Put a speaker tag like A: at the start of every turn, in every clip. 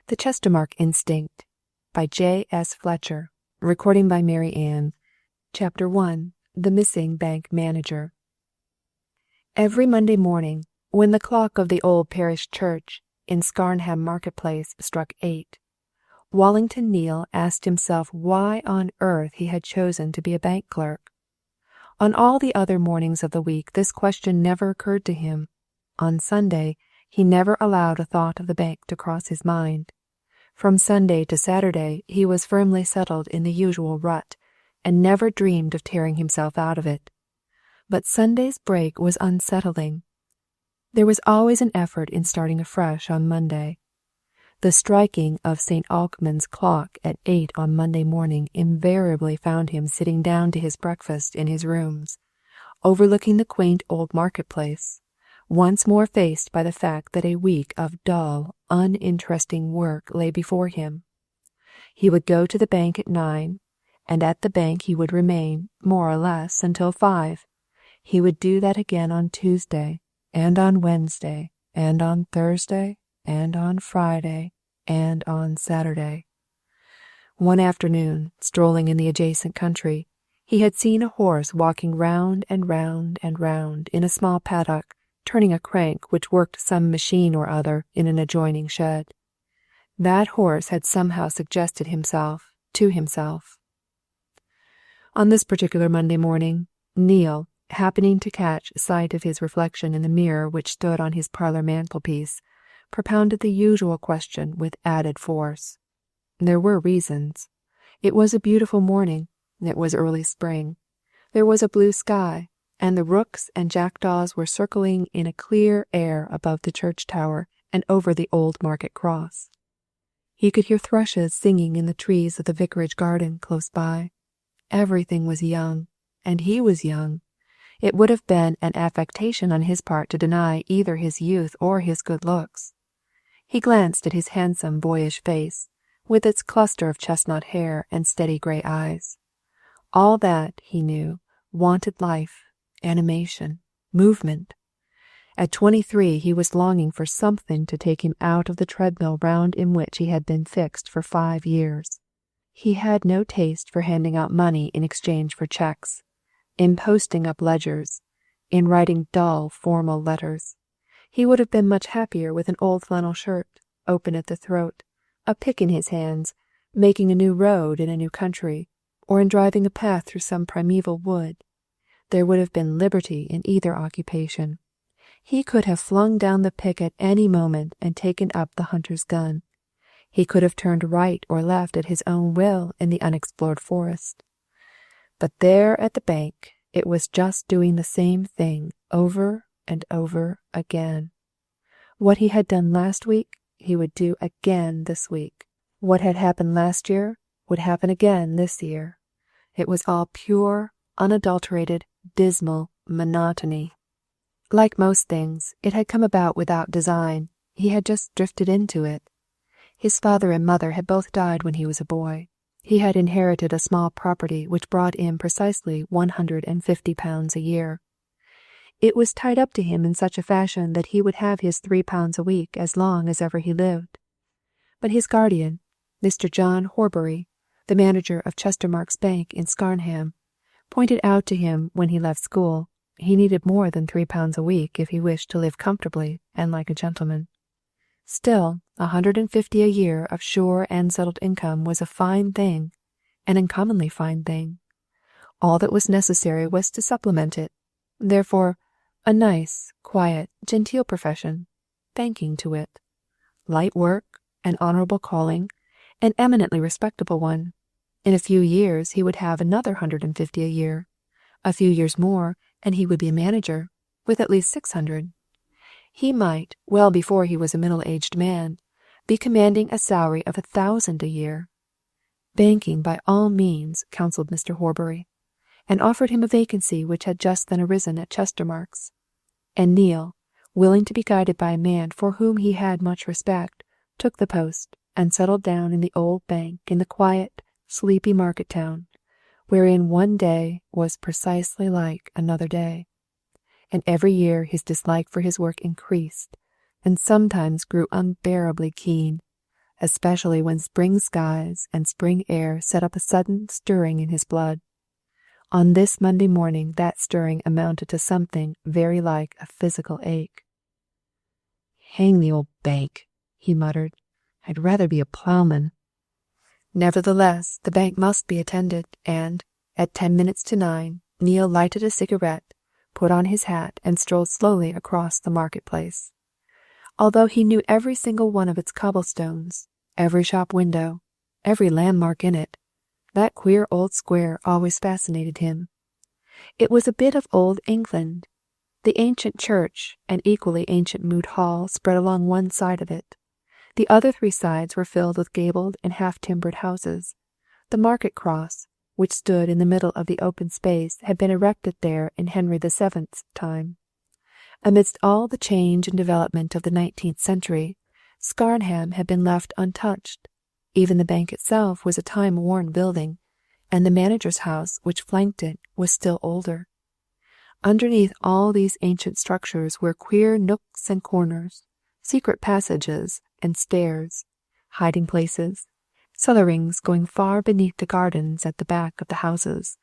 A: The Chestermarke Instinct by JS Fletcher. Recording by Mary Ann. Chapter 1. The Missing Bank Manager. Every Monday morning, when the clock of the old parish church in Scarnham marketplace struck 8, Wallington Neale asked himself why on earth he had chosen to be a bank clerk. On all the other mornings of the week this question never occurred to him. On Sunday he never allowed a thought of the bank to cross his mind. From Sunday to Saturday he was firmly settled in the usual rut, and never dreamed of tearing himself out of it. But Sunday's break was unsettling. There was always an effort in starting afresh on Monday. The striking of St. Alkmund's clock at 8 on Monday morning invariably found him sitting down to his breakfast in his rooms, overlooking the quaint old marketplace, once more faced by the fact that a week of dull, uninteresting work lay before him. He would go to the bank at 9, and at the bank he would remain, more or less, until 5. He would do that again on Tuesday, and on Wednesday, and on Thursday, and on Friday, and on Saturday. One afternoon, strolling in the adjacent country, he had seen a horse walking round and round and round in a small paddock, turning a crank which worked some machine or other in an adjoining shed. That horse had somehow suggested himself to himself. On this particular Monday morning, Neale, happening to catch sight of his reflection in the mirror which stood on his parlour mantelpiece, propounded the usual question with added force. There were reasons. It was a beautiful morning. It was early spring. There was a blue sky, and the rooks and jackdaws were circling in a clear air above the church tower and over the old market cross. He could hear thrushes singing in the trees of the vicarage garden close by. Everything was young, and he was young. It would have been an affectation on his part to deny either his youth or his good looks. He glanced at his handsome boyish face, with its cluster of chestnut hair and steady grey eyes. All that, he knew, wanted life, animation, movement. At 23 he was longing for something to take him out of the treadmill round in which he had been fixed for 5 years. He had no taste for handing out money in exchange for cheques, in posting up ledgers, in writing dull, formal letters. He would have been much happier with an old flannel shirt, open at the throat, a pick in his hands, making a new road in a new country, or in driving a path through some primeval wood. There would have been liberty in either occupation. He could have flung down the pick at any moment and taken up the hunter's gun. He could have turned right or left at his own will in the unexplored forest. But there at the bank it was just doing the same thing over and over again. What he had done last week he would do again this week. What had happened last year would happen again this year. It was all pure, unadulterated, dismal monotony. Like most things, it had come about without design. He had just drifted into it. His father and mother had both died when he was a boy. He had inherited a small property which brought in precisely £150 a year. It was tied up to him in such a fashion that he would have his £3 a week as long as ever he lived. But his guardian, Mr. John Horbury, the manager of Chestermarke's Bank in Scarnham, pointed out to him when he left school he needed more than £3 a week if he wished to live comfortably and like a gentleman. Still, 150 a year of sure and settled income was a fine thing, an uncommonly fine thing. All that was necessary was to supplement it. Therefore, a nice, quiet, genteel profession, banking to it. Light work, an honourable calling, an eminently respectable one. In a few years he would have another 150 a year. A few years more, and he would be a manager, with at least 600. He might, well before he was a middle-aged man, be commanding a salary of 1,000 a year. Banking by all means, counselled Mr. Horbury, and offered him a vacancy which had just then arisen at Chestermarkes. And Neale, willing to be guided by a man for whom he had much respect, took the post and settled down in the old bank in the quiet, sleepy market town, wherein one day was precisely like another day, and every year his dislike for his work increased, and sometimes grew unbearably keen, especially when spring skies and spring air set up a sudden stirring in his blood. On this Monday morning that stirring amounted to something very like a physical ache. "Hang the old bank," he muttered. "I'd rather be a ploughman." Nevertheless, the bank must be attended, and, at 9:10 to, Neil lighted a cigarette, put on his hat, and strolled slowly across the market-place. Although he knew every single one of its cobblestones, every shop window, every landmark in it, that queer old square always fascinated him. It was a bit of old England. The ancient church and equally ancient Moot Hall spread along one side of it. The other 3 sides were filled with gabled and half-timbered houses. The market cross, which stood in the middle of the open space, had been erected there in Henry VII's time. Amidst all the change and development of the 19th century, Scarnham had been left untouched. Even the bank itself was a time-worn building, and the manager's house which flanked it was still older. Underneath all these ancient structures were queer nooks and corners, secret passages and stairs, hiding places, cellarings going far beneath the gardens at the back of the houses.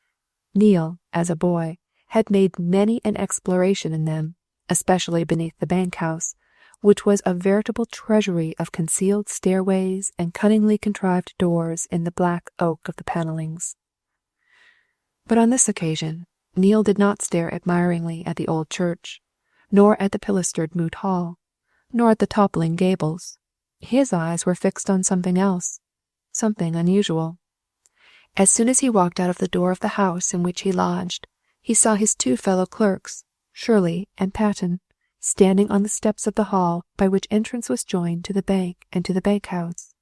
A: Neil, as a boy, had made many an exploration in them, especially beneath the bank house, which was a veritable treasury of concealed stairways and cunningly contrived doors in the black oak of the panellings. But on this occasion, Neil did not stare admiringly at the old church, nor at the pilastered Moot Hall, nor at the toppling gables. His eyes were fixed on something else, something unusual. As soon as he walked out of the door of the house in which he lodged, he saw his 2 fellow clerks, Shirley and Patten, standing on the steps of the hall by which entrance was joined to the bank and to the bank-house.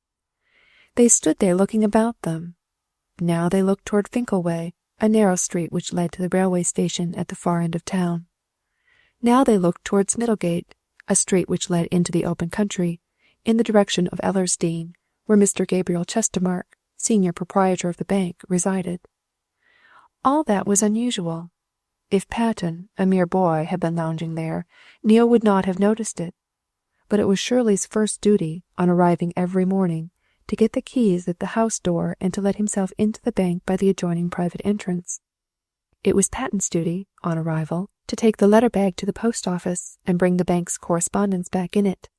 A: They stood there looking about them. Now they looked toward Finkleway, a narrow street which led to the railway station at the far end of town. Now they looked towards Middlegate, a street which led into the open country, in the direction of Ellersdeane, where Mr. Gabriel Chestermarke, senior proprietor of the bank, resided. All that was unusual. If Patten, a mere boy, had been lounging there, Neil would not have noticed it. But it was Shirley's first duty, on arriving every morning, to get the keys at the house door and to let himself into the bank by the adjoining private entrance. It was Patten's duty, on arrival, to take the letter-bag to the post-office and bring the bank's correspondence back in it.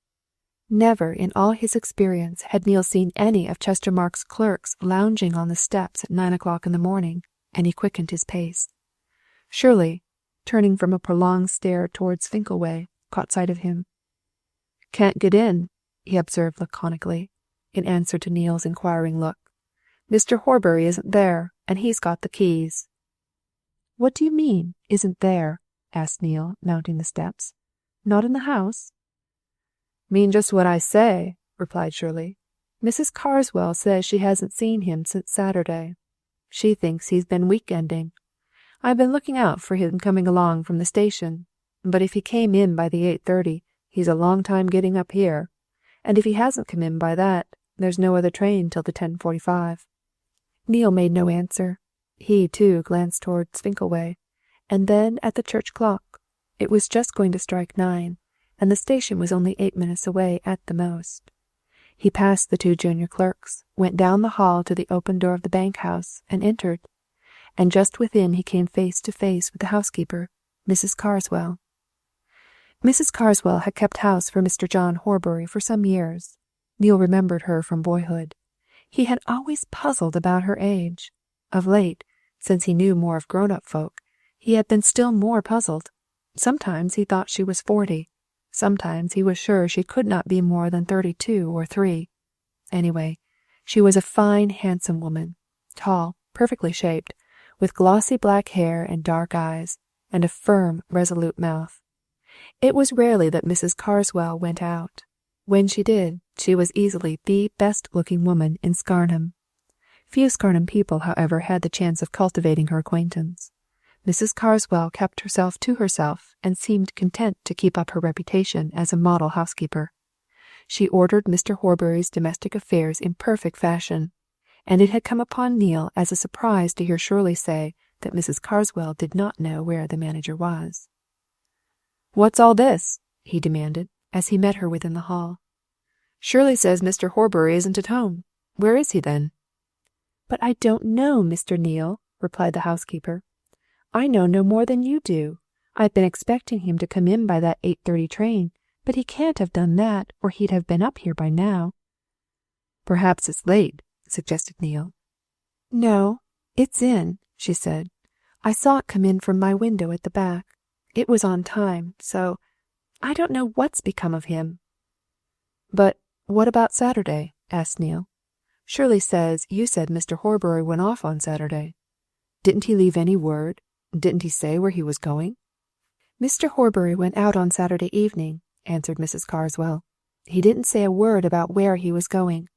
A: Never in all his experience had Neil seen any of Chestermarke's clerks lounging on the steps at 9 o'clock in the morning, and he quickened his pace. Shirley, turning from a prolonged stare towards Finkleway, caught sight of him. "Can't get in," he observed laconically, in answer to Neil's inquiring look. "Mr. Horbury isn't there, and he's got the keys." "What do you mean, isn't there?" asked Neil, mounting the steps. "Not in the house?" "Mean just what I say," replied Shirley. "Mrs. Carswell says she hasn't seen him since Saturday. She thinks he's been week-ending. I've been looking out for him coming along from the station, but if he came in by the 8:30, he's a long time getting up here, and if he hasn't come in by that, there's no other train till the 10:45. Neil made no answer. He, too, glanced towards Finkleway, and then at the church clock. It was just going to strike 9, and the station was only 8 minutes away at the most. He passed the 2 junior clerks, went down the hall to the open door of the bank-house, and entered. And just within he came face to face with the housekeeper, Mrs. Carswell. Mrs. Carswell had kept house for Mr. John Horbury for some years. Neil remembered her from boyhood. He had always puzzled about her age. Of late, since he knew more of grown-up folk, he had been still more puzzled. Sometimes he thought she was 40. Sometimes he was sure she could not be more than 32 or 3. Anyway, she was a fine, handsome woman, tall, perfectly shaped, with glossy black hair and dark eyes, and a firm, resolute mouth. It was rarely that Mrs. Carswell went out. When she did, she was easily the best-looking woman in Scarnham. Few Scarnham people, however, had the chance of cultivating her acquaintance. Mrs. Carswell kept herself to herself and seemed content to keep up her reputation as a model housekeeper. She ordered Mr. Horbury's domestic affairs in perfect fashion, and it had come upon Neil as a surprise to hear Shirley say that Mrs. Carswell did not know where the manager was. "What's all this?" he demanded, as he met her within the hall. Shirley says Mr. Horbury isn't at home. Where is he, then?" "But I don't know, Mr. Neal," replied the housekeeper. "I know no more than you do. I've been expecting him to come in by that 8:30 train, but he can't have done that, or he'd have been up here by now." "Perhaps it's late," suggested Neal. "No, it's in," she said. "I saw it come in from my window at the back. It was on time, so I don't know what's become of him." "But what about Saturday?" asked Neal. "Shirley says you said Mr. Horbury went off on Saturday. Didn't he leave any word? Didn't he say where he was going?" "Mr. Horbury went out on Saturday evening," answered Mrs. Carswell. "He didn't say a word about where he was going.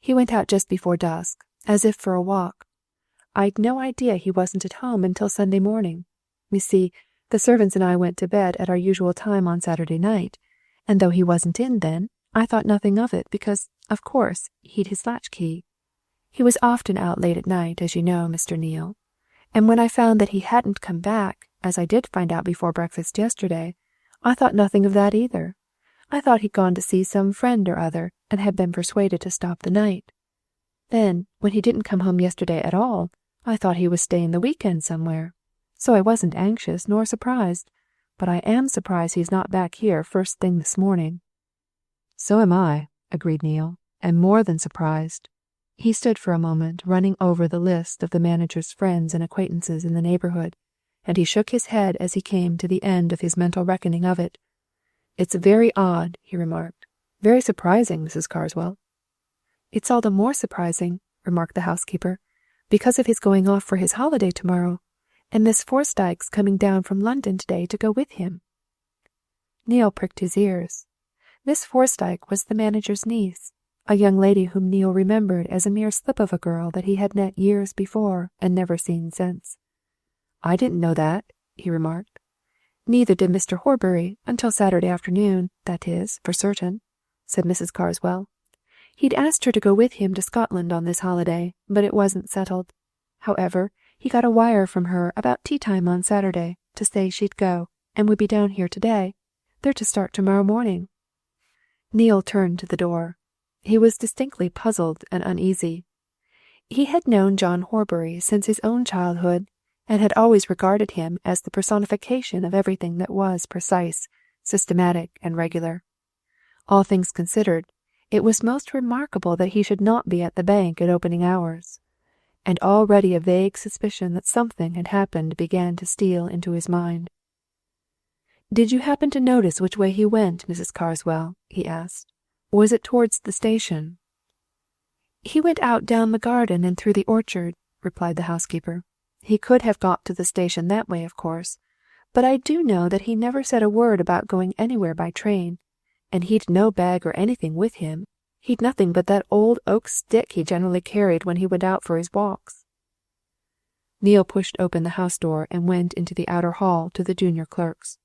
A: He went out just before dusk, as if for a walk. I'd no idea he wasn't at home until Sunday morning. You see, the servants and I went to bed at our usual time on Saturday night, and though he wasn't in then, I thought nothing of it because, of course, he'd his latchkey. He was often out late at night, as you know, Mr. Neal. And when I found that he hadn't come back, as I did find out before breakfast yesterday, I thought nothing of that either. I thought he'd gone to see some friend or other, and had been persuaded to stop the night. Then, when he didn't come home yesterday at all, I thought he was staying the weekend somewhere. So I wasn't anxious nor surprised, but I am surprised he's not back here first thing this morning." "So am I," agreed Neal, "and more than surprised." He stood for a moment, running over the list of the manager's friends and acquaintances in the neighbourhood, and he shook his head as he came to the end of his mental reckoning of it. "It's very odd," he remarked. "Very surprising, Mrs. Carswell." "It's all the more surprising," remarked the housekeeper, "because of his going off for his holiday tomorrow, and Miss Forsyte's coming down from London today to go with him." Neal pricked his ears. Miss Forsyte was the manager's niece, a young lady whom Neal remembered as a mere slip of a girl that he had met years before and never seen since. "I didn't know that," he remarked. "Neither did Mr. Horbury until Saturday afternoon, that is, for certain," said Mrs. Carswell. "He'd asked her to go with him to Scotland on this holiday, but it wasn't settled. However, he got a wire from her about tea-time on Saturday to say she'd go, and would be down here today. They're to start tomorrow morning." Neal turned to the door. He was distinctly puzzled and uneasy. He had known John Horbury since his own childhood, and had always regarded him as the personification of everything that was precise, systematic, and regular. All things considered, it was most remarkable that he should not be at the bank at opening hours, and already a vague suspicion that something had happened began to steal into his mind. "Did you happen to notice which way he went, Mrs. Carswell?" he asked. "Was it towards the station?" "He went out down the garden and through the orchard," replied the housekeeper. "He could have got to the station that way, of course, but I do know that he never said a word about going anywhere by train, and he'd no bag or anything with him. He'd nothing but that old oak stick he generally carried when he went out for his walks." Neal pushed open the house door and went into the outer hall to the junior clerks.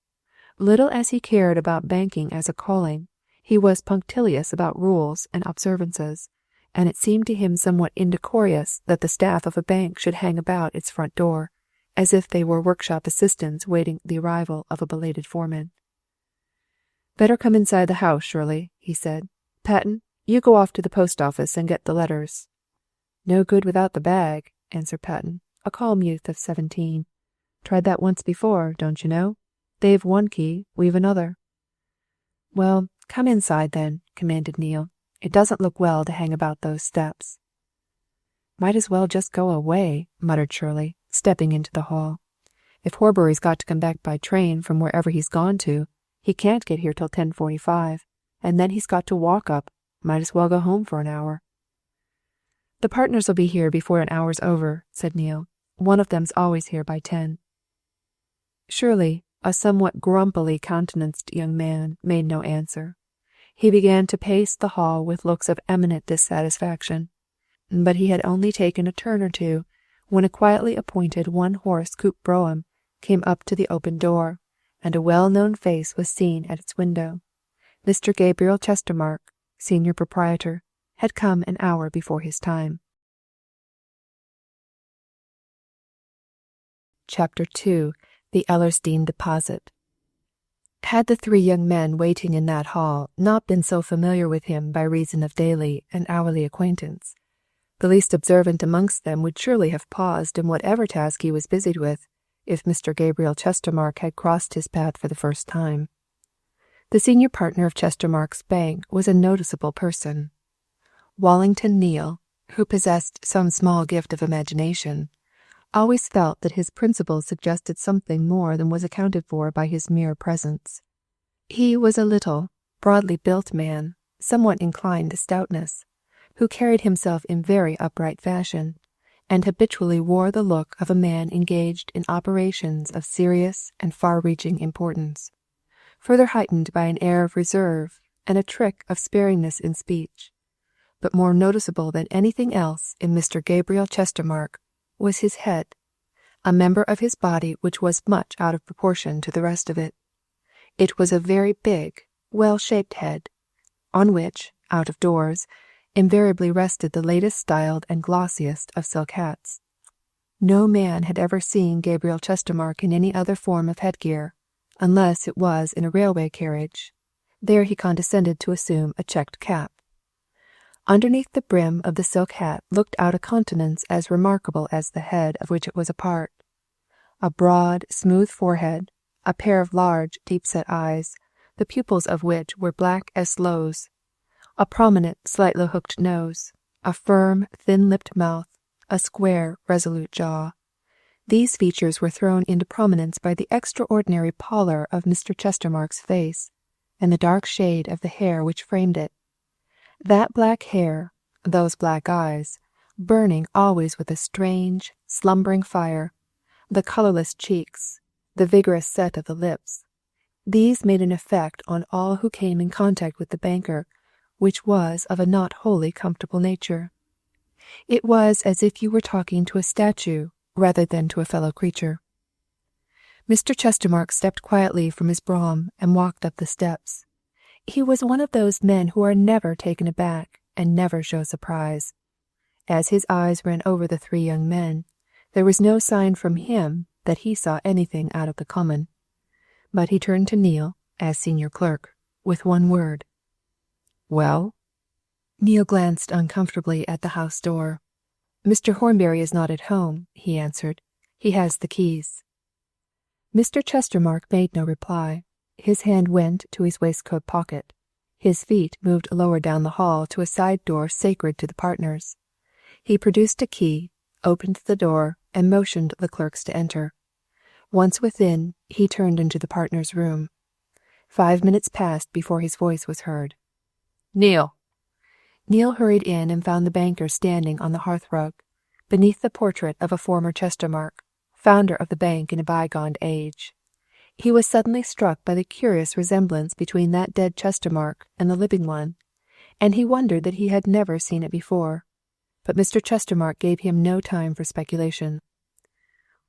A: Little as he cared about banking as a calling, he was punctilious about rules and observances, and it seemed to him somewhat indecorous that the staff of a bank should hang about its front door, as if they were workshop assistants waiting the arrival of a belated foreman. "Better come inside the house, Shirley," he said. "Patten, you go off to the post office and get the letters." "No good without the bag," answered Patten, a calm youth of 17. "Tried that once before, don't you know? They've one key, we've another." "Well, come inside then," commanded Neal. "It doesn't look well to hang about those steps." "Might as well just go away," muttered Shirley, stepping into the hall. "If Horbury's got to come back by train from wherever he's gone to, he can't get here till 10:45, and then he's got to walk up. Might as well go home for an hour." "The partners'll be here before an hour's over," said Neal. "One of them's always here by 10. Shirley, a somewhat grumpily countenanced young man, made no answer. He began to pace the hall with looks of eminent dissatisfaction, but he had only taken a turn or two when a quietly appointed one-horse coupe brougham came up to the open door, and a well-known face was seen at its window. Mr. Gabriel Chestermarke, senior proprietor, had come an hour before his time. Chapter 2. The Ellersdeane Deposit. Had the three young men waiting in that hall not been so familiar with him by reason of daily and hourly acquaintance, the least observant amongst them would surely have paused in whatever task he was busied with, if Mr. Gabriel Chestermarke had crossed his path for the first time. The senior partner of Chestermarke's Bank was a noticeable person. Wallington Neale, who possessed some small gift of imagination, always felt that his principles suggested something more than was accounted for by his mere presence. He was a little, broadly built man, somewhat inclined to stoutness, who carried himself in very upright fashion, and habitually wore the look of a man engaged in operations of serious and far-reaching importance, further heightened by an air of reserve and a trick of sparingness in speech. But more noticeable than anything else in Mr. Gabriel Chestermarke was his head, a member of his body which was much out of proportion to the rest of it. It was a very big, well-shaped head, on which, out of doors, invariably rested the latest styled and glossiest of silk hats. No man had ever seen Gabriel Chestermarke in any other form of headgear, unless it was in a railway carriage. There he condescended to assume a checked cap. Underneath the brim of the silk hat looked out a countenance as remarkable as the head of which it was a part. A broad, smooth forehead, a pair of large, deep-set eyes, the pupils of which were black as sloes, a prominent, slightly hooked nose, a firm, thin-lipped mouth, a square, resolute jaw. These features were thrown into prominence by the extraordinary pallor of Mr. Chestermarke's face, and the dark shade of the hair which framed it. That black hair, those black eyes, burning always with a strange, slumbering fire, the colourless cheeks, the vigorous set of the lips, these made an effect on all who came in contact with the banker, which was of a not wholly comfortable nature. It was as if you were talking to a statue rather than to a fellow creature. Mr. Chestermarke stepped quietly from his brougham and walked up the steps. He was one of those men who are never taken aback and never show surprise. As his eyes ran over the three young men, there was no sign from him that he saw anything out of the common. But he turned to Neale, as senior clerk, with one word. "Well?" Neale glanced uncomfortably at the house door. "Mr. Horbury is not at home," he answered. "He has the keys." Mr. Chestermarke made no reply. His hand went to his waistcoat pocket. His feet moved lower down the hall to a side door sacred to the partners. He produced a key, opened the door, and motioned the clerks to enter. Once within, he turned into the partners' room. 5 minutes passed before his voice was heard. "Neale!" Neale hurried in and found the banker standing on the hearthrug, beneath the portrait of a former Chestermarke, founder of the bank in a bygone age. He was suddenly struck by the curious resemblance between that dead Chestermarke and the living one, and he wondered that he had never seen it before. But Mr. Chestermarke gave him no time for speculation.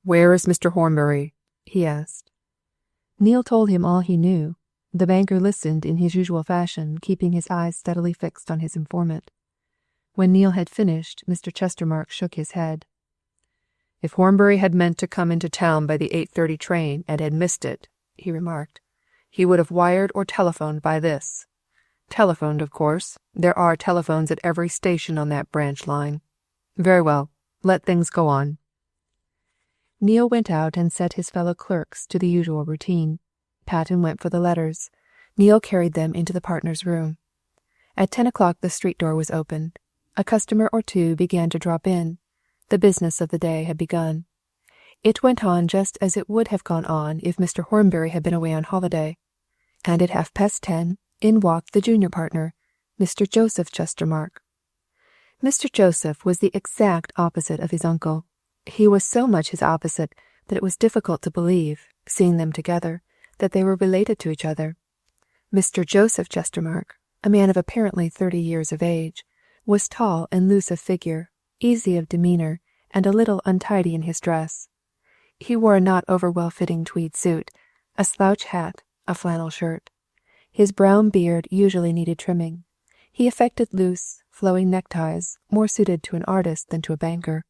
A: "Where is Mr. Horbury?" he asked. Neale told him all he knew. The banker listened in his usual fashion, keeping his eyes steadily fixed on his informant. When Neale had finished, Mr. Chestermarke shook his head. "If Horbury had meant to come into town by the 8:30 train and had missed it," he remarked, "he would have wired or telephoned by this. Telephoned, of course. There are telephones at every station on that branch line. Very well. Let things go on." Neale went out and set his fellow clerks to the usual routine. Patten went for the letters. Neale carried them into the partners' room. At 10 o'clock the street door was opened. A customer or two began to drop in. The business of the day had begun. It went on just as it would have gone on if Mr. Horbury had been away on holiday. And at 10:30, in walked the junior partner, Mr. Joseph Chestermarke. Mr. Joseph was the exact opposite of his uncle. He was so much his opposite that it was difficult to believe, seeing them together, that they were related to each other. Mr. Joseph Chestermarke, a man of apparently 30 years of age, was tall and loose of figure, easy of demeanour, and a little untidy in his dress. He wore a not over-well-fitting tweed suit, a slouch hat, a flannel shirt. His brown beard usually needed trimming. He affected loose, flowing neckties, more suited to an artist than to a banker.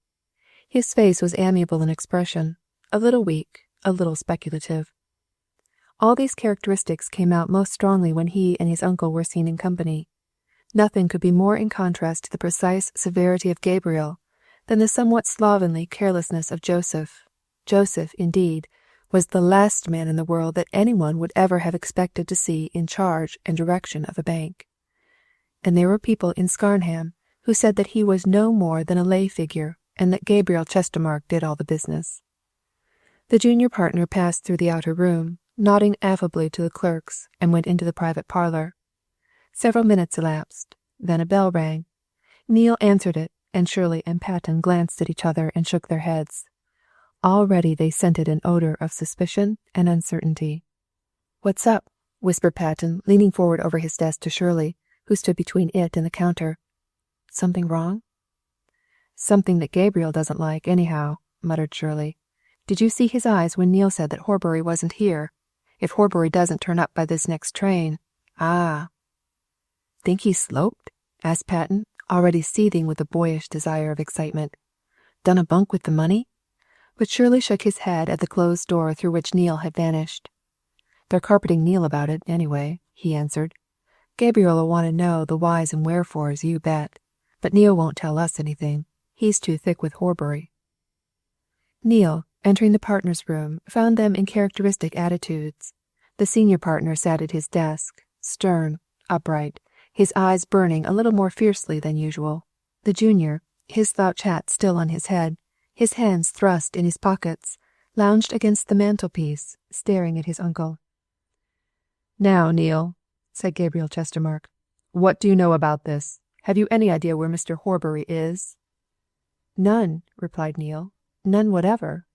A: His face was amiable in expression, a little weak, a little speculative. All these characteristics came out most strongly when he and his uncle were seen in company. Nothing could be more in contrast to the precise severity of Gabriel than the somewhat slovenly carelessness of Joseph. Joseph, indeed, was the last man in the world that anyone would ever have expected to see in charge and direction of a bank. And there were people in Scarnham who said that he was no more than a lay figure, and that Gabriel Chestermarke did all the business. The junior partner passed through the outer room, nodding affably to the clerks, and went into the private parlour. Several minutes elapsed. Then a bell rang. Neil answered it, and Shirley and Patten glanced at each other and shook their heads. Already they scented an odour of suspicion and uncertainty. "What's up?" whispered Patten, leaning forward over his desk to Shirley, who stood between it and the counter. "Something wrong?" "Something that Gabriel doesn't like, anyhow," muttered Shirley. "Did you see his eyes when Neil said that Horbury wasn't here? If Horbury doesn't turn up by this next train—" "Ah." "Think he's sloped?" asked Patten, already seething with a boyish desire of excitement. "Done a bunk with the money?" But Shirley shook his head at the closed door through which Neil had vanished. "They're carpeting Neil about it, anyway," he answered. "Gabriel'll want to know the whys and wherefores, you bet. But Neil won't tell us anything. He's too thick with Horbury." Neil, entering the partners' room, found them in characteristic attitudes. The senior partner sat at his desk, stern, upright, his eyes burning a little more fiercely than usual. The junior, his slouch hat still on his head, his hands thrust in his pockets, lounged against the mantelpiece, staring at his uncle. "Now, Neil," said Gabriel Chestermarke, "what do you know about this? Have you any idea where Mr. Horbury is?" "None," replied Neil. "None whatever."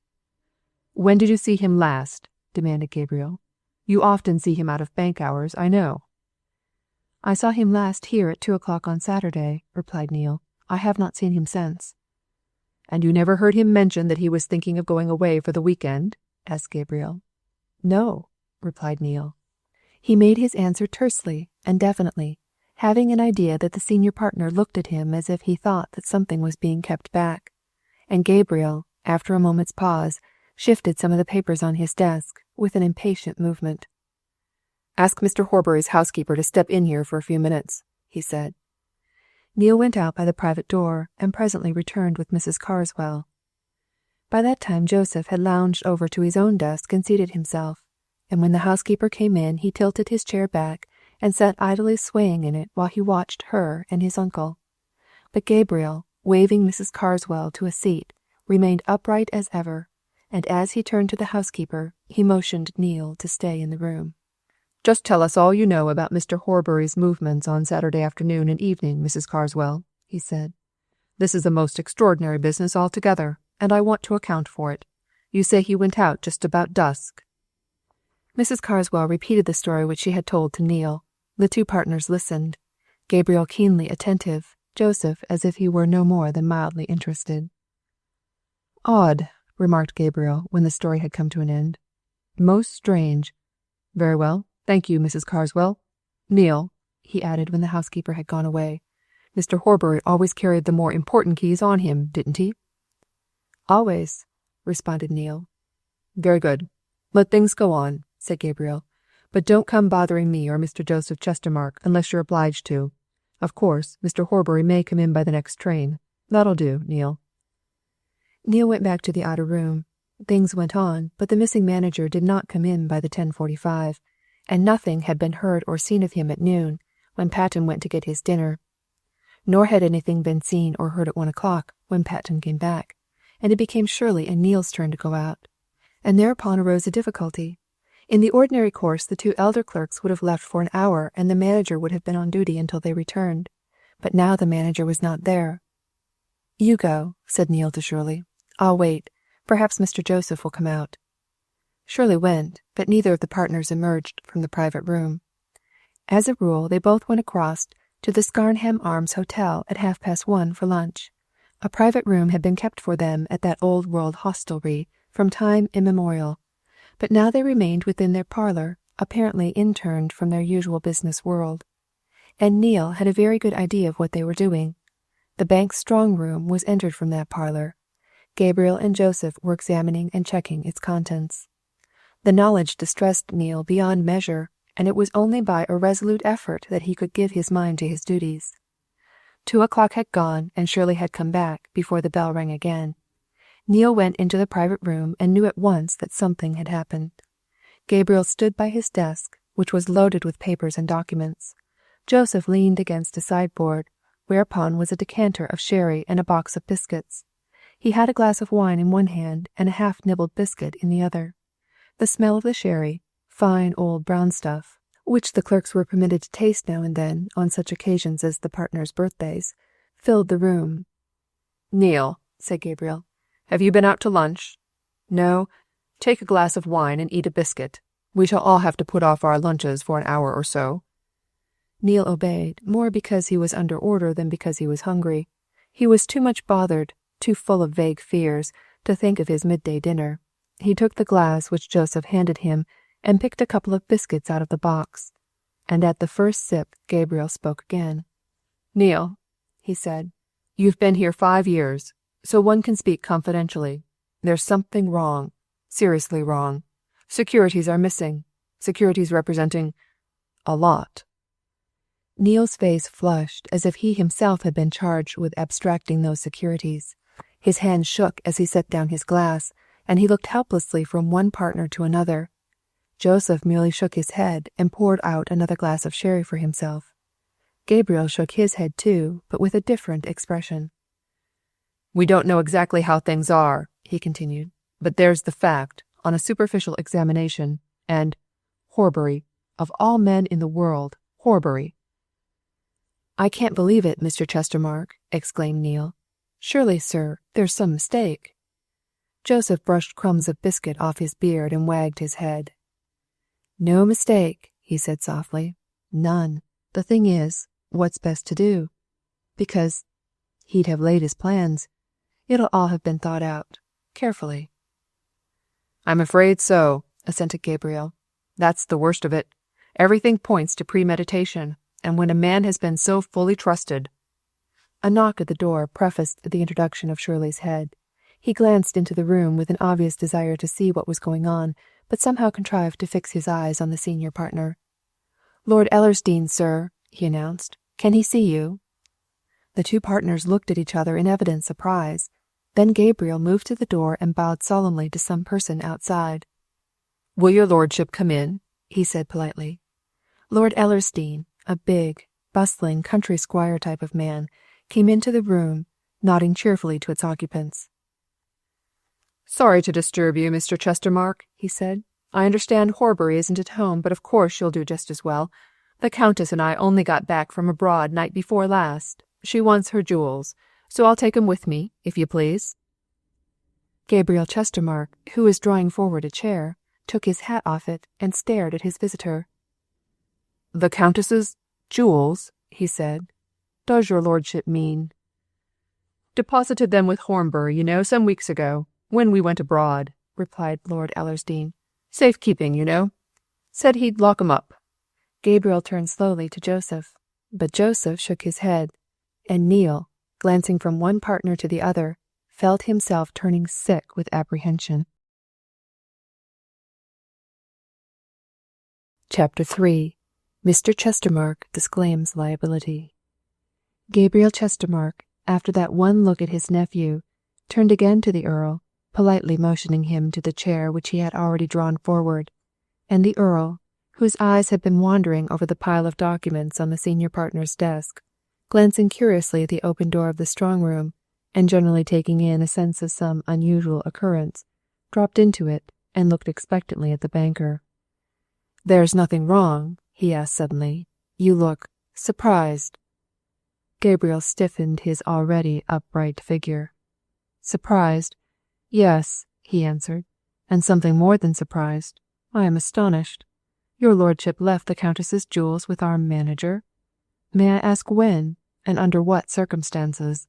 A: "When did you see him last?" demanded Gabriel. "You often see him out of bank hours, I know." "I saw him last here at 2 o'clock on Saturday," replied Neil. "I have not seen him since." "And you never heard him mention that he was thinking of going away for the week-end?" asked Gabriel. "No," replied Neil. He made his answer tersely and definitely, having an idea that the senior partner looked at him as if he thought that something was being kept back, and Gabriel, after a moment's pause, shifted some of the papers on his desk with an impatient movement. "Ask Mr. Horbury's housekeeper to step in here for a few minutes," he said. Neil went out by the private door and presently returned with Mrs. Carswell. By that time Joseph had lounged over to his own desk and seated himself, and when the housekeeper came in he tilted his chair back and sat idly swaying in it while he watched her and his uncle. But Gabriel, waving Mrs. Carswell to a seat, remained upright as ever, and as he turned to the housekeeper he motioned Neil to stay in the room. "Just tell us all you know about Mr. Horbury's movements on Saturday afternoon and evening, Mrs. Carswell," he said. "This is a most extraordinary business altogether, and I want to account for it. You say he went out just about dusk." Mrs. Carswell repeated the story which she had told to Neil. The two partners listened, Gabriel keenly attentive, Joseph as if he were no more than mildly interested. "Odd," remarked Gabriel when the story had come to an end. "Most strange. Very well. Thank you, Mrs. Carswell. Neil," he added when the housekeeper had gone away, "Mr. Horbury always carried the more important keys on him, didn't he?" "Always," responded Neil. "Very good. Let things go on," said Gabriel. "But don't come bothering me or Mr. Joseph Chestermarke unless you're obliged to. Of course, Mr. Horbury may come in by the next train. That'll do, Neil." Neil went back to the outer room. Things went on, but the missing manager did not come in by the 10:45, and nothing had been heard or seen of him at noon, when Patten went to get his dinner. Nor had anything been seen or heard at 1 o'clock, when Patten came back, and it became Shirley and Neil's turn to go out. And thereupon arose a difficulty. In the ordinary course the two elder clerks would have left for an hour, and the manager would have been on duty until they returned. But now the manager was not there. "You go," said Neil to Shirley. "I'll wait. Perhaps Mr. Joseph will come out." Shirley went, but neither of the partners emerged from the private room. As a rule, they both went across to the Scarnham Arms Hotel at 1:30 for lunch. A private room had been kept for them at that old-world hostelry from time immemorial, but now they remained within their parlour, apparently interned from their usual business world. And Neil had a very good idea of what they were doing. The bank's strong-room was entered from that parlour. Gabriel and Joseph were examining and checking its contents. The knowledge distressed Neil beyond measure, and it was only by a resolute effort that he could give his mind to his duties. 2 o'clock had gone, and Shirley had come back before the bell rang again. Neil went into the private room and knew at once that something had happened. Gabriel stood by his desk, which was loaded with papers and documents. Joseph leaned against a sideboard, whereupon was a decanter of sherry and a box of biscuits. He had a glass of wine in one hand and a half-nibbled biscuit in the other. The smell of the sherry, fine old brown stuff, which the clerks were permitted to taste now and then on such occasions as the partners' birthdays, filled the room.
B: "Neil," said Gabriel, "have you been out to lunch?" "No." "Take a glass of wine and eat a biscuit. We shall all have to put off our lunches for an hour or so."
A: Neil obeyed, more because he was under order than because he was hungry. He was too much bothered, too full of vague fears, to think of his midday dinner. He took the glass which Joseph handed him and picked a couple of biscuits out of the box. And at the first sip, Gabriel spoke again.
B: "Neil," he said, "you've been here 5 years, so one can speak confidentially. There's something wrong, seriously wrong. Securities are missing, securities representing a lot."
A: Neil's face flushed as if he himself had been charged with abstracting those securities. His hand shook as he set down his glass, and he looked helplessly from one partner to another. Joseph merely shook his head and poured out another glass of sherry for himself. Gabriel shook his head too, but with a different expression.
B: "We don't know exactly how things are," he continued, "but there's the fact, on a superficial examination, and Horbury, of all men in the world, Horbury."
A: "I can't believe it, Mr. Chestermarke," exclaimed Neil. "Surely, sir, there's some mistake." Joseph brushed crumbs of biscuit off his beard and wagged his head. "No mistake," he said softly. "None. The thing is, what's best to do? Because he'd have laid his plans. It'll all have been thought out, carefully."
B: "I'm afraid so," assented Gabriel. "That's the worst of it. Everything points to premeditation, and when a man has been so fully trusted—"
A: A knock at the door prefaced the introduction of Shirley's head. He glanced into the room with an obvious desire to see what was going on, but somehow contrived to fix his eyes on the senior partner. "Lord Ellersdeane, sir," he announced. "Can he see you?" The two partners looked at each other in evident surprise. Then Gabriel moved to the door and bowed solemnly to some person outside.
B: "Will your lordship come in?" he said politely.
A: Lord Ellersdeane, a big, bustling country squire type of man, came into the room, nodding cheerfully to its occupants.
B: "Sorry to disturb you, Mr. Chestermarke," he said. "I understand Horbury isn't at home, but of course you'll do just as well. The Countess and I only got back from abroad night before last. She wants her jewels, so I'll take 'em with me, if you please."
A: Gabriel Chestermarke, who was drawing forward a chair, took his hat off it and stared at his visitor.
B: "The Countess's jewels?"
A: he said. "Does your lordship mean—"
B: "Deposited them with Horbury, some weeks ago, when we went abroad," replied Lord Ellersdeane. "Safe keeping, Said he'd lock 'em up."
A: Gabriel turned slowly to Joseph, but Joseph shook his head, and Neil, glancing from one partner to the other, felt himself turning sick with apprehension. Chapter 3. Mr. Chestermarke disclaims liability. Gabriel Chestermarke, after that one look at his nephew, turned again to the Earl, politely motioning him to the chair which he had already drawn forward, and the Earl, whose eyes had been wandering over the pile of documents on the senior partner's desk, glancing curiously at the open door of the strong room, and generally taking in a sense of some unusual occurrence, dropped into it and looked expectantly at the banker. "There's nothing wrong?" he asked suddenly. "You look surprised." Gabriel stiffened his already upright figure. "Surprised? Yes," he answered, "and something more than surprised. I am astonished. Your lordship left the Countess's jewels with our manager. May I ask when, and under what circumstances?"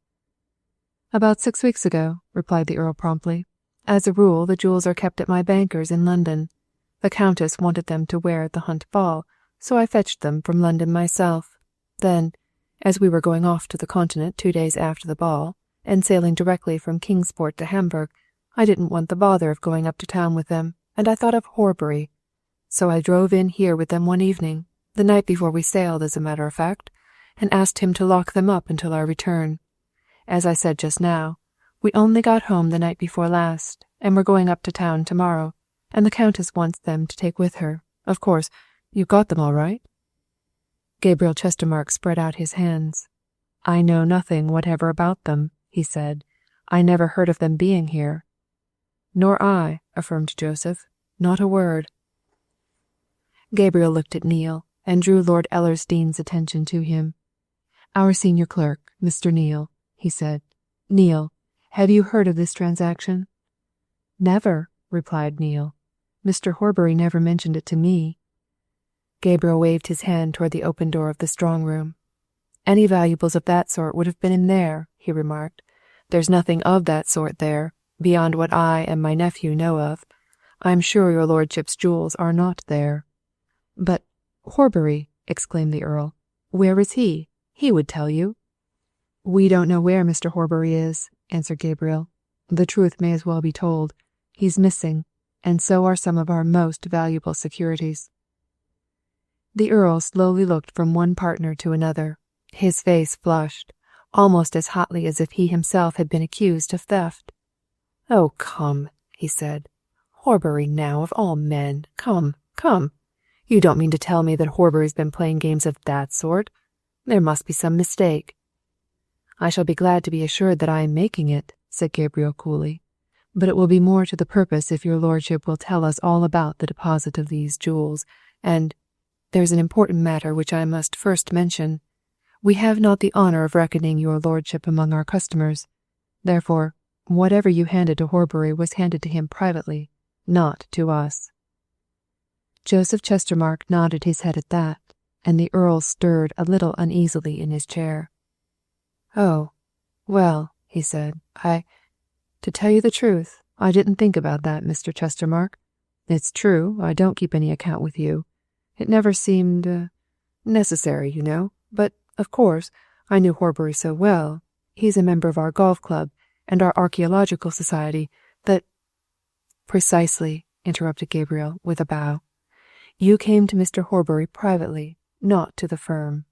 A: "About 6 weeks ago," replied the Earl promptly. "As a rule, the jewels are kept at my banker's in London. The Countess wanted them to wear at the Hunt Ball, so I fetched them from London myself. Then, as we were going off to the Continent 2 days after the ball, and sailing directly from Kingsport to Hamburg, I didn't want the bother of going up to town with them, and I thought of Horbury. So I drove in here with them one evening, the night before we sailed, as a matter of fact, and asked him to lock them up until our return. As I said just now, we only got home the night before last, and we're going up to town tomorrow, and the Countess wants them to take with her. Of course, you've got them all right?" Gabriel Chestermarke spread out his hands. "I know nothing whatever about them," he said. "I never heard of them being here." "Nor I," affirmed Joseph. "Not a word." Gabriel looked at Neil, and drew Lord Ellersdeane's attention to him. "Our senior clerk, Mr. Neil," he said. "Neil, have you heard of this transaction?" "Never," replied Neil. "Mr. Horbury never mentioned it to me." Gabriel waved his hand toward the open door of the strong room. "Any valuables of that sort would have been in there," he remarked. "There's nothing of that sort there, beyond what I and my nephew know of. I'm sure your lordship's jewels are not there." "But Horbury," exclaimed the Earl. "Where is he? He would tell you." "We don't know where Mr. Horbury is," answered Gabriel. "The truth may as well be told. He's missing, and so are some of our most valuable securities." The Earl slowly looked from one partner to another. His face flushed, almost as hotly as if he himself had been accused of theft. "Oh, come," he said. "Horbury now, of all men. Come. You don't mean to tell me that Horbury's been playing games of that sort? There must be some mistake." "I shall be glad to be assured that I am making it," said Gabriel coolly. "But it will be more to the purpose if your lordship will tell us all about the deposit of these jewels, and there's an important matter which I must first mention. We have not the honour of reckoning your lordship among our customers. Therefore, whatever you handed to Horbury was handed to him privately, not to us." Joseph Chestermarke nodded his head at that, and the Earl stirred a little uneasily in his chair. "Oh, well," he said, to tell you the truth, I didn't think about that, Mr. Chestermarke. It's true, I don't keep any account with you. It never seemed necessary, you know. But, of course, I knew Horbury so well. He's a member of our golf club and our archaeological society that—" "Precisely," interrupted Gabriel, with a bow. "You came to Mr. Horbury privately, not to the firm."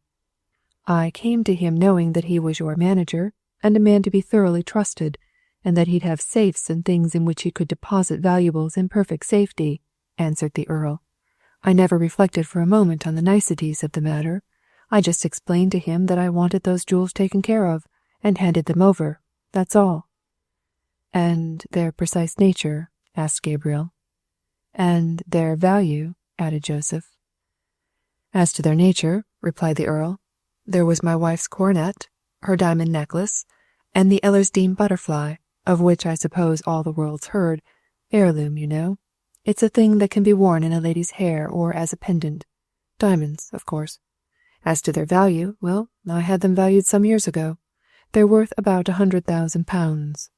A: "I came to him knowing that he was your manager, and a man to be thoroughly trusted, and that he'd have safes and things in which he could deposit valuables in perfect safety," answered the Earl. "I never reflected for a moment on the niceties of the matter. I just explained to him that I wanted those jewels taken care of, and handed them over. That's all." "And their precise nature?" asked Gabriel. "And their value?" added Joseph. "As to their nature," replied the Earl, "there was my wife's coronet, her diamond necklace, and the Ellersdeane butterfly, of which I suppose all the world's heard. Heirloom, you know. It's a thing that can be worn in a lady's hair or as a pendant. Diamonds, of course. As to their value, well, I had them valued some years ago. They're worth about £100,000.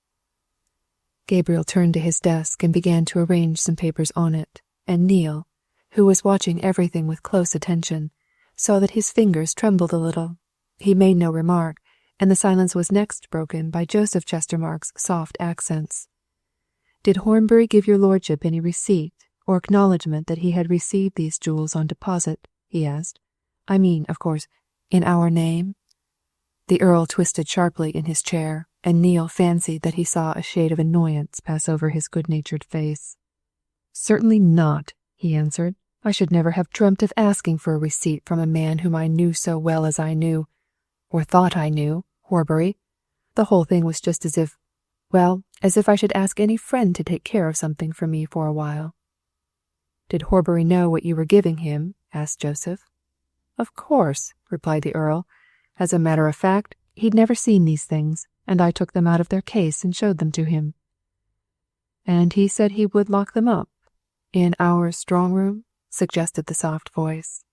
A: Gabriel turned to his desk and began to arrange some papers on it, and Neil, who was watching everything with close attention, saw that his fingers trembled a little. He made no remark, and the silence was next broken by Joseph Chestermarke's soft accents. "Did Horbury give your lordship any receipt or acknowledgment that he had received these jewels on deposit?" he asked. "I mean, of course, in our name?" The Earl twisted sharply in his chair, and Neil fancied that he saw a shade of annoyance pass over his good-natured face. "Certainly not," he answered. "I should never have dreamt of asking for a receipt from a man whom I knew so well as I knew, or thought I knew, Horbury. The whole thing was just as if I should ask any friend to take care of something for me for a while." "Did Horbury know what you were giving him?" asked Joseph. "Of course," replied the Earl. "As a matter of fact, he'd never seen these things, and I took them out of their case and showed them to him." "And he said he would lock them up? In our strong room?" suggested the soft voice.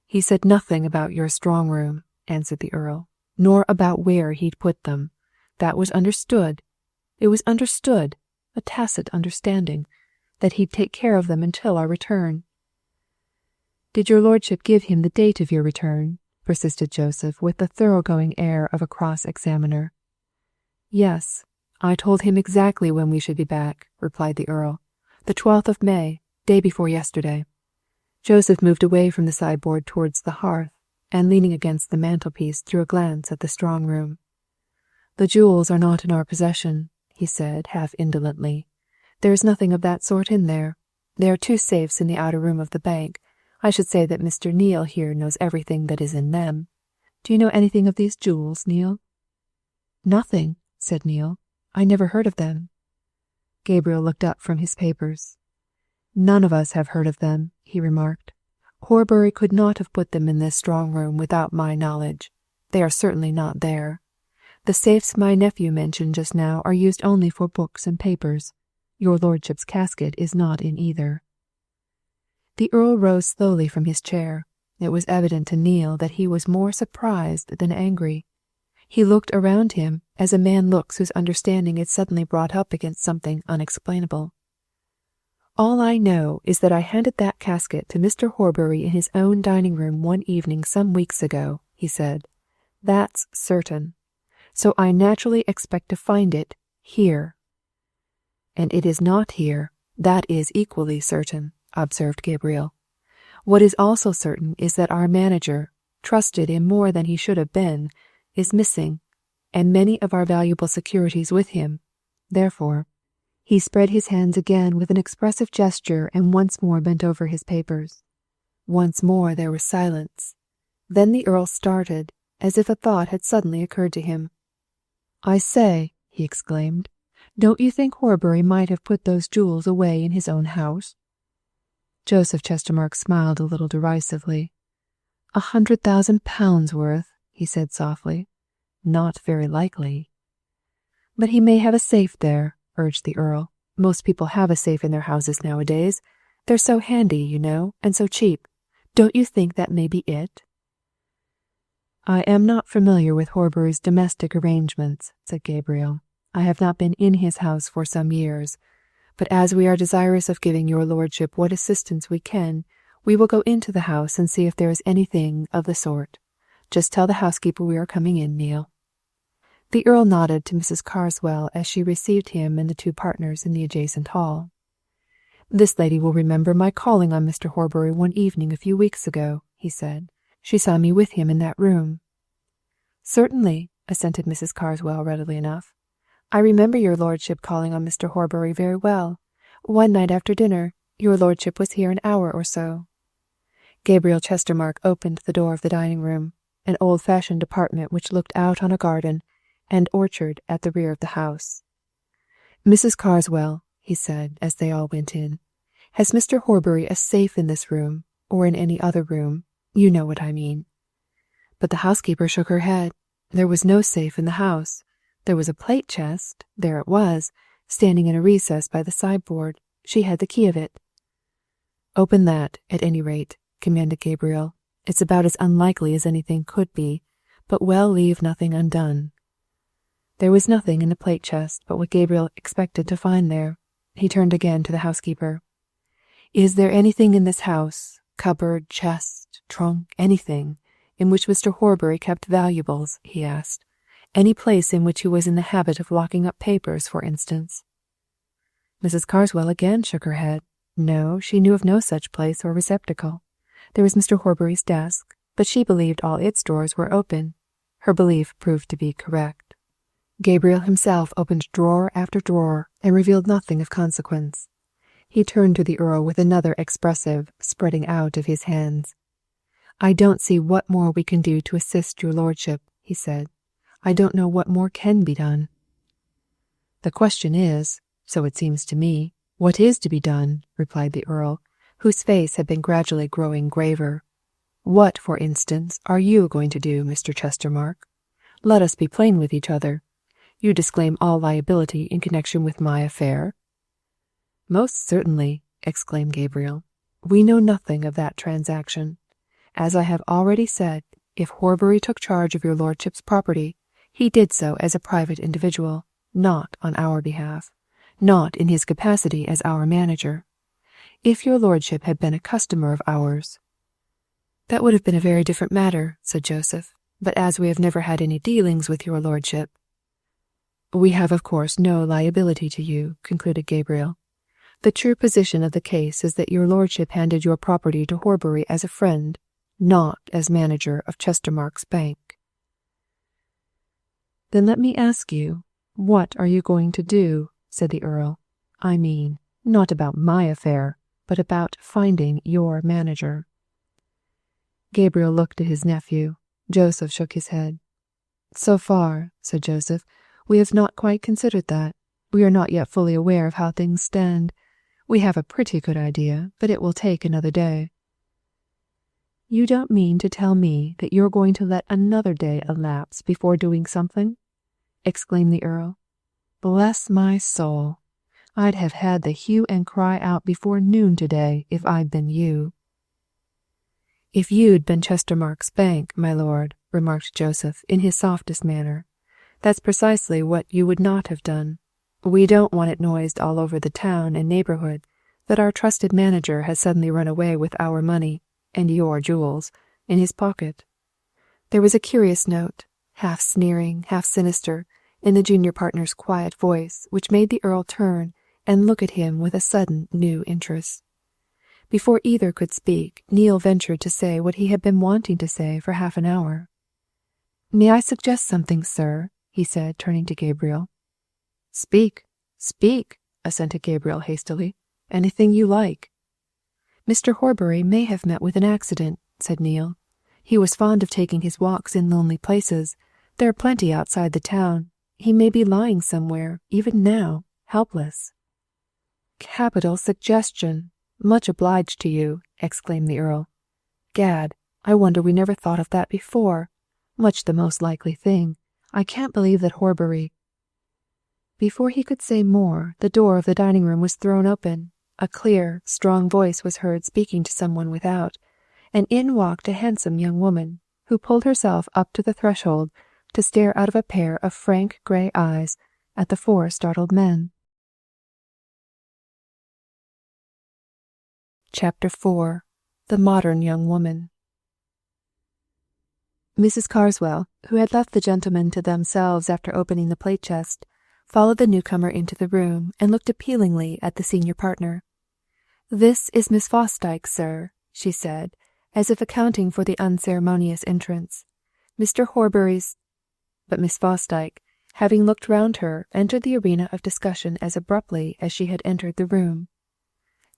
A: "He said nothing about your strong room," answered the Earl, "nor about where he'd put them. That was understood. It was understood, a tacit understanding, that he'd take care of them until our return." "Did your lordship give him the date of your return?" persisted Joseph, with the thoroughgoing air of a cross-examiner. "Yes, I told him exactly when we should be back," replied the Earl. The 12th of May, day before yesterday." Joseph moved away from the sideboard towards the hearth, and leaning against the mantelpiece threw a glance at the strong room. "The jewels are not in our possession," he said, half indolently. "There is nothing of that sort in there. There are 2 safes in the outer room of the bank. I should say that Mr. Neal here knows everything that is in them. Do you know anything of these jewels, Neal?" "Nothing," said Neal. "I never heard of them." Gabriel looked up from his papers. "None of us have heard of them," he remarked. "Horbury could not have put them in this strong room without my knowledge. They are certainly not there. The safes my nephew mentioned just now are used only for books and papers. Your lordship's casket is not in either." The Earl rose slowly from his chair. It was evident to Neal that he was more surprised than angry. He looked around him as a man looks whose understanding is suddenly brought up against something unexplainable. "All I know is that I handed that casket to Mr. Horbury in his own dining room one evening some weeks ago," he said. "That's certain. So I naturally expect to find it here." "And it is not here. That is equally certain," observed Gabriel. "What is also certain is that our manager, trusted in more than he should have been, is missing, and many of our valuable securities with him. Therefore—" He spread his hands again with an expressive gesture and once more bent over his papers. Once more there was silence. Then the Earl started, as if a thought had suddenly occurred to him. "I say," he exclaimed, "don't you think Horbury might have put those jewels away in his own house?" Joseph Chestermarke smiled a little derisively. £100,000 worth, he said softly. "Not very likely." "But he may have a safe there," urged the Earl. "Most people have a safe in their houses nowadays. They're so handy, you know, and so cheap. Don't you think that may be it?" "I am not familiar with Horbury's domestic arrangements," said Gabriel. "I have not been in his house for some years. But as we are desirous of giving your lordship what assistance we can, we will go into the house and see if there is anything of the sort. Just tell the housekeeper we are coming in, Neal." The Earl nodded to Mrs. Carswell as she received him and the 2 partners in the adjacent hall. "This lady will remember my calling on Mr. Horbury one evening a few weeks ago," he said. "She saw me with him in that room." "Certainly," assented Mrs. Carswell readily enough. "I remember your lordship calling on Mr. Horbury very well. One night after dinner, your lordship was here an hour or so." Gabriel Chestermarke opened the door of the dining room, an old-fashioned apartment which looked out on a garden and orchard at the rear of the house. "Mrs. Carswell," he said as they all went in, "has Mr. Horbury a safe in this room, or in any other room? You know what I mean." But the housekeeper shook her head. There was no safe in the house. There was a plate chest, there it was, standing in a recess by the sideboard. She had the key of it. "Open that, at any rate," commanded Gabriel. "It's about as unlikely as anything could be, but we'll leave nothing undone." There was nothing in the plate chest but what Gabriel expected to find there. He turned again to the housekeeper. "Is there anything in this house, cupboard, chest, trunk, anything, in which Mr. Horbury kept valuables?" he asked. "Any place in which he was in the habit of locking up papers, for instance?" Mrs. Carswell again shook her head. No, she knew of no such place or receptacle. There was Mr. Horbury's desk, but she believed all its drawers were open. Her belief proved to be correct. Gabriel himself opened drawer after drawer and revealed nothing of consequence. He turned to the Earl with another expressive spreading out of his hands. "I don't see what more we can do to assist your lordship," he said. "I don't know what more can be done." "The question is, so it seems to me, what is to be done?" replied the Earl, whose face had been gradually growing graver. "What, for instance, are you going to do, Mr. Chestermarke? Let us be plain with each other. You disclaim all liability in connection with my affair?" "Most certainly," exclaimed Gabriel. "We know nothing of that transaction. As I have already said, if Horbury took charge of your lordship's property, he did so as a private individual, not on our behalf, not in his capacity as our manager. If your lordship had been a customer of ours—" "That would have been a very different matter," said Joseph. "But as we have never had any dealings with your lordship—" "We have of course no liability to you," concluded Gabriel. The true position of the case is that your lordship handed your property to Horbury as a friend, not as manager of Chestermarke's Bank." "Then let me ask you, what are you going to do?" said the Earl. "I mean, not about my affair, but about finding your manager." Gabriel looked at his nephew. Joseph shook his head. "So far," said Joseph, "we have not quite considered that. We are not yet fully aware of how things stand. We have a pretty good idea, but it will take another day." "You don't mean to tell me that you're going to let another day elapse before doing something?" exclaimed the Earl. "Bless my soul! I'd have had the hue and cry out before noon today if I'd been you." "If you'd been Chestermarke's Bank, my lord," remarked Joseph in his softest manner, "that's precisely what you would not have done. We don't want it noised all over the town and neighbourhood that our trusted manager has suddenly run away with our money, and your jewels, in his pocket." There was a curious note, half sneering, half sinister, in the junior partner's quiet voice, which made the Earl turn and look at him with a sudden new interest. Before either could speak, Neil ventured to say what he had been wanting to say for half an hour. "May I suggest something, sir?" he said, turning to Gabriel. "Speak, speak," assented Gabriel hastily. "Anything you like." "Mr. Horbury may have met with an accident," said Neil. "He was fond of taking his walks in lonely places. There are plenty outside the town. He may be lying somewhere, even now, helpless." "Capital suggestion! Much obliged to you," exclaimed the Earl. "Gad, I wonder we never thought of that before. Much the most likely thing. I can't believe that Horbury—" Before he could say more, the door of the dining room was thrown open. A clear, strong voice was heard speaking to someone without, and in walked a handsome young woman, who pulled herself up to the threshold to stare out of a pair of frank grey eyes at the four startled men. Chapter 4. The Modern Young Woman. Mrs. Carswell, who had left the gentlemen to themselves after opening the plate chest, followed the newcomer into the room and looked appealingly at the senior partner. "This is Miss Fosdyke, sir," she said, as if accounting for the unceremonious entrance. "Mr. Horbury's—" But Miss Fosdyke, having looked round her, entered the arena of discussion as abruptly as she had entered the room.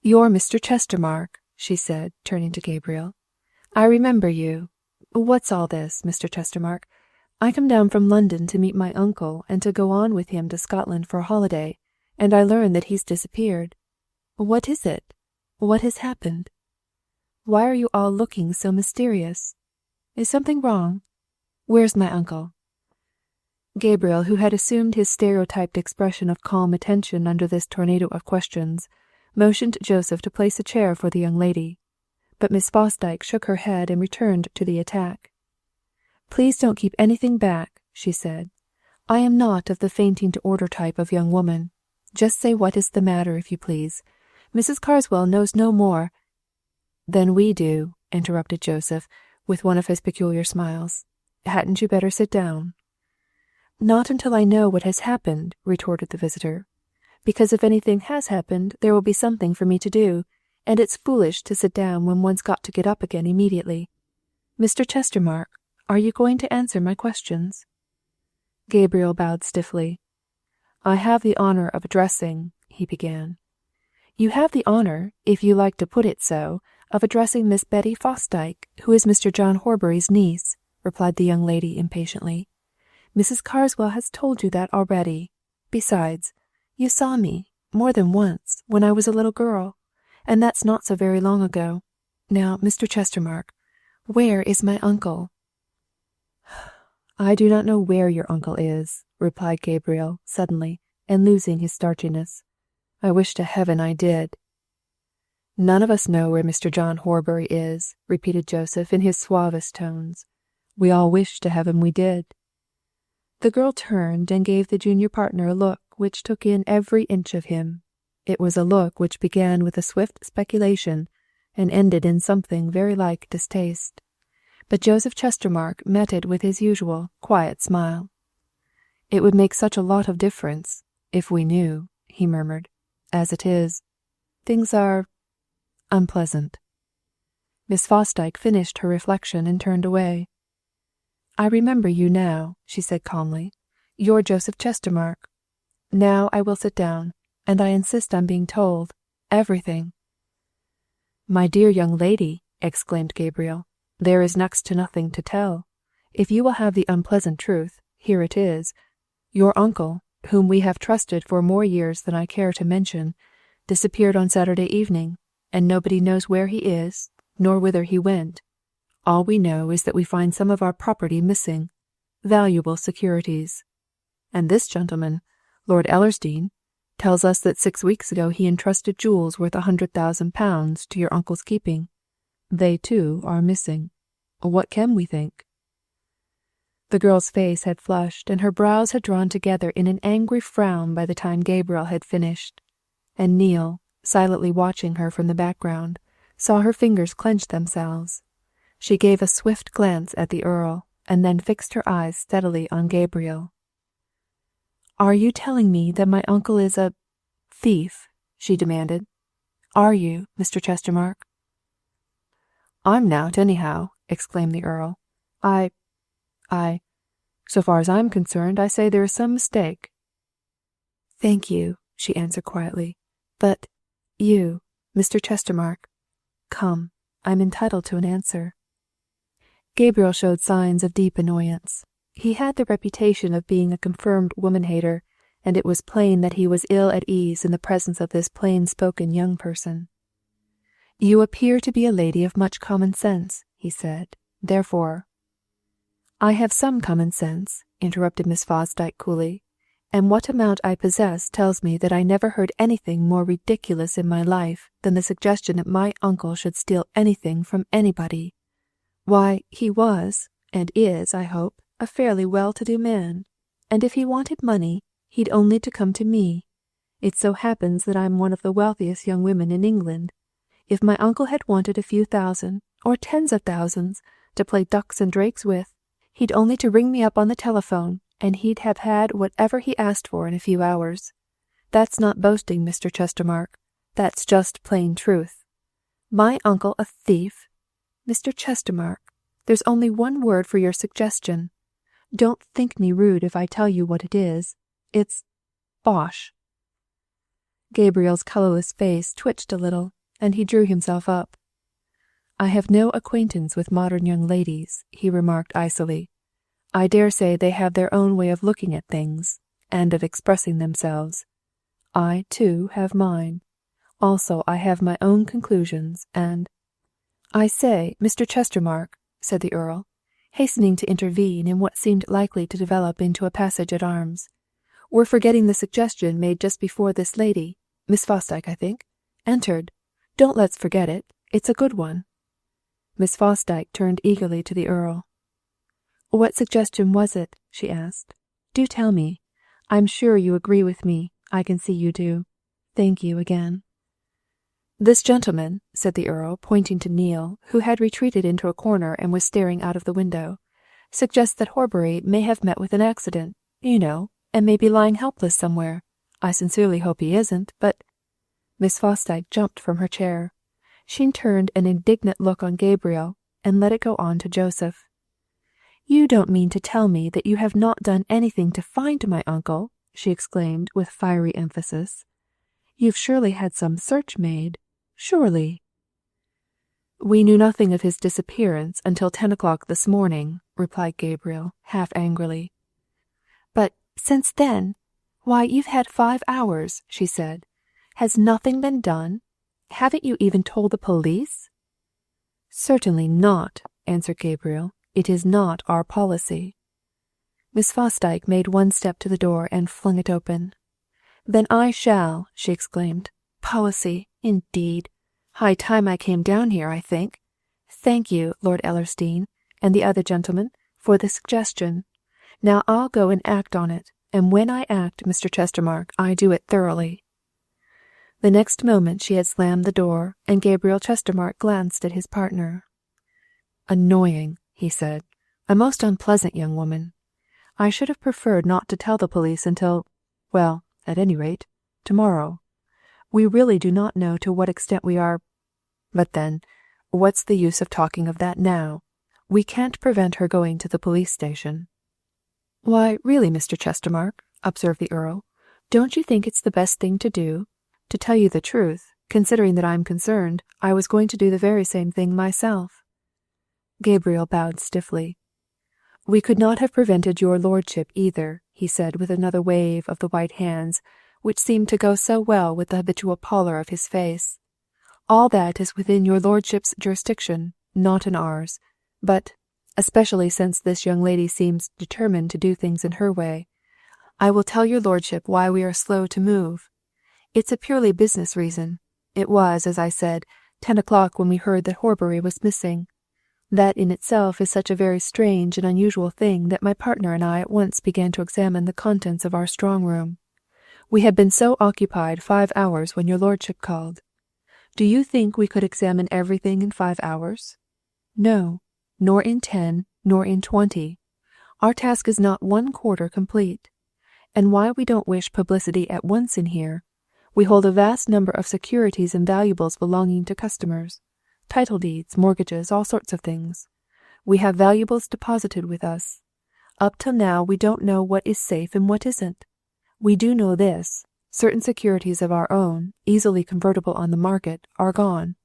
A: "You're Mr. Chestermarke," she said, turning to Gabriel. "I remember you. What's all this, Mr. Chestermarke? I come down from London to meet my uncle and to go on with him to Scotland for a holiday, and I learn that he's disappeared. What is it? What has happened? Why are you all looking so mysterious? Is something wrong? Where's my uncle?" Gabriel, who had assumed his stereotyped expression of calm attention under this tornado of questions, motioned Joseph to place a chair for the young lady, but Miss Fosdyke shook her head and returned to the attack. "Please don't keep anything back," she said. "I am not of the fainting-to-order type of young woman. Just say what is the matter, if you please. Mrs. Carswell knows no more—" "Than we do," interrupted Joseph, with one of his peculiar smiles. "Hadn't you better sit down?" "Not until I know what has happened," retorted the visitor. "Because if anything has happened, there will be something for me to do, and it's foolish to sit down when one's got to get up again immediately. Mr. Chestermarke, are you going to answer my questions?" Gabriel bowed stiffly. "I have the honour of addressing—" he began. "You have the honour, if you like to put it so, of addressing Miss Betty Fosdyke, who is Mr. John Horbury's niece," replied the young lady impatiently. "Mrs. Carswell has told you that already. Besides, you saw me, more than once, when I was a little girl, and that's not so very long ago. Now, Mr. Chestermarke, where is my uncle?" "I do not know where your uncle is," replied Gabriel, suddenly, and losing his starchiness. "I wish to heaven I did." "None of us know where Mr. John Horbury is," repeated Joseph in his suavest tones. "We all wish to heaven we did." The girl turned and gave the junior partner a look which took in every inch of him. It was a look which began with a swift speculation and ended in something very like distaste. But Joseph Chestermarke met it with his usual quiet smile. "It would make such a lot of difference, if we knew," he murmured. "As it is—" Things are unpleasant." Miss Fosdyke finished her reflection and turned away. "I remember you now," she said calmly. "You're Joseph Chestermarke. Now I will sit down, and I insist on being told everything." "My dear young lady," exclaimed Gabriel, "there is next to nothing to tell. If you will have the unpleasant truth, here it is. Your uncle, whom we have trusted for more years than I care to mention, disappeared on Saturday evening, and nobody knows where he is, nor whither he went. All we know is that we find some of our property missing, valuable securities. And this gentleman, Lord Ellersdeane, tells us that 6 weeks ago he entrusted jewels worth £100,000 to your uncle's keeping. They, too, are missing. What can we think?" The girl's face had flushed, and her brows had drawn together in an angry frown by the time Gabriel had finished, and Neil, silently watching her from the background, saw her fingers clench themselves. She gave a swift glance at the Earl, and then fixed her eyes steadily on Gabriel. "Are you telling me that my uncle is a thief?" she demanded. "Are you, Mr. Chestermarke?" "I'm not, anyhow," exclaimed the Earl. So far as I'm concerned, I say there is some mistake." "Thank you," she answered quietly. "But you, Mr. Chestermarke, come, I'm entitled to an answer." Gabriel showed signs of deep annoyance. He had the reputation of being a confirmed woman-hater, and it was plain that he was ill at ease in the presence of this plain-spoken young person. "You appear to be a lady of much common sense," he said. "Therefore—" "I have some common sense," interrupted Miss Fosdyke coolly, "and what amount I possess tells me that I never heard anything more ridiculous in my life than the suggestion that my uncle should steal anything from anybody. Why, he was, and is, I hope, a fairly well-to-do man, and if he wanted money, he'd only to come to me. It so happens that I'm one of the wealthiest young women in England. If my uncle had wanted a few thousand, or tens of thousands, to play ducks and drakes with, he'd only to ring me up on the telephone, and he'd have had whatever he asked for in a few hours. That's not boasting, Mr. Chestermarke. That's just plain truth. My uncle a thief? Mr. Chestermarke, there's only one word for your suggestion. Don't think me rude if I tell you what it is. It's bosh." Gabriel's colourless face twitched a little, and he drew himself up. "I have no acquaintance with modern young ladies," he remarked icily. "I dare say they have their own way of looking at things, and of expressing themselves. I, too, have mine. Also, I have my own conclusions, and—" "I say, Mr. Chestermarke," said the Earl, hastening to intervene in what seemed likely to develop into a passage at arms. "We're forgetting the suggestion made just before this lady, Miss Fosdyke, I think, entered. Don't let's forget it. It's a good one." Miss Fosdyke turned eagerly to the Earl. "What suggestion was it?" she asked. "Do tell me. I'm sure you agree with me. I can see you do. Thank you again." "This gentleman," said the Earl, pointing to Neil, who had retreated into a corner and was staring out of the window, "suggests that Horbury may have met with an accident, you know, and may be lying helpless somewhere. I sincerely hope he isn't, but—" Miss Fosdyke jumped from her chair. She turned an indignant look on Gabriel, and let it go on to Joseph. "You don't mean to tell me that you have not done anything to find my uncle?" she exclaimed with fiery emphasis. "You've surely had some search made. Surely." "We knew nothing of his disappearance until 10 o'clock this morning," replied Gabriel, half angrily. "But since then? Why, you've had 5 hours," she said. "Has nothing been done? Haven't you even told the police?" "Certainly not," answered Gabriel. "It is not our policy." Miss Fosdyke made one step to the door and flung it open. "Then I shall," she exclaimed. "Policy, indeed! High time I came down here, I think. Thank you, Lord Ellersdeane, and the other gentleman, for the suggestion. Now I'll go and act on it, and when I act, Mr. Chestermarke, I do it thoroughly." The next moment she had slammed the door, and Gabriel Chestermarke glanced at his partner. "Annoying," he said. "A most unpleasant young woman. I should have preferred not to tell the police until, well, at any rate, tomorrow. We really do not know to what extent we are. But then, what's the use of talking of that now? We can't prevent her going to the police station." "Why, really, Mr. Chestermarke," observed the Earl, "don't you think it's the best thing to do? To tell you the truth, considering that I'm concerned, I was going to do the very same thing myself." Gabriel bowed stiffly. "We could not have prevented your lordship either," he said with another wave of the white hands, which seemed to go so well with the habitual pallor of his face. "All that is within your lordship's jurisdiction, not in ours. But, especially since this young lady seems determined to do things in her way, I will tell your lordship why we are slow to move. It's a purely business reason. It was, as I said, 10 o'clock when we heard that Horbury was missing. That in itself is such a very strange and unusual thing that my partner and I at once began to examine the contents of our strong-room. We had been so occupied 5 hours when your lordship called. Do you think we could examine everything in 5 hours? No, nor in 10, nor in 20. Our task is not 1/4 complete. And why we don't wish publicity at once in here, we hold a vast number of securities and valuables belonging to customers, title deeds, mortgages, all sorts of things. We have valuables deposited with us. Up till now we don't know what is safe and what isn't. We do know this: certain securities of our own, easily convertible on the market, are gone.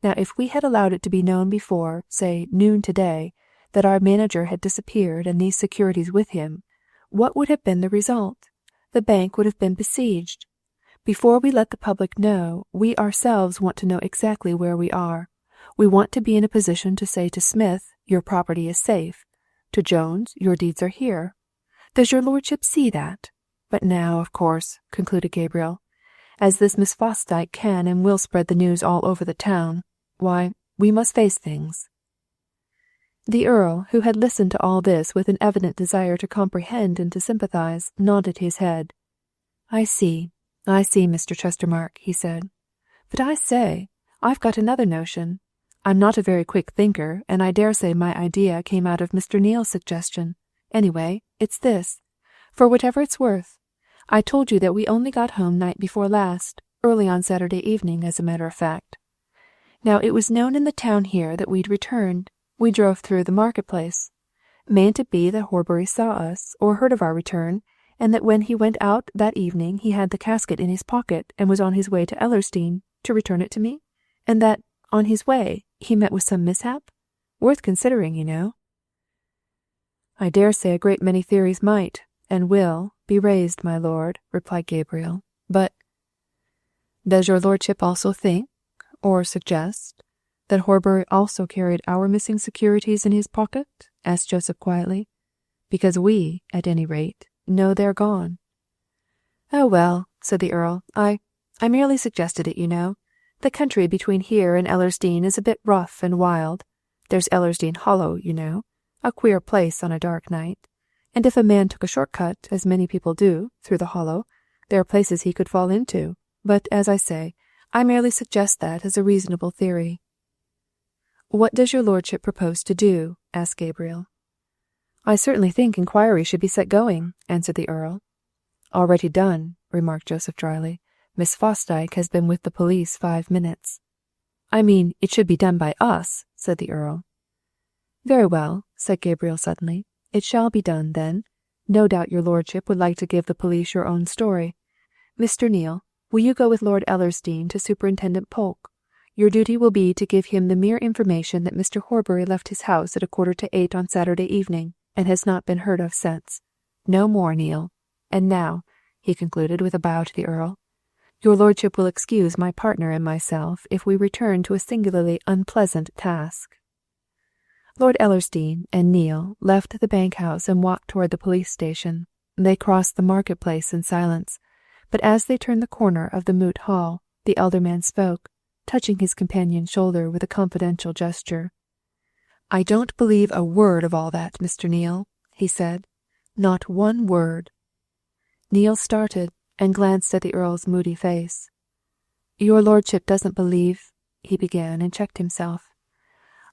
A: Now if we had allowed it to be known before, say, noon today, that our manager had disappeared and these securities with him, what would have been the result? The bank would have been besieged. Before we let the public know, we ourselves want to know exactly where we are. We want to be in a position to say to Smith, your property is safe. To Jones, your deeds are here. Does your lordship see that? But now, of course, concluded Gabriel, as this Miss Fosdyke can and will spread the news all over the town, why, we must face things." The Earl, who had listened to all this with an evident desire to comprehend and to sympathize, nodded his head. I see, Mr. Chestermarke," he said. "But I say, I've got another notion. I'm not a very quick thinker, and I dare say my idea came out of Mr. Neale's suggestion. Anyway, it's this. For whatever it's worth, I told you that we only got home night before last, early on Saturday evening, as a matter of fact. Now, it was known in the town here that we'd returned. We drove through the marketplace. Mayn't it be that Horbury saw us, or heard of our return, and that when he went out that evening he had the casket in his pocket and was on his way to Ellersdeane to return it to me? And that, on his way, he met with some mishap? Worth considering, you know." "I dare say a great many theories might, and will, be raised, my lord," replied Gabriel. "But does your lordship also think, or suggest, that Horbury also carried our missing securities in his pocket?" asked Joseph quietly. "Because we, at any rate, know they're gone." "Oh, well," said the Earl, I merely suggested it, you know. The country between here and Ellersdeane is a bit rough and wild. There's Ellersdeane Hollow, you know, a queer place on a dark night. And if a man took a short cut, as many people do, through the hollow, there are places he could fall into. But, as I say, I merely suggest that as a reasonable theory." "What does your lordship propose to do?" asked Gabriel. "I certainly think inquiry should be set going," answered the Earl. "Already done," remarked Joseph dryly. "Miss Fosdyke has been with the police 5 minutes." "I mean, it should be done by us," said the Earl. "Very well," said Gabriel suddenly. "It shall be done, then. No doubt your lordship would like to give the police your own story. Mr. Neale, will you go with Lord Ellersdeane to Superintendent Polke? Your duty will be to give him the mere information that Mr. Horbury left his house at 7:45 on Saturday evening, and has not been heard of since. No more, Neale. And now," he concluded with a bow to the Earl, "your lordship will excuse my partner and myself if we return to a singularly unpleasant task." Lord Ellersdeane and Neale left the bank house and walked toward the police station. They crossed the marketplace in silence, but as they turned the corner of the Moot Hall, the elder man spoke, touching his companion's shoulder with a confidential gesture. "I don't believe a word of all that, Mr. Neale," he said. "Not one word." Neale started and glanced at the Earl's moody face. "Your lordship doesn't believe—" he began and checked himself.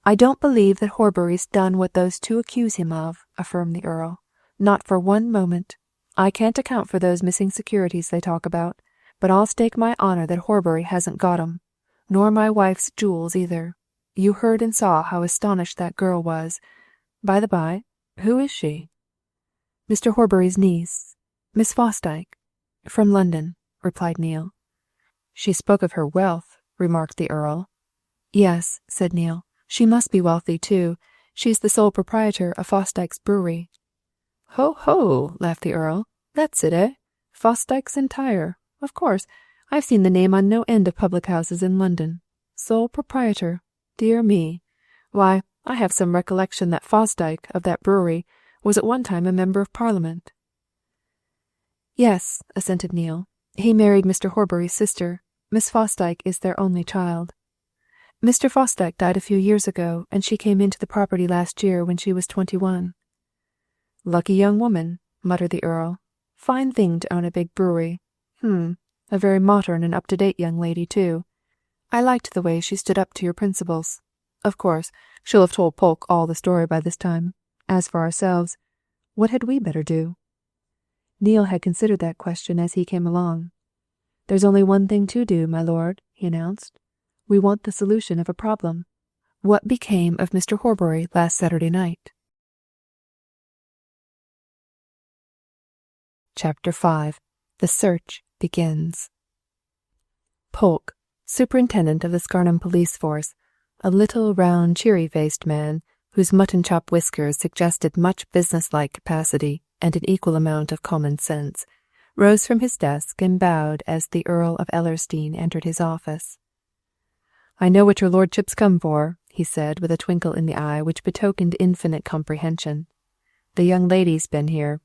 A: "I don't believe that Horbury's done what those two accuse him of," affirmed the Earl. "Not for one moment. I can't account for those missing securities they talk about, but I'll stake my honour that Horbury hasn't got 'em, nor my wife's jewels either. You heard and saw how astonished that girl was. By the by, who is she?" "Mr. Horbury's niece, Miss Fosdyke, from London," replied Neale. "She spoke of her wealth," remarked the Earl. "Yes," said Neale. "She must be wealthy, too. She's the sole proprietor of Fosdyke's brewery." "Ho, ho!" laughed the Earl. "That's it, eh? Fosdyke's entire. Of course, I've seen the name on no end of public-houses in London. Sole proprietor. Dear me. Why, I have some recollection that Fosdyke, of that brewery, was at one time a member of Parliament." "Yes," assented Neale. "He married Mr. Horbury's sister. Miss Fosdyke is their only child. Mr. Fosdyke died a few years ago, and she came into the property last year when she was 21. "Lucky young woman," muttered the Earl. "Fine thing to own a big brewery. A very modern and up-to-date young lady, too. I liked the way she stood up to your principles. Of course, she'll have told Polke all the story by this time. As for ourselves, what had we better do?" Neale had considered that question as he came along. "There's only one thing to do, my lord," he announced. "We want the solution of a problem. What became of Mr. Horbury last Saturday night?" Chapter 5. The Search Begins. Polke, superintendent of the Scarnham police force, a little, round, cheery-faced man, whose mutton-chop whiskers suggested much business-like capacity and an equal amount of common sense, rose from his desk and bowed as the Earl of Ellersdeane entered his office. "I know what your lordship's come for," he said, with a twinkle in the eye which betokened infinite comprehension. "The young lady's been here."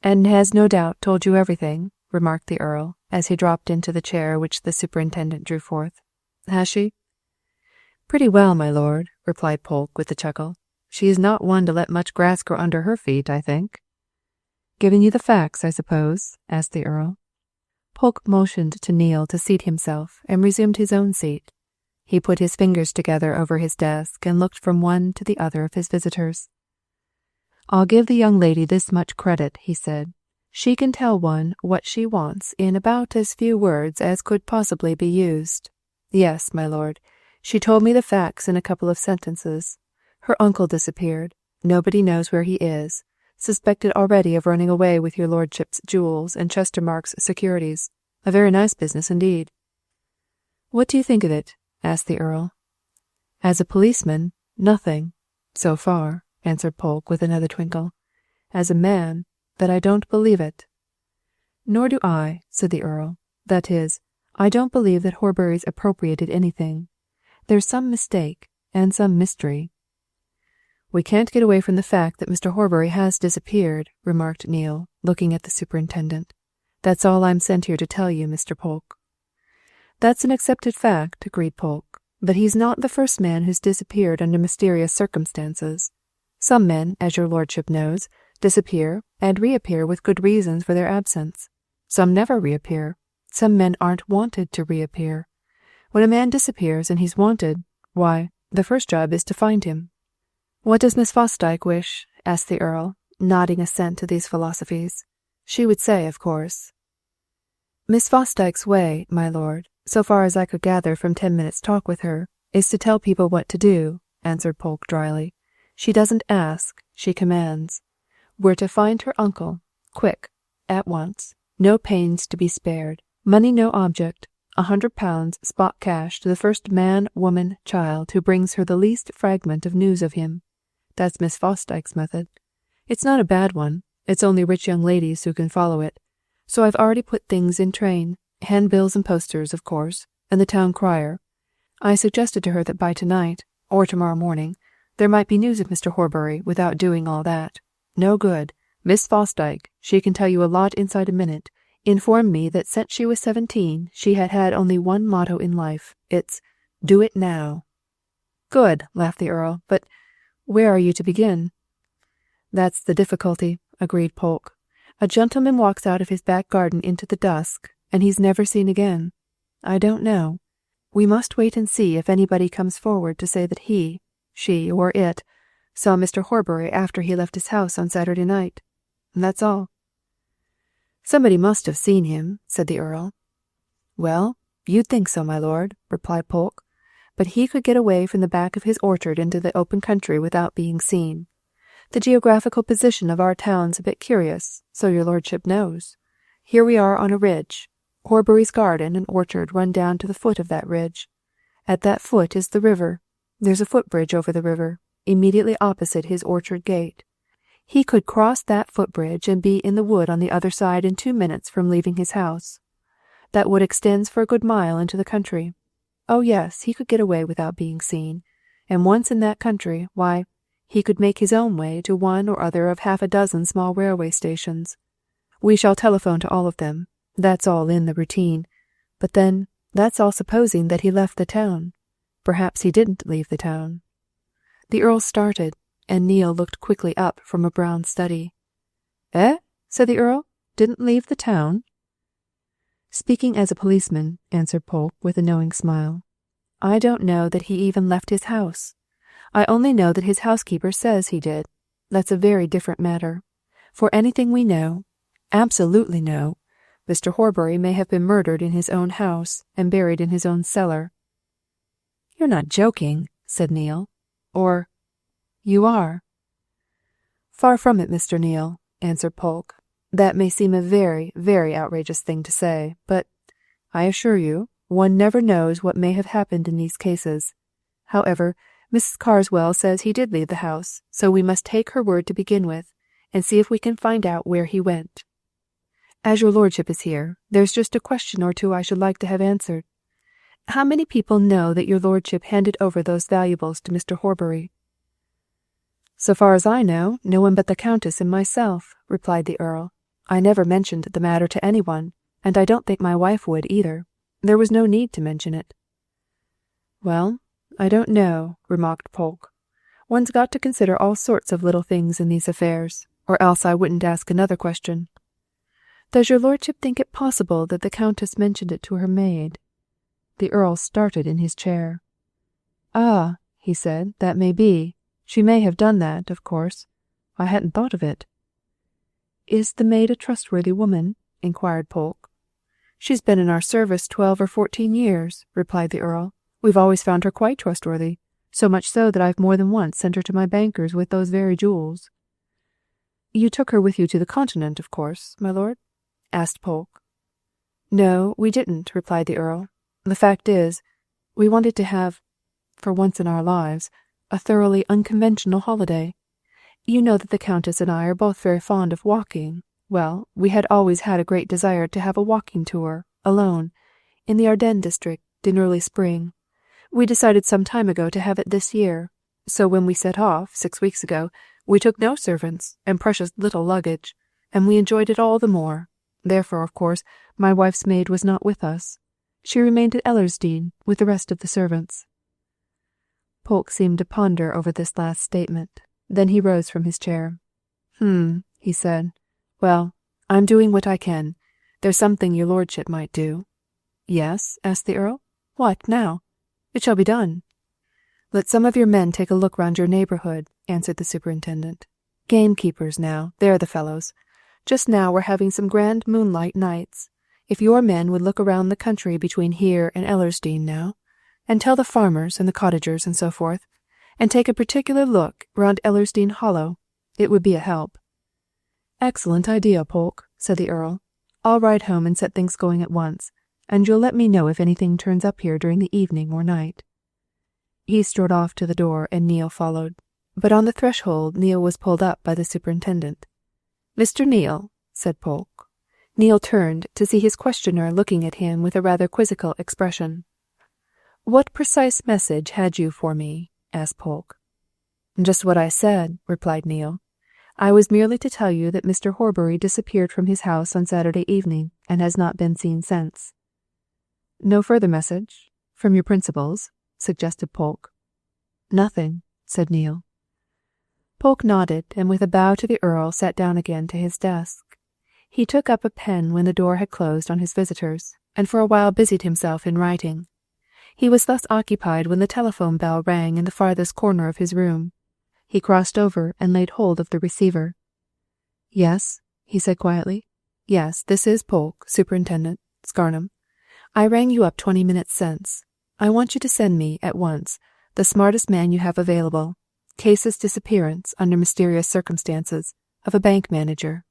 A: "And has no doubt told you everything," remarked the Earl, as he dropped into the chair which the superintendent drew forth. "Has she?" "Pretty well, my lord," replied Polke with a chuckle. "She is not one to let much grass grow under her feet, I think." "Given you the facts, I suppose?" asked the Earl. Polke motioned to Neale to seat himself and resumed his own seat. He put his fingers together over his desk and looked from one to the other of his visitors. "I'll give the young lady this much credit," he said. "She can tell one what she wants in about as few words as could possibly be used. Yes, my lord, she told me the facts in a couple of sentences. Her uncle disappeared. Nobody knows where he is. Suspected already of running away with your lordship's jewels and Chestermarke's securities. A very nice business indeed." "What do you think of it?" asked the Earl. "As a policeman, nothing, so far," answered Polke with another twinkle. "As a man, that I don't believe it." "Nor do I," said the Earl. "That is, I don't believe that Horbury's appropriated anything. There's some mistake, and some mystery." "We can't get away from the fact that Mr. Horbury has disappeared," remarked Neale, looking at the superintendent. "That's all I'm sent here to tell you, Mr. Polke." "That's an accepted fact," agreed Polke. "But he's not the first man who's disappeared under mysterious circumstances. Some men, as your lordship knows, disappear and reappear with good reasons for their absence. Some never reappear. Some men aren't wanted to reappear. When a man disappears and he's wanted, why, the first job is to find him." "What does Miss Fosdyke wish?" asked the Earl, nodding assent to these philosophies. "She would say, of course." "Miss Fosdyke's way, my lord, so far as I could gather from 10 minutes' talk with her, is to tell people what to do," answered Polke dryly. "She doesn't ask, she commands. We're to find her uncle, quick, at once, no pains to be spared, money no object, £100 spot cash to the first man, woman, child who brings her the least fragment of news of him. That's Miss Fosdyke's method. It's not a bad one, it's only rich young ladies who can follow it. So I've already put things in train, handbills and posters, of course, and the town crier. I suggested to her that by tonight, or tomorrow morning, there might be news of Mr. Horbury without doing all that. No good. Miss Fosdyke, she can tell you a lot inside a minute, informed me that since she was 17 she had had only one motto in life. It's, 'Do it now.'" "Good," laughed the Earl. "But where are you to begin?" "That's the difficulty," agreed Polke. "A gentleman walks out of his back garden into the dusk, and he's never seen again. I don't know. We must wait and see if anybody comes forward to say that he, she, or it saw Mr. Horbury after he left his house on Saturday night. That's all." "Somebody must have seen him," said the Earl. "Well, you'd think so, my lord," replied Polke, "but he could get away from the back of his orchard into the open country without being seen. The geographical position of our town's a bit curious, so your lordship knows. Here we are on a ridge. Horbury's garden and orchard run down to the foot of that ridge. At that foot is the river. There's a footbridge over the river, immediately opposite his orchard gate. He could cross that footbridge and be in the wood on the other side in 2 minutes from leaving his house. That wood extends for a good mile into the country. Oh yes, he could get away without being seen, and once in that country, why, he could make his own way to one or other of half a dozen small railway stations. We shall telephone to all of them. That's all in the routine. But then, that's all supposing that he left the town. Perhaps he didn't leave the town." The Earl started, and Neil looked quickly up from a brown study. "Eh?" said the Earl. "Didn't leave the town?" "Speaking as a policeman," answered Polke with a knowing smile, "I don't know that he even left his house. I only know that his housekeeper says he did. That's a very different matter. For anything we know, absolutely know, Mr. Horbury may have been murdered in his own house and buried in his own cellar." "You're not joking," said Neil. "Or you are?" "Far from it, Mr. Neil," answered Polke. "That may seem a very, very outrageous thing to say, but I assure you, one never knows what may have happened in these cases. However, Mrs. Carswell says he did leave the house, so we must take her word to begin with, and see if we can find out where he went. As your lordship is here, there's just a question or two I should like to have answered. How many people know that your lordship handed over those valuables to Mr. Horbury?" "So far as I know, no one but the Countess and myself," replied the Earl. "I never mentioned the matter to anyone, and I don't think my wife would either. There was no need to mention it." "Well, I don't know," remarked Polke. "One's got to consider all sorts of little things in these affairs, or else I wouldn't ask another question. Does your lordship think it possible that the Countess mentioned it to her maid?" The Earl started in his chair. "Ah," he said, "that may be. She may have done that, of course. I hadn't thought of it." "Is the maid a trustworthy woman?" inquired Polke. "She's been in our service 12 or 14 years," replied the Earl. "We've always found her quite trustworthy, so much so that I've more than once sent her to my bankers with those very jewels." "You took her with you to the Continent, of course, my lord?" asked Polke. "No, we didn't," replied the Earl. "The fact is, we wanted to have, for once in our lives, a thoroughly unconventional holiday. You know that the Countess and I are both very fond of walking. Well, we had always had a great desire to have a walking tour, alone, in the Ardennes district, in early spring. We decided some time ago to have it this year, so when we set off, 6 weeks ago, we took no servants and precious little luggage, and we enjoyed it all the more. Therefore, of course, my wife's maid was not with us. She remained at Ellersdeane with the rest of the servants." Polke seemed to ponder over this last statement. Then he rose from his chair. He said. "Well, I'm doing what I can. There's something your lordship might do." "Yes?" asked the Earl. "What now?" "It shall be done." "Let some of your men take a look round your neighbourhood," answered the superintendent. "Gamekeepers now, they're the fellows. Just now we're having some grand moonlight nights. If your men would look around the country between here and Ellersdeane now, and tell the farmers and the cottagers and so forth, and take a particular look round Ellersdeane Hollow, it would be a help." "Excellent idea, Polke," said the Earl. "I'll ride home and set things going at once, and you'll let me know if anything turns up here during the evening or night." He strode off to the door, and Neil followed. But on the threshold Neil was pulled up by the superintendent. "Mr. Neil," said Polke. Neil turned to see his questioner looking at him with a rather quizzical expression. "What precise message had you for me?" asked Polke. "Just what I said," replied Neil. "I was merely to tell you that Mr. Horbury disappeared from his house on Saturday evening, and has not been seen since." "No further message? From your principals?" suggested Polke. "Nothing," said Neil. Polke nodded, and with a bow to the Earl sat down again to his desk. He took up a pen when the door had closed on his visitors, and for a while busied himself in writing. He was thus occupied when the telephone bell rang in the farthest corner of his room. He crossed over and laid hold of the receiver. "Yes," he said quietly. Yes, this is Polke, Superintendent, Scarnham. I rang you up 20 minutes since. I want you to send me, at once, the smartest man you have available. Case's disappearance, under mysterious circumstances, of a bank manager.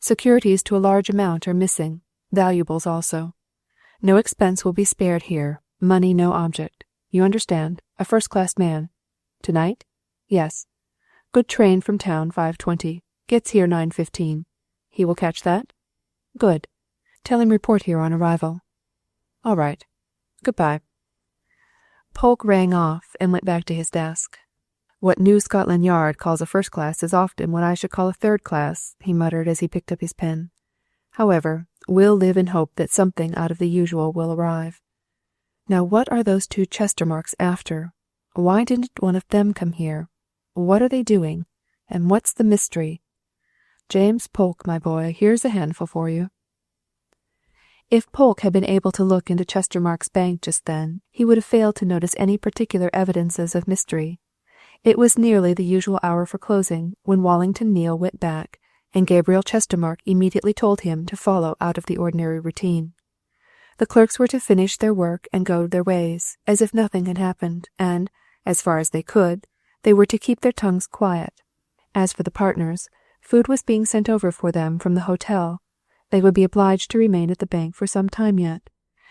A: Securities to a large amount are missing, valuables also. No expense will be spared here, money no object. You understand, a first-class man. Tonight? Yes. Good train from town 5:20. Gets here 9:15. He will catch that? Good. Tell him report here on arrival. All right. Goodbye. Polke rang off and went back to his desk. What New Scotland Yard calls a first class is often what I should call a third class, he muttered as he picked up his pen. However, we'll live in hope that something out of the usual will arrive. Now what are those two Chestermarkes after? Why didn't one of them come here? What are they doing? And what's the mystery? James Polke, my boy, here's a handful for you. If Polke had been able to look into Chestermarke's Bank just then, he would have failed to notice any particular evidences of mystery. It was nearly the usual hour for closing when Wallington Neale went back, and Gabriel Chestermarke immediately told him to follow out of the ordinary routine. The clerks were to finish their work and go their ways, as if nothing had happened, and, as far as they could, they were to keep their tongues quiet. As for the partners, food was being sent over for them from the hotel. They would be obliged to remain at the bank for some time yet,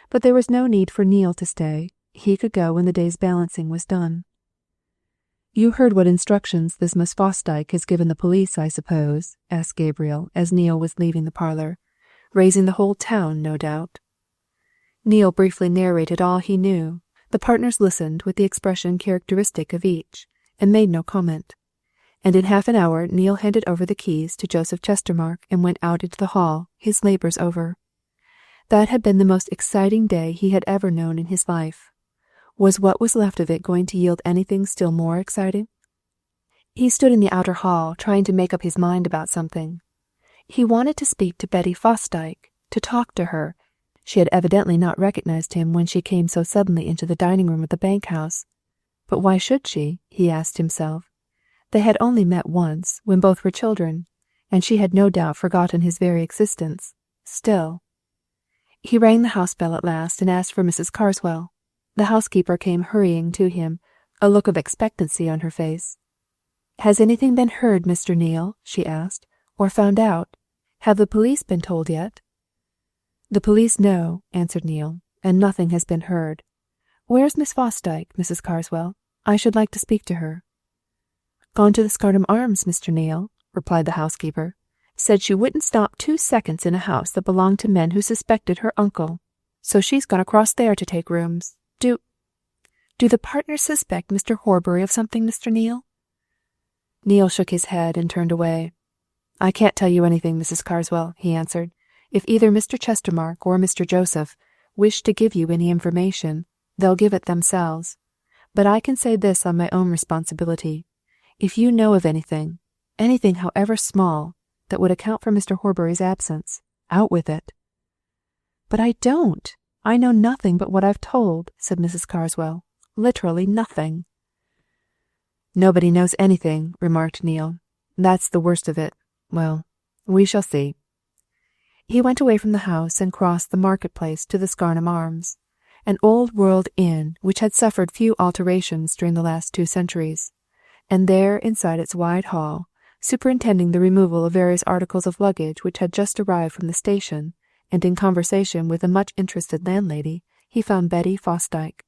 A: but there was no need for Neale to stay. He could go when the day's balancing was done. You heard what instructions this Miss Fosdyke has given the police, I suppose? Asked Gabriel, as Neale was leaving the parlour. Raising the whole town, no doubt. Neale briefly narrated all he knew. The partners listened with the expression characteristic of each, and made no comment. And in half an hour Neale handed over the keys to Joseph Chestermarke and went out into the hall, his labours over. That had been the most exciting day he had ever known in his life. Was what was left of it going to yield anything still more exciting? He stood in the outer hall, trying to make up his mind about something. He wanted to speak to Betty Fosdyke, to talk to her. She had evidently not recognized him when she came so suddenly into the dining-room of the bank-house. But why should she? He asked himself. They had only met once, when both were children, and she had no doubt forgotten his very existence. Still. He rang the house bell at last and asked for Mrs. Carswell. The housekeeper came hurrying to him, a look of expectancy on her face. "Has anything been heard, Mr. Neale?" she asked, "or found out? Have the police been told yet?" "The police know," answered Neale, "and nothing has been heard. Where's Miss Fosdyke, Mrs. Carswell? I should like to speak to her." "Gone to the Scarnham Arms, Mr. Neale," replied the housekeeper. "Said she wouldn't stop 2 seconds in a house that belonged to men who suspected her uncle. So she's gone across there to take rooms. Do the partners suspect Mr. Horbury of something, Mr. Neale?" Neale shook his head and turned away. "I can't tell you anything, Mrs. Carswell," he answered. "If either Mr. Chestermarke or Mr. Joseph wish to give you any information, they'll give it themselves. But I can say this on my own responsibility. If you know of anything however small, that would account for Mr. Horbury's absence, out with it." "But I don't. I know nothing but what I've told," said Mrs. Carswell. "Literally nothing." "Nobody knows anything," remarked Neale. "That's the worst of it. Well, we shall see." He went away from the house and crossed the market-place to the Scarnham Arms, an old-world inn which had suffered few alterations during the last 2 centuries, and there, inside its wide hall, superintending the removal of various articles of luggage which had just arrived from the station, and in conversation with a much-interested landlady, he found Betty Fosdyke.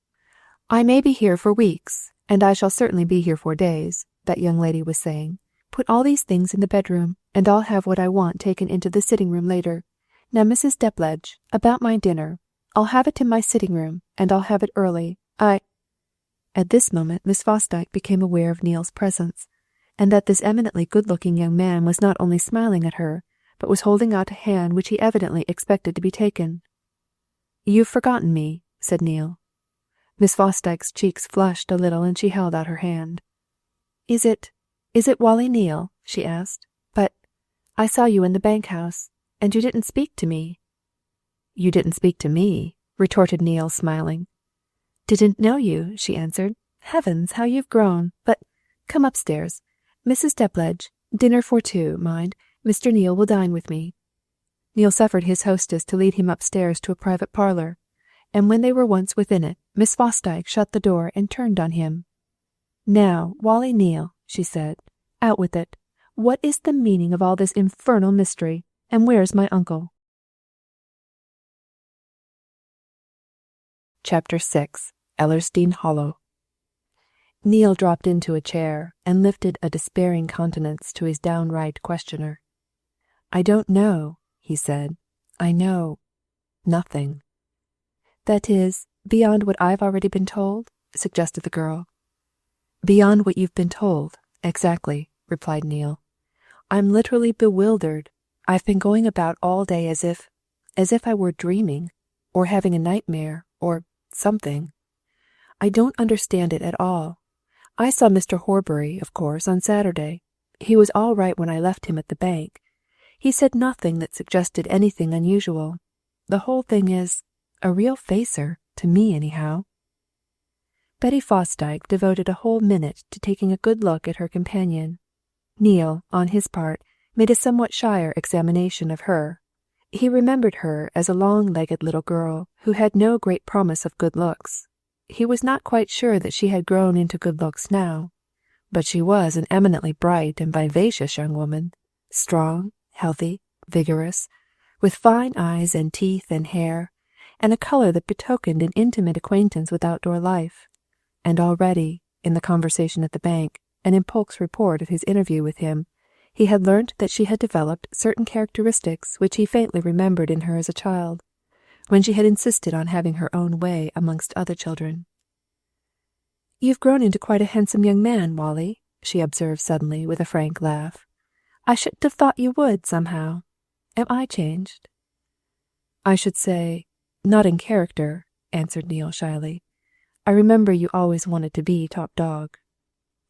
A: "I may be here for weeks, and I shall certainly be here for days," that young lady was saying. "Put all these things in the bedroom, and I'll have what I want taken into the sitting-room later. Now, Mrs. Depledge, about my dinner. I'll have it in my sitting-room, and I'll have it early. At this moment Miss Fosdyke became aware of Neale's presence, and that this eminently good-looking young man was not only smiling at her, but was holding out a hand which he evidently expected to be taken. "You've forgotten me," said Neale. Miss Fosdyke's cheeks flushed a little, and she held out her hand. Is it Wally Neale?" she asked. "But I saw you in the bank-house, and you didn't speak to me." "You didn't speak to me?" retorted Neale, smiling. "Didn't know you," she answered. "Heavens, how you've grown! But come upstairs. Mrs. Depledge, dinner for 2, mind. Mr. Neale will dine with me." Neil suffered his hostess to lead him upstairs to a private parlour, and when they were once within it, Miss Fosdyke shut the door and turned on him. "Now, Wallie Neil," she said, "out with it. What is the meaning of all this infernal mystery, and where's my uncle?" Chapter 6. Ellersdeane Hollow. Neil dropped into a chair and lifted a despairing countenance to his downright questioner. "I don't know," he said. "I know nothing." "That is, beyond what I've already been told?" suggested the girl. "Beyond what you've been told, exactly," replied Neil. "I'm literally bewildered. I've been going about all day as if I were dreaming, or having a nightmare, or something. I don't understand it at all. I saw Mr. Horbury, of course, on Saturday. He was all right when I left him at the bank. He said nothing that suggested anything unusual. The whole thing is a real facer, to me anyhow." Betty Fosdyke devoted a whole minute to taking a good look at her companion. Neil, on his part, made a somewhat shyer examination of her. He remembered her as a long-legged little girl who had no great promise of good looks. He was not quite sure that she had grown into good looks now, but she was an eminently bright and vivacious young woman, strong, healthy, vigorous, with fine eyes and teeth and hair, and a colour that betokened an intimate acquaintance with outdoor life. And already, in the conversation at the bank, and in Polke's report of his interview with him, he had learnt that she had developed certain characteristics which he faintly remembered in her as a child, when she had insisted on having her own way amongst other children. "You've grown into quite a handsome young man, Wallie," she observed suddenly with a frank laugh. "I shouldn't have thought you would, somehow. Am I changed?" "I should say, not in character," answered Neil shyly. "I remember you always wanted to be top dog."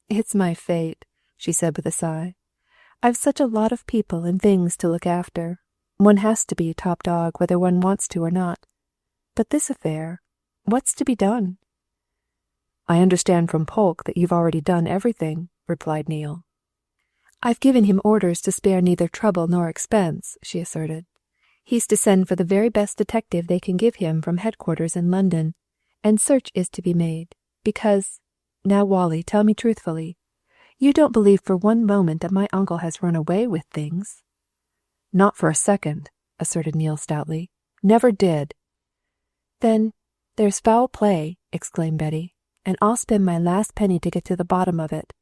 A: "It's my fate," she said with a sigh. "I've such a lot of people and things to look after. One has to be top dog whether one wants to or not. But this affair, what's to be done?" "I understand from Polke that you've already done everything," replied Neil. "I've given him orders to spare neither trouble nor expense," she asserted. "He's to send for the very best detective they can give him from headquarters in London, and search is to be made, because— Now, Wallie, tell me truthfully, you don't believe for one moment that my uncle has run away with things?" "Not for a second," asserted Neil stoutly. "Never did." "Then there's foul play," exclaimed Betty, "and I'll spend my last penny to get to the bottom of it.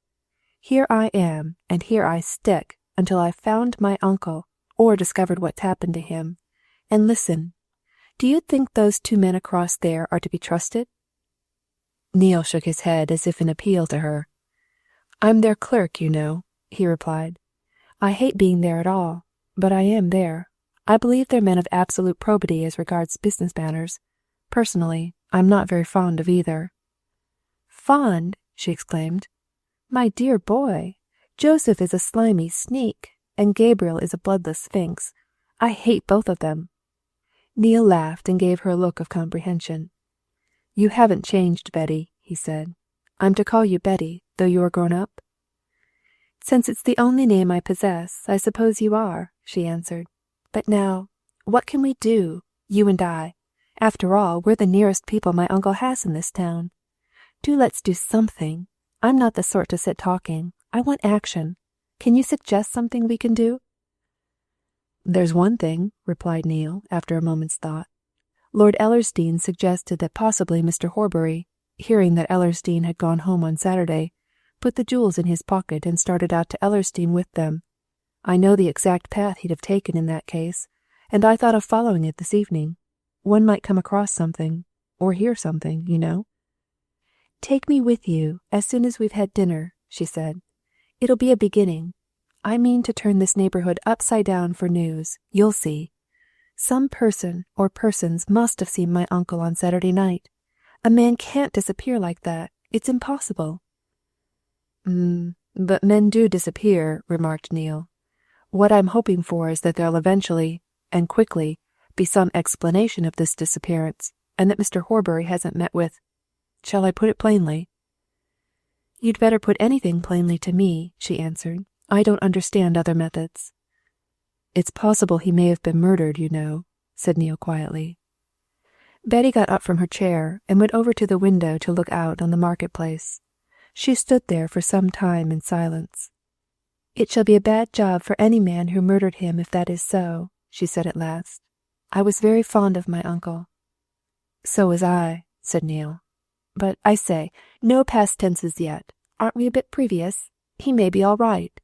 A: Here I am, and here I stick, until I've found my uncle, or discovered what's happened to him. And listen, do you think those two men across there are to be trusted?" Neil shook his head as if in appeal to her. "I'm their clerk, you know," he replied. "I hate being there at all, but I am there. I believe they're men of absolute probity as regards business matters. Personally, I'm not very fond of either." "Fond?" she exclaimed. "My dear boy, Joseph is a slimy sneak, and Gabriel is a bloodless sphinx. I hate both of them." Neil laughed and gave her a look of comprehension. "You haven't changed, Betty," he said. "I'm to call you Betty, though you are grown up?" "Since it's the only name I possess, I suppose you are," she answered. "But now, what can we do, you and I? After all, we're the nearest people my uncle has in this town. Do let's do something. I'm not the sort to sit talking. I want action. Can you suggest something we can do?" "There's one thing," replied Neil, after a moment's thought. "Lord Ellersdeane suggested that possibly Mr. Horbury, hearing that Ellersdeane had gone home on Saturday, put the jewels in his pocket and started out to Ellersdeane with them. I know the exact path he'd have taken in that case, and I thought of following it this evening. One might come across something, or hear something, you know." "Take me with you as soon as we've had dinner," she said. "It'll be a beginning. I mean to turn this neighbourhood upside down for news, you'll see. Some person or persons must have seen my uncle on Saturday night. A man can't disappear like that. It's impossible." But men do disappear," remarked Neil. "What I'm hoping for is that there'll eventually, and quickly, be some explanation of this disappearance, and that Mr. Horbury hasn't met with— Shall I put it plainly?" "You'd better put anything plainly to me," she answered. "I don't understand other methods." It's possible he may have been murdered, you know," said Neil quietly. Betty got up from her chair and went over to the window to look out on the marketplace. She stood there for some time in silence. "It shall be a bad job for any man who murdered him if that is so," she said at last. "I was very fond of my uncle." "So was I," said Neil. "But, I say, no past tenses yet. Aren't we a bit previous? He may be all right."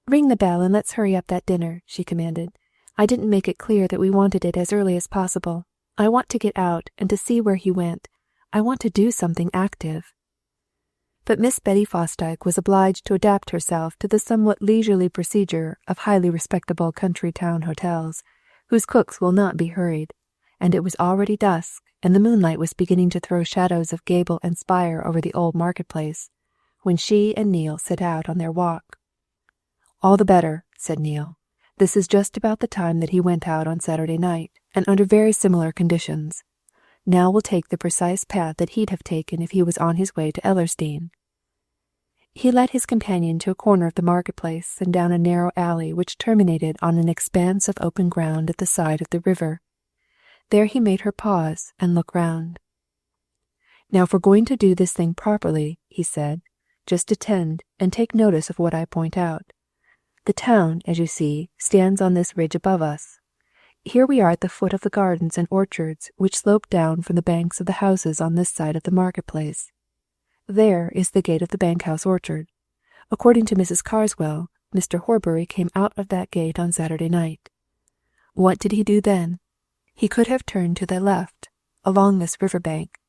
A: "Ring the bell and let's hurry up that dinner," she commanded. "I didn't make it clear that we wanted it as early as possible. I want to get out and to see where he went. I want to do something active." But Miss Betty Fosdyke was obliged to adapt herself to the somewhat leisurely procedure of highly respectable country town hotels, whose cooks will not be hurried, and it was already dusk, and the moonlight was beginning to throw shadows of gable and spire over the old marketplace, when she and Neil set out on their walk. "All the better," said Neil. "This is just about the time that he went out on Saturday night, and under very similar conditions. Now we'll take the precise path that he'd have taken if he was on his way to Ellersdeane." He led his companion to a corner of the marketplace and down a narrow alley which terminated on an expanse of open ground at the side of the river. There he made her pause and look round. "Now if we're going to do this thing properly," he said, "just attend and take notice of what I point out. The town, as you see, stands on this ridge above us. Here we are at the foot of the gardens and orchards which slope down from the banks of the houses on this side of the marketplace. There is the gate of the bank house orchard. According to Mrs. Carswell, Mr. Horbury came out of that gate on Saturday night. What did he do then? He could have turned to the left, along this river bank,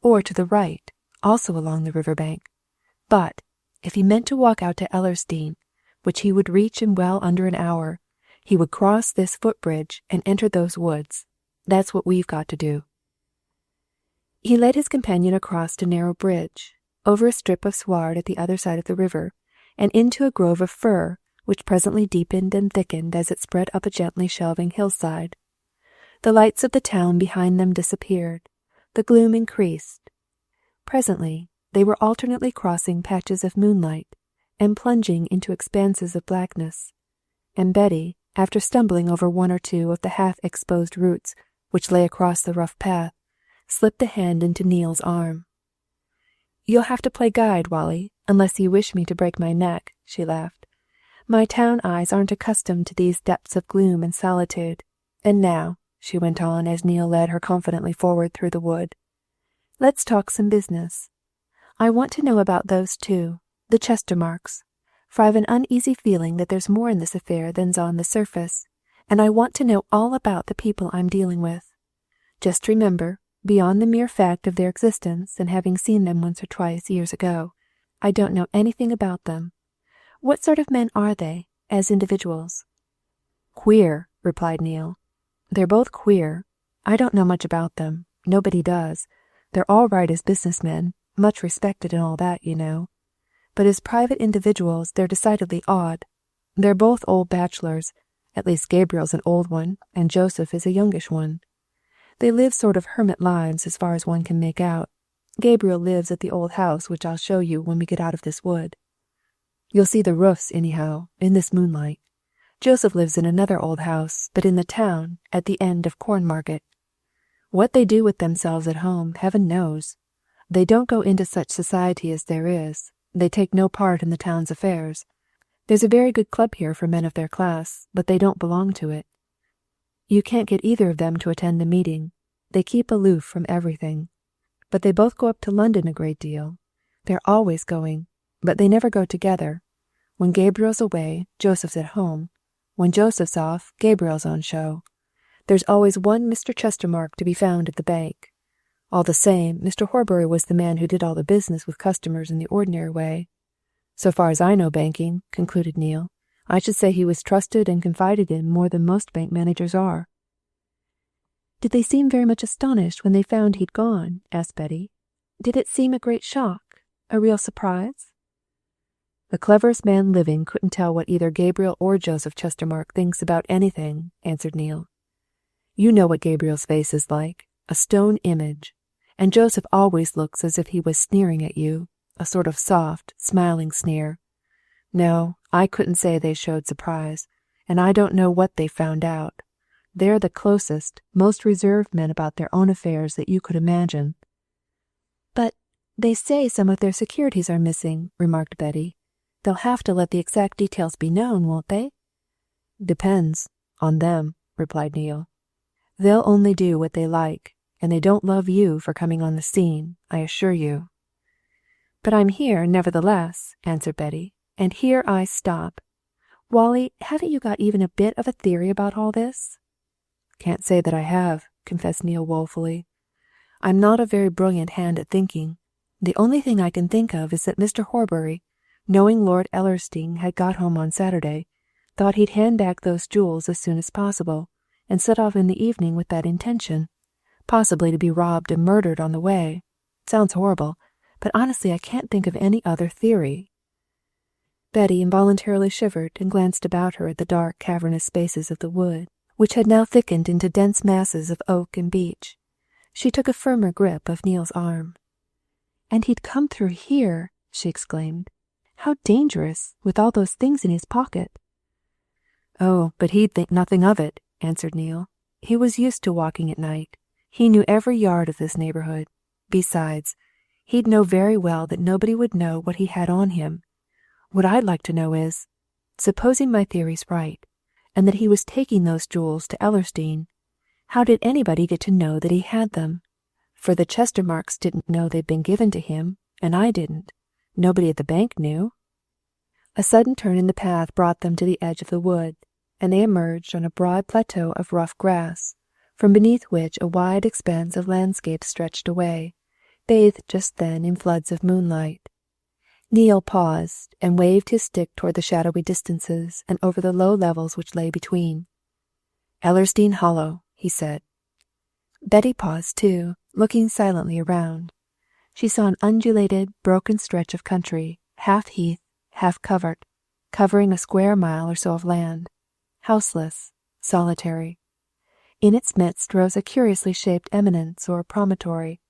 A: or to the right, also along the river bank. But if he meant to walk out to Ellersdeane, which he would reach in well under an hour, he would cross this footbridge and enter those woods. That's what we've got to do." He led his companion across a narrow bridge, over a strip of sward at the other side of the river, and into a grove of fir, which presently deepened and thickened as it spread up a gently shelving hillside. The lights of the town behind them disappeared. The gloom increased. Presently they were alternately crossing patches of moonlight and plunging into expanses of blackness, and Betty, after stumbling over one or two of the half-exposed roots which lay across the rough path, slipped a hand into Neil's arm. "You'll have to play guide, Wally, unless you wish me to break my neck," she laughed. "My town eyes aren't accustomed to these depths of gloom and solitude. And now," she went on as Neil led her confidently forward through the wood, "let's talk some business. I want to know about those two, the Chestermarkes, for I've an uneasy feeling that there's more in this affair than's on the surface, and I want to know all about the people I'm dealing with. Just remember, beyond the mere fact of their existence and having seen them once or twice years ago, I don't know anything about them. What sort of men are they, as individuals?" "Queer," replied Neil. "They're both queer. I don't know much about them. Nobody does. They're all right as businessmen, much respected and all that, you know. But as private individuals they're decidedly odd. They're both old bachelors, at least Gabriel's an old one, and Joseph is a youngish one. They live sort of hermit lives as far as one can make out. Gabriel lives at the old house which I'll show you when we get out of this wood. You'll see the roofs, anyhow, in this moonlight. Joseph lives in another old house, but in the town, at the end of Cornmarket. What they do with themselves at home, heaven knows. They don't go into such society as there is. They take no part in the town's affairs. There's a very good club here for men of their class, but they don't belong to it. You can't get either of them to attend a meeting. They keep aloof from everything. But they both go up to London a great deal. They're always going, but they never go together. When Gabriel's away, Joseph's at home. When Joseph's off, Gabriel's on show. There's always one Mr. Chestermarke to be found at the bank. All the same, Mr. Horbury was the man who did all the business with customers in the ordinary way. So far as I know banking," concluded Neil, "I should say he was trusted and confided in more than most bank managers are." "Did they seem very much astonished when they found he'd gone?" asked Betty. "Did it seem a great shock? A real surprise?" "The cleverest man living couldn't tell what either Gabriel or Joseph Chestermarke thinks about anything," answered Neil. "You know what Gabriel's face is like, a stone image. And Joseph always looks as if he was sneering at you, a sort of soft, smiling sneer. No, I couldn't say they showed surprise, and I don't know what they've found out. They're the closest, most reserved men about their own affairs that you could imagine." "But they say some of their securities are missing," remarked Betty. "They'll have to let the exact details be known, won't they?" "Depends on them," replied Neil. "They'll only do what they like, and they don't love you for coming on the scene, I assure you." "But I'm here, nevertheless," answered Betty, "and here I stop. Wally, haven't you got even a bit of a theory about all this?" "Can't say that I have," confessed Neil woefully. "I'm not a very brilliant hand at thinking. The only thing I can think of is that Mr. Horbury, knowing Lord Ellersdeane had got home on Saturday, thought he'd hand back those jewels as soon as possible, and set off in the evening with that intention, possibly to be robbed and murdered on the way. Sounds horrible, but honestly I can't think of any other theory." Betty involuntarily shivered and glanced about her at the dark, cavernous spaces of the wood, which had now thickened into dense masses of oak and beech. She took a firmer grip of Neil's arm. "And he'd come through here!" she exclaimed. "How dangerous, with all those things in his pocket!" "Oh, but he'd think nothing of it," answered Neil. "He was used to walking at night. He knew every yard of this neighbourhood. Besides, he'd know very well that nobody would know what he had on him. What I'd like to know is, supposing my theory's right, and that he was taking those jewels to Ellersdeane, how did anybody get to know that he had them? For the Chestermarkes didn't know they'd been given to him, and I didn't. Nobody at the bank knew." A sudden turn in the path brought them to the edge of the wood, and they emerged on a broad plateau of rough grass, from beneath which a wide expanse of landscape stretched away, bathed just then in floods of moonlight. Neil paused and waved his stick toward the shadowy distances and over the low levels which lay between. "Ellersdeane Hollow," he said. Betty paused too, looking silently around. She saw an undulated, broken stretch of country, half heath, half covert, covering a square mile or so of land, houseless, solitary. In its midst rose a curiously shaped eminence or promontory,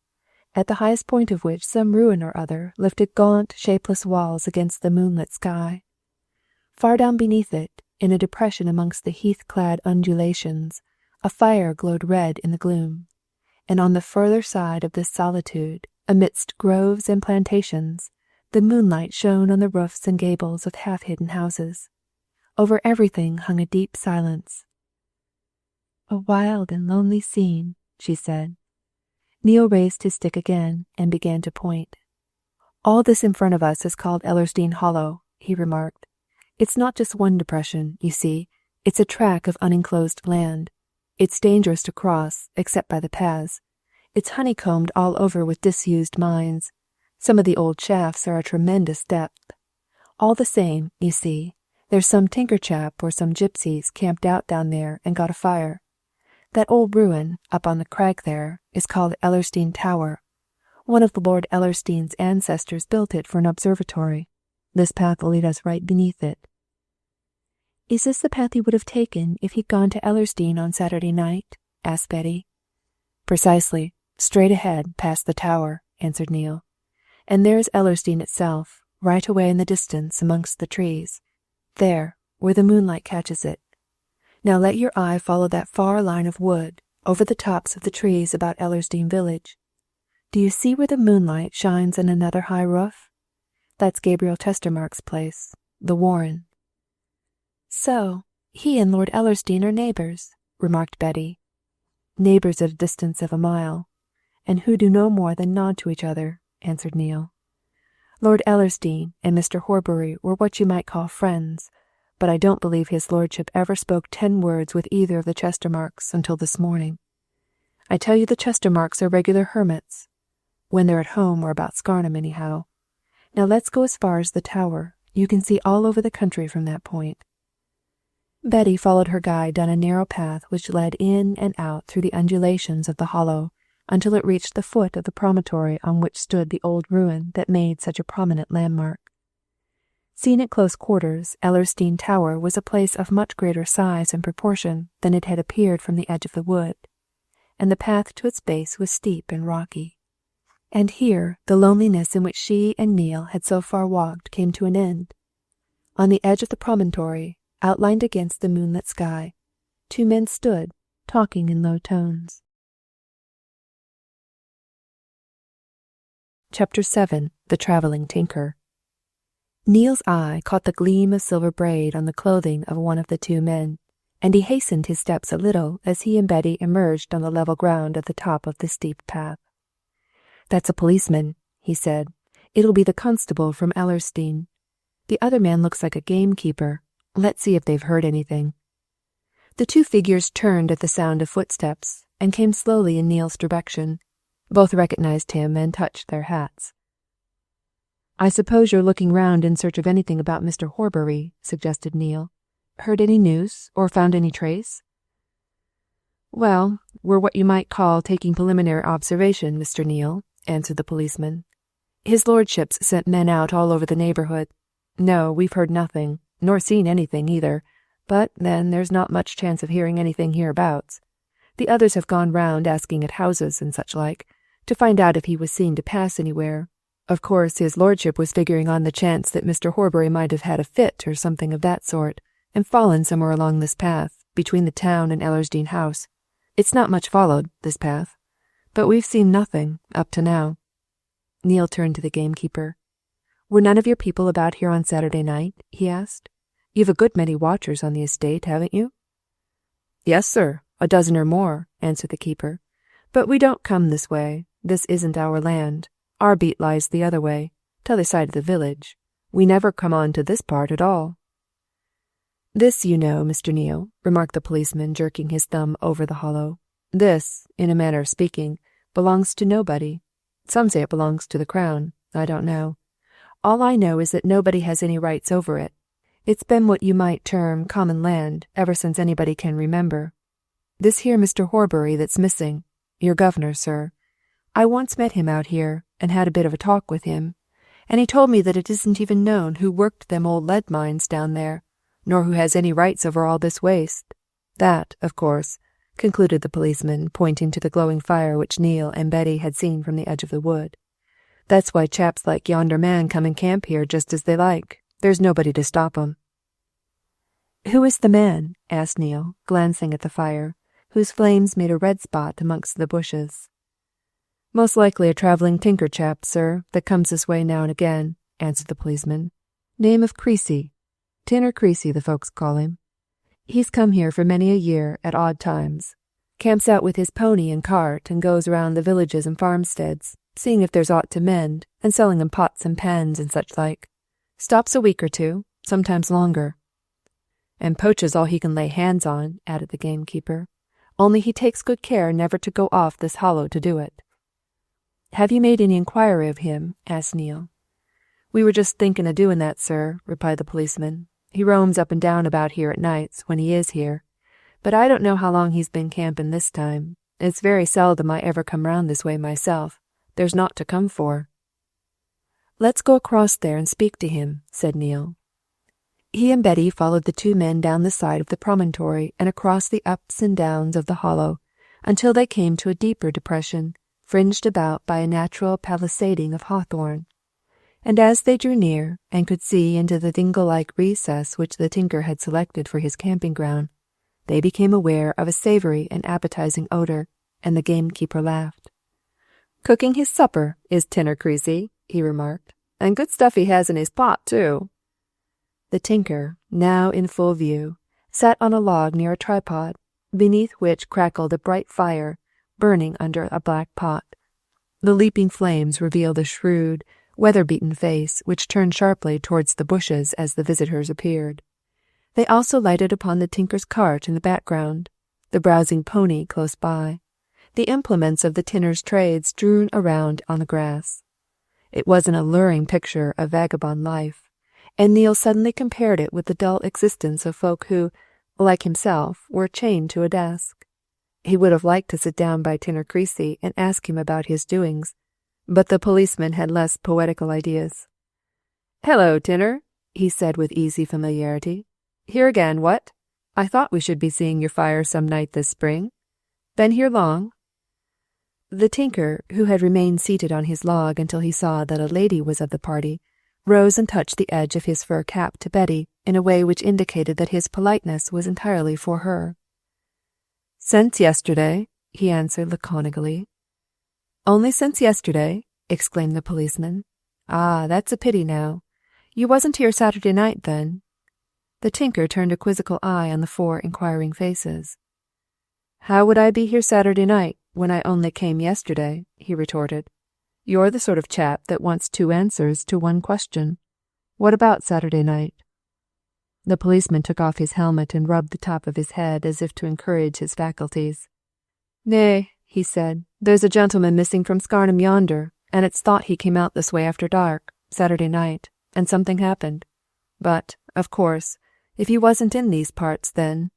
A: at the highest point of which some ruin or other lifted gaunt, shapeless walls against the moonlit sky. Far down beneath it, in a depression amongst the heath-clad undulations, a fire glowed red in the gloom, and on the further side of this solitude, amidst groves and plantations, the moonlight shone on the roofs and gables of half-hidden houses. Over everything hung a deep silence. "A wild and lonely scene," she said. Neil raised his stick again and began to point. "All this in front of us is called Ellersdeane Hollow," he remarked. "It's not just one depression, you see. It's a tract of unenclosed land. It's dangerous to cross, except by the paths. It's honeycombed all over with disused mines. Some of the old shafts are a tremendous depth. All the same, you see, there's some tinker chap or some gypsies camped out down there and got a fire. That old ruin, up on the crag there, is called Ellersdeane Tower. One of the Lord Ellersdeane's ancestors built it for an observatory. This path will lead us right beneath it." "Is this the path he would have taken if he'd gone to Ellersdeane on Saturday night?" asked Betty. "Precisely. Straight ahead, past the tower," answered Neil. "And there's Ellersdeane itself, right away in the distance amongst the trees. There, where the moonlight catches it. Now let your eye follow that far line of wood, over the tops of the trees about Ellersdeane village. Do you see where the moonlight shines on another high roof? That's Gabriel Chestermarke's place, the Warren." "So, he and Lord Ellersdeane are neighbours," remarked Betty. "Neighbours at a distance of a mile, and who do no more than nod to each other," answered Neil. "Lord Ellersdeane and Mr. Horbury were what you might call friends, but I don't believe his lordship ever spoke 10 words with either of the Chestermarkes until this morning. I tell you the Chestermarkes are regular hermits, when they're at home or about Scarnham anyhow. Now let's go as far as the tower. You can see all over the country from that point." Betty followed her guide down a narrow path which led in and out through the undulations of the hollow, until it reached the foot of the promontory on which stood the old ruin that made such a prominent landmark. Seen at close quarters, Ellersdeane Tower was a place of much greater size and proportion than it had appeared from the edge of the wood, and the path to its base was steep and rocky. And here the loneliness in which she and Neil had so far walked came to an end. On the edge of the promontory, outlined against the moonlit sky. Two men stood, talking in low tones. Chapter 7. The Travelling Tinker. Neil's eye caught the gleam of silver braid on the clothing of one of the two men, and he hastened his steps a little as he and Betty emerged on the level ground at the top of the steep path. "That's a policeman," he said. "It'll be the constable from Ellersdeane. The other man looks like a gamekeeper. Let's see if they've heard anything." The two figures turned at the sound of footsteps and came slowly in Neil's direction. Both recognized him and touched their hats. "I suppose you're looking round in search of anything about Mr. Horbury," suggested Neil. "Heard any news, or found any trace?" "Well, we're what you might call taking preliminary observation, Mr. Neil," answered the policeman. "His lordship's sent men out all over the neighbourhood. No, we've heard nothing, nor seen anything either, but then there's not much chance of hearing anything hereabouts. The others have gone round asking at houses and such like, to find out if he was seen to pass anywhere. Of course, his lordship was figuring on the chance that Mr. Horbury might have had a fit or something of that sort, and fallen somewhere along this path, between the town and Ellersdeane House. It's not much followed, this path, but we've seen nothing, up to now." Neil turned to the gamekeeper. "Were none of your people about here on Saturday night?" he asked. "You've a good many watchers on the estate, haven't you?" "Yes, sir, a dozen or more," answered the keeper. "But we don't come this way. This isn't our land. Our beat lies the other way, t'other side of the village. We never come on to this part at all." "This, you know, Mr. Neil," remarked the policeman, jerking his thumb over the hollow. "This, in a manner of speaking, belongs to nobody. Some say it belongs to the Crown. I don't know. All I know is that nobody has any rights over it. It's been what you might term common land ever since anybody can remember. This here Mr. Horbury that's missing, your governor, sir. I once met him out here, and had a bit of a talk with him, and he told me that it isn't even known who worked them old lead mines down there, nor who has any rights over all this waste. That, of course," concluded the policeman, pointing to the glowing fire which Neil and Betty had seen from the edge of the wood. "That's why chaps like yonder man come and camp here just as they like. There's nobody to stop 'em." "Who is the man?" asked Neil, glancing at the fire, whose flames made a red spot amongst the bushes. "Most likely a travelling tinker chap, sir, that comes this way now and again," answered the policeman. "Name of Creasy. Tinner Creasy, the folks call him. He's come here for many a year at odd times. Camps out with his pony and cart and goes round the villages and farmsteads, seeing if there's aught to mend, and selling 'em pots and pans and such like. Stops a week or two, sometimes longer." "And poaches all he can lay hands on," added the gamekeeper. "Only he takes good care never to go off this hollow to do it." "Have you made any inquiry of him?" asked Neil. "We were just thinking of doing that, sir," replied the policeman. "He roams up and down about here at nights, when he is here. But I don't know how long he's been camping this time. It's very seldom I ever come round this way myself. There's naught to come for." "Let's go across there and speak to him," said Neil. He and Betty followed the two men down the side of the promontory and across the ups and downs of the hollow, until they came to a deeper depression, fringed about by a natural palisading of hawthorn. And as they drew near, and could see into the dingle-like recess which the tinker had selected for his camping ground, they became aware of a savoury and appetizing odour, and the gamekeeper laughed. "Cooking his supper, is Tinner Creasy," he remarked, "and good stuff he has in his pot, too." The tinker, now in full view, sat on a log near a tripod, beneath which crackled a bright fire, burning under a black pot. The leaping flames revealed a shrewd, weather-beaten face which turned sharply towards the bushes as the visitors appeared. They also lighted upon the tinker's cart in the background, the browsing pony close by, the implements of the tinner's trade strewn around on the grass. It was an alluring picture of vagabond life, and Neil suddenly compared it with the dull existence of folk who, like himself, were chained to a desk. He would have liked to sit down by Tinner Creasy and ask him about his doings, but the policeman had less poetical ideas. "Hello, Tinner," he said with easy familiarity. "Here again, what? I thought we should be seeing your fire some night this spring. Been here long?" The tinker, who had remained seated on his log until he saw that a lady was of the party, rose and touched the edge of his fur cap to Betty in a way which indicated that his politeness was entirely for her. "Since yesterday," he answered laconically. "Only since yesterday?" exclaimed the policeman. "Ah, that's a pity now. You wasn't here Saturday night, then?" The tinker turned a quizzical eye on the four inquiring faces. "How would I be here Saturday night, when I only came yesterday?" he retorted. "You're the sort of chap that wants two answers to one question. What about Saturday night?" The policeman took off his helmet and rubbed the top of his head as if to encourage his faculties. "Nay," he said, "there's a gentleman missing from Scarnham yonder, and it's thought he came out this way after dark, Saturday night, and something happened. But, of course, if he wasn't in these parts, then—"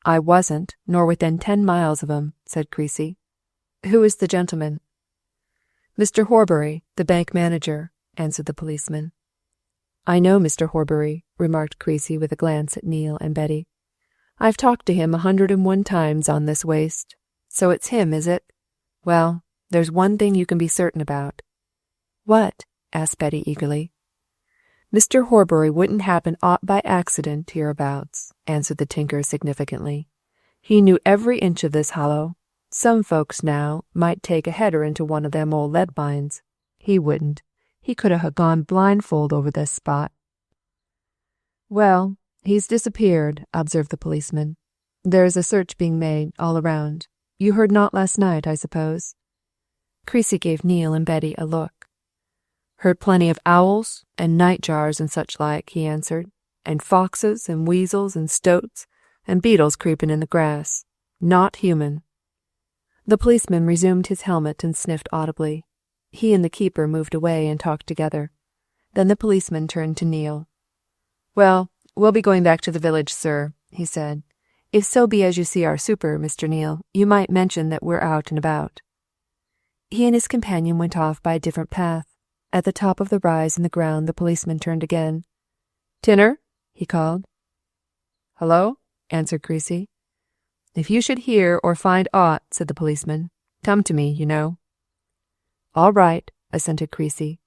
A: "I wasn't, nor within 10 miles of 'em," said Creasy. "Who is the gentleman?" "Mr. Horbury, the bank manager," answered the policeman. "I know Mr. Horbury," remarked Creasy with a glance at Neil and Betty. "I've talked to him 101 times on this waste. So it's him, is it? Well, there's one thing you can be certain about." "What?" asked Betty eagerly. "Mr. Horbury wouldn't happen aught by accident hereabouts," answered the tinker significantly. "He knew every inch of this hollow. Some folks, now, might take a header into one of them old lead mines. He wouldn't. He could ha' gone blindfold over this spot." "Well, he's disappeared," observed the policeman. "There's a search being made, all around. You heard naught last night, I suppose?" Creasy gave Neil and Betty a look. "Heard plenty of owls and nightjars and such like," he answered, "and foxes and weasels and stoats and beetles creeping in the grass. Not human." The policeman resumed his helmet and sniffed audibly. He and the keeper moved away and talked together. Then the policeman turned to Neil. "Well, we'll be going back to the village, sir," he said. "If so be as you see our super, Mr. Neil, you might mention that we're out and about." He and his companion went off by a different path. At the top of the rise in the ground the policeman turned again. "Tinner," he called. "Hello," answered Creasy. "If you should hear or find aught," said the policeman, "come to me, you know." "All right," assented Creasy.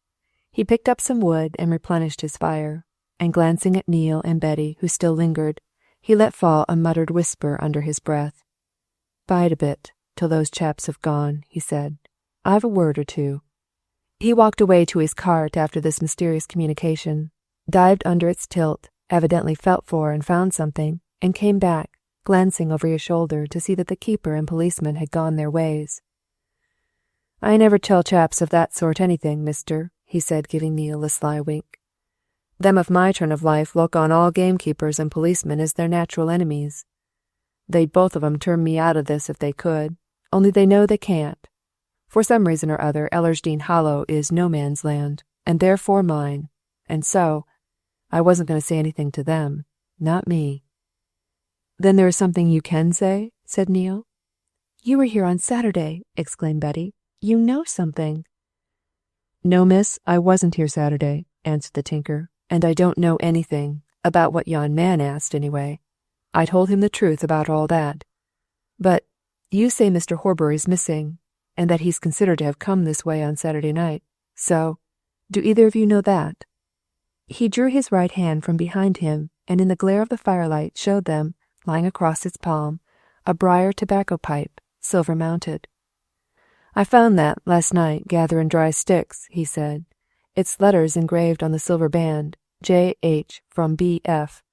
A: He picked up some wood and replenished his fire, and glancing at Neil and Betty, who still lingered, he let fall a muttered whisper under his breath. "Bide a bit, till those chaps have gone," he said. "I've a word or two." He walked away to his cart after this mysterious communication, dived under its tilt, evidently felt for and found something, and came back, glancing over his shoulder to see that the keeper and policeman had gone their ways. "I never tell chaps of that sort anything, mister," he said, giving Neil a sly wink. "Them of my turn of life look on all gamekeepers and policemen as their natural enemies. They'd both of 'em turn me out of this if they could, only they know they can't. For some reason or other, Ellersdeane Hollow is no man's land, and therefore mine, and so I wasn't going to say anything to them, not me." "Then there is something you can say?" said Neil. "You were here on Saturday," exclaimed Betty. "You know something." "No, miss, I wasn't here Saturday," answered the tinker, "and I don't know anything, about what yon man asked, anyway. I told him the truth about all that. But you say Mr. Horbury's missing, and that he's considered to have come this way on Saturday night. So, do either of you know that?" He drew his right hand from behind him, and in the glare of the firelight showed them, lying across its palm, a briar tobacco pipe, silver-mounted. "I found that, last night, gathering dry sticks," he said. "It's letters engraved on the silver band, J.H. from B.F.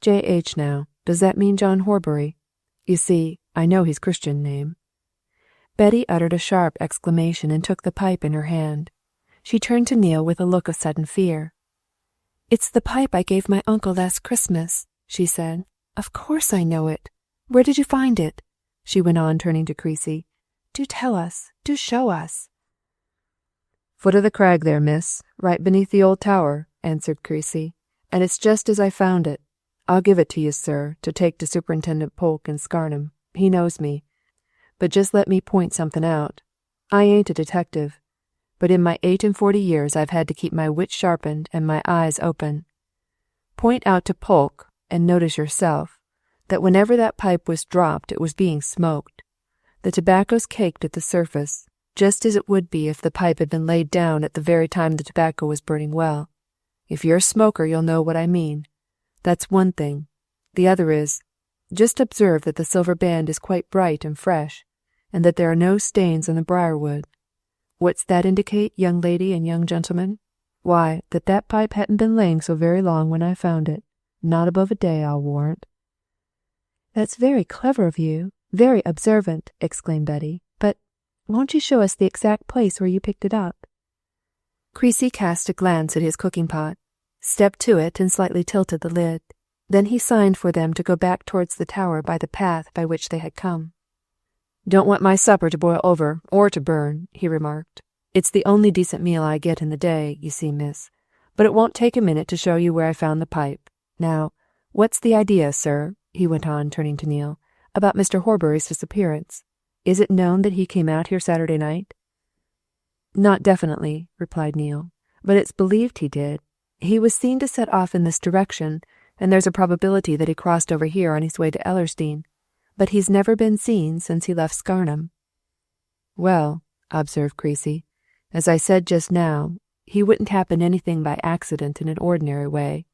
A: J.H. now, does that mean John Horbury? You see, I know his Christian name." Betty uttered a sharp exclamation and took the pipe in her hand. She turned to Neil with a look of sudden fear. "It's the pipe I gave my uncle last Christmas," she said. "Of course I know it. Where did you find it?" she went on, turning to Creasy. "Do tell us. Do show us." "Foot of the crag there, miss, right beneath the old tower," answered Creasy. "And it's just as I found it. I'll give it to you, sir, to take to Superintendent Polke in Scarnham. He knows me. But just let me point something out. I ain't a detective, but in my 48 years I've had to keep my wits sharpened and my eyes open. Point out to Polke, and notice yourself, that whenever that pipe was dropped it was being smoked. The tobacco's caked at the surface, just as it would be if the pipe had been laid down at the very time the tobacco was burning well. If you're a smoker, you'll know what I mean. That's one thing. The other is, just observe that the silver band is quite bright and fresh, and that there are no stains on the briarwood. What's that indicate, young lady and young gentleman? Why, that pipe hadn't been laying so very long when I found it. Not above a day, I'll warrant."
B: "That's very clever of you, very observant," exclaimed Betty. "But won't you show us the exact place where you picked it up?"
A: Creasy cast a glance at his cooking pot, stepped to it and slightly tilted the lid. Then he signed for them to go back towards the tower by the path by which they had come. "Don't want my supper to boil over, or to burn," he remarked. "It's the only decent meal I get in the day, you see, miss. But it won't take a minute to show you where I found the pipe. Now, what's the idea, sir," he went on, turning to Neil, "about Mr. Horbury's disappearance? Is it known that he came out here Saturday night?" "Not definitely," replied Neil, "but it's believed he did. He was seen to set off in this direction, and there's a probability that he crossed over here on his way to Ellersdeane. But he's never been seen since he left Scarnham." "Well," observed Creasy, "as I said just now, he wouldn't happen anything by accident in an ordinary way.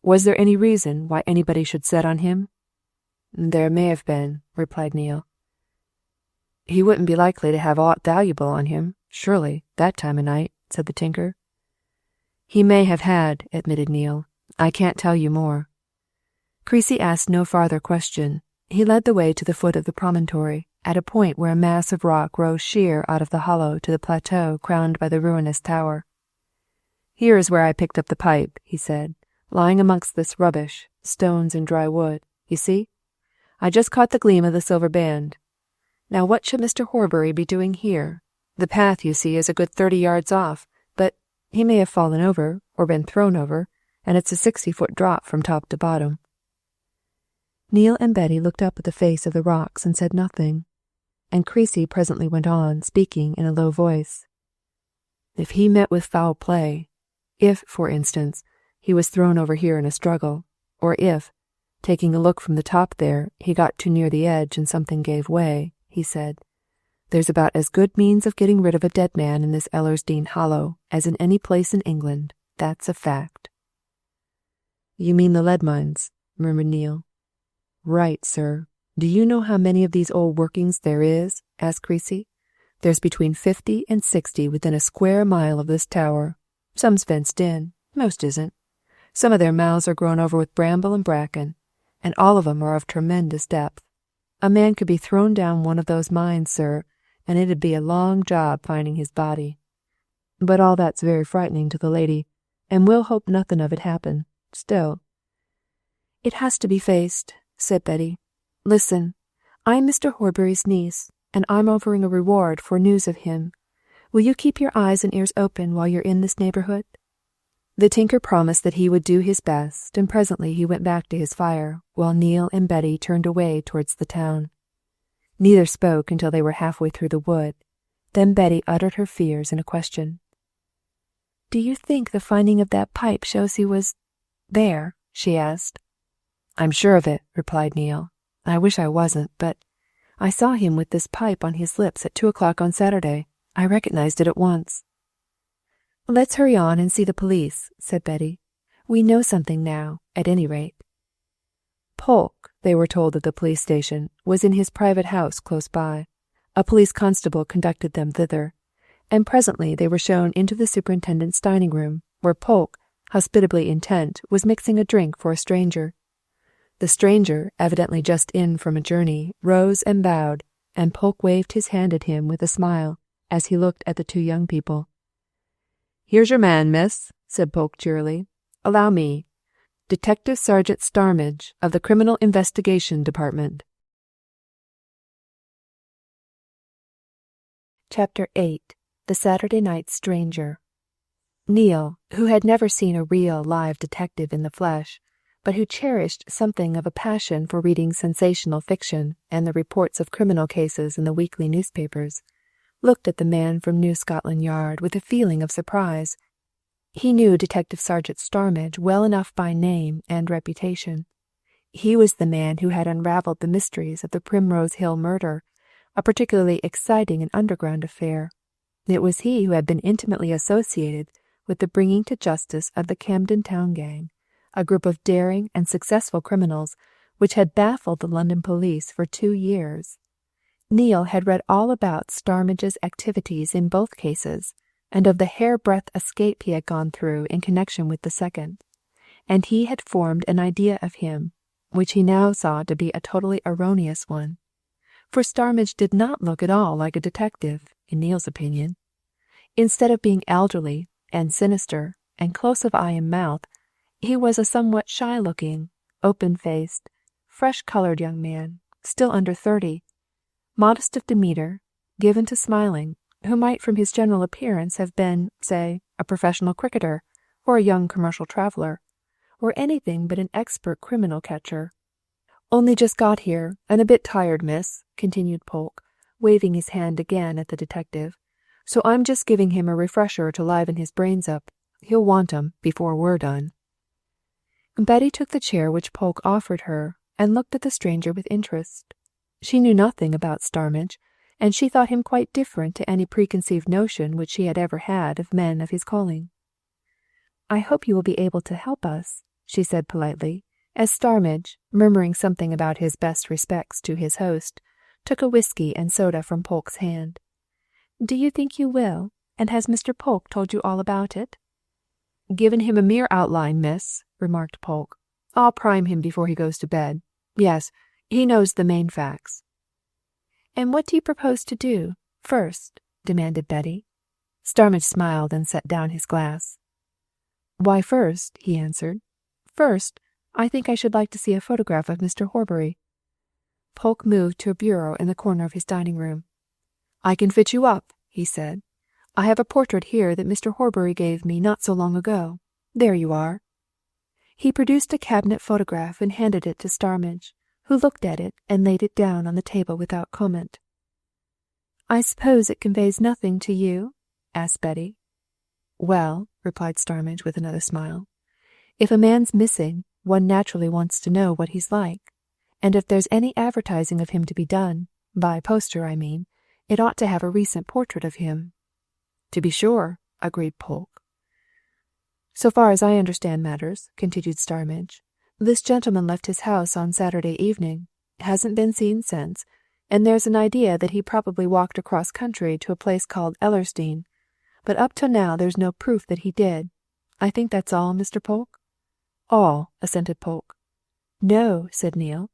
A: Was there any reason why anybody should set on him?" "There may have been," replied Neil. "He wouldn't be likely to have aught valuable on him, surely, that time o' night," said the tinker. "He may have had," admitted Neil. "I can't tell you more." Creasy asked no farther question. He led the way to the foot of the promontory, at a point where a mass of rock rose sheer out of the hollow to the plateau crowned by the ruinous tower. "Here is where I picked up the pipe," he said, "lying amongst this rubbish, stones and dry wood. You see? I just caught the gleam of the silver band. Now what should Mr. Horbury be doing here? The path, you see, is a good 30 yards off, but he may have fallen over, or been thrown over, and it's a 60-foot drop from top to bottom."
B: Neil and Betty looked up at the face of the rocks and said nothing, and Creasy presently went on, speaking in a low voice.
A: "If he met with foul play, if, for instance, he was thrown over here in a struggle, or if, taking a look from the top there, he got too near the edge and something gave way," he said, "there's about as good means of getting rid of a dead man in this Ellersdeane hollow as in any place in England. That's a fact."
B: "You mean the lead mines," murmured Neil. "Right, sir. Do you know how many of these old workings there is?" asked Creasy. "There's between 50 and 60 within a square mile of this tower. Some's fenced in, most isn't. Some of their mouths are grown over with bramble and bracken, and all of 'em are of tremendous depth. A man could be thrown down one of those mines, sir, and it'd be a long job finding his body. But all that's very frightening to the lady, and we'll hope nothing of it happen. Still—"
A: "It has to be faced," said Betty. "Listen, I'm Mr. Horbury's niece, and I'm offering a reward for news of him. Will you keep your eyes and ears open while you're in this neighbourhood?" The tinker promised that he would do his best, and presently he went back to his fire, while Neil and Betty turned away towards the town. Neither spoke until they were halfway through the wood. Then Betty uttered her fears in a question. "Do you think the finding of that pipe shows he was there?" she asked. "I'm sure of it," replied Neil. "I wish I wasn't, but I saw him with this pipe on his lips at 2 o'clock on Saturday. I recognized it at once." "Let's hurry on and see the police," said Betty. "We know something now, at any rate." Polke, they were told at the police station, was in his private house close by. A police constable conducted them thither, and presently they were shown into the superintendent's dining room, where Polke, hospitably intent, was mixing a drink for a stranger. The stranger, evidently just in from a journey, rose and bowed, and Polke waved his hand at him with a smile as he looked at the two young people. "Here's your man, miss," said Polke cheerily. "Allow me. Detective Sergeant Starmidge, of the Criminal Investigation Department." Chapter 8. The Saturday Night Stranger. Neil, who had never seen a real live detective in the flesh, but who cherished something of a passion for reading sensational fiction and the reports of criminal cases in the weekly newspapers, looked at the man from New Scotland Yard with a feeling of surprise. He knew Detective Sergeant Starmidge well enough by name and reputation. He was the man who had unravelled the mysteries of the Primrose Hill murder, a particularly exciting and underground affair. It was he who had been intimately associated with the bringing to justice of the Camden Town Gang, a group of daring and successful criminals which had baffled the London police for 2 years. Neil had read all about Starmage's activities in both cases, and of the hairbreadth escape he had gone through in connection with the second, and he had formed an idea of him, which he now saw to be a totally erroneous one. For Starmage did not look at all like a detective, in Neil's opinion. Instead of being elderly and sinister and close of eye and mouth, he was a somewhat shy-looking, open-faced, fresh-coloured young man, still under 30, modest of demeanour, given to smiling, who might from his general appearance have been, say, a professional cricketer, or a young commercial traveller, or anything but an expert criminal catcher. "Only just got here, and a bit tired, miss," continued Polke, waving his hand again at the detective. "So I'm just giving him a refresher to liven his brains up. He'll want 'em before we're done." Betty took the chair which Polke offered her, and looked at the stranger with interest. She knew nothing about Starmage, and she thought him quite different to any preconceived notion which she had ever had of men of his calling. "I hope you will be able to help us," she said politely, as Starmage, murmuring something about his best respects to his host, took a whisky and soda from Polke's hand. "Do you think you will, and has Mr. Polke told you all about it?" "Given him a mere outline, miss," remarked Polke. "I'll prime him before he goes to bed. Yes, he knows the main facts." "And what do you propose to do, first?" demanded Betty. Starmage smiled and set down his glass. "Why, first," he answered. "First, I think I should like to see a photograph of Mr. Horbury." Polke moved to a bureau in the corner of his dining room. "I can fit you up," he said. "I have a portrait here that Mr. Horbury gave me not so long ago. There you are." He produced a cabinet photograph and handed it to Starmage, who looked at it and laid it down on the table without comment. "I suppose it conveys nothing to you?" asked Betty. "Well," replied Starmage with another smile, "if a man's missing, one naturally wants to know what he's like, and if there's any advertising of him to be done, by poster I mean, it ought to have a recent portrait of him." "To be sure," agreed Polke. "So far as I understand matters," continued Starmage, "this gentleman left his house on Saturday evening, hasn't been seen since, and there's an idea that he probably walked across country to a place called Ellersdeane, but up to now there's no proof that he did. I think that's all, Mr. Polke?" "All," assented Polke. "No," said Neil.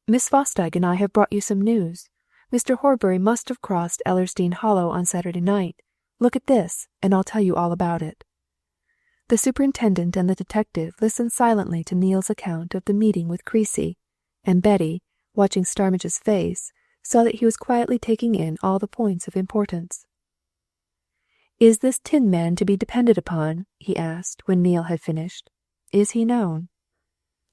A: "Miss Fosdyke and I have brought you some news. Mr. Horbury must have crossed Ellersdeane Hollow on Saturday night. Look at this, and I'll tell you all about it." The superintendent and the detective listened silently to Neil's account of the meeting with Creasy, and Betty, watching Starmage's face, saw that he was quietly taking in all the points of importance. "Is this tin man to be depended upon?" he asked, when Neil had finished. "Is he known?"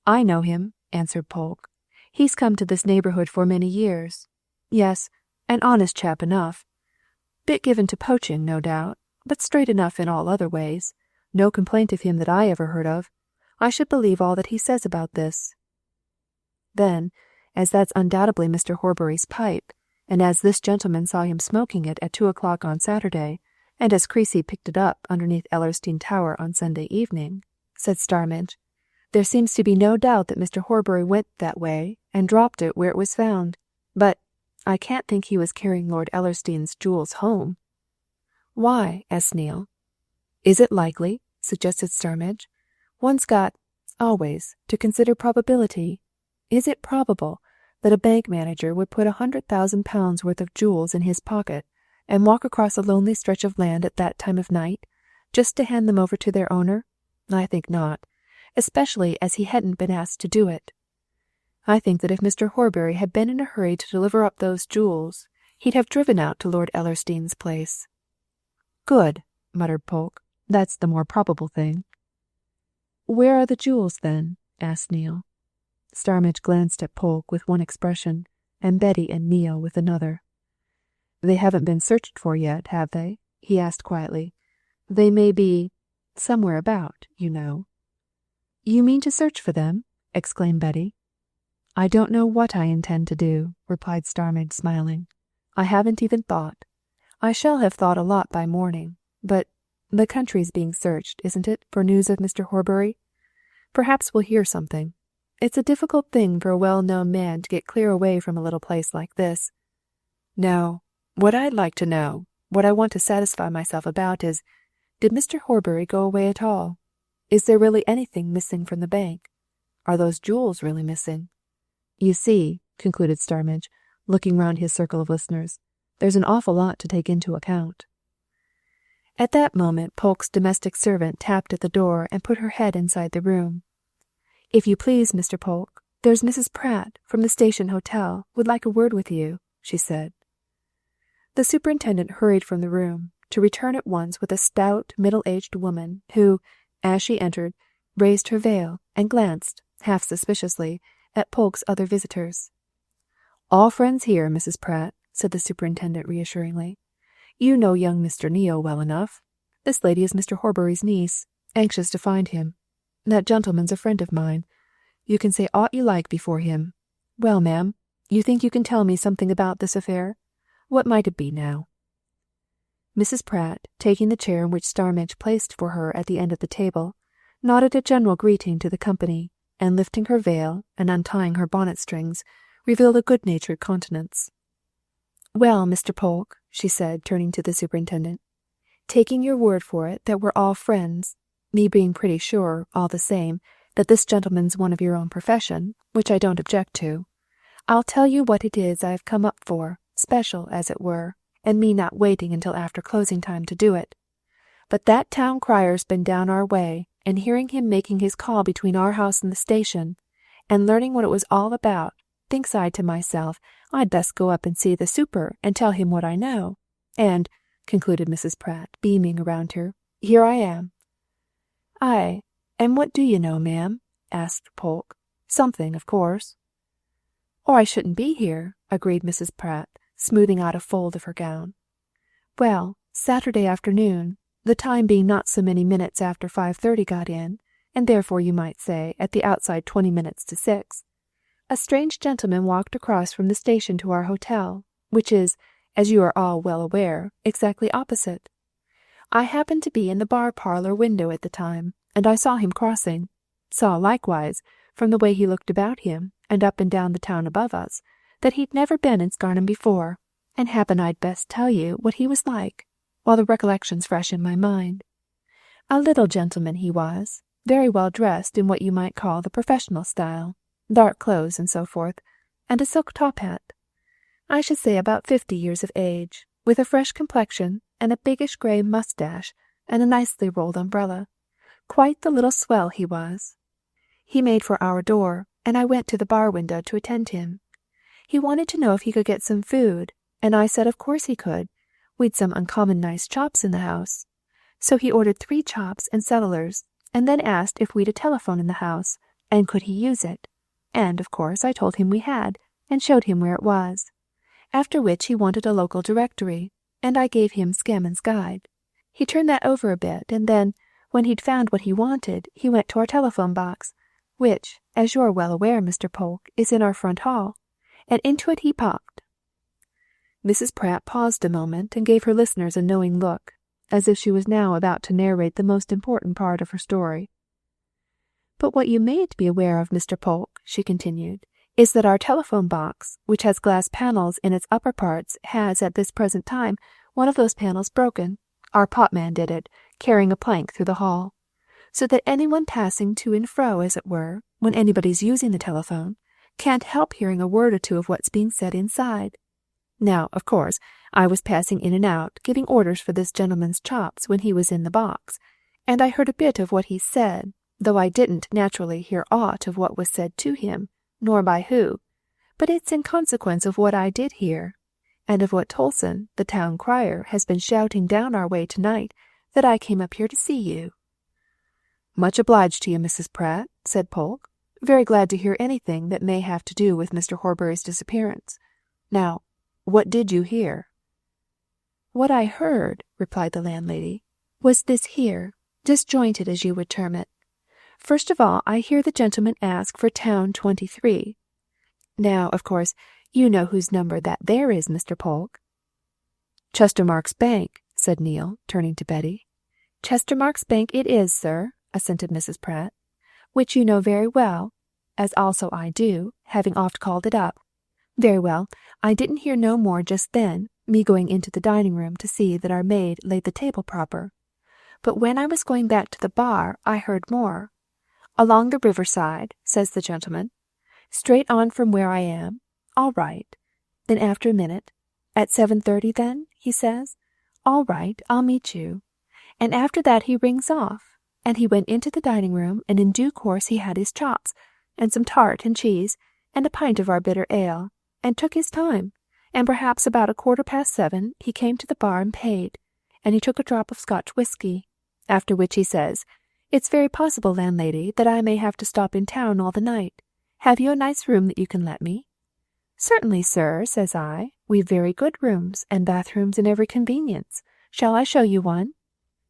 A: "I know him," answered Polke. "He's come to this neighbourhood for many years. Yes, an honest chap enough. Bit given to poaching, no doubt, but straight enough in all other ways. No complaint of him that I ever heard of. I should believe all that he says about this." Then, as that's undoubtedly Mr. Horbury's pipe, and as this gentleman saw him smoking it at 2 o'clock on Saturday, and as Creasy picked it up underneath Ellersdeane Tower on Sunday evening, said Starmage, "there seems to be no doubt that Mr. Horbury went that way and dropped it where it was found. But I can't think he was carrying Lord Ellersdeane's jewels home." "Why?" asked Neil. "Is it likely?" suggested Starmage. "One's got, always, to consider probability. Is it probable that a bank manager would put £100,000 worth of jewels in his pocket and walk across a lonely stretch of land at that time of night, just to hand them over to their owner? I think not, especially as he hadn't been asked to do it. I think that if Mr. Horbury had been in a hurry to deliver up those jewels, he'd have driven out to Lord Ellersdeane's place." "Good," muttered Polke. "That's the more probable thing." "Where are the jewels, then?" asked Neil. Starmage glanced at Polke with one expression, and Betty and Neil with another. "They haven't been searched for yet, have they?" he asked quietly. "They may be somewhere about, you know." "You mean to search for them?" exclaimed Betty. "I don't know what I intend to do," replied Starmage, smiling. "I haven't even thought. I shall have thought a lot by morning, but The country's being searched, isn't it, for news of Mr. Horbury? Perhaps we'll hear something. It's a difficult thing for a well-known man to get clear away from a little place like this. No, what I'd like to know, what I want to satisfy myself about is, did Mr. Horbury go away at all? Is there really anything missing from the bank? Are those jewels really missing? You see, concluded Starmidge, looking round his circle of listeners, there's an awful lot to take into account. At that moment Polke's domestic servant tapped at the door and put her head inside the room. "If you please, Mr. Polke, there's Mrs. Pratt, from the Station Hotel, would like a word with you," she said. The superintendent hurried from the room, to return at once with a stout, middle-aged woman, who, as she entered, raised her veil and glanced, half suspiciously, at Polke's other visitors. "All friends here, Mrs. Pratt," said the superintendent reassuringly. "You know young Mr. Neale well enough. This lady is Mr. Horbury's niece, anxious to find him. That gentleman's a friend of mine. You can say aught you like before him. Well, ma'am, you think you can tell me something about this affair? What might it be, now?" Mrs. Pratt, taking the chair in which Starmidge placed for her at the end of the table, nodded a general greeting to the company, and lifting her veil and untying her bonnet strings, revealed a good-natured countenance. "Well, Mr. Polke," she said, turning to the superintendent, "taking your word for it that we're all friends, me being pretty sure, all the same, that this gentleman's one of your own profession, which I don't object to, I'll tell you what it is I've come up for, special, as it were, and me not waiting until after closing time to do it. But that town crier's been down our way, and hearing him making his call between our house and the station, and learning what it was all about, thinks I to myself, I'd best go up and see the super and tell him what I know. And," concluded Mrs. Pratt, beaming around her, "here I am." "Aye, and what do you know, ma'am?" asked Polke. "Something, of course." "Or I shouldn't be here," agreed Mrs. Pratt, smoothing out a fold of her gown. "Well, Saturday afternoon, the time being not so many minutes after 5:30 got in, and therefore you might say at the outside 20 minutes to 6, a strange gentleman walked across from the station to our hotel, which is, as you are all well aware, exactly opposite. I happened to be in the bar-parlour window at the time, and I saw him crossing, saw likewise, from the way he looked about him, and up and down the town above us, that he'd never been in Scarnham before, and happen I'd best tell you what he was like, while the recollection's fresh in my mind. A little gentleman he was, very well dressed in what you might call the professional style, dark clothes and so forth, and a silk top hat. I should say about 50 years of age, with a fresh complexion and a biggish grey moustache and a nicely rolled umbrella. Quite the little swell he was. He made for our door, and I went to the bar window to attend him. He wanted to know if he could get some food, and I said of course he could. We'd some uncommon nice chops in the house. So he ordered 3 chops and cellars, and then asked if we'd a telephone in the house, and could he use it. And, of course, I told him we had, and showed him where it was. After which he wanted a local directory, and I gave him Scammond's Guide. He turned that over a bit, and then, when he'd found what he wanted, he went to our telephone box, which, as you're well aware, Mr. Polke, is in our front hall, and into it he popped." Mrs. Pratt paused a moment and gave her listeners a knowing look, as if she was now about to narrate the most important part of her story. "But what you mayn't be aware of, Mr. Polke," she continued, "is that our telephone box, which has glass panels in its upper parts, has at this present time one of those panels broken. Our potman did it, carrying a plank through the hall, so that anyone passing to and fro, as it were, when anybody's using the telephone, can't help hearing a word or two of what's being said inside. Now, of course, I was passing in and out, giving orders for this gentleman's chops when he was in the box, and I heard a bit of what he said, though I didn't naturally hear aught of what was said to him, nor by who, but it's in consequence of what I did hear, and of what Tolson, the town crier, has been shouting down our way to-night, that I came up here to see you." "Much obliged to you, Mrs. Pratt," said Polke. "Very glad to hear anything that may have to do with Mr. Horbury's disappearance. Now, what did you hear?" "What I heard," replied the landlady, "was this here, disjointed as you would term it. First of all, I hear the gentleman ask for town 23. Now, of course, you know whose number that there is, Mr. Polke." "Chestermarke's Bank," said Neale, turning to Betty. Chestermarke's Bank it is, sir, assented Mrs. Pratt, which you know very well, as also I do, having oft called it up. Very well, I didn't hear no more just then, me going into the dining-room to see that our maid laid the table proper. But when I was going back to the bar, I heard more. Along the riverside, says the gentleman. Straight on from where I am. All right. Then after a minute, at 7:30 then, he says. All right, I'll meet you. And after that he rings off, and he went into the dining-room, and in due course he had his chops, and some tart and cheese, and a pint of our bitter ale, and took his time, and perhaps about 7:15 he came to the bar and paid, and he took a drop of Scotch whisky, after which he says, It's very possible, landlady, that I may have to stop in town all the night. Have you a nice room that you can let me? Certainly, sir, says I. We've very good rooms, and bathrooms and every convenience. Shall I show you one?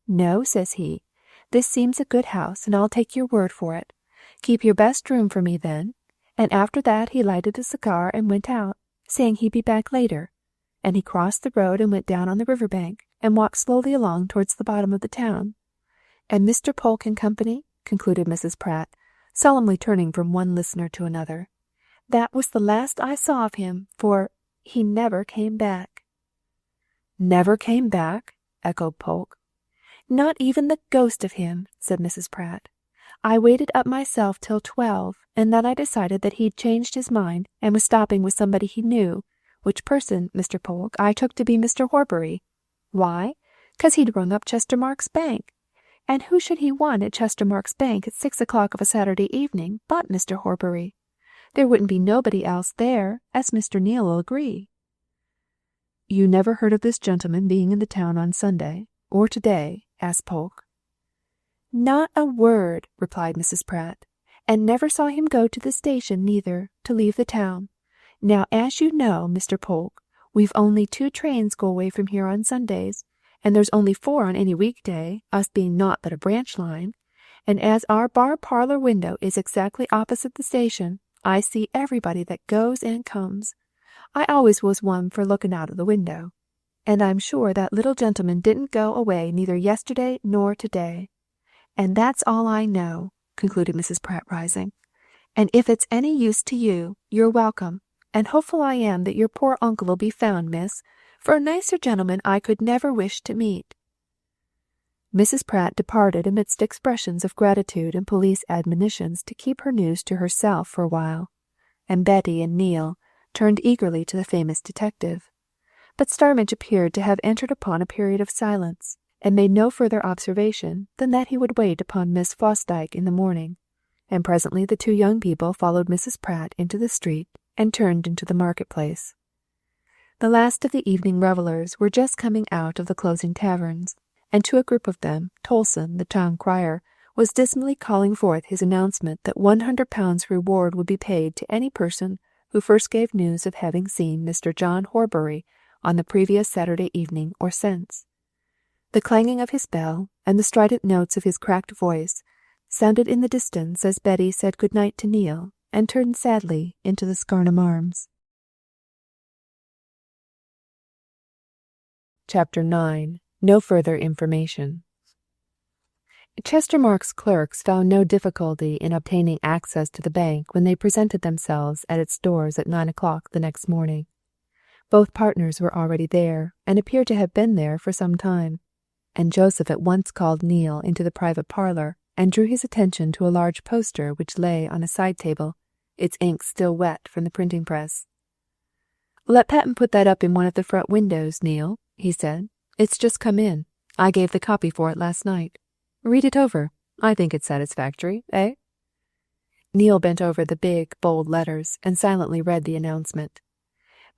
A: No, says he. This seems a good house, and I'll take your word for it. Keep your best room for me, then. And after that he lighted a cigar and went out, saying he'd be back later. And he crossed the road and went down on the river bank, and walked slowly along towards the bottom of the town. And Mr. Polke and company, concluded Mrs. Pratt, solemnly turning from one listener to another, that was the last I saw of him, for he never came back. Never came back? Echoed Polke. Not even the ghost of him, said Mrs. Pratt. I waited up myself till 12, and then I decided that he'd changed his mind and was stopping with somebody he knew, which person, Mr. Polke, I took to be Mr. Horbury. Why? 'Cause he'd rung up Chestermarke's Bank. And who should he want at Chestermarke's Bank at 6 o'clock of a Saturday evening but Mr. Horbury? There wouldn't be nobody else there, as Mr. Neale'll agree. You never heard of this gentleman being in the town on Sunday, or today? Asked Polke. Not a word, replied Mrs. Pratt, and never saw him go to the station neither, to leave the town. Now, as you know, Mr. Polke, we've only 2 trains go away from here on Sundays, and there's only 4 on any weekday, us being naught but a branch line, and as our bar-parlour window is exactly opposite the station, I see everybody that goes and comes. I always was one for looking out of the window. And I'm sure that little gentleman didn't go away neither yesterday nor today. And that's all I know, concluded Mrs. Pratt, rising. And if it's any use to you, you're welcome, and hopeful I am that your poor uncle'll be found, miss, for a nicer gentleman I could never wish to meet. Mrs. Pratt departed amidst expressions of gratitude and police admonitions to keep her news to herself for a while, and Betty and Neale turned eagerly to the famous detective. But Starmidge appeared to have entered upon a period of silence, and made no further observation than that he would wait upon Miss Fosdyke in the morning, and presently the 2 young people followed Mrs. Pratt into the street and turned into the market-place. The last of the evening revellers were just coming out of the closing taverns, and to a group of them, Tolson, the town crier, was dismally calling forth his announcement that £100 reward would be paid to any person who first gave news of having seen Mr. John Horbury on the previous Saturday evening or since. The clanging of his bell and the strident notes of his cracked voice sounded in the distance as Betty said good night to Neale and turned sadly into the Scarnham Arms. Chapter 9. No further information. Chestermarke's clerks found no difficulty in obtaining access to the bank when they presented themselves at its doors at 9 o'clock the next morning. Both partners were already there, and appeared to have been there for some time, and Joseph at once called Neale into the private parlour and drew his attention to a large poster which lay on a side table, its ink still wet from the printing press. "Let Patten put that up in one of the front windows, Neale," he said. "It's just come in. I gave the copy for it last night. Read it over. I think it's satisfactory, eh?" Neale bent over the big, bold letters and silently read the announcement.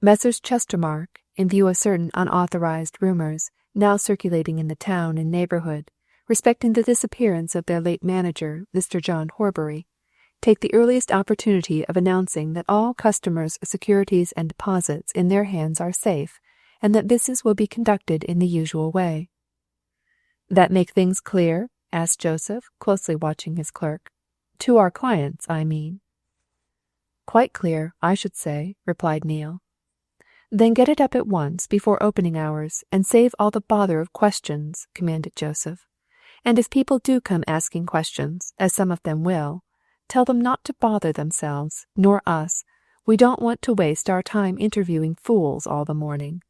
A: Messrs. Chestermarke, in view of certain unauthorized rumours now circulating in the town and neighbourhood respecting the disappearance of their late manager, Mr. John Horbury, take the earliest opportunity of announcing that all customers' securities and deposits in their hands are safe, and that business will be conducted in the usual way. "That make things clear?" asked Joseph, closely watching his clerk. "To our clients, I mean." "Quite clear, I should say," replied Neale. "Then get it up at once, before opening hours, and save all the bother of questions," commanded Joseph. And if people do come asking questions, as some of them will, tell them not to bother themselves, nor us. We don't want to waste our time interviewing fools all the morning."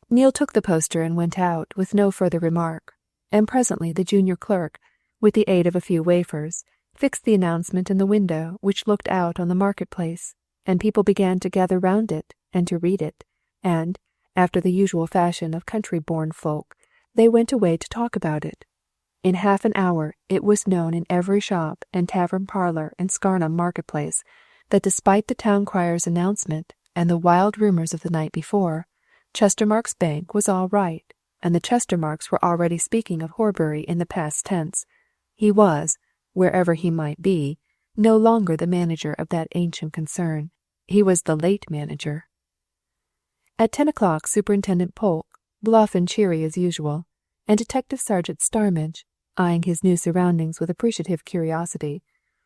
A: Neil took the poster and went out with no further remark, and presently the junior clerk, with the aid of a few wafers, fixed the announcement in the window which looked out on the market-place, and people began to gather round it and to read it, and, after the usual fashion of country-born folk, they went away to talk about it. In half an hour it was known in every shop and tavern parlour in Scarnham market-place that despite the town crier's announcement and the wild rumours of the night before, Chestermarke's Bank was all right, and the Chestermarkes were already speaking of Horbury in the past tense. He was, wherever he might be, no longer the manager of that ancient concern. He was the late manager. At 10 o'clock Superintendent Polke, bluff and cheery as usual, and Detective Sergeant Starmidge, eyeing his new surroundings with appreciative curiosity,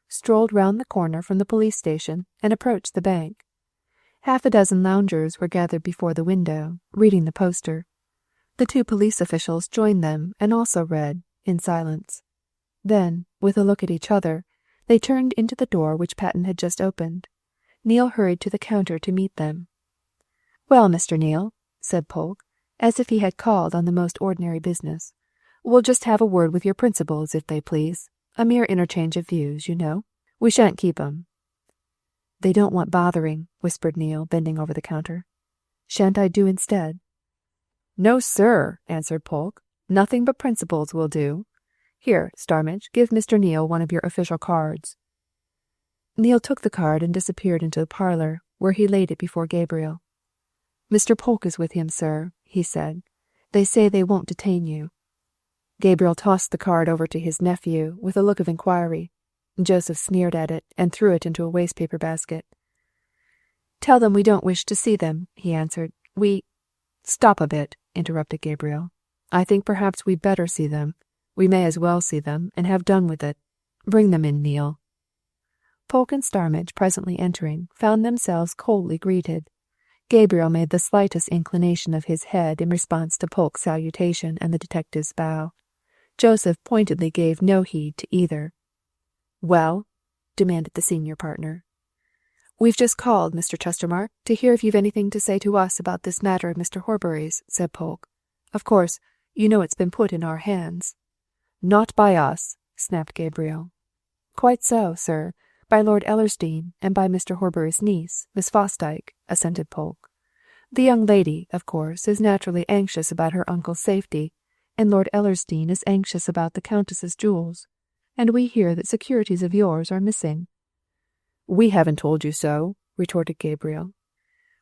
A: strolled round the corner from the police station and approached the bank. Half a dozen loungers were gathered before the window, reading the poster. The 2 police officials joined them and also read, in silence. Then, with a look at each other, they turned into the door which Patten had just opened. Neil hurried to the counter to meet them. "Well, Mr. Neil," said Polke, as if he had called on the most ordinary business, "we'll just have a word with your principals, if they please. A mere interchange of views, you know. We shan't keep 'em." "They don't want bothering," whispered Neil, bending over the counter. "Shan't I do instead?" "No, sir," answered Polke. "Nothing but principals will do. Here, Starmidge, give Mr. Neil one of your official cards." Neil took the card and disappeared into the parlour, where he laid it before Gabriel. "Mr. Polke is with him, sir," he said. "They say they won't detain you." Gabriel tossed the card over to his nephew with a look of inquiry. Joseph sneered at it and threw it into a waste-paper basket. "Tell them we don't wish to see them," he answered. "We—" "Stop a bit," interrupted Gabriel. "I think perhaps we'd better see them. We may as well see them and have done with it. Bring them in, Neil." Polke and Starmidge, presently entering, found themselves coldly greeted. Gabriel made the slightest inclination of his head in response to Polke's salutation and the detective's bow. Joseph pointedly gave no heed to either. "Well?" demanded the senior partner. "We've just called, Mr. Chestermarke, to hear if you've anything to say to us about this matter of Mr. Horbury's," said Polke. "Of course, you know it's been put in our hands." "Not by us," snapped Gabriel. "Quite so, sir. By Lord Ellersdeane and by Mr. Horbury's niece, Miss Fosdyke," assented Polke. "The young lady, of course, is naturally anxious about her uncle's safety, and Lord Ellersdeane is anxious about the Countess's jewels, and we hear that securities of yours are missing." "We haven't told you so," retorted Gabriel.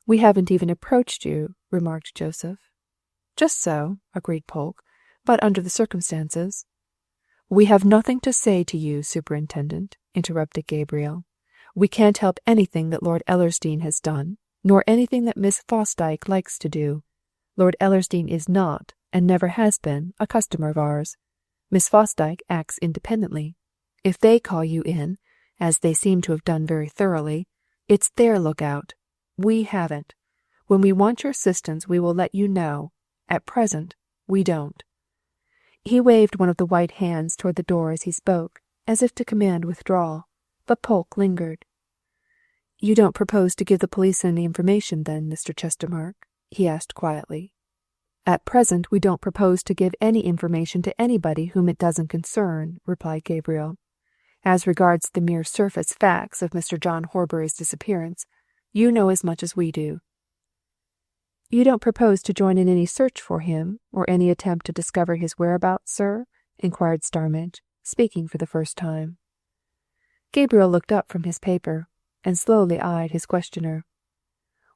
A: "We haven't even approached you," remarked Joseph. "Just so," agreed Polke, "but under the circumstances—" "We have nothing to say to you, Superintendent," interrupted Gabriel. "We can't help anything that Lord Ellersdeane has done, nor anything that Miss Fosdyke likes to do. Lord Ellersdeane is not, and never has been, a customer of ours. Miss Fosdyke acts independently. If they call you in, as they seem to have done very thoroughly, it's their lookout. We haven't. When we want your assistance we will let you know. At present, we don't." He waved one of the white hands toward the door as he spoke, as if to command withdrawal, but Polke lingered. "You don't propose to give the police any information, then, Mr. Chestermarke?" he asked quietly. "At present we don't propose to give any information to anybody whom it doesn't concern," replied Gabriel. "As regards the mere surface facts of Mr. John Horbury's disappearance, you know as much as we do." "You don't propose to join in any search for him, or any attempt to discover his whereabouts, sir?" inquired Starmidge, speaking for the first time. Gabriel looked up from his paper, and slowly eyed his questioner.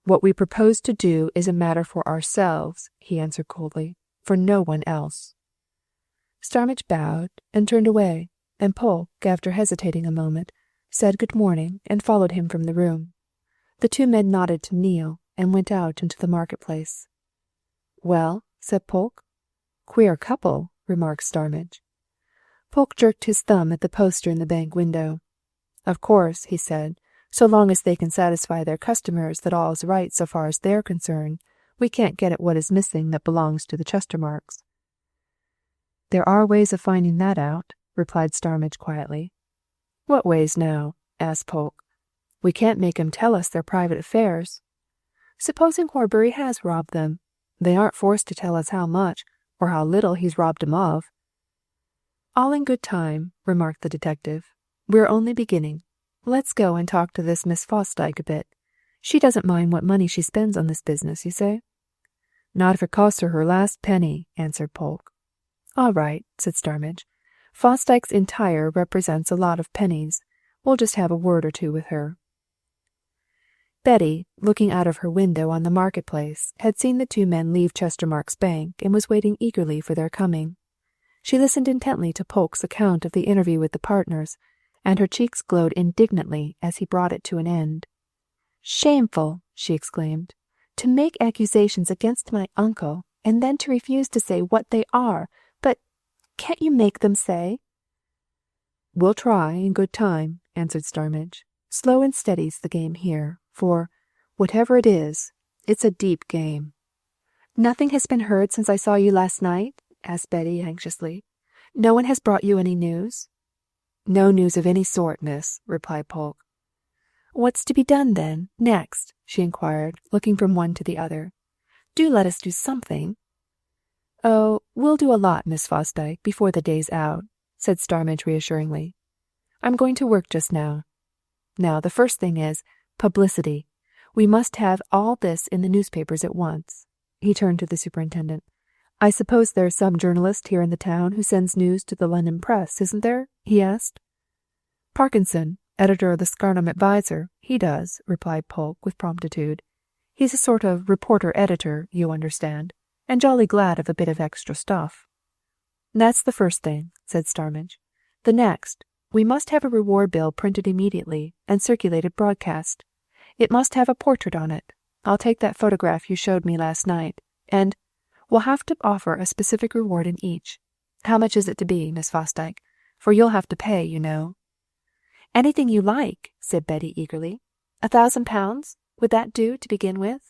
A: "What we propose to do is a matter for ourselves," he answered coldly, "for no one else." Starmidge bowed and turned away, and Polke, after hesitating a moment, said good morning and followed him from the room. The 2 men nodded to Neil and went out into the market-place. "Well?" said Polke. "Queer couple," remarked Starmidge. Polke jerked his thumb at the poster in the bank window. "Of course," he said, "so long as they can satisfy their customers that all is right so far as they're concerned, we can't get at what is missing that belongs to the Chestermarkes." There are ways of finding that out, replied Starmidge quietly. What ways now? Asked Polke. We can't make 'em tell us their private affairs. Supposing Horbury has robbed them. They aren't forced to tell us how much, or how little he's robbed 'em of. All in good time, remarked the detective. We're only beginning. Let's go and talk to this Miss Fosdyke a bit. She doesn't mind what money she spends on this business, you say? Not if it costs her last penny, answered Polke. All right, said Starmidge. Fosdyke's entire represents a lot of pennies. We'll just have a word or two with her. Betty, looking out of her window on the marketplace, had seen the two men leave Chestermarke's Bank and was waiting eagerly for their coming. She listened intently to Polke's account of the interview with the partners, and her cheeks glowed indignantly as he brought it to an end. Shameful, she exclaimed, to make accusations against my uncle, and then to refuse to say what they are. But can't you make them say? We'll try in good time, answered Starmidge. Slow and steady's the game here, for, whatever it is, it's a deep game. Nothing has been heard since I saw you last night? Asked Betty anxiously. No one has brought you any news? No news of any sort, miss, replied Polke. What's to be done, then, next? She inquired, looking from one to the other. Do let us do something. Oh, we'll do a lot, Miss Fosdyke, before the day's out, said Starmidge reassuringly. I'm going to work just now. Now, the first thing is publicity. We must have all this in the newspapers at once. He turned to the superintendent. I suppose there's some journalist here in the town who sends news to the London press, isn't there? He asked. Parkinson, editor of the Scarnham Advertiser, he does, replied Polke with promptitude. He's a sort of reporter-editor, you understand, and jolly glad of a bit of extra stuff. That's the first thing, said Starmidge. The next, we must have a reward bill printed immediately and circulated broadcast. It must have a portrait on it. I'll take that photograph you showed me last night, and we'll have to offer a specific reward in each. How much is it to be, Miss Fosdyke? For you'll have to pay, you know. Anything you like, said Betty eagerly. £1,000? Would that do to begin with?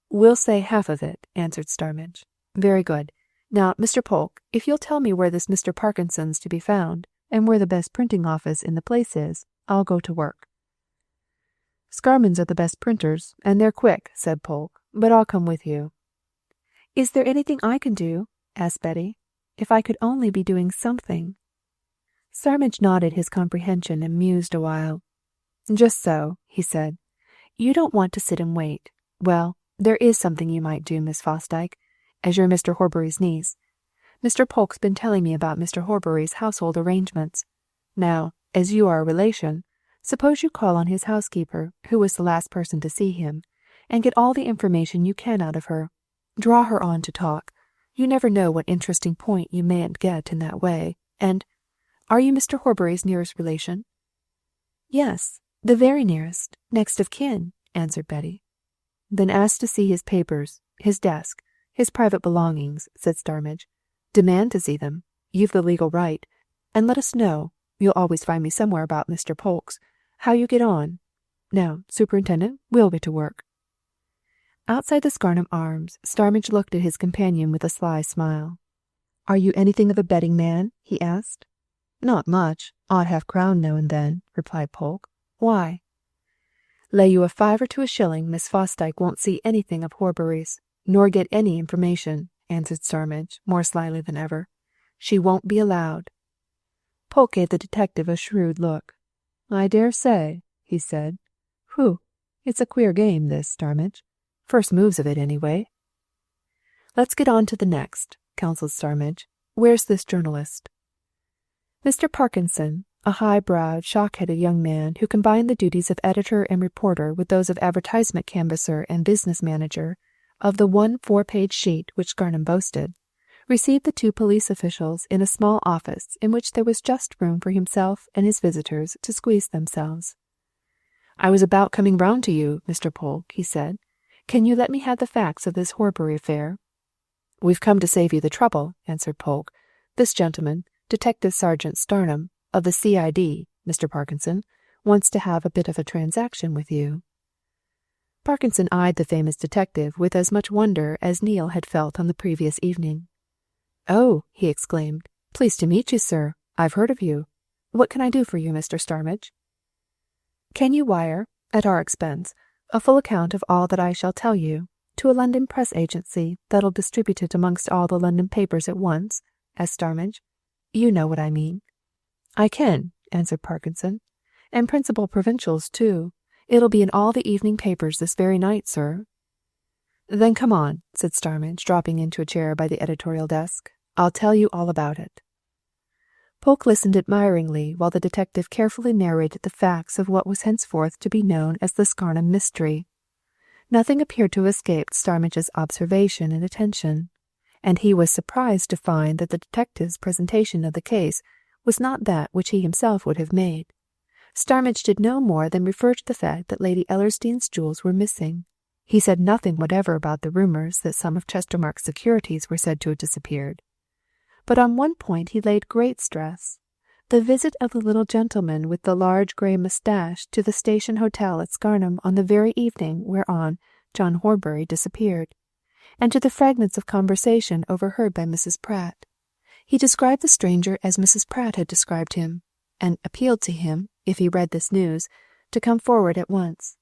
A: We'll say half of it, answered Starmidge. Very good. Now, Mr. Polke, if you'll tell me where this Mr. Parkinson's to be found, and where the best printing office in the place is, I'll go to work. Scarman's are the best printers, and they're quick, said Polke, but I'll come with you. Is there anything I can do? Asked Betty. If I could only be doing something. Starmidge nodded his comprehension and mused a while. Just so, he said. You don't want to sit and wait. Well, there is something you might do, Miss Fosdyke, as you're Mr. Horbury's niece. Mr. Polke's been telling me about Mr. Horbury's household arrangements. Now, as you are a relation, suppose you call on his housekeeper, who was the last person to see him, and get all the information you can out of her. Draw her on to talk. You never know what interesting point you mayn't get in that way. And are you Mr. Horbury's nearest relation? Yes, the very nearest, next of kin, answered Betty. Then ask to see his papers, his desk, his private belongings, said Starmidge. Demand to see them. You've the legal right. And let us know, you'll always find me somewhere about Mr. Polke's, how you get on. Now, Superintendent, we'll get to work. Outside the Scarnham Arms, Starmidge looked at his companion with a sly smile. Are you anything of a betting man? He asked. Not much. Odd half-crown now and then, replied Polke. Why? Lay you a fiver to a shilling Miss Fosdyke won't see anything of Horbury's, nor get any information, answered Starmidge, more slyly than ever. She won't be allowed. Polke gave the detective a shrewd look. I dare say, he said. Whew, it's a queer game, this, Starmidge. First moves of it, anyway. Let's get on to the next, counselled Starmidge. Where's this journalist? Mr. Parkinson, a high-browed, shock-headed young man who combined the duties of editor and reporter with those of advertisement canvasser and business manager of the one 4-page sheet which Scarnham boasted, received the two police officials in a small office in which there was just room for himself and his visitors to squeeze themselves. I was about coming round to you, Mr. Polke, he said. Can you let me have the facts of this Horbury affair? We've come to save you the trouble, answered Polke. This gentleman, Detective Sergeant Scarnham, of the CID, Mr. Parkinson, wants to have a bit of a transaction with you. Parkinson eyed the famous detective with as much wonder as Neil had felt on the previous evening. "Oh," he exclaimed. "Pleased to meet you, sir. I've heard of you. What can I do for you, Mr. Starmidge?" "Can you wire, at our expense, a full account of all that I shall tell you, to a London press agency that'll distribute it amongst all the London papers at once?" asked Starmidge. "You know what I mean." "I can," answered Parkinson. "And principal provincials, too. It'll be in all the evening papers this very night, sir." "Then come on," said Starmidge, dropping into a chair by the editorial desk. "I'll tell you all about it." Polke listened admiringly while the detective carefully narrated the facts of what was henceforth to be known as the Scarnham mystery. Nothing appeared to have escaped Starmidge's observation and attention, and he was surprised to find that the detective's presentation of the case was not that which he himself would have made. Starmidge did no more than refer to the fact that Lady Ellersdeane's jewels were missing. He said nothing whatever about the rumours that some of Chestermarke's securities were said to have disappeared. But on one point he laid great stress: the visit of the little gentleman with the large grey moustache to the Station Hotel at Scarnham on the very evening whereon John Horbury disappeared, and to the fragments of conversation overheard by Mrs. Pratt. He described the stranger as Mrs. Pratt had described him, and appealed to him, if he read this news, to come forward at once.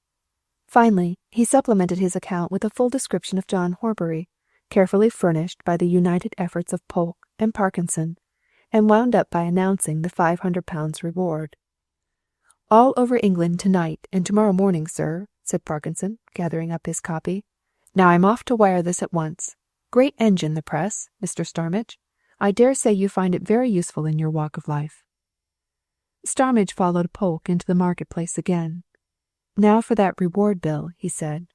A: Finally, he supplemented his account with a full description of John Horbury, carefully furnished by the united efforts of Polke and Parkinson, and wound up by announcing the £500 reward. "All over England tonight and tomorrow morning, sir," said Parkinson, gathering up his copy. "Now I'm off to wire this at once. Great engine, the press, Mr. Starmidge. I dare say you find it very useful in your walk of life." Starmidge followed Polke into the marketplace again. "Now for that reward bill," he said.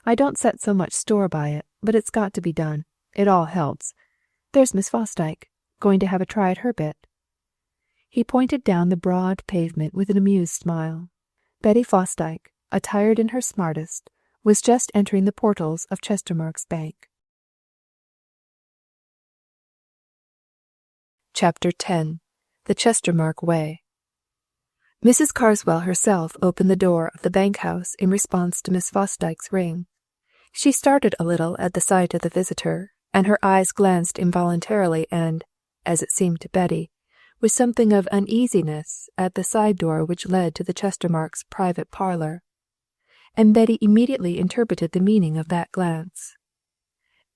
A: "I don't set so much store by it, but it's got to be done. It all helps. There's Miss Fosdyke. Going to have a try at her bit." He pointed down the broad pavement with an amused smile. Betty Fosdyke, attired in her smartest, was just entering the portals of Chestermarke Bank. Chapter 10. The Chestermarke Way. Mrs. Carswell herself opened the door of the bank house in response to Miss Fosdyke's ring. She started a little at the sight of the visitor, and her eyes glanced involuntarily and, as it seemed to Betty, with something of uneasiness at the side door which led to the Chestermarkes' private parlour. And Betty immediately interpreted the meaning of that glance.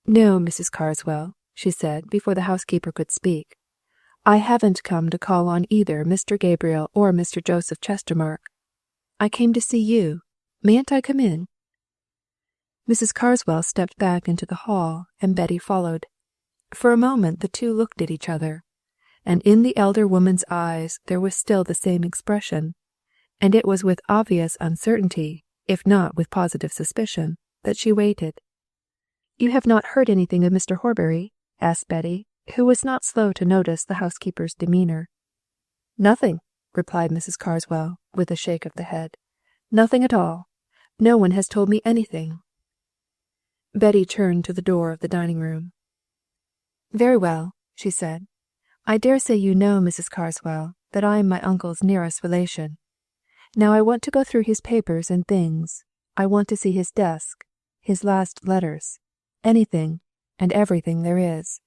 A: "No, Mrs. Carswell," she said, before the housekeeper could speak. "I haven't come to call on either Mr. Gabriel or Mr. Joseph Chestermarke. I came to see you. Mayn't I come in?" Mrs. Carswell stepped back into the hall, and Betty followed. For a moment the two looked at each other, and in the elder woman's eyes there was still the same expression, and it was with obvious uncertainty, if not with positive suspicion, that she waited. "You have not heard anything of Mr. Horbury?" asked Betty, who was not slow to notice the housekeeper's demeanour. "Nothing," replied Mrs. Carswell, with a shake of the head. "Nothing at all. No one has told me anything." Betty turned to the door of the dining-room. "Very well," she said. "I dare say you know, Mrs. Carswell, that I am my uncle's nearest relation. Now I want to go through his papers and things. I want to see his desk, his last letters, anything and everything there is."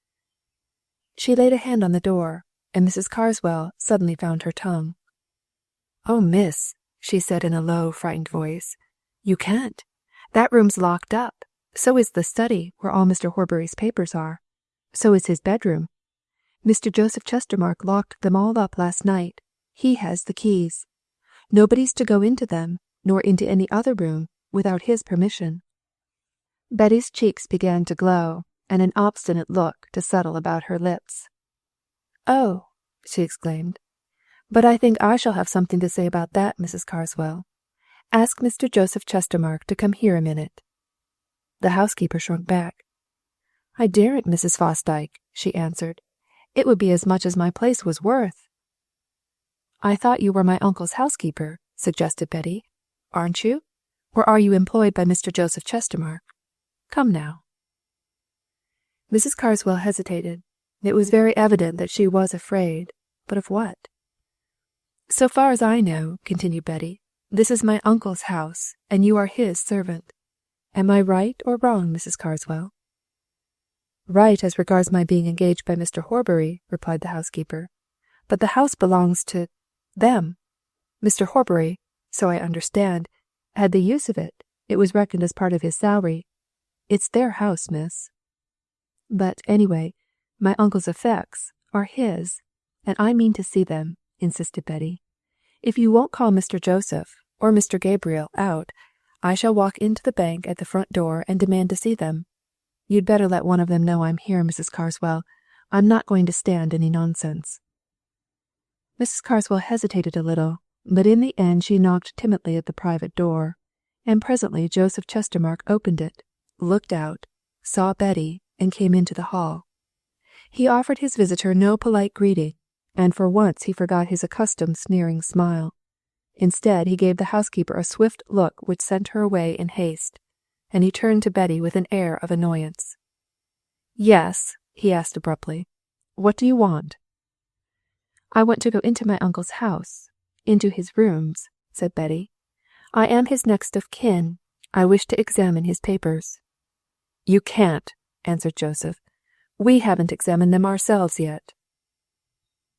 A: She laid a hand on the door, and Mrs. Carswell suddenly found her tongue. "Oh, miss," she said in a low, frightened voice, "you can't. That room's locked up. So is the study, where all Mr. Horbury's papers are. So is his bedroom. Mr. Joseph Chestermarke locked them all up last night. He has the keys. Nobody's to go into them, nor into any other room, without his permission." Betty's cheeks began to glow, and an obstinate look to settle about her lips. "Oh!" she exclaimed. "But I think I shall have something to say about that, Mrs. Carswell. Ask Mr. Joseph Chestermarke to come here a minute." The housekeeper shrunk back. "I daren't, Mrs. Fosdyke," she answered. "It would be as much as my place was worth." "I thought you were my uncle's housekeeper," suggested Betty. "Aren't you? Or are you employed by Mr. Joseph Chestermarke? Come now." Mrs. Carswell hesitated. It was very evident that she was afraid, but of what? "So far as I know," continued Betty, "this is my uncle's house, and you are his servant. Am I right or wrong, Mrs. Carswell?" Right as regards my being engaged by Mr. Horbury, replied the housekeeper. But the house belongs to them. Mr. Horbury, so I understand, had the use of it. It was reckoned as part of his salary. It's their house, miss. But anyway, my uncle's effects are his, and I mean to see them, insisted Betty. If you won't call Mr. Joseph or Mr. Gabriel out, I shall walk into the bank at the front door and demand to see them. You'd better let one of them know I'm here, Mrs. Carswell. I'm not going to stand any nonsense. Mrs. Carswell hesitated a little, but in the end she knocked timidly at the private door, and presently Joseph Chestermarke opened it, looked out, saw Betty, and came into the hall. He offered his visitor no polite greeting, and for once he forgot his accustomed sneering smile. Instead, he gave the housekeeper a swift look which sent her away in haste, and he turned to Betty with an air of annoyance. "Yes," he asked abruptly. "What do you want?" "I want to go into my uncle's house, into his rooms," said Betty. "I am his next of kin. I wish to examine his papers." "You can't," answered Joseph. "We haven't examined them ourselves yet."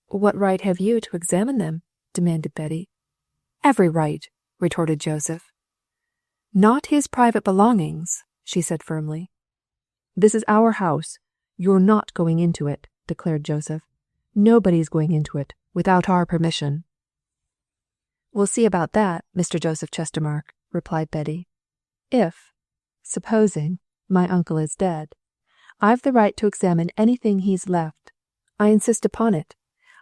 A: "What right have you to examine them?" demanded Betty. "Every right," retorted Joseph. "Not his private belongings," she said firmly. "This is our house. You're not going into it," declared Joseph. "Nobody's going into it without our permission." "We'll see about that, Mr. Joseph Chestermarke," replied Betty. Supposing, my uncle is dead, I've the right to examine anything he's left. I insist upon it.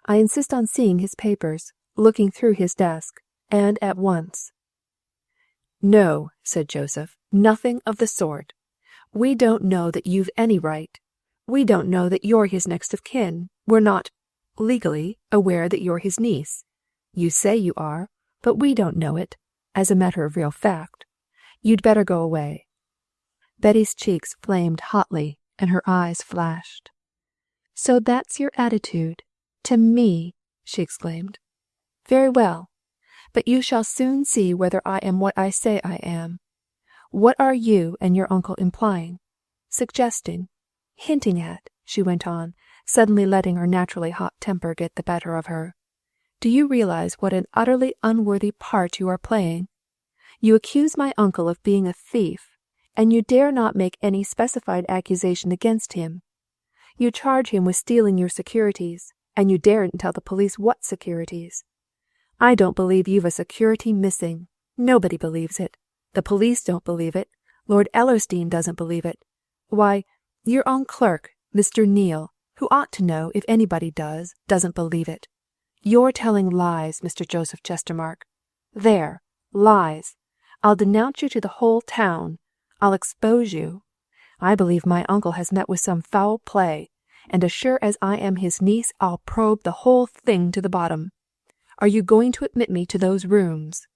A: I insist on seeing his papers, looking through his desk, and at once." "No," said Joseph, "nothing of the sort. We don't know that you've any right. We don't know that you're his next of kin. We're not, legally, aware that you're his niece. You say you are, but we don't know it, as a matter of real fact. You'd better go away." Betty's cheeks flamed hotly, and her eyes flashed. "So that's your attitude to me," she exclaimed. "Very well. But you shall soon see whether I am what I say I am. What are you and your uncle implying, suggesting, hinting at?" she went on, suddenly letting her naturally hot temper get the better of her. "Do you realize what an utterly unworthy part you are playing? You accuse my uncle of being a thief, and you dare not make any specified accusation against him. You charge him with stealing your securities, and you daren't tell the police what securities. I don't believe you've a security missing. Nobody believes it. The police don't believe it. Lord Ellersdeane doesn't believe it. Why, your own clerk, Mr. Neale, who ought to know if anybody does, doesn't believe it. You're telling lies, Mr. Joseph Chestermarke. There, lies. I'll denounce you to the whole town. I'll expose you. I believe my uncle has met with some foul play, and as sure as I am his niece, I'll probe the whole thing to the bottom. Are you going to admit me to those rooms?"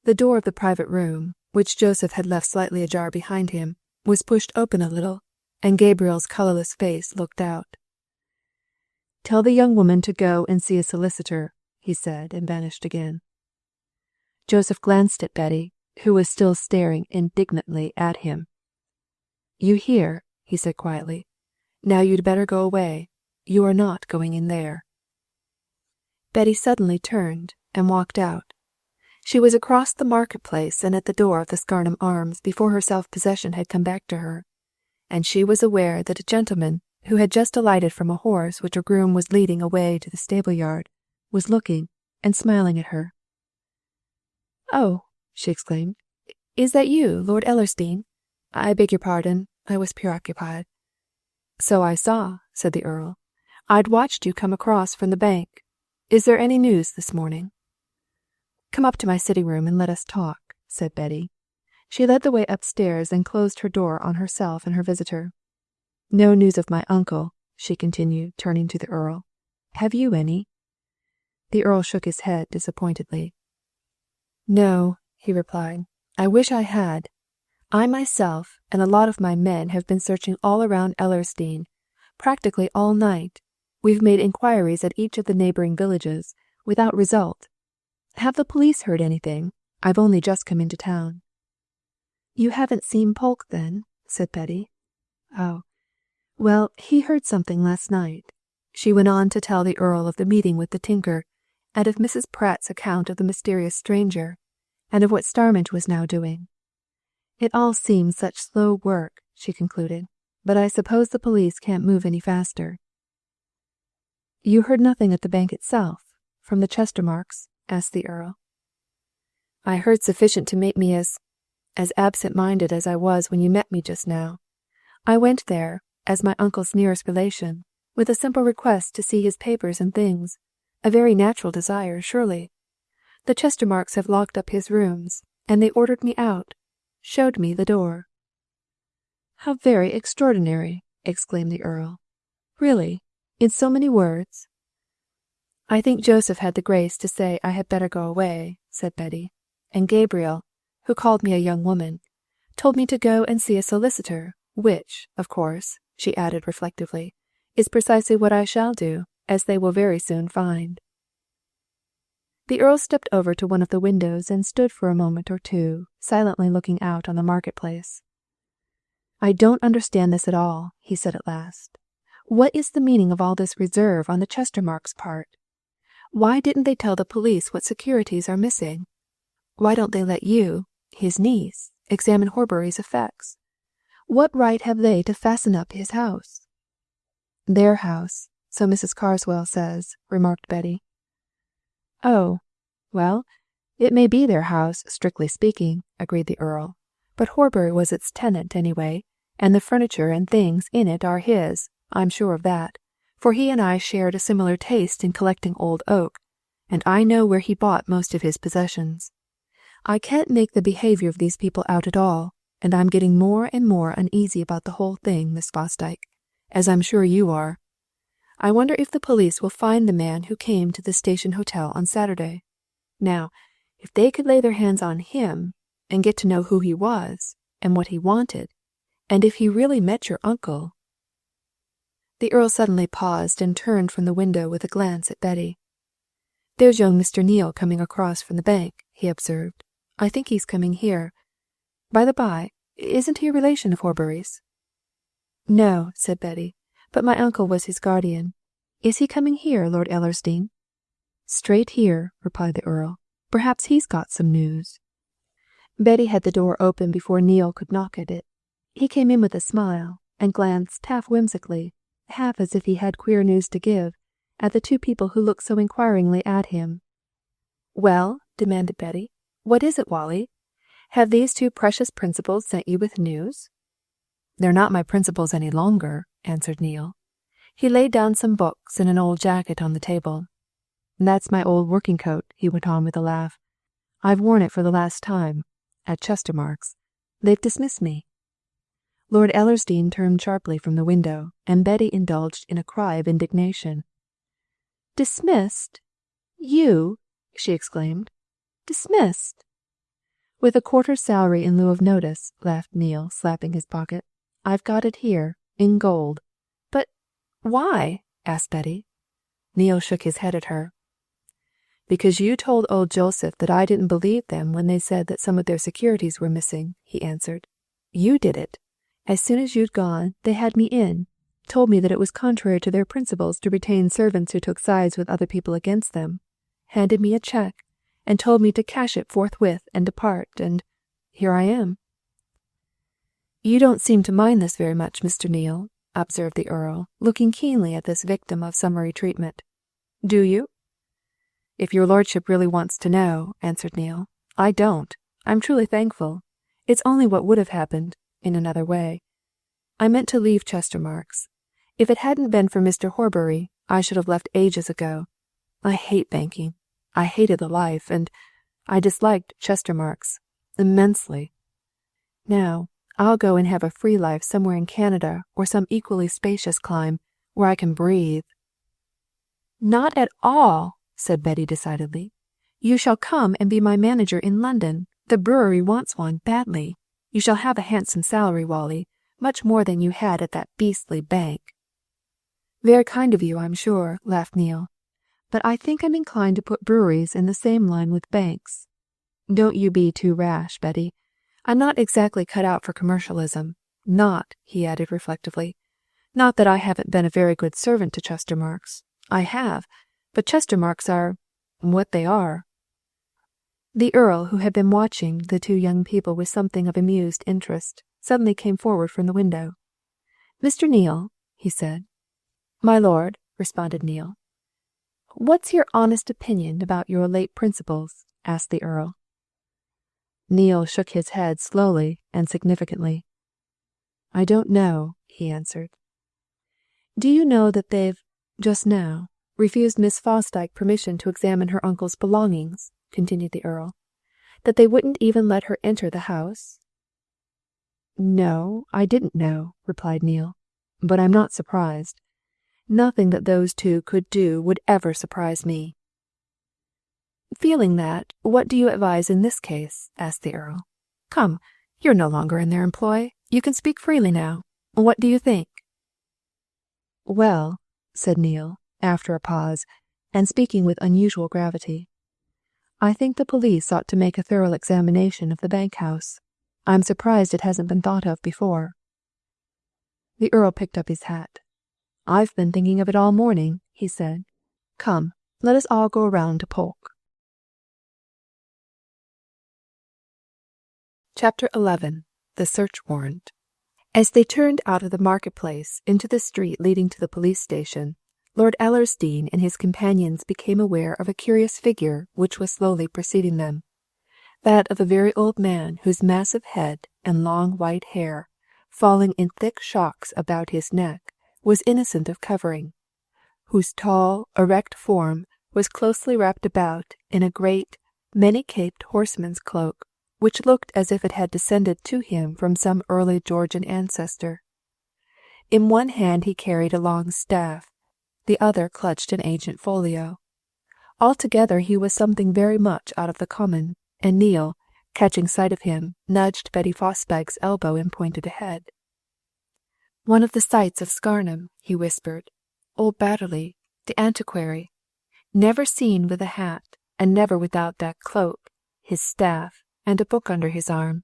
A: The door of the private room, which Joseph had left slightly ajar behind him, was pushed open a little, and Gabriel's colourless face looked out. "Tell the young woman to go and see a solicitor," he said, and vanished again. Joseph glanced at Betty, who was still staring indignantly at him. "You hear," he said quietly. "Now you'd better go away. You are not going in there." Betty suddenly turned and walked out. She was across the market-place and at the door of the Scarnham Arms before her self-possession had come back to her, and she was aware that a gentleman, who had just alighted from a horse which a groom was leading away to the stable-yard, was looking and smiling at her. "Oh," she exclaimed, "is that you, Lord Ellersdeane? I beg your pardon, I was preoccupied." "So I saw," said the Earl. "I'd watched you come across from the bank. Is there any news this morning?" "Come up to my sitting-room and let us talk," said Betty. She led the way upstairs and closed her door on herself and her visitor. "No news of my uncle," she continued, turning to the Earl. "Have you any?" The Earl shook his head disappointedly. "No," he replied. "I wish I had. I myself and a lot of my men have been searching all around Ellersdeane, practically all night. We've made inquiries at each of the neighbouring villages, without result. Have the police heard anything? I've only just come into town." "You haven't seen Polke, then?" said Betty. "Oh, Well, he heard something last night." She went on to tell the Earl of the meeting with the tinker, and of Mrs. Pratt's account of the mysterious stranger, and of what Starmidge was now doing. "It all seems such slow work," she concluded, "but I suppose the police can't move any faster." "You heard nothing at the bank itself, from the Chestermarkes?" asked the Earl. "I heard sufficient to make me as absent-minded as I was when you met me just now. I went there, as my uncle's nearest relation, with a simple request to see his papers and things, a very natural desire, surely. The Chestermarkes have locked up his rooms, and they ordered me out, showed me the door." "How very extraordinary!" exclaimed the Earl. "Really? In so many words?" "I think Joseph had the grace to say I had better go away," said Betty, "and Gabriel, who called me a young woman, told me to go and see a solicitor, which, of course," she added reflectively, "is precisely what I shall do, as they will very soon find." The Earl stepped over to one of the windows and stood for a moment or two, silently looking out on the market-place. "I don't understand this at all," he said at last. "What is the meaning of all this reserve on the Chestermarkes' part? Why didn't they tell the police what securities are missing? Why don't they let you, his niece, examine Horbury's effects? What right have they to fasten up his house?" "Their house, so Mrs. Carswell says," remarked Betty. "Oh, well, it may be their house, strictly speaking," agreed the Earl, "but Horbury was its tenant, anyway, and the furniture and things in it are his, I'm sure of that, for he and I shared a similar taste in collecting old oak, and I know where he bought most of his possessions. I can't make the behaviour of these people out at all, and I'm getting more and more uneasy about the whole thing, Miss Fosdyke, as I'm sure you are. I wonder if the police will find the man who came to the Station Hotel on Saturday. Now, if they could lay their hands on him, and get to know who he was, and what he wanted, and if he really met your uncle—" The Earl suddenly paused and turned from the window with a glance at Betty. "There's young Mr. Neale coming across from the bank," he observed. "I think he's coming here. By the by, isn't he a relation of Horbury's?" "No," said Betty, "but my uncle was his guardian. Is he coming here, Lord Ellersdeane?" "Straight here," replied the Earl. "Perhaps he's got some news." Betty had the door open before Neale could knock at it. He came in with a smile, and glanced half whimsically, half as if he had queer news to give, at the two people who looked so inquiringly at him. "Well," demanded Betty, "what is it, Wally? Have these two precious principals sent you with news?" "They're not my principals any longer," answered Neale. He laid down some books and an old jacket on the table. "That's my old working coat," he went on with a laugh. "I've worn it for the last time, at Chestermarke's. They've dismissed me." Lord Ellersdeane turned sharply from the window, and Betty indulged in a cry of indignation. "Dismissed? You?" she exclaimed. "Dismissed?" "With a quarter's salary in lieu of notice," laughed Neale, slapping his pocket. "I've got it here, in gold." "But why?" asked Betty. Neale shook his head at her. "Because you told old Joseph that I didn't believe them when they said that some of their securities were missing," he answered. "You did it. As soon as you'd gone, they had me in, told me that it was contrary to their principles to retain servants who took sides with other people against them, handed me a cheque, and told me to cash it forthwith and depart, and here I am." "You don't seem to mind this very much, Mr. Neale," observed the Earl, looking keenly at this victim of summary treatment. "Do you?" "If your lordship really wants to know," answered Neale, "I don't. I'm truly thankful. It's only what would have happened, in another way. I meant to leave Chestermarke's. If it hadn't been for Mr. Horbury, I should have left ages ago. I hate banking. I hated the life, and I disliked Chestermarke's immensely. Now, I'll go and have a free life somewhere in Canada or some equally spacious clime, where I can breathe." "Not at all," said Betty decidedly. "You shall come and be my manager in London. The brewery wants one badly. You shall have a handsome salary, Wally, much more than you had at that beastly bank." "Very kind of you, I'm sure," laughed Neale. "But I think I'm inclined to put breweries in the same line with banks. Don't you be too rash, Betty. I'm not exactly cut out for commercialism. Not," he added reflectively, Not that I haven't been a very good servant to Chestermarkes. I have, but Chestermarkes are what they are." The Earl, who had been watching the two young people with something of amused interest, suddenly came forward from the window. "Mr. Neil," he said. "My lord," responded Neil. "What's your honest opinion about your late principals?" asked the Earl. Neil shook his head slowly and significantly. "I don't know," he answered. "Do you know that they've, just now, refused Miss Fosdyke permission to examine her uncle's belongings?" continued the Earl. "That they wouldn't even let her enter the house?" "No, I didn't know," replied Neil. "But I'm not surprised. Nothing that those two could do would ever surprise me." "Feeling that, what do you advise in this case?" asked the Earl. "Come, you're no longer in their employ. You can speak freely now. What do you think?" "Well," said Neil, after a pause, and speaking with unusual gravity, "I think the police ought to make a thorough examination of the bank house. I'm surprised it hasn't been thought of before." The Earl picked up his hat. "I've been thinking of it all morning," he said. "Come, let us all go round to Polke." Chapter 11. The Search Warrant. As they turned out of the marketplace into the street leading to the police station, Lord Ellersdeane and his companions became aware of a curious figure which was slowly preceding them, that of a very old man whose massive head and long white hair, falling in thick shocks about his neck, was innocent of covering, whose tall, erect form was closely wrapped about in a great, many-caped horseman's cloak, which looked as if it had descended to him from some early Georgian ancestor. In one hand he carried a long staff, the other clutched an ancient folio. Altogether he was something very much out of the common, and Neil, catching sight of him, nudged Betty Fosdyke's elbow and pointed ahead. "One of the sights of Scarnham," he whispered. "Old Batterley, the antiquary, never seen with a hat, and never without that cloak, his staff, and a book under his arm.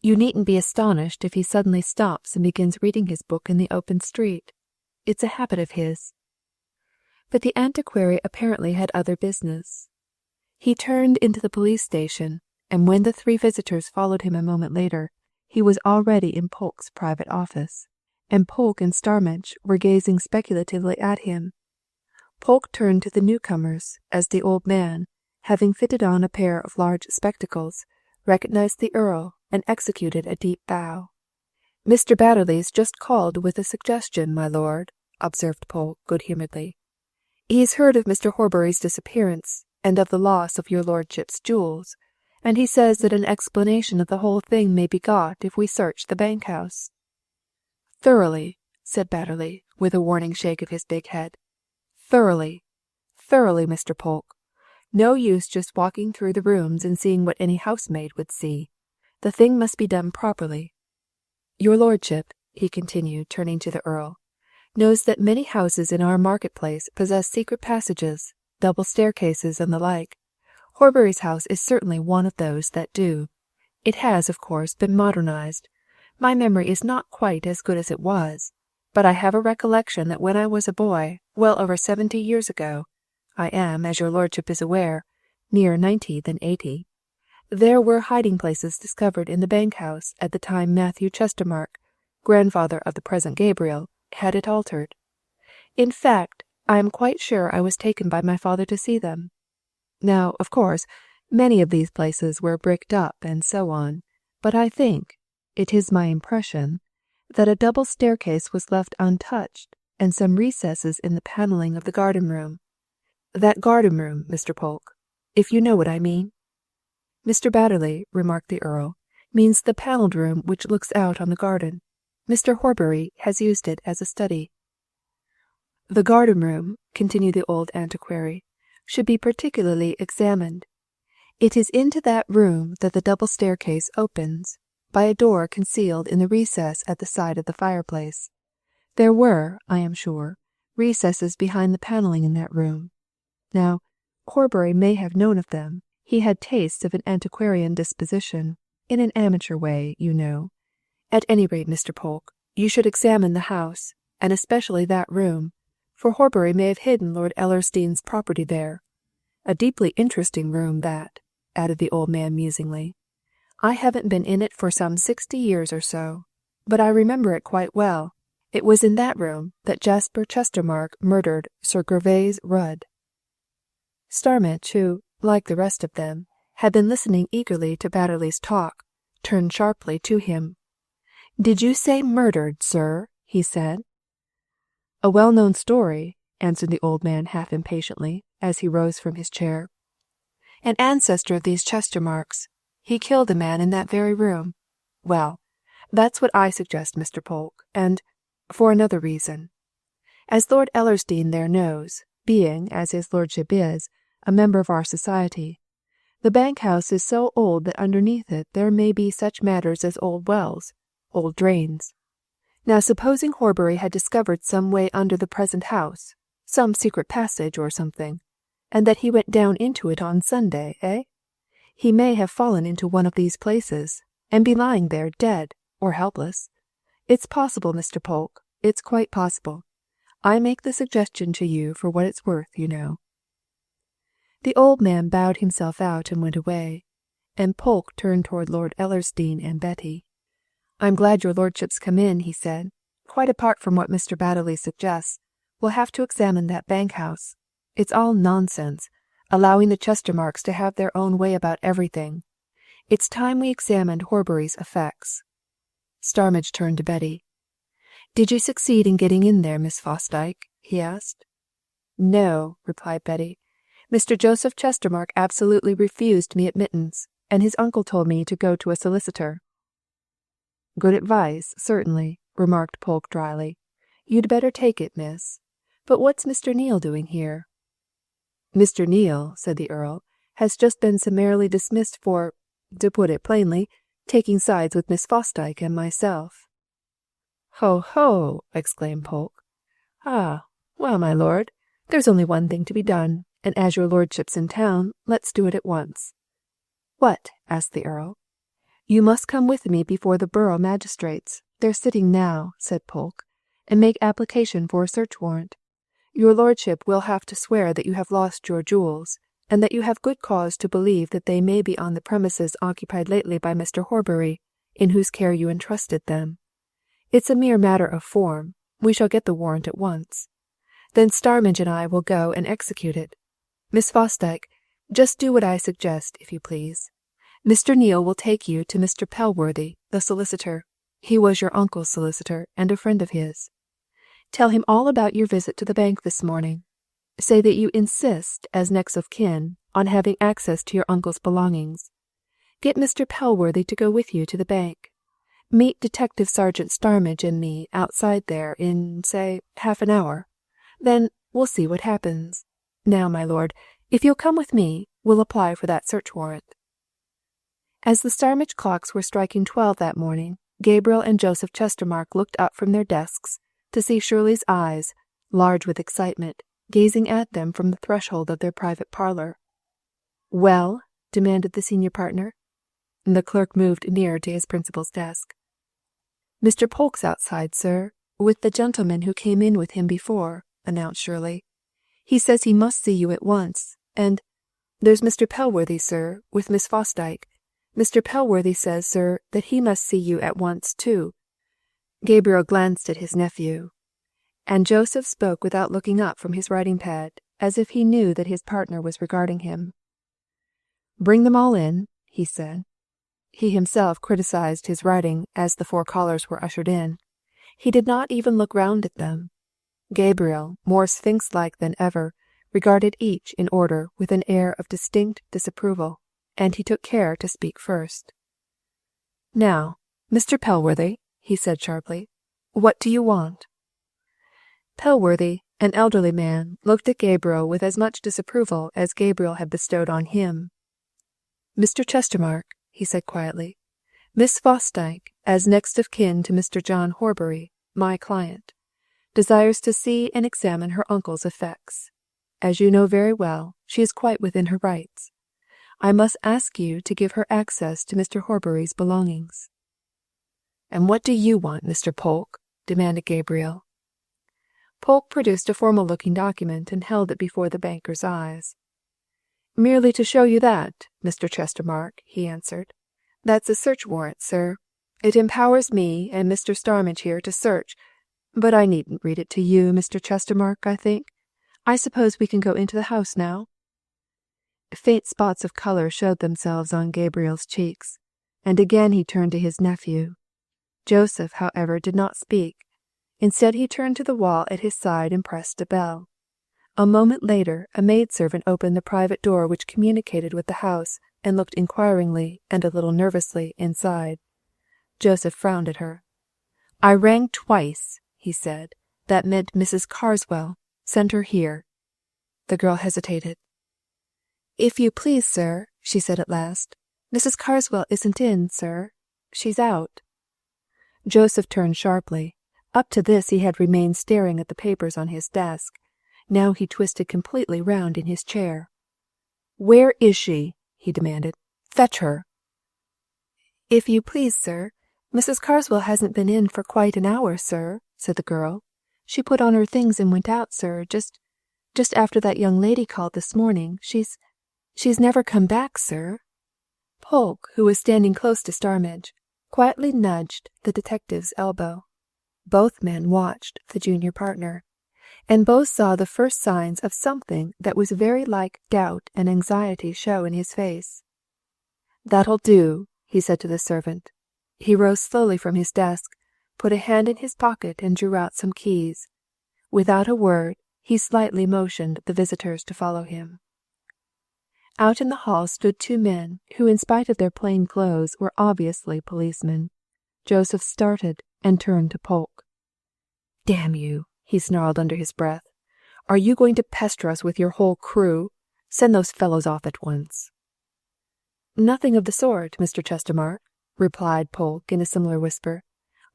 A: You needn't be astonished if he suddenly stops and begins reading his book in the open street. It's a habit of his." But the antiquary apparently had other business. He turned into the police station, and when the three visitors followed him a moment later, he was already in Polke's private office, and Polke and Starmidge were gazing speculatively at him. Polke turned to the newcomers as the old man, having fitted on a pair of large spectacles, recognized the Earl and executed a deep bow. "Mr. Batterley's just called with a suggestion, my lord," observed Polke good-humouredly. "He's heard of Mr. Horbury's disappearance, and of the loss of your lordship's jewels, and he says that an explanation of the whole thing may be got if we search the bank house." "Thoroughly," said Batterley, with a warning shake of his big head. "Thoroughly, Mr. Polke. No use just walking through the rooms and seeing what any housemaid would see. The thing must be done properly. Your lordship," he continued, turning to the Earl, "knows that many houses in our market-place possess secret passages, double staircases, and the like. Horbury's house is certainly one of those that do. It has, of course, been modernized. My memory is not quite as good as it was, but I have a recollection that when I was a boy, well over 70 years ago, I am, as your lordship is aware, nearer 90 than 80, there were hiding-places discovered in the bank house at the time Matthew Chestermarke, grandfather of the present Gabriel, had it altered. In fact, I am quite sure I was taken by my father to see them. Now, of course, many of these places were bricked up and so on, but I think, it is my impression, that a double staircase was left untouched, and some recesses in the panelling of the garden-room. That garden-room, Mr. Polke, if you know what I mean." "Mr. Batterley," remarked the Earl, "means the panelled room which looks out on the garden. Mr. Horbury has used it as a study." "The garden-room," continued the old antiquary, "should be particularly examined. It is into that room that the double staircase opens, by a door concealed in the recess at the side of the fireplace. There were, I am sure, recesses behind the panelling in that room. Now, Horbury may have known of them. He had tastes of an antiquarian disposition, in an amateur way, you know. At any rate, Mr. Polke, you should examine the house, and especially that room, for Horbury may have hidden Lord Ellersdeane's property there. A deeply interesting room, that," added the old man musingly. "I haven't been in it for some 60 years or so, but I remember it quite well. It was in that room that Jasper Chestermarke murdered Sir Gervase Rudd." Starmidge, who, like the rest of them, had been listening eagerly to Badderly's talk, turned sharply to him. "Did you say murdered, sir?" he said. "A well-known story," answered the old man half impatiently, as he rose from his chair. "An ancestor of these Chestermarkes. He killed a man in that very room. Well, that's what I suggest, Mr. Polke, and for another reason. As Lord Ellersdeane there knows, being, as his lordship is, a member of our society, the bank house is so old that underneath it there may be such matters as old wells, old drains. Now supposing Horbury had discovered some way under the present house, some secret passage or something, and that he went down into it on Sunday, He may have fallen into one of these places, and be lying there dead or helpless. It's possible, Mr. Polke, it's quite possible. I make the suggestion to you for what it's worth, you know." The old man bowed himself out and went away, and Polke turned toward Lord Ellersdeane and Betty. "I'm glad your lordship's come in," he said. "Quite apart from what Mr. Badderly suggests, we'll have to examine that bank house. It's all nonsense, allowing the Chestermarkes to have their own way about everything. It's time we examined Horbury's effects." Starmidge turned to Betty. "Did you succeed in getting in there, Miss Fosdyke?" he asked. "No," replied Betty. "Mr. Joseph Chestermarke absolutely refused me admittance, and his uncle told me to go to a solicitor." "Good advice, certainly," remarked Polke dryly. "You'd better take it, miss. But what's Mr. Neale doing here?" "Mr. Neale," said the Earl, "has just been summarily dismissed for, to put it plainly, taking sides with Miss Fosdyke and myself." "Ho, ho!" exclaimed Polke. "Ah, well, my lord, there's only one thing to be done, and as your lordship's in town, let's do it at once." "What?" asked the Earl. "You must come with me before the borough magistrates. They're sitting now," said Polke, "and make application for a search warrant. Your lordship will have to swear that you have lost your jewels, and that you have good cause to believe that they may be on the premises occupied lately by Mr. Horbury, in whose care you entrusted them. It's a mere matter of form. We shall get the warrant at once. Then Starmidge and I will go and execute it. Miss Fosdyke, just do what I suggest, if you please. Mr. Neale will take you to Mr. Pellworthy, the solicitor. He was your uncle's solicitor, and a friend of his. Tell him all about your visit to the bank this morning. Say that you insist, as next of kin, on having access to your uncle's belongings. Get Mr. Pellworthy to go with you to the bank. Meet Detective Sergeant Starmidge and me outside there in, say, half an hour. Then we'll see what happens. Now, my lord, if you'll come with me, we'll apply for that search warrant." As the Starmidge clocks were striking 12 that morning, Gabriel and Joseph Chestermarke looked up from their desks to see Shirley's eyes, large with excitement, gazing at them from the threshold of their private parlour. "Well?" demanded the senior partner. The clerk moved nearer to his principal's desk. "Mr. Polke's outside, sir, with the gentleman who came in with him before," announced Shirley. "He says he must see you at once, and there's Mr. Pellworthy, sir, with Miss Fosdyke. Mr. Pellworthy says, sir, that he must see you at once, too." Gabriel glanced at his nephew, and Joseph spoke without looking up from his writing pad, as if he knew that his partner was regarding him. "Bring them all in," he said. He himself criticized his writing as the 4 callers were ushered in. He did not even look round at them. Gabriel, more sphinx-like than ever, regarded each in order with an air of distinct disapproval, and he took care to speak first. "Now, Mr. Pellworthy," he said sharply, "what do you want?" Pellworthy, an elderly man, looked at Gabriel with as much disapproval as Gabriel had bestowed on him. "Mr. Chestermarke," he said quietly, "Miss Fosdyke, as next of kin to Mr. John Horbury, my client, desires to see and examine her uncle's effects. As you know very well, she is quite within her rights. I must ask you to give her access to Mr. Horbury's belongings." "And what do you want, Mr. Polke?" demanded Gabriel. Polke produced a formal-looking document and held it before the banker's eyes. "Merely to show you that, Mr. Chestermarke," he answered. "That's a search warrant, sir. It empowers me and Mr. Starmidge here to search, but I needn't read it to you, Mr. Chestermarke, I think. I suppose we can go into the house now?" Faint spots of colour showed themselves on Gabriel's cheeks, and again he turned to his nephew. Joseph, however, did not speak. Instead, he turned to the wall at his side and pressed a bell. A moment later, a maidservant opened the private door which communicated with the house, and looked inquiringly and a little nervously inside. Joseph frowned at her. "I rang twice," he said. "That meant Mrs. Carswell. Send her here." The girl hesitated. "If you please, sir," she said at last. "Mrs. Carswell isn't in, sir. She's out." Joseph turned sharply. Up to this he had remained staring at the papers on his desk. Now he twisted completely round in his chair. "Where is she?" he demanded. "Fetch her." "If you please, sir, Mrs. Carswell hasn't been in for quite an hour, sir," said the girl. "She put on her things and went out, sir, just after that young lady called this morning. She's never come back, sir." Polke, who was standing close to Starmidge, quietly nudged the detective's elbow. Both men watched the junior partner, and both saw the first signs of something that was very like doubt and anxiety show in his face. "That'll do," he said to the servant. He rose slowly from his desk, put a hand in his pocket and drew out some keys. Without a word, he slightly motioned the visitors to follow him. Out in the hall stood two men who, in spite of their plain clothes, were obviously policemen. Joseph started and turned to Polke. "Damn you!" he snarled under his breath. "Are you going to pester us with your whole crew? Send those fellows off at once." "Nothing of the sort, Mr. Chestermarke," replied Polke in a similar whisper.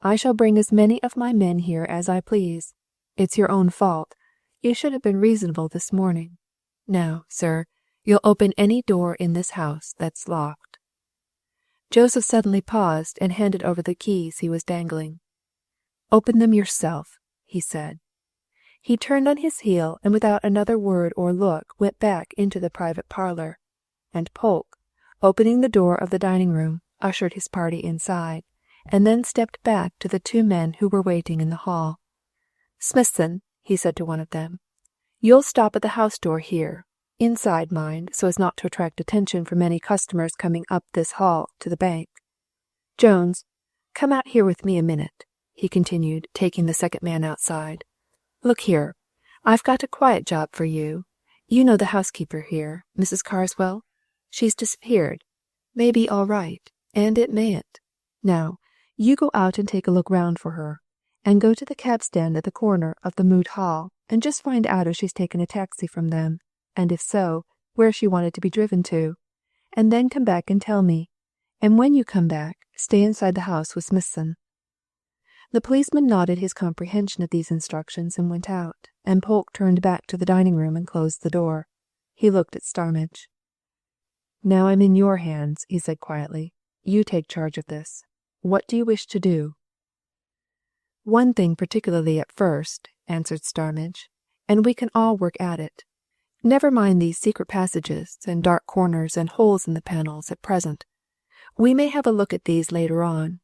A: "I shall bring as many of my men here as I please. It's your own fault. You should have been reasonable this morning. Now, sir, you'll open any door in this house that's locked." Joseph suddenly paused and handed over the keys he was dangling. "Open them yourself," he said. He turned on his heel and without another word or look went back into the private parlour, and Polke, opening the door of the dining room, ushered his party inside, and then stepped back to the two men who were waiting in the hall. "Smithson," he said to one of them, "you'll stop at the house door here. Inside, mind, so as not to attract attention from any customers coming up this hall to the bank. Jones, come out here with me a minute," he continued, taking the second man outside. "Look here, I've got a quiet job for you. You know the housekeeper here, Mrs. Carswell? She's disappeared. May be all right, and it mayn't. Now, you go out and take a look round for her, and go to the cab stand at the corner of the Moot Hall, and just find out if she's taken a taxi from them, and if so, where she wanted to be driven to, and then come back and tell me. And when you come back, stay inside the house with Smithson." The policeman nodded his comprehension of these instructions and went out, and Polke turned back to the dining room and closed the door. He looked at Starmidge. "Now I'm in your hands," he said quietly. "You take charge of this. What do you wish to do?" "One thing particularly at first," answered Starmidge, "and we can all work at it. Never mind these secret passages and dark corners and holes in the panels at present. We may have a look at these later on.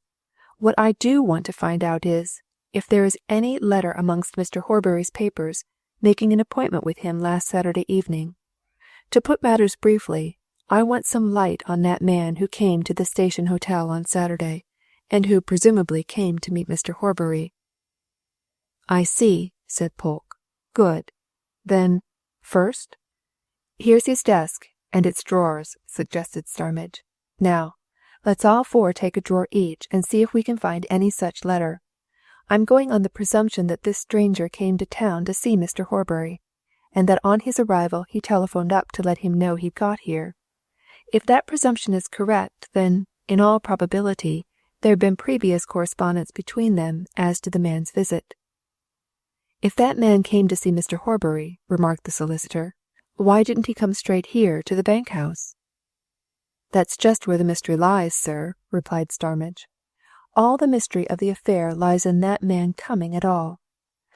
A: What I do want to find out is, if there is any letter amongst Mr. Horbury's papers making an appointment with him last Saturday evening. To put matters briefly, I want some light on that man who came to the Station Hotel on Saturday, and who presumably came to meet Mr. Horbury." "I see," said Polke. "Good. Then, first?" "Here's his desk, and its drawers," suggested Starmidge. "Now, let's all four take a drawer each and see if we can find any such letter. I'm going on the presumption that this stranger came to town to see Mr. Horbury, and that on his arrival he telephoned up to let him know he'd got here. If that presumption is correct, then, in all probability, there had been previous correspondence between them as to the man's visit." "If that man came to see Mr. Horbury," remarked the solicitor, "why didn't he come straight here to the bank house?" "That's just where the mystery lies, sir," replied Starmidge. "All the mystery of the affair lies in that man coming at all.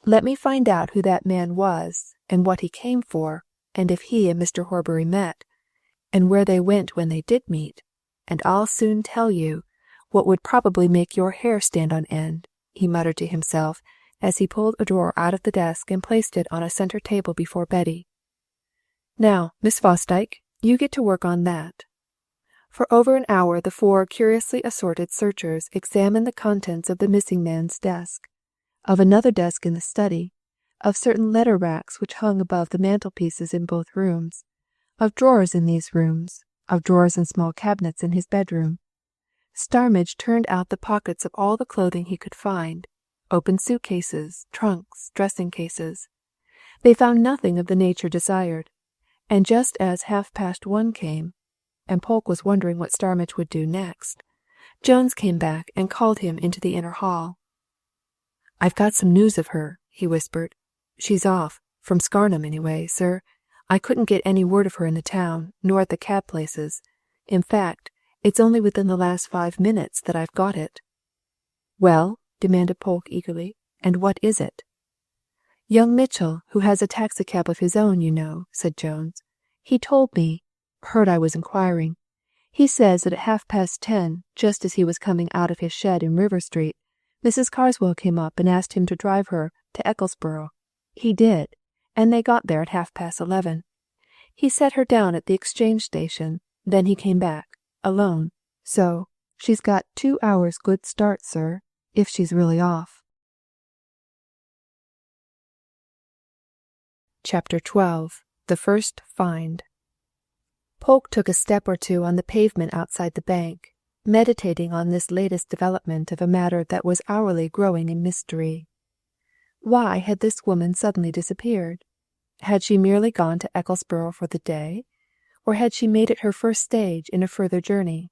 A: Let me find out who that man was, and what he came for, and if he and Mr. Horbury met, and where they went when they did meet, and I'll soon tell you what would probably make your hair stand on end," he muttered to himself as he pulled a drawer out of the desk and placed it on a centre table before Betty. "Now, Miss Fosdyke, you get to work on that." For over an hour the four curiously assorted searchers examined the contents of the missing man's desk, of another desk in the study, of certain letter racks which hung above the mantelpieces in both rooms, of drawers in these rooms, of drawers and small cabinets in his bedroom. Starmidge turned out the pockets of all the clothing he could find, opened suitcases, trunks, dressing cases. They found nothing of the nature desired, and just as 1:30 came, and Polke was wondering what Starmidge would do next, Jones came back and called him into the inner hall. "I've got some news of her," he whispered. "She's off, from Scarnham anyway, sir. I couldn't get any word of her in the town, nor at the cab places. In fact, it's only within the last 5 minutes that I've got it." "Well?" demanded Polke eagerly. "And what is it?" "Young Mitchell, who has a taxicab of his own, you know," said Jones. "He told me, heard I was inquiring. He says that at 10:30, just as he was coming out of his shed in River Street, Mrs. Carswell came up and asked him to drive her to Ecclesborough. He did, and they got there at 11:30. He set her down at the exchange station, then he came back, alone. So, she's got 2 hours' good start, sir, if she's really off." Chapter 12. The First Find. Polke took a step or two on the pavement outside the bank, meditating on this latest development of a matter that was hourly growing in mystery. Why had this woman suddenly disappeared? Had she merely gone to Ecclesborough for the day, or had she made it her first stage in a further journey?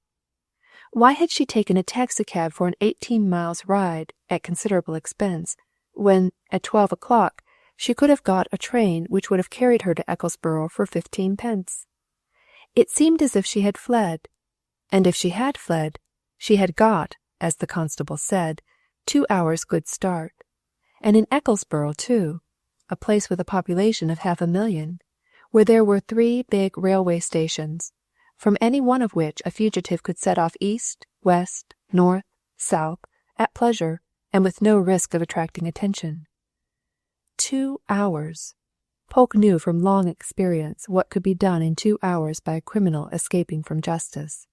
A: Why had she taken a taxicab for an 18-mile ride at considerable expense, when, at 12 o'clock, she could have got a train which would have carried her to Ecclesborough for 15 pence? It seemed as if she had fled, and if she had fled, she had got, as the constable said, 2 hours' good start. And in Ecclesborough, too, a place with a population of 500,000, where there were 3 big railway stations, from any one of which a fugitive could set off east, west, north, south, at pleasure, and with no risk of attracting attention. 2 hours! Polke knew from long experience what could be done in 2 hours by a criminal escaping from justice.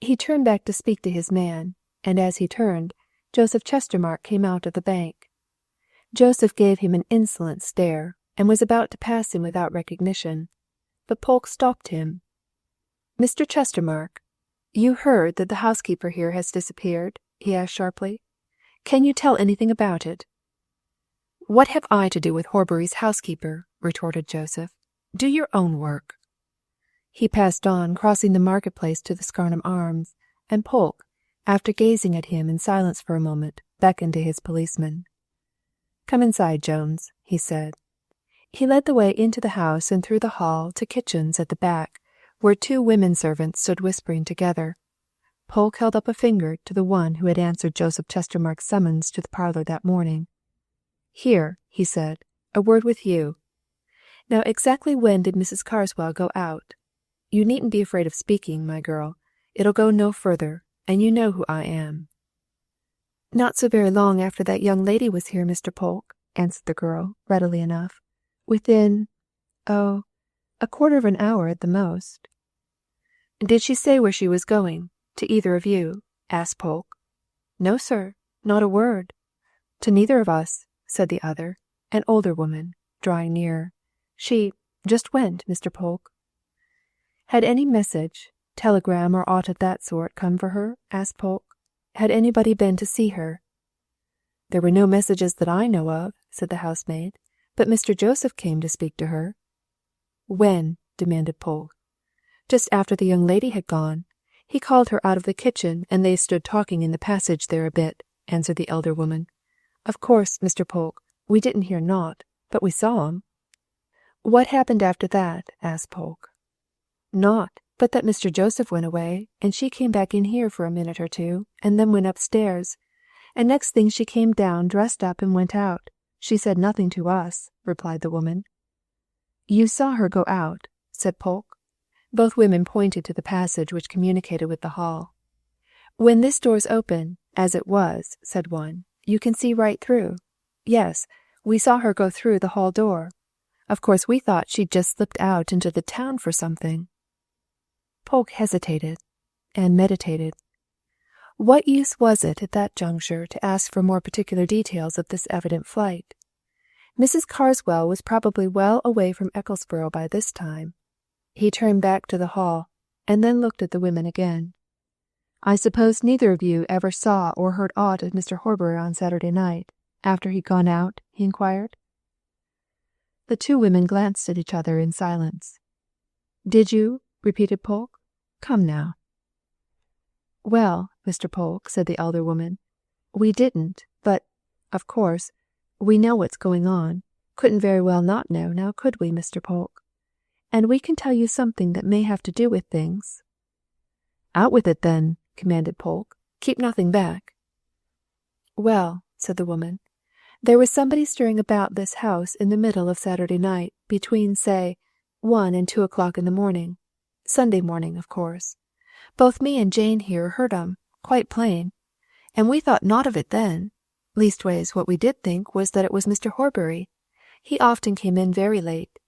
A: He turned back to speak to his man, and as he turned, Joseph Chestermarke came out of the bank. Joseph gave him an insolent stare, and was about to pass him without recognition, but Polke stopped him. "Mr. Chestermarke, you heard that the housekeeper here has disappeared?" he asked sharply. "Can you tell anything about it?" "What have I to do with Horbury's housekeeper?" retorted Joseph. "Do your own work." He passed on, crossing the marketplace to the Scarnham Arms, and Polke, after gazing at him in silence for a moment, beckoned to his policeman. "Come inside, Jones," he said. He led the way into the house and through the hall to kitchens at the back, where 2 women servants stood whispering together. Polke held up a finger to the one who had answered Joseph Chestermarke's summons to the parlour that morning. "Here," he said, "a word with you. Now exactly when did Mrs. Carswell go out? You needn't be afraid of speaking, my girl. It'll go no further, and you know who I am." "Not so very long after that young lady was here, Mr. Polke," answered the girl, readily enough. "Within, a quarter of an hour at the most." "Did she say where she was going, to either of you?" asked Polke. "No, sir, not a word." "To neither of us," said the other, an older woman, drawing nearer. "She just went, Mr. Polke." "Had any message, telegram or aught of that sort come for her?" asked Polke. "Had anybody been to see her?" "There were no messages that I know of," said the housemaid, "but Mr. Joseph came to speak to her." "When?" demanded Polke. "Just after the young lady had gone. He called her out of the kitchen, and they stood talking in the passage there a bit," answered the elder woman. "Of course, Mr. Polke, we didn't hear naught, but we saw 'em." "What happened after that?" asked Polke. "Naught, but that Mr. Joseph went away, and she came back in here for a minute or two, and then went upstairs. And next thing she came down dressed up and went out. She said nothing to us," replied the woman. "You saw her go out," said Polke. Both women pointed to the passage which communicated with the hall. "When this door's open, as it was," said one, "you can see right through. Yes, we saw her go through the hall door. Of course we thought she'd just slipped out into the town for something." Polke hesitated and meditated. What use was it at that juncture to ask for more particular details of this evident flight? Mrs. Carswell was probably well away from Ecclesborough by this time. He turned back to the hall, and then looked at the women again. "I suppose neither of you ever saw or heard aught of Mr. Horbury on Saturday night, after he'd gone out?" he inquired. The two women glanced at each other in silence. "Did you?" repeated Polke. "Come now." "Well, Mr. Polke," said the elder woman, "we didn't, but, of course, we know what's going on. Couldn't very well not know, now could we, Mr. Polke? And we can tell you something that may have to do with things." "Out with it, then," commanded Polke. "Keep nothing back." "Well," said the woman, "there was somebody stirring about this house in the middle of Saturday night, between, say, 1 and 2 o'clock in the morning. Sunday morning, of course. Both me and Jane here heard 'em, quite plain, and we thought naught of it then. Leastways, what we did think was that it was Mr. Horbury. He often came in very late.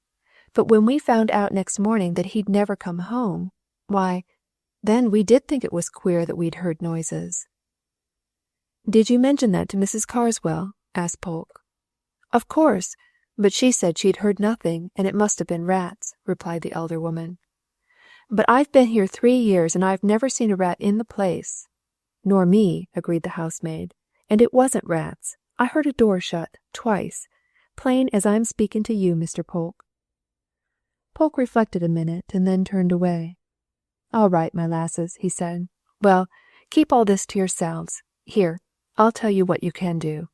A: But when we found out next morning that he'd never come home, why, then we did think it was queer that we'd heard noises." "Did you mention that to Mrs. Carswell?" asked Polke. "Of course, but she said she'd heard nothing, and it must have been rats," replied the elder woman. "But I've been here 3 years, and I've never seen a rat in the place." "Nor me," agreed the housemaid. "And it wasn't rats. I heard a door shut, twice, plain as I'm speaking to you, Mr. Polke." Polke reflected a minute, and then turned away. "All right, my lasses," he said. "Well, keep all this to yourselves. Here, I'll tell you what you can do.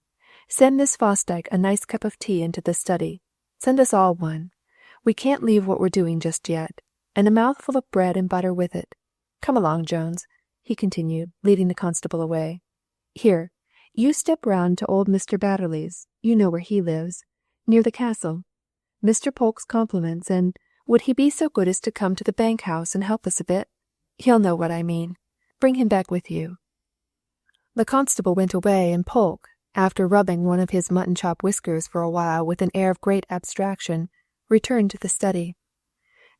A: Send Miss Fosdyke a nice cup of tea into the study. Send us all one. We can't leave what we're doing just yet. And a mouthful of bread and butter with it. Come along, Jones," he continued, leading the constable away. "Here, you step round to old Mr. Batterley's, you know where he lives, near the castle. Mr. Polke's compliments, and would he be so good as to come to the bank house and help us a bit? He'll know what I mean. Bring him back with you." The constable went away, and Polke, after rubbing one of his mutton-chop whiskers for a while with an air of great abstraction, returned to the study.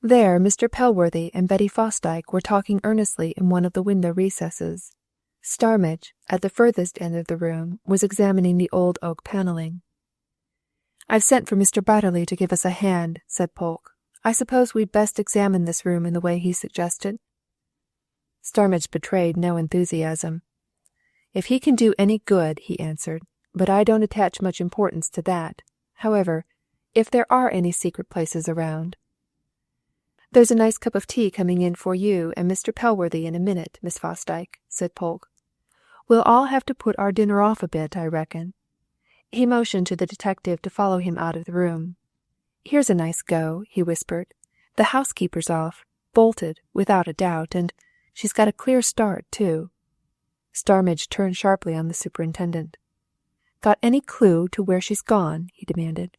A: There Mr. Pellworthy and Betty Fosdyke were talking earnestly in one of the window recesses. Starmidge, at the furthest end of the room, was examining the old oak panelling. "I've sent for Mr. Batterley to give us a hand," said Polke. "I suppose we'd best examine this room in the way he suggested?" Starmidge betrayed no enthusiasm. "If he can do any good," he answered, "but I don't attach much importance to that. However, if there are any secret places around—" "There's a nice cup of tea coming in for you and Mr. Pellworthy in a minute, Miss Fosdyke," said Polke. "We'll all have to put our dinner off a bit, I reckon." He motioned to the detective to follow him out of the room. "Here's a nice go," he whispered. "The housekeeper's off, bolted, without a doubt, and she's got a clear start, too." Starmidge turned sharply on the superintendent. "Got any clue to where she's gone?" he demanded.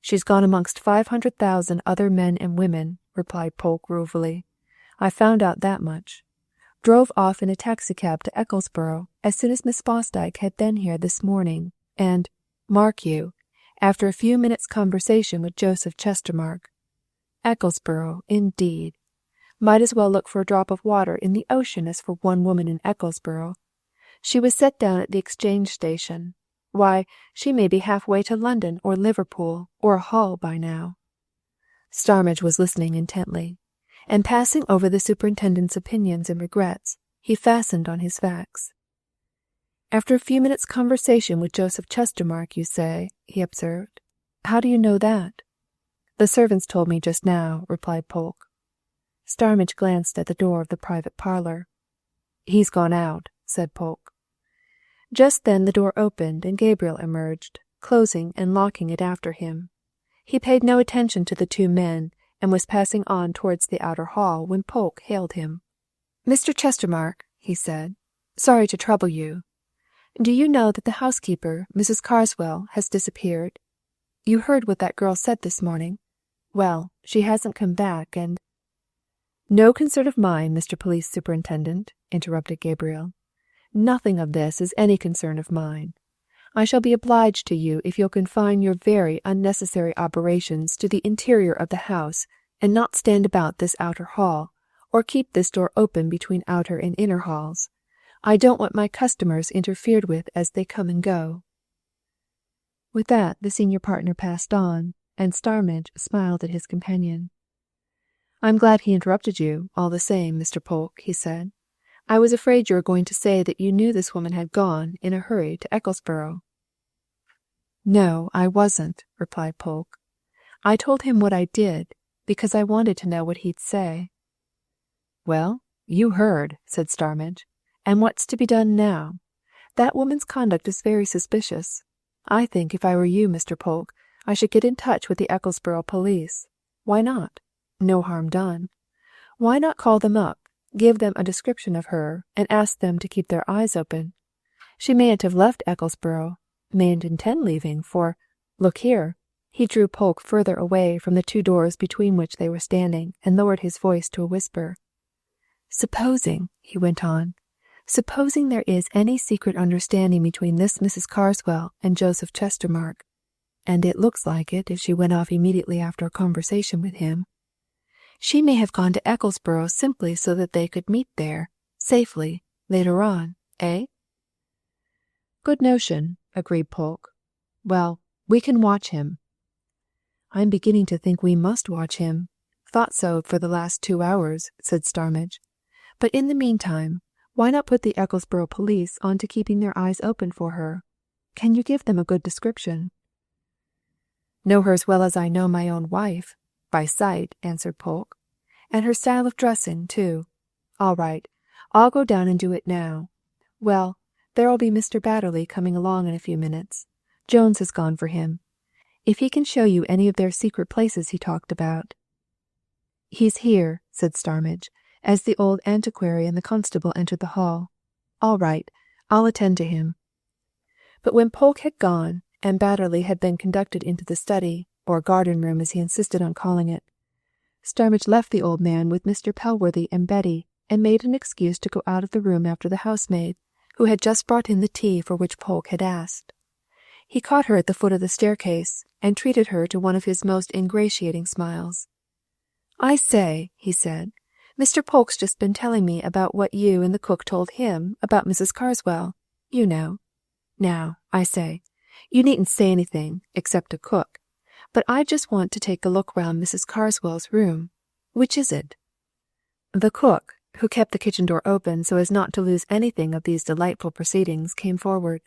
A: "She's gone amongst 500,000 other men and women," replied Polke ruefully. "I found out that much. Drove off in a taxicab to Ecclesborough as soon as Miss Fosdyke had been here this morning, and, mark you, after a few minutes' conversation with Joseph Chestermarke. Ecclesborough, indeed! Might as well look for a drop of water in the ocean as for one woman in Ecclesborough. She was set down at the exchange station. Why, she may be half-way to London or Liverpool or Hull by now." Starmidge was listening intently, and passing over the superintendent's opinions and regrets, he fastened on his facts. "After a few minutes' conversation with Joseph Chestermarke, you say," he observed. "How do you know that?" "The servants told me just now," replied Polke. Starmidge glanced at the door of the private parlour. "He's gone out," said Polke. Just then the door opened and Gabriel emerged, closing and locking it after him. He paid no attention to the two men, and was passing on towards the outer hall when Polke hailed him. "Mr. Chestermarke," he said, "sorry to trouble you. Do you know that the housekeeper, Mrs. Carswell, has disappeared? You heard what that girl said this morning. Well, she hasn't come back, and—" "No concern of mine, Mr. Police Superintendent," interrupted Gabriel. "Nothing of this is any concern of mine. I shall be obliged to you if you'll confine your very unnecessary operations to the interior of the house, and not stand about this outer hall, or keep this door open between outer and inner halls. I don't want my customers interfered with as they come and go." With that the senior partner passed on, and Starmidge smiled at his companion. "I'm glad he interrupted you, all the same, Mr. Polke," he said. "I was afraid you were going to say that you knew this woman had gone, in a hurry, to Ecclesborough." "No, I wasn't," replied Polke. "I told him what I did, because I wanted to know what he'd say." "Well, you heard," said Starmidge. "And what's to be done now? That woman's conduct is very suspicious. I think if I were you, Mr. Polke, I should get in touch with the Ecclesborough police. Why not? No harm done. Why not call them up, give them a description of her, and ask them to keep their eyes open? She mayn't have left Ecclesborough, mayn't intend leaving, for, look here," he drew Polke further away from the two doors between which they were standing, and lowered his voice to a whisper. "Supposing," he went on, "supposing there is any secret understanding between this Mrs. Carswell and Joseph Chestermarke, and it looks like it if she went off immediately after a conversation with him, she may have gone to Ecclesborough simply so that they could meet there, safely, later on, eh?" "Good notion," agreed Polke. "Well, we can watch him." "I'm beginning to think we must watch him. Thought so for the last 2 hours," said Starmidge. "But in the meantime, why not put the Ecclesborough police on to keeping their eyes open for her? Can you give them a good description?" "Know her as well as I know my own wife, by sight," answered Polke. "And her style of dressing, too. All right, I'll go down and do it now. Well, there'll be Mr. Batterley coming along in a few minutes. Jones has gone for him. If he can show you any of their secret places he talked about—" "He's here," said Starmidge, as the old antiquary and the constable entered the hall. "All right, I'll attend to him." But when Polke had gone, and Batterley had been conducted into the study, or garden-room as he insisted on calling it, Starmidge left the old man with Mr. Pellworthy and Betty, and made an excuse to go out of the room after the housemaid, who had just brought in the tea for which Polke had asked. He caught her at the foot of the staircase, and treated her to one of his most ingratiating smiles. "I say," he said, "Mr. Polke's just been telling me about what you and the cook told him about Mrs. Carswell. You know. Now, I say, you needn't say anything, except to cook, but I just want to take a look round Mrs. Carswell's room. Which is it?" The cook, who kept the kitchen door open so as not to lose anything of these delightful proceedings, came forward.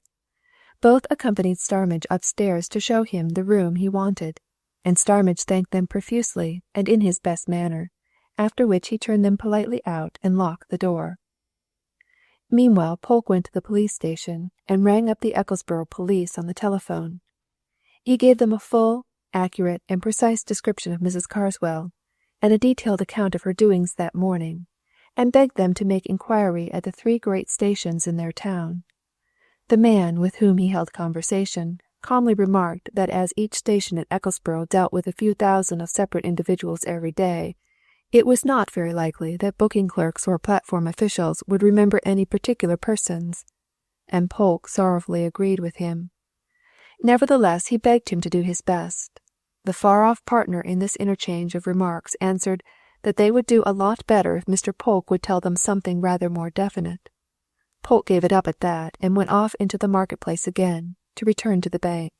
A: Both accompanied Starmidge upstairs to show him the room he wanted, and Starmidge thanked them profusely and in his best manner, after which he turned them politely out and locked the door. Meanwhile Polke went to the police station and rang up the Ecclesborough police on the telephone. He gave them a full, accurate, and precise description of Mrs. Carswell, and a detailed account of her doings that morning, and begged them to make inquiry at the 3 great stations in their town. The man with whom he held conversation calmly remarked that as each station at Ecclesborough dealt with a few thousand of separate individuals every day, it was not very likely that booking clerks or platform officials would remember any particular persons, and Polke sorrowfully agreed with him. Nevertheless, he begged him to do his best. The far-off partner in this interchange of remarks answered that they would do a lot better if Mr. Polke would tell them something rather more definite. Polke gave it up at that, and went off into the market-place again, to return to the bank.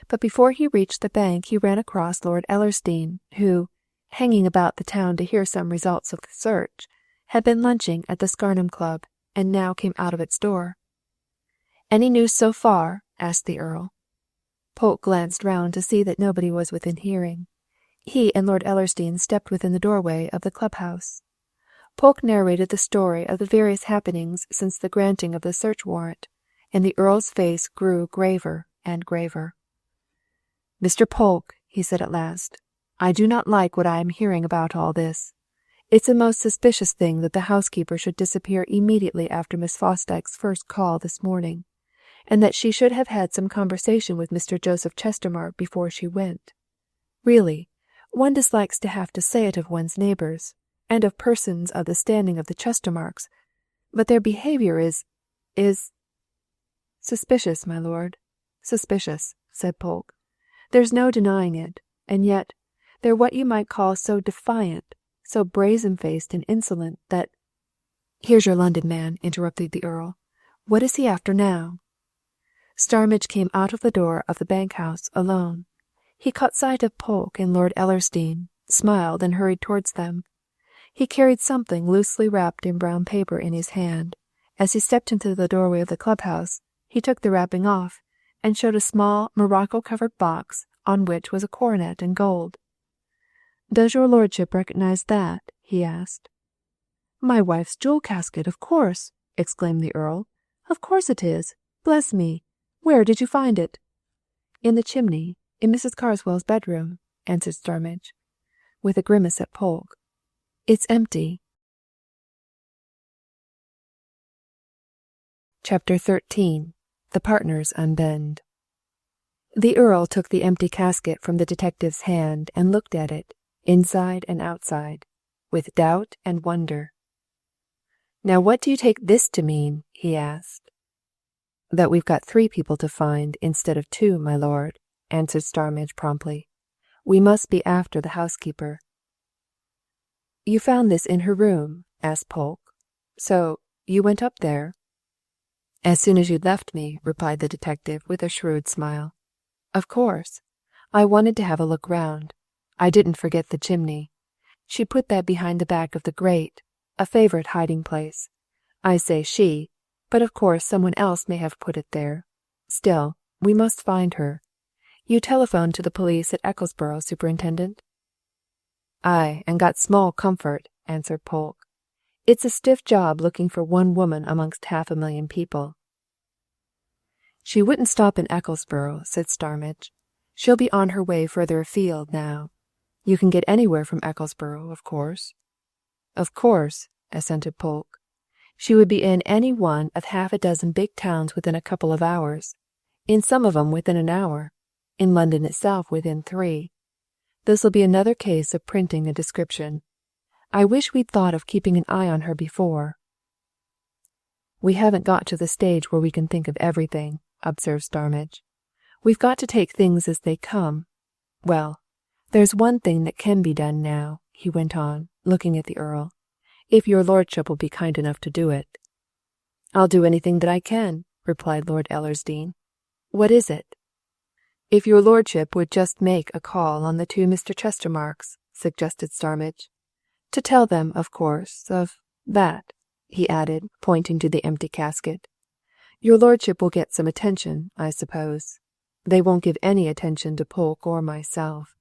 A: But before he reached the bank he ran across Lord Ellersdeane, who, hanging about the town to hear some results of the search, had been lunching at the Scarnham Club, and now came out of its door. "Any news so far?" asked the Earl. Polke glanced round to see that nobody was within hearing. He and Lord Ellersdeane stepped within the doorway of the club-house. Polke narrated the story of the various happenings since the granting of the search warrant, and the Earl's face grew graver and graver. "Mr. Polke," he said at last, "I do not like what I am hearing about all this. It's a most suspicious thing that the housekeeper should disappear immediately after Miss Fosdyke's first call this morning, and that she should have had some conversation with Mr. Joseph Chestermarke before she went. Really, one dislikes to have to say it of one's neighbours, and of persons of the standing of the Chestermarkes, but their behaviour is suspicious, my lord, suspicious, said Polke. There's no denying it, and yet they're what you might call so defiant, so brazen-faced and insolent that—" "Here's your London man," interrupted the Earl. "What is he after now?" Starmidge came out of the door of the bank-house alone. He caught sight of Polke and Lord Ellersdeane, smiled and hurried towards them. He carried something loosely wrapped in brown paper in his hand. As he stepped into the doorway of the clubhouse, he took the wrapping off, and showed a small morocco-covered box on which was a coronet in gold. "Does your lordship recognize that?" he asked. "My wife's jewel casket, of course!" exclaimed the Earl. "Of course it is! Bless me! Where did you find it?" "In the chimney, in Mrs. Carswell's bedroom," answered Starmidge, with a grimace at Polke. "It's empty." Chapter 13. The Partners Unbend. The Earl took the empty casket from the detective's hand and looked at it, inside and outside, with doubt and wonder. "Now what do you take this to mean?" he asked. "That we've got 3 people to find instead of 2, my lord," answered Starmidge promptly. "We must be after the housekeeper." "You found this in her room?" asked Polke. "So you went up there?" "As soon as you'd left me," replied the detective with a shrewd smile. "Of course. I wanted to have a look round. I didn't forget the chimney. She put that behind the back of the grate, a favourite hiding place. I say she, but of course someone else may have put it there. Still, we must find her. You telephoned to the police at Ecclesborough, Superintendent?" "Aye, and got small comfort," answered Polke. "It's a stiff job looking for one woman amongst 500,000 people." "She wouldn't stop in Ecclesborough," said Starmidge. "She'll be on her way further afield now. You can get anywhere from Ecclesborough, of course." "Of course," assented Polke. "She would be in any one of 6 big towns within a couple of hours, in some of 'em within an hour, in London itself within 3. This'll be another case of printing a description. I wish we'd thought of keeping an eye on her before." "We haven't got to the stage where we can think of everything," observed Starmidge. "We've got to take things as they come. Well, there's one thing that can be done now," he went on, looking at the Earl, "if your lordship will be kind enough to do it." "I'll do anything that I can," replied Lord Ellersdeane. "What is it?" "If your lordship would just make a call on the 2 Mr. Chestermarkes," suggested Starmidge. "To tell them, of course, of that," he added, pointing to the empty casket. "Your lordship will get some attention, I suppose. They won't give any attention to Polke or myself.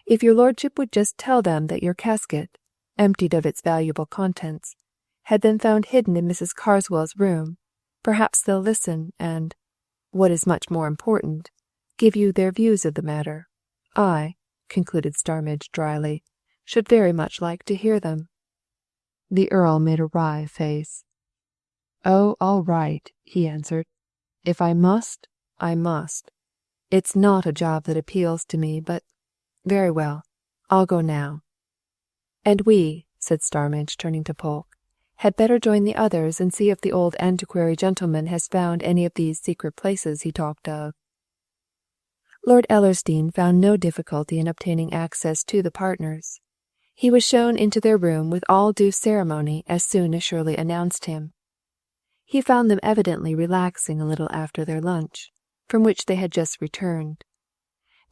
A: If your lordship would just tell them that your casket, emptied of its valuable contents, had been found hidden in Mrs. Carswell's room, perhaps they'll listen and, what is much more important, give you their views of the matter. I," concluded Starmidge dryly, "should very much like to hear them." The Earl made a wry face. "Oh, all right," he answered. "If I must, I must. It's not a job that appeals to me, but very well, I'll go now." "And we," said Starmidge, turning to Polke, "had better join the others and see if the old antiquary gentleman has found any of these secret places he talked of." Lord Ellersdeane found no difficulty in obtaining access to the partners. He was shown into their room with all due ceremony as soon as Shirley announced him. He found them evidently relaxing a little after their lunch, from which they had just returned.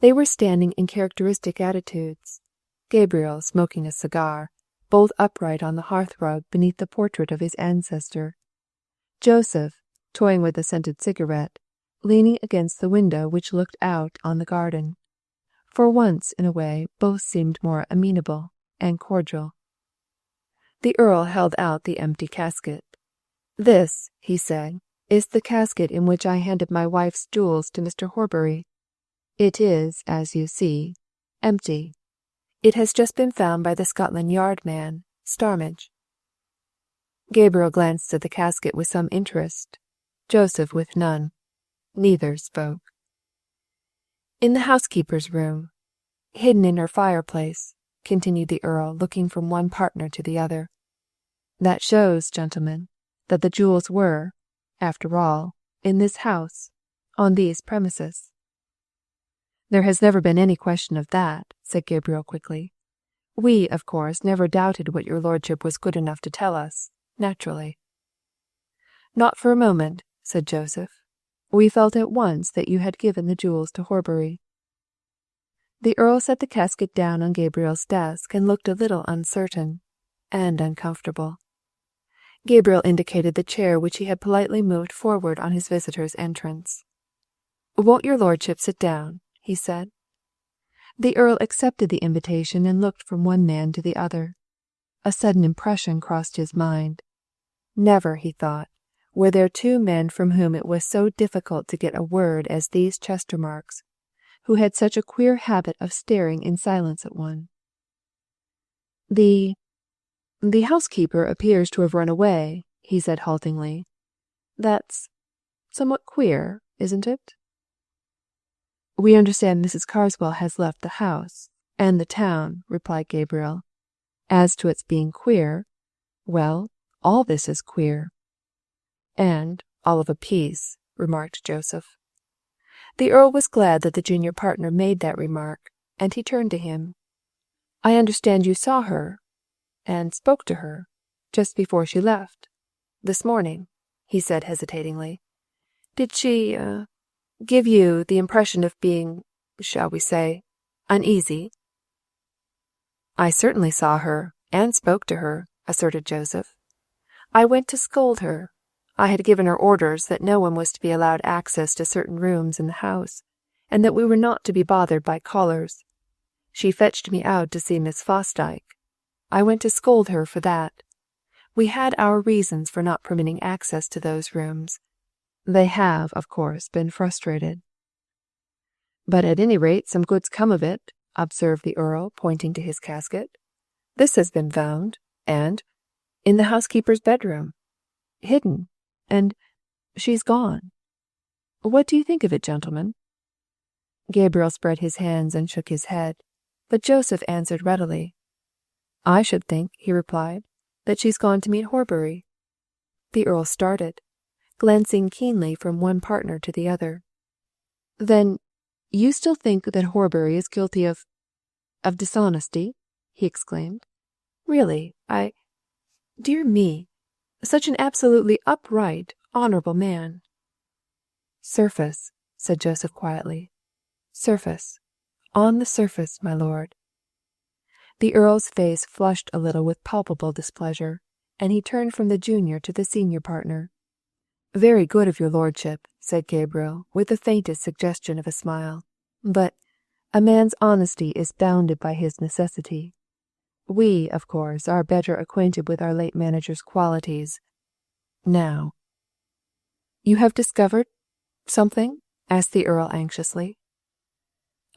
A: They were standing in characteristic attitudes, Gabriel smoking a cigar, bolt upright on the hearthrug beneath the portrait of his ancestor. Joseph, toying with a scented cigarette, leaning against the window which looked out on the garden. For once in a way both seemed more amenable and cordial. The Earl held out the empty casket. "This," he said, "is the casket in which I handed my wife's jewels to Mr. Horbury. It is, as you see, empty. It has just been found by the Scotland Yard man, Starmidge." Gabriel glanced at the casket with some interest, Joseph with none. Neither spoke. In the housekeeper's room, hidden in her fireplace, continued the Earl, looking from one partner to the other. That shows, gentlemen, that the jewels were, after all, in this house, on these premises. There has never been any question of that, said Gabriel quickly. We, of course, never doubted what your lordship was good enough to tell us, naturally. Not for a moment, said Joseph. We felt at once that you had given the jewels to Horbury. The Earl set the casket down on Gabriel's desk and looked a little uncertain and uncomfortable. Gabriel indicated the chair which he had politely moved forward on his visitor's entrance. Won't your lordship sit down? He said. The Earl accepted the invitation and looked from one man to the other. A sudden impression crossed his mind. Never, he thought, were there two men from whom it was so difficult to get a word as these Chestermarkes, who had such a queer habit of staring in silence at one. The housekeeper appears to have run away, he said haltingly. That's somewhat queer, isn't it? We understand Mrs. Carswell has left the house and the town, replied Gabriel. As to its being queer, well, all this is queer. And all of a piece, remarked Joseph. The Earl was glad that the junior partner made that remark, and he turned to him. I understand you saw her, and spoke to her, just before she left, this morning, he said hesitatingly. Did she, give you the impression of being, shall we say, uneasy? I certainly saw her, and spoke to her, asserted Joseph. I went to scold her. I had given her orders that no one was to be allowed access to certain rooms in the house, and that we were not to be bothered by callers. She fetched me out to see Miss Fosdyke. I went to scold her for that. We had our reasons for not permitting access to those rooms. They have, of course, been frustrated. But at any rate some good's come of it, observed the Earl, pointing to his casket. This has been found, and in the housekeeper's bedroom, hidden, and she's gone. What do you think of it, gentlemen? Gabriel spread his hands and shook his head, but Joseph answered readily. I should think, he replied, that she's gone to meet Horbury. The Earl started, glancing keenly from one partner to the other. Then you still think that Horbury is guilty of dishonesty? He exclaimed. Really, dear me, such an absolutely upright, honourable man. Surface, said Joseph quietly. Surface. On the surface, my lord. The Earl's face flushed a little with palpable displeasure, and he turned from the junior to the senior partner. Very good of your lordship, said Gabriel, with the faintest suggestion of a smile. But a man's honesty is bounded by his necessity. We, of course, are better acquainted with our late manager's qualities. Now. You have discovered something? Asked the Earl anxiously.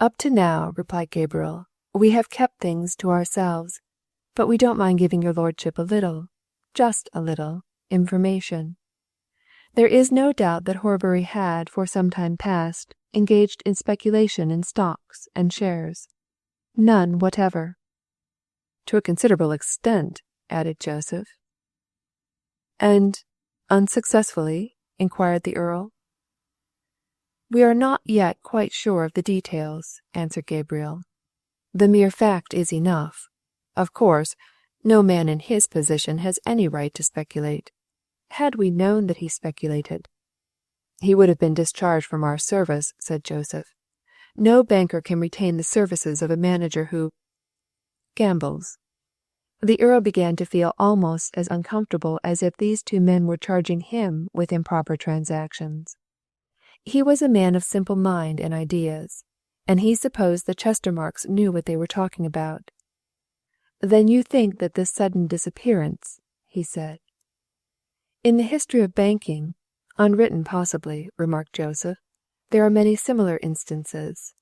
A: Up to now, replied Gabriel, we have kept things to ourselves, but we don't mind giving your lordship a little, just a little, information. There is no doubt that Horbury had, for some time past, engaged in speculation in stocks and shares. None whatever. To a considerable extent, added Joseph. And unsuccessfully? Inquired the Earl. We are not yet quite sure of the details, answered Gabriel. The mere fact is enough. Of course, no man in his position has any right to speculate. Had we known that he speculated, he would have been discharged from our service, said Joseph. No banker can retain the services of a manager who gambles. The Earl began to feel almost as uncomfortable as if these two men were charging him with improper transactions. He was a man of simple mind and ideas, and he supposed the Chestermarkes knew what they were talking about. Then you think that this sudden disappearance, he said. In the history of banking, unwritten possibly, remarked Joseph, there are many similar instances.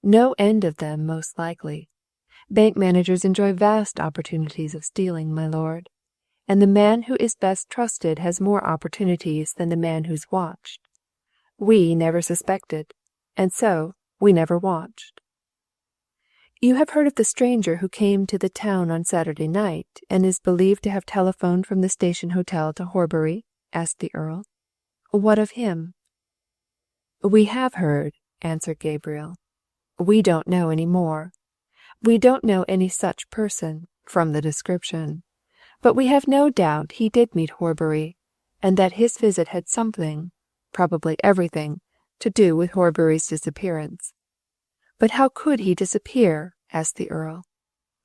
A: No end of them, most likely. Bank managers enjoy vast opportunities of stealing, my lord, and the man who is best trusted has more opportunities than the man who's watched. We never suspected, and so we never watched. You have heard of the stranger who came to the town on Saturday night and is believed to have telephoned from the station hotel to Horbury? Asked the Earl. What of him? We have heard, answered Gabriel. We don't know any more. We don't know any such person, from the description. But we have no doubt he did meet Horbury, and that his visit had something, probably everything, to do with Horbury's disappearance. But how could he disappear? Asked the Earl.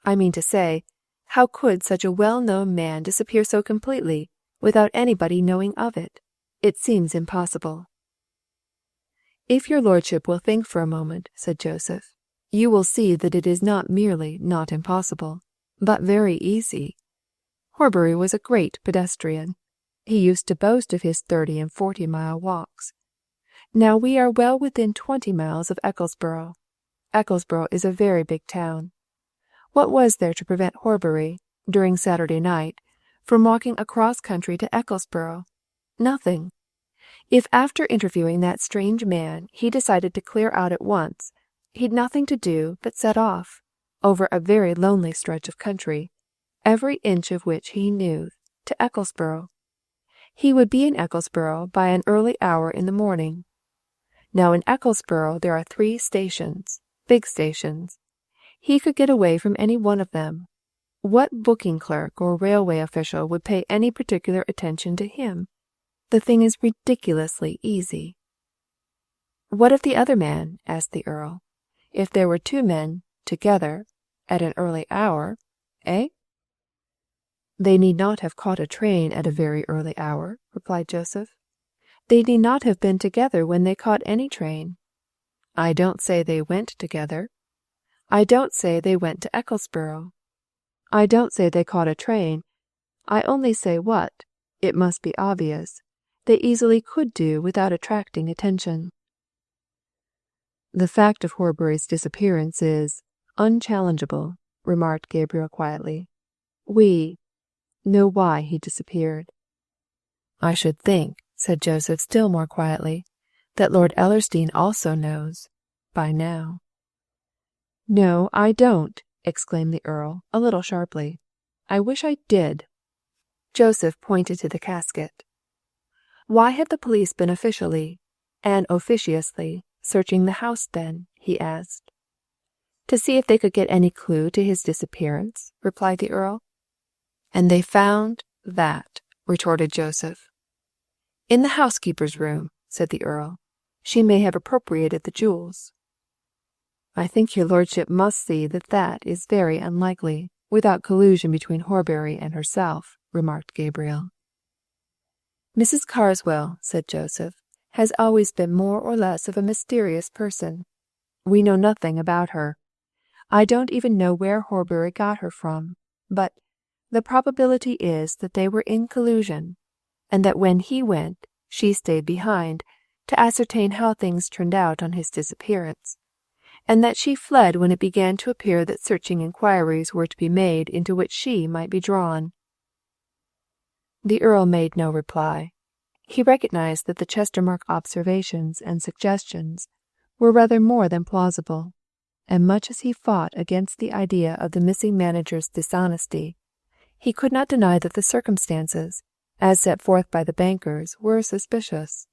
A: I mean to say, how could such a well-known man disappear so completely, without anybody knowing of it? It seems impossible. If your lordship will think for a moment, said Joseph, you will see that it is not merely not impossible, but very easy. Horbury was a great pedestrian. He used to boast of his 30 and 40-mile walks. Now we are well within 20 miles of Ecclesborough. Ecclesborough is a very big town. What was there to prevent Horbury, during Saturday night, from walking across country to Ecclesborough? Nothing. If after interviewing that strange man he decided to clear out at once, he'd nothing to do but set off, over a very lonely stretch of country, every inch of which he knew, to Ecclesborough. He would be in Ecclesborough by an early hour in the morning. Now in Ecclesborough there are 3 stations, big stations. He could get away from any one of them. What booking clerk or railway official would pay any particular attention to him? The thing is ridiculously easy. What of the other man? Asked the Earl. If there were 2 men, together, at an early hour, eh? They need not have caught a train at a very early hour, replied Joseph. They need not have been together when they caught any train. I don't say they went together. I don't say they went to Ecclesborough. I don't say they caught a train. I only say what, it must be obvious, they easily could do without attracting attention. The fact of Horbury's disappearance is unchallengeable, remarked Gabriel quietly. We know why he disappeared. I should think, said Joseph still more quietly, that Lord Ellersdeane also knows, by now. No, I don't, exclaimed the Earl, a little sharply. I wish I did. Joseph pointed to the casket. Why had the police been officially, and officiously, searching the house then? He asked. To see if they could get any clue to his disappearance, replied the Earl. And they found that, retorted Joseph. In the housekeeper's room, said the Earl. She may have appropriated the jewels. I think your lordship must see that that is very unlikely, without collusion between Horbury and herself, remarked Gabriel. Mrs. Carswell, said Joseph, has always been more or less of a mysterious person. We know nothing about her. I don't even know where Horbury got her from, but the probability is that they were in collusion, and that when he went, she stayed behind to ascertain how things turned out on his disappearance, and that she fled when it began to appear that searching inquiries were to be made into which she might be drawn. The Earl made no reply. He recognized that the Chestermarke observations and suggestions were rather more than plausible, and much as he fought against the idea of the missing manager's dishonesty, he could not deny that the circumstances, as set forth by the bankers, were suspicious.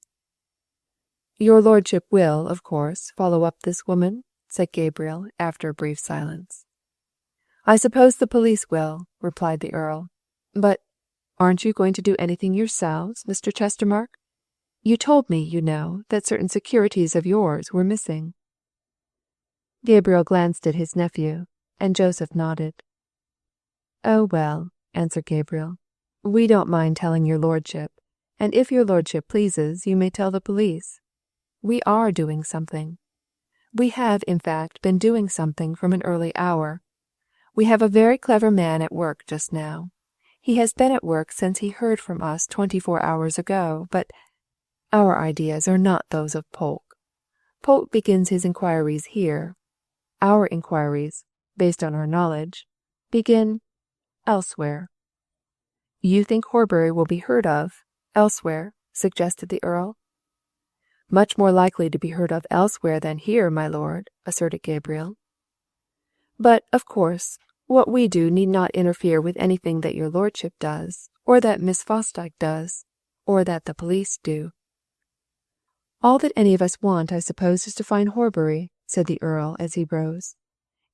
A: Your lordship will, of course, follow up this woman, said Gabriel, after a brief silence. I suppose the police will, replied the Earl. But aren't you going to do anything yourselves, Mr. Chestermarke? You told me, you know, that certain securities of yours were missing. Gabriel glanced at his nephew, and Joseph nodded. Oh, well, answered Gabriel, we don't mind telling your lordship, and if your lordship pleases, you may tell the police. We are doing something. We have, in fact, been doing something from an early hour. We have a very clever man at work just now. He has been at work since he heard from us 24 hours ago, but our ideas are not those of Polke. Polke begins his inquiries here. Our inquiries, based on our knowledge, begin elsewhere. You think Horbury will be heard of elsewhere, suggested the Earl. Much more likely to be heard of elsewhere than here, my lord, asserted Gabriel. But, of course, what we do need not interfere with anything that your lordship does, or that Miss Fosdyke does, or that the police do. All that any of us want, I suppose, is to find Horbury, said the Earl as he rose.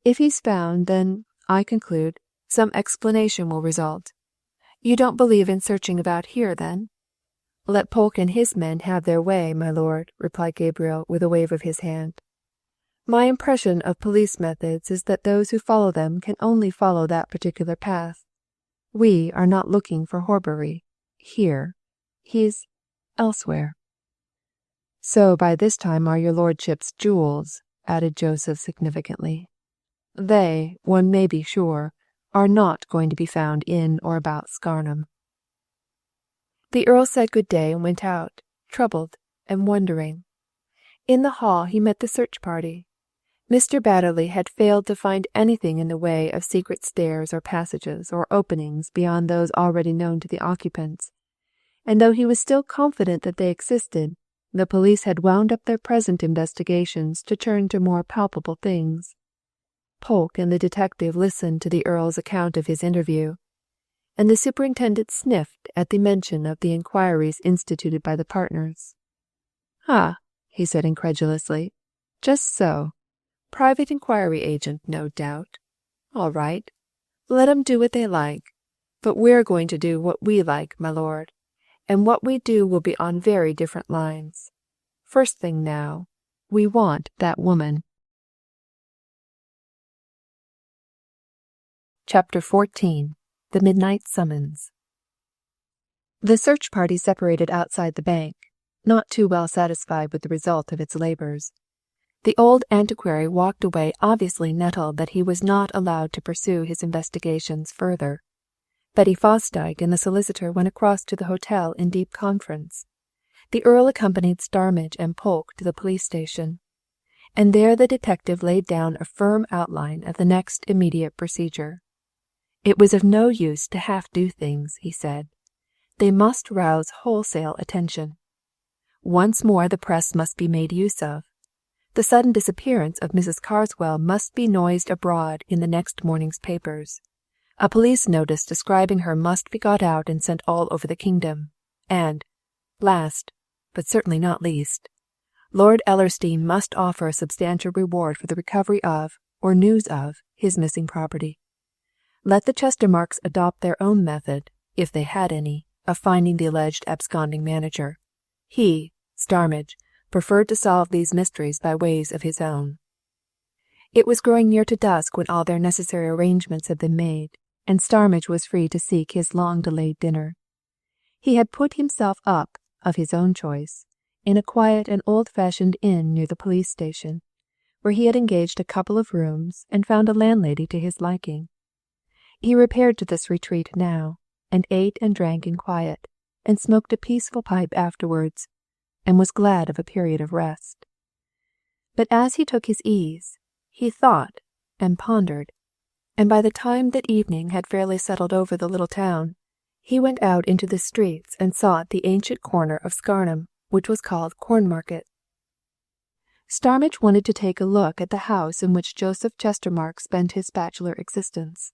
A: If he's found, then, I conclude, some explanation will result. You don't believe in searching about here, then? Let Polke and his men have their way, my lord, replied Gabriel with a wave of his hand. My impression of police methods is that those who follow them can only follow that particular path. We are not looking for Horbury here. He's elsewhere. So by this time are your lordship's jewels, added Joseph significantly. They, one may be sure, are not going to be found in or about Scarnham. The Earl said good day and went out, troubled and wondering. In the hall he met the search party. Mr. Badderly had failed to find anything in the way of secret stairs or passages or openings beyond those already known to the occupants, and though he was still confident that they existed, the police had wound up their present investigations to turn to more palpable things. Polke and the detective listened to the Earl's account of his interview, and the superintendent sniffed at the mention of the inquiries instituted by the partners. "Ah," he said incredulously, "just so. Private inquiry agent, no doubt. All right. Let 'em do what they like. But we're going to do what we like, my lord, and what we do will be on very different lines. First thing now, we want that woman." Chapter 14. The Midnight Summons. The search party separated outside the bank, not too well satisfied with the result of its labours. The old antiquary walked away obviously nettled that he was not allowed to pursue his investigations further. Betty Fosdyke and the solicitor went across to the hotel in deep conference. The Earl accompanied Starmidge and Polke to the police station, and there the detective laid down a firm outline of the next immediate procedure. It was of no use to half-do things, he said. They must rouse wholesale attention. Once more the press must be made use of. The sudden disappearance of Mrs. Carswell must be noised abroad in the next morning's papers. A police notice describing her must be got out and sent all over the kingdom. And, last, but certainly not least, Lord Ellersdeane must offer a substantial reward for the recovery of, or news of, his missing property. Let the Chestermarkes adopt their own method, if they had any, of finding the alleged absconding manager. He, Starmidge, preferred to solve these mysteries by ways of his own. It was growing near to dusk when all their necessary arrangements had been made, and Starmidge was free to seek his long-delayed dinner. He had put himself up, of his own choice, in a quiet and old-fashioned inn near the police station, where he had engaged a couple of rooms and found a landlady to his liking. He repaired to this retreat now, and ate and drank in quiet, and smoked a peaceful pipe afterwards, and was glad of a period of rest. But as he took his ease, he thought and pondered, and by the time that evening had fairly settled over the little town, he went out into the streets and sought the ancient corner of Scarnham, which was called Cornmarket. Starmidge wanted to take a look at the house in which Joseph Chestermarke spent his bachelor existence.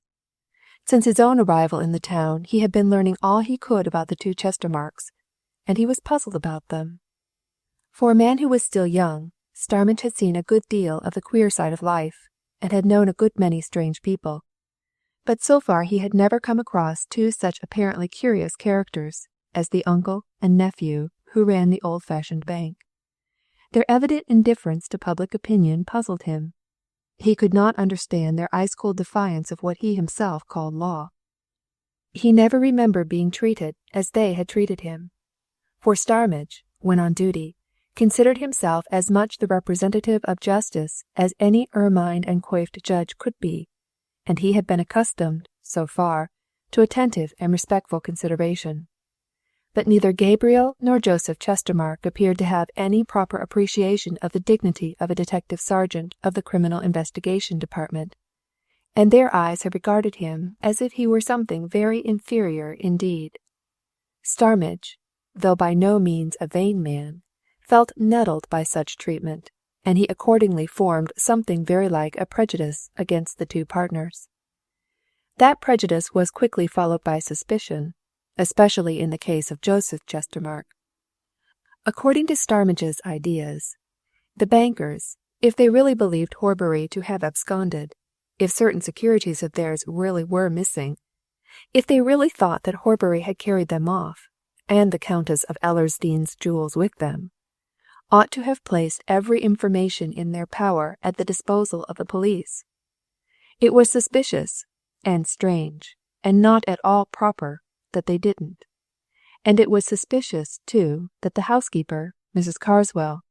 A: Since his own arrival in the town, he had been learning all he could about the two Chestermarkes, and he was puzzled about them. For a man who was still young, Starmidge had seen a good deal of the queer side of life, and had known a good many strange people. But so far he had never come across two such apparently curious characters as the uncle and nephew who ran the old-fashioned bank. Their evident indifference to public opinion puzzled him. He could not understand their ice-cold defiance of what he himself called law. He never remembered being treated as they had treated him. For Starmidge, when on duty, considered himself as much the representative of justice as any ermined and coiffed judge could be, and he had been accustomed, so far, to attentive and respectful consideration. But neither Gabriel nor Joseph Chestermarke appeared to have any proper appreciation of the dignity of a detective sergeant of the Criminal Investigation Department, and their eyes had regarded him as if he were something very inferior indeed. Starmidge, though by no means a vain man, felt nettled by such treatment, and he accordingly formed something very like a prejudice against the two partners. That prejudice was quickly followed by suspicion, especially in the case of Joseph Chestermarke. According to Starmage's ideas, the bankers, if they really believed Horbury to have absconded, if certain securities of theirs really were missing, if they really thought that Horbury had carried them off, and the Countess of Ellersdeane's jewels with them, ought to have placed every information in their power at the disposal of the police. It was suspicious, and strange, and not at all proper that they didn't. And it was suspicious, too, that the housekeeper, Mrs. Carswell,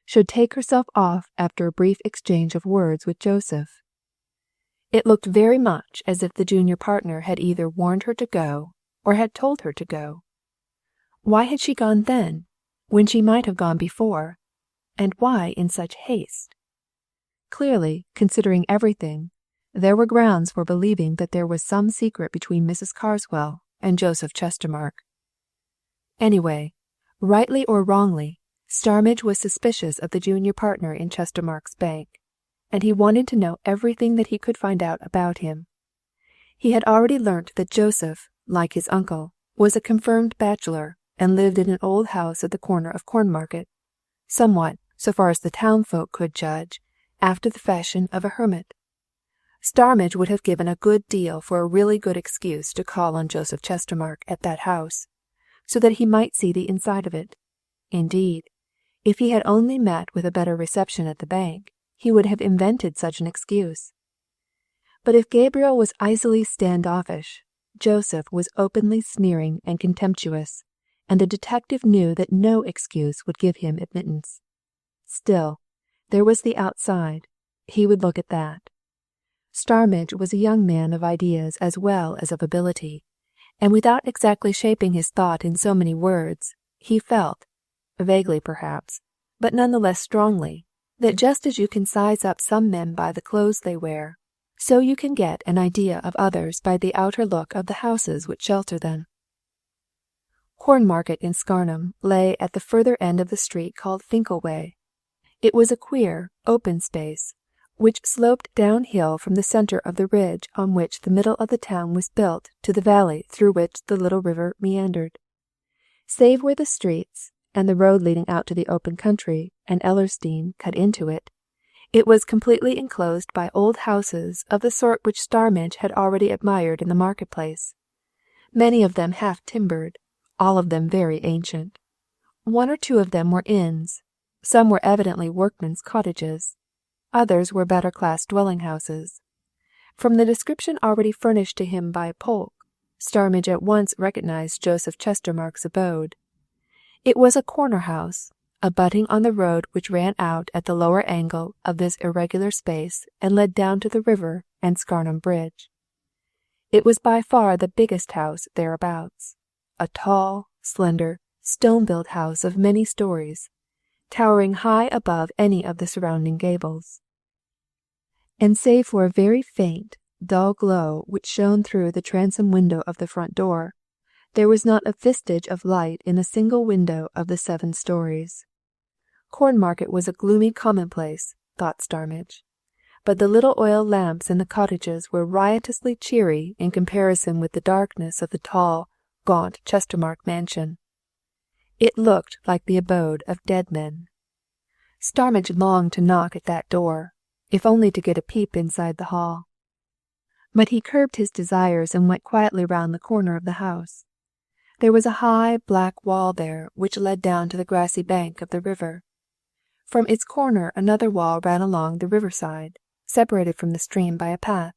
A: should take herself off after a brief exchange of words with Joseph. It looked very much as if the junior partner had either warned her to go or had told her to go. Why had she gone then, when she might have gone before, and why in such haste? Clearly, considering everything, there were grounds for believing that there was some secret between Mrs. Carswell and Joseph Chestermarke. Anyway, rightly or wrongly, Starmage was suspicious of the junior partner in Chestermarke's Bank, and he wanted to know everything that he could find out about him. He had already learnt that Joseph, like his uncle, was a confirmed bachelor and lived in an old house at the corner of Cornmarket, somewhat, so far as the townfolk could judge, after the fashion of a hermit. Starmage would have given a good deal for a really good excuse to call on Joseph Chestermarke at that house, so that he might see the inside of it. Indeed, if he had only met with a better reception at the bank, he would have invented such an excuse. But if Gabriel was icily standoffish, Joseph was openly sneering and contemptuous, and the detective knew that no excuse would give him admittance. Still, there was the outside. He would look at that. Starmage was a young man of ideas as well as of ability, and without exactly shaping his thought in so many words, he felt, vaguely perhaps, but none the less strongly, that just as you can size up some men by the clothes they wear, so you can get an idea of others by the outer look of the houses which shelter them. Cornmarket in Scarnham lay at the further end of the street called Finkleway. It was a queer, open space, which sloped downhill from the centre of the ridge on which the middle of the town was built to the valley through which the little river meandered. Save where the streets, and the road leading out to the open country, and Ellersdeane cut into it, it was completely enclosed by old houses of the sort which Starmage had already admired in the market-place, many of them half-timbered, all of them very ancient. One or two of them were inns, some were evidently workmen's cottages, others were better-class dwelling-houses. From the description already furnished to him by Polke, Starmage at once recognized Joseph Chestermarke's abode. It was a corner house, abutting on the road which ran out at the lower angle of this irregular space and led down to the river and Scarnham Bridge. It was by far the biggest house thereabouts, a tall, slender, stone-built house of many stories, towering high above any of the surrounding gables. And save for a very faint, dull glow which shone through the transom window of the front door, there was not a vestige of light in a single window of the 7 stories. Cornmarket was a gloomy commonplace, thought Starmage, but the little oil lamps in the cottages were riotously cheery in comparison with the darkness of the tall, gaunt Chestermarke mansion. It looked like the abode of dead men. Starmage longed to knock at that door, if only to get a peep inside the hall. But he curbed his desires and went quietly round the corner of the house. There was a high black wall there which led down to the grassy bank of the river. From its corner another wall ran along the riverside, separated from the stream by a path.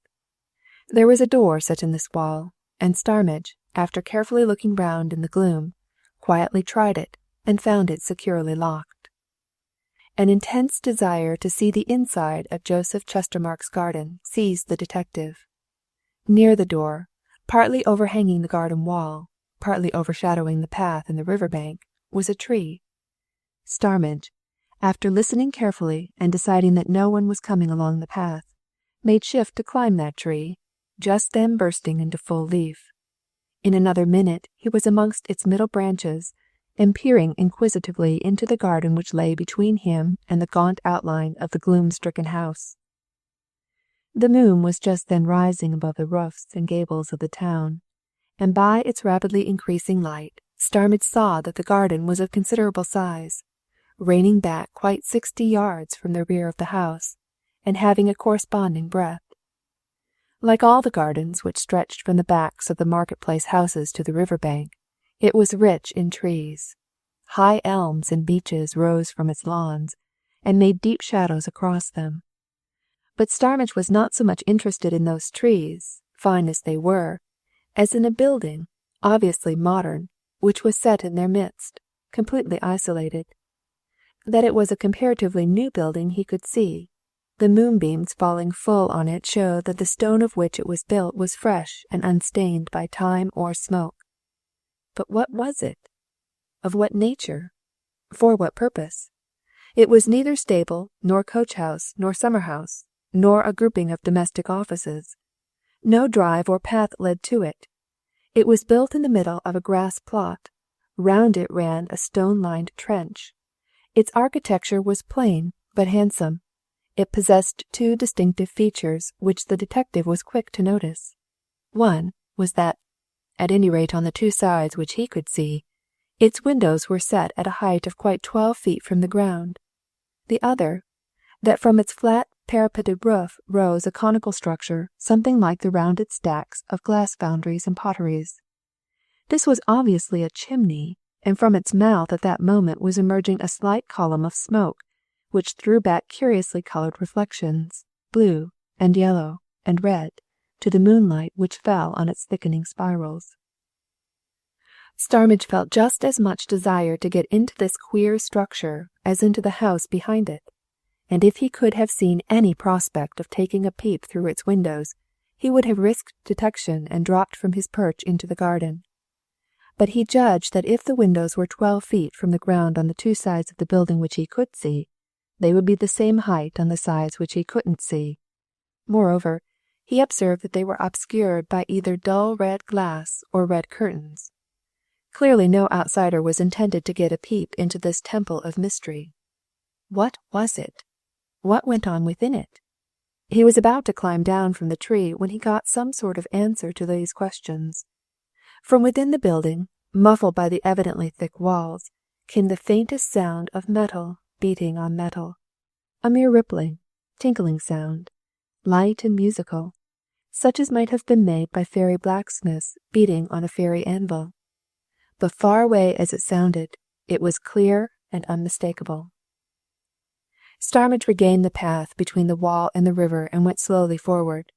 A: There was a door set in this wall, and Starmage, after carefully looking round in the gloom, quietly tried it and found it securely locked. An intense desire to see the inside of Joseph Chestermarke's garden seized the detective. Near the door, partly overhanging the garden wall, partly overshadowing the path and the river bank, was a tree. Starmage, after listening carefully and deciding that no one was coming along the path, made shift to climb that tree, just then bursting into full leaf. In another minute he was amongst its middle branches, and peering inquisitively into the garden which lay between him and the gaunt outline of the gloom-stricken house. The moon was just then rising above the roofs and gables of the town, and by its rapidly increasing light Starmidge saw that the garden was of considerable size, reining back quite 60 yards from the rear of the house, and having a corresponding breadth. Like all the gardens which stretched from the backs of the market-place houses to the river bank, it was rich in trees. High elms and beeches rose from its lawns, and made deep shadows across them. But Starmidge was not so much interested in those trees, fine as they were, as in a building, obviously modern, which was set in their midst, completely isolated. That it was a comparatively new building he could see. The moonbeams falling full on it showed that the stone of which it was built was fresh and unstained by time or smoke. But what was it? Of what nature? For what purpose? It was neither stable, nor coach-house, nor summer-house, nor a grouping of domestic offices. No drive or path led to it. It was built in the middle of a grass plot. Round it ran a stone-lined trench. Its architecture was plain but handsome. It possessed two distinctive features which the detective was quick to notice. One was that, at any rate on the two sides which he could see, its windows were set at a height of quite 12 feet from the ground. The other, that from its flat parapeted roof rose a conical structure something like the rounded stacks of glass foundries and potteries. This was obviously a chimney, and from its mouth at that moment was emerging a slight column of smoke, which threw back curiously coloured reflections, blue and yellow and red, to the moonlight which fell on its thickening spirals. Starmidge felt just as much desire to get into this queer structure as into the house behind it, and if he could have seen any prospect of taking a peep through its windows, he would have risked detection and dropped from his perch into the garden. But he judged that if the windows were 12 feet from the ground on the two sides of the building which he could see, they would be the same height on the sides which he couldn't see. Moreover, he observed that they were obscured by either dull red glass or red curtains. Clearly no outsider was intended to get a peep into this temple of mystery. What was it? What went on within it? He was about to climb down from the tree when he got some sort of answer to these questions. From within the building, muffled by the evidently thick walls, came the faintest sound of metal beating on metal, a mere rippling, tinkling sound, light and musical, such as might have been made by fairy blacksmiths beating on a fairy anvil. But far away as it sounded, it was clear and unmistakable. Starmidge regained the path between the wall and the river and went slowly forward.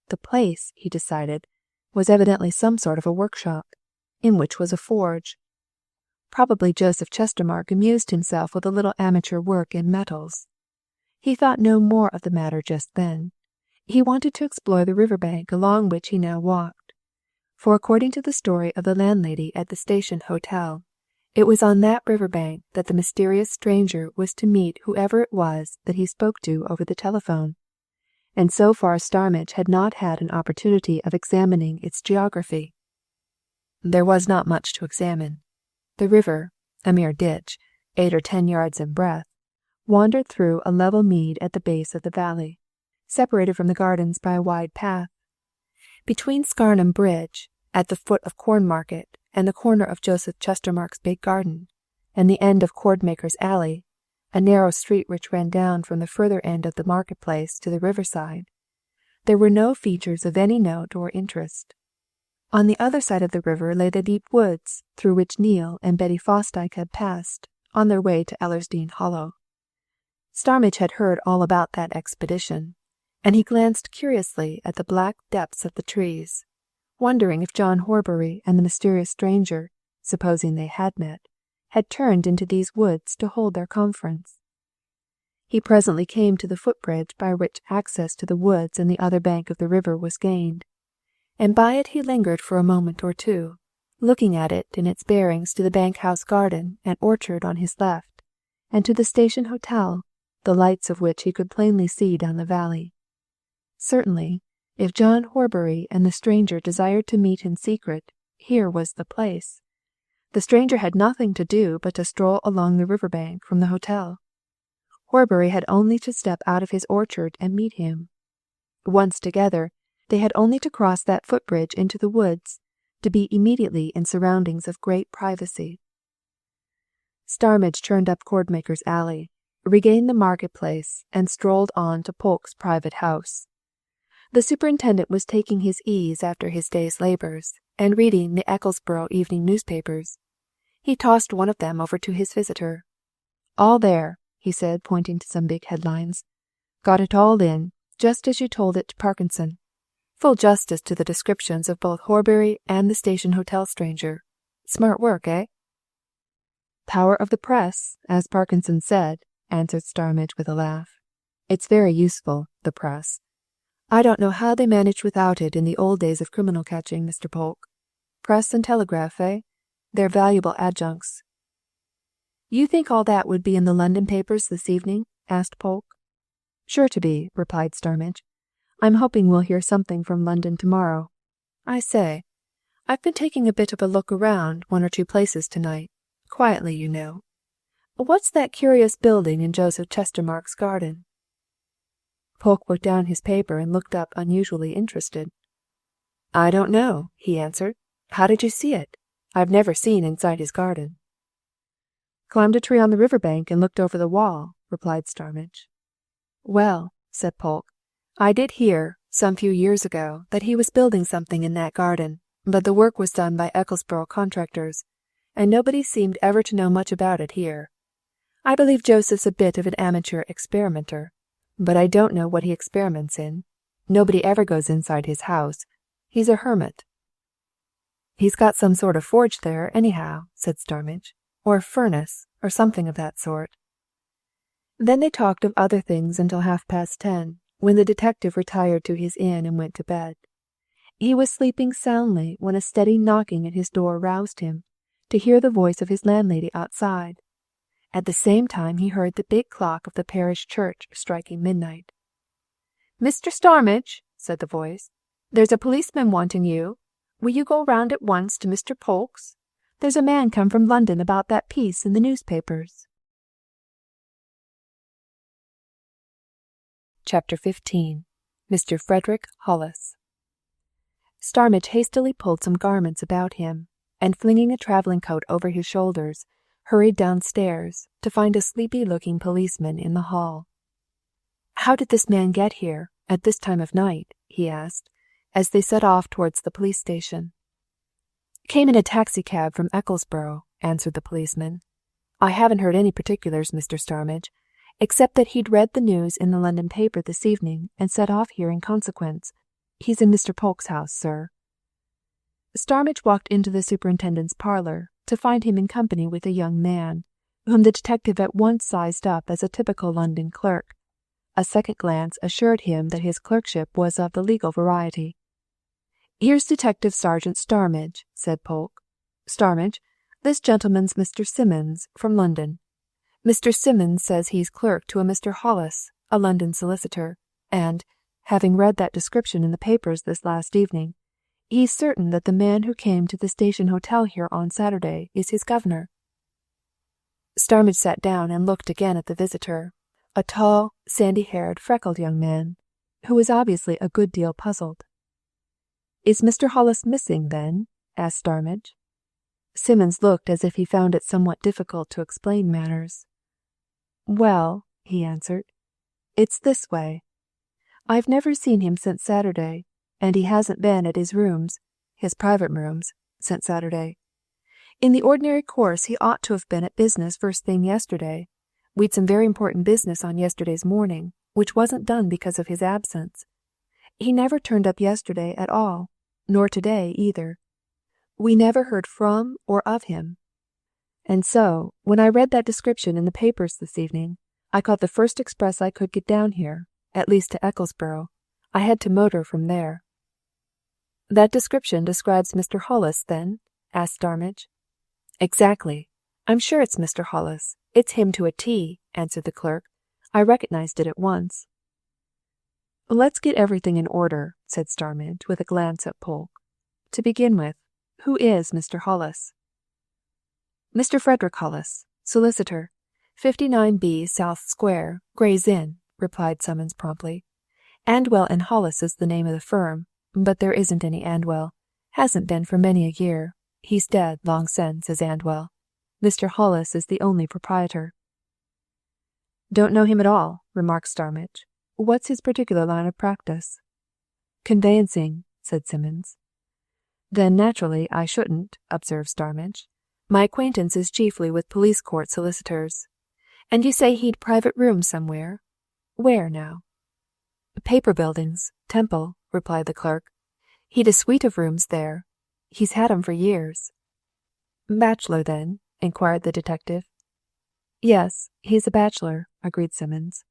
A: The place, he decided, was evidently some sort of a workshop, in which was a forge. Probably Joseph Chestermarke amused himself with a little amateur work in metals. He thought no more of the matter just then. He wanted to explore the river bank along which he now walked, for according to the story of the landlady at the station hotel, it was on that river bank that the mysterious stranger was to meet whoever it was that he spoke to over the telephone, and so far Starmidge had not had an opportunity of examining its geography. There was not much to examine. The river, a mere ditch, 8 or 10 yards in breadth, wandered through a level mead at the base of the valley, separated from the gardens by a wide path. Between Scarnham Bridge, at the foot of Cornmarket, and the corner of Joseph Chestermarke's big garden, and the end of Cordmaker's Alley, a narrow street which ran down from the further end of the market-place to the riverside, there were no features of any note or interest. On the other side of the river lay the deep woods through which Neil and Betty Fosdyke had passed on their way to Ellersdeane Hollow. Starmidge had heard all about that expedition, and he glanced curiously at the black depths of the trees, wondering if John Horbury and the mysterious stranger, supposing they had met, had turned into these woods to hold their conference. He presently came to the footbridge by which access to the woods and the other bank of the river was gained, and by it he lingered for a moment or two, looking at it in its bearings to the bank house garden and orchard on his left, and to the station hotel, the lights of which he could plainly see down the valley. Certainly, if John Horbury and the stranger desired to meet in secret, here was the place. The stranger had nothing to do but to stroll along the river bank from the hotel. Horbury had only to step out of his orchard and meet him. Once together, they had only to cross that footbridge into the woods to be immediately in surroundings of great privacy. Starmidge turned up Cordmaker's Alley, regained the market-place, and strolled on to Polke's private house. The superintendent was taking his ease after his day's labours, and reading the Ecclesborough evening newspapers. He tossed one of them over to his visitor. "All there," he said, pointing to some big headlines. "Got it all in, just as you told it to Parkinson. Full justice to the descriptions of both Horbury and the station hotel stranger. Smart work, eh?" "Power of the press, as Parkinson said," answered Starmidge with a laugh. "It's very useful, the press. I don't know how they managed without it in the old days of criminal catching, Mr. Polke. Press and telegraph, eh? They're valuable adjuncts." "You think all that would be in the London papers this evening?" asked Polke. "Sure to be," replied Starmidge. "I'm hoping we'll hear something from London tomorrow. I say, I've been taking a bit of a look around one or two places tonight. Quietly, you know. What's that curious building in Joseph Chestermarke's garden?" Polke put down his paper and looked up unusually interested. "I don't know," he answered. "How did you see it? I've never seen inside his garden." "Climbed a tree on the river bank and looked over the wall," replied Starmidge. "Well," said Polke, "I did hear, some few years ago, that he was building something in that garden, but the work was done by Ecclesborough contractors, and nobody seemed ever to know much about it here. I believe Joseph's a bit of an amateur experimenter, but I don't know what he experiments in. Nobody ever goes inside his house. He's a hermit." "He's got some sort of forge there, anyhow," said Starmidge, "or a furnace, or something of that sort." Then they talked of other things until 10:30, when the detective retired to his inn and went to bed. He was sleeping soundly when a steady knocking at his door roused him, to hear the voice of his landlady outside. At the same time he heard the big clock of the parish church striking midnight. "Mr. Starmidge," said the voice, "there's a policeman wanting you. Will you go round at once to Mr. Polke's? There's a man come from London about that piece in the newspapers." Chapter 15. Mr. Frederick Hollis. Starmidge hastily pulled some garments about him, and flinging a travelling coat over his shoulders, hurried downstairs to find a sleepy-looking policeman in the hall. "How did this man get here, at this time of night?" he asked, as they set off towards the police station. "Came in a taxi-cab from Ecclesborough," answered the policeman. "I haven't heard any particulars, Mr. Starmidge, except that he'd read the news in the London paper this evening and set off here in consequence. He's in Mr. Polke's house, sir." Starmidge walked into the superintendent's parlour to find him in company with a young man, whom the detective at once sized up as a typical London clerk. A second glance assured him that his clerkship was of the legal variety. "Here's Detective Sergeant Starmidge," said Polke. "Starmidge, this gentleman's Mr. Simmons, from London. Mr. Simmons says he's clerk to a Mr. Hollis, a London solicitor, and, having read that description in the papers this last evening, he's certain that the man who came to the station hotel here on Saturday is his governor." Starmidge sat down and looked again at the visitor, a tall, sandy-haired, freckled young man, who was obviously a good deal puzzled. "Is Mr. Hollis missing, then?" asked Starmidge. Simmons looked as if he found it somewhat difficult to explain matters. "Well," he answered, "it's this way. I've never seen him since Saturday, and he hasn't been at his private rooms, since Saturday. In the ordinary course he ought to have been at business first thing yesterday. We'd some very important business on yesterday's morning, which wasn't done because of his absence. He never turned up yesterday at all, nor today either. We never heard from or of him. And so, when I read that description in the papers this evening, I caught the first express I could get down here, at least to Ecclesborough. I had to motor from there." "That description describes Mr. Hollis, then?" asked Starmidge. "Exactly. I'm sure it's Mr. Hollis. It's him to a T," answered the clerk. "I recognized it at once." "Let's get everything in order," said Starmidge, with a glance at Polke. "To begin with, who is Mr. Hollis?" Mr. Frederick Hollis, solicitor, 59B South Square, Gray's Inn, replied Simmons promptly. Andwell and Hollis is the name of the firm, but there isn't any Andwell. Hasn't been for many a year. He's dead long since, is Andwell. Mr. Hollis is the only proprietor. Don't know him at all, remarked Starmidge. What's his particular line of practice? Conveyancing, said Simmons. Then naturally I shouldn't, observed Starmidge. My acquaintance is chiefly with police court solicitors. And you say he'd private rooms somewhere? Where, now? Paper Buildings, Temple, replied the clerk. He'd a suite of rooms there. He's had 'em for years. Bachelor, then? Inquired the detective. Yes, he's a bachelor, agreed Simmons.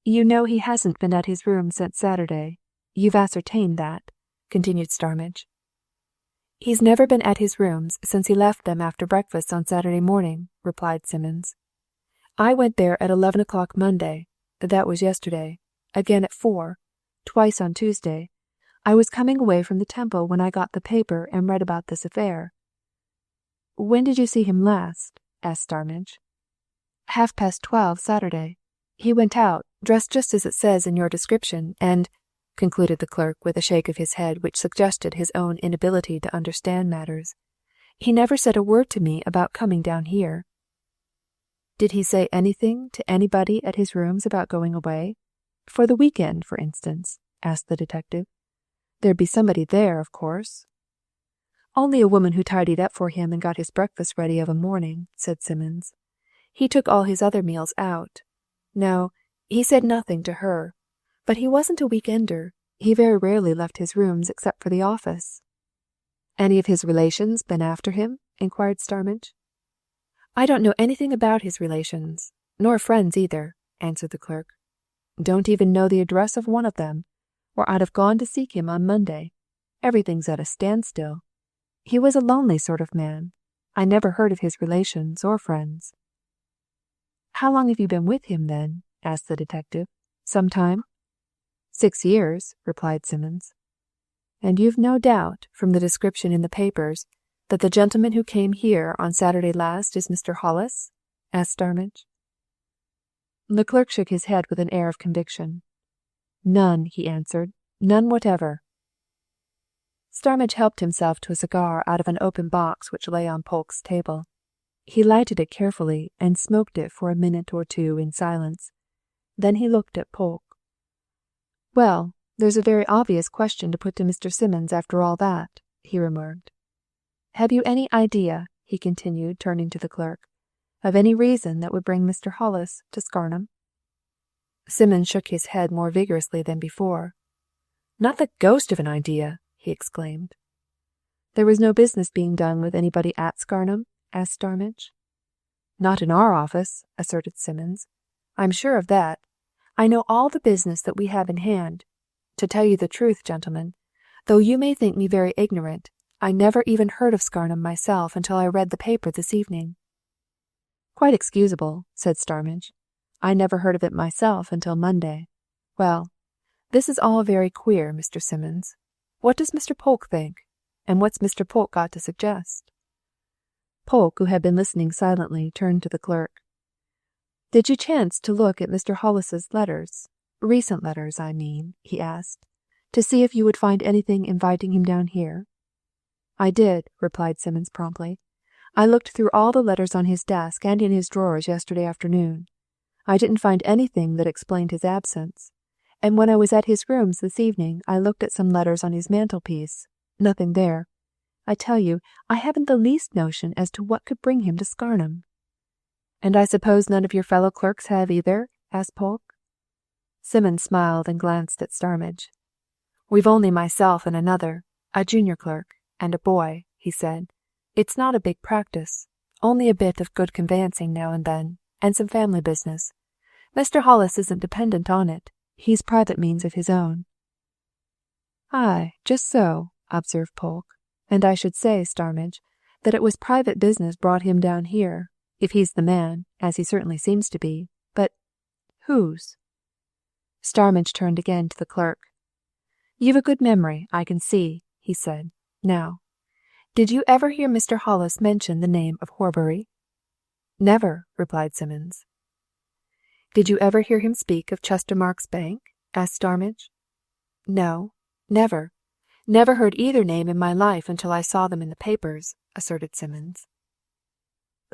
A: You know he hasn't been at his rooms since Saturday. You've ascertained that, continued Starmidge. He's never been at his rooms since he left them after breakfast on Saturday morning, replied Simmons. I went there at 11 o'clock Monday. That was yesterday. Again at 4. Twice on Tuesday. I was coming away from the Temple when I got the paper and read about this affair. When did you see him last? Asked Starmidge. 12:30 Saturday. He went out, dressed just as it says in your description, and, concluded the clerk with a shake of his head which suggested his own inability to understand matters, he never said a word to me about coming down here. Did he say anything to anybody at his rooms about going away? For the weekend, for instance, asked the detective. There'd be somebody there, of course. Only a woman who tidied up for him and got his breakfast ready of a morning, said Simmons. He took all his other meals out. No, he said nothing to her. But he wasn't a week-ender. He very rarely left his rooms except for the office. Any of his relations been after him? Inquired Starmidge. I don't know anything about his relations, nor friends either, answered the clerk. Don't even know the address of one of them, or I'd have gone to seek him on Monday. Everything's at a standstill. He was a lonely sort of man. I never heard of his relations or friends. How long have you been with him, then? Asked the detective. Some time? 6 years, replied Simmons. And you've no doubt, from the description in the papers, that the gentleman who came here on Saturday last is Mr. Hollis? Asked Starmidge. The clerk shook his head with an air of conviction. None, he answered. None whatever. Starmidge helped himself to a cigar out of an open box which lay on Polke's table. He lighted it carefully and smoked it for a minute or two in silence. Then he looked at Polke. Well, there's a very obvious question to put to Mr. Simmons after all that, he remarked. Have you any idea, he continued, turning to the clerk, of any reason that would bring Mr. Hollis to Scarnham? Simmons shook his head more vigorously than before. Not the ghost of an idea, he exclaimed. There was no business being done with anybody at Scarnham? Asked Starmidge. Not in our office, asserted Simmons. I'm sure of that. I know all the business that we have in hand. To tell you the truth, gentlemen, though you may think me very ignorant, I never even heard of Scarnham myself until I read the paper this evening. Quite excusable, said Starmidge. I never heard of it myself until Monday. Well, this is all very queer, Mr. Simmons. What does Mr. Polke think? And what's Mr. Polke got to suggest? Polke, who had been listening silently, turned to the clerk. Did you chance to look at Mr. Hollis's letters? Recent letters, I mean, he asked, to see if you would find anything inviting him down here? I did, replied Simmons promptly. I looked through all the letters on his desk and in his drawers yesterday afternoon. I didn't find anything that explained his absence. And when I was at his rooms this evening, I looked at some letters on his mantelpiece. Nothing there. I tell you, I haven't the least notion as to what could bring him to Scarnham. And I suppose none of your fellow clerks have either? Asked Polke. Simmons smiled and glanced at Starmidge. We've only myself and another, a junior clerk, and a boy, he said. It's not a big practice. Only a bit of good conveyancing now and then, and some family business. Mr. Hollis isn't dependent on it. He's private means of his own. Aye, just so, observed Polke. And I should say, Starmidge, that it was private business brought him down here, if he's the man, as he certainly seems to be. But whose? Starmidge turned again to the clerk. You've a good memory, I can see, he said. Now, Did you ever hear Mr. Hollis mention the name of Horbury?" "Never," replied Simmons. "Did you ever hear him speak of Chestermarke's Bank?" asked Starmidge. "No, never. Never heard either name in my life until I saw them in the papers," asserted Simmons.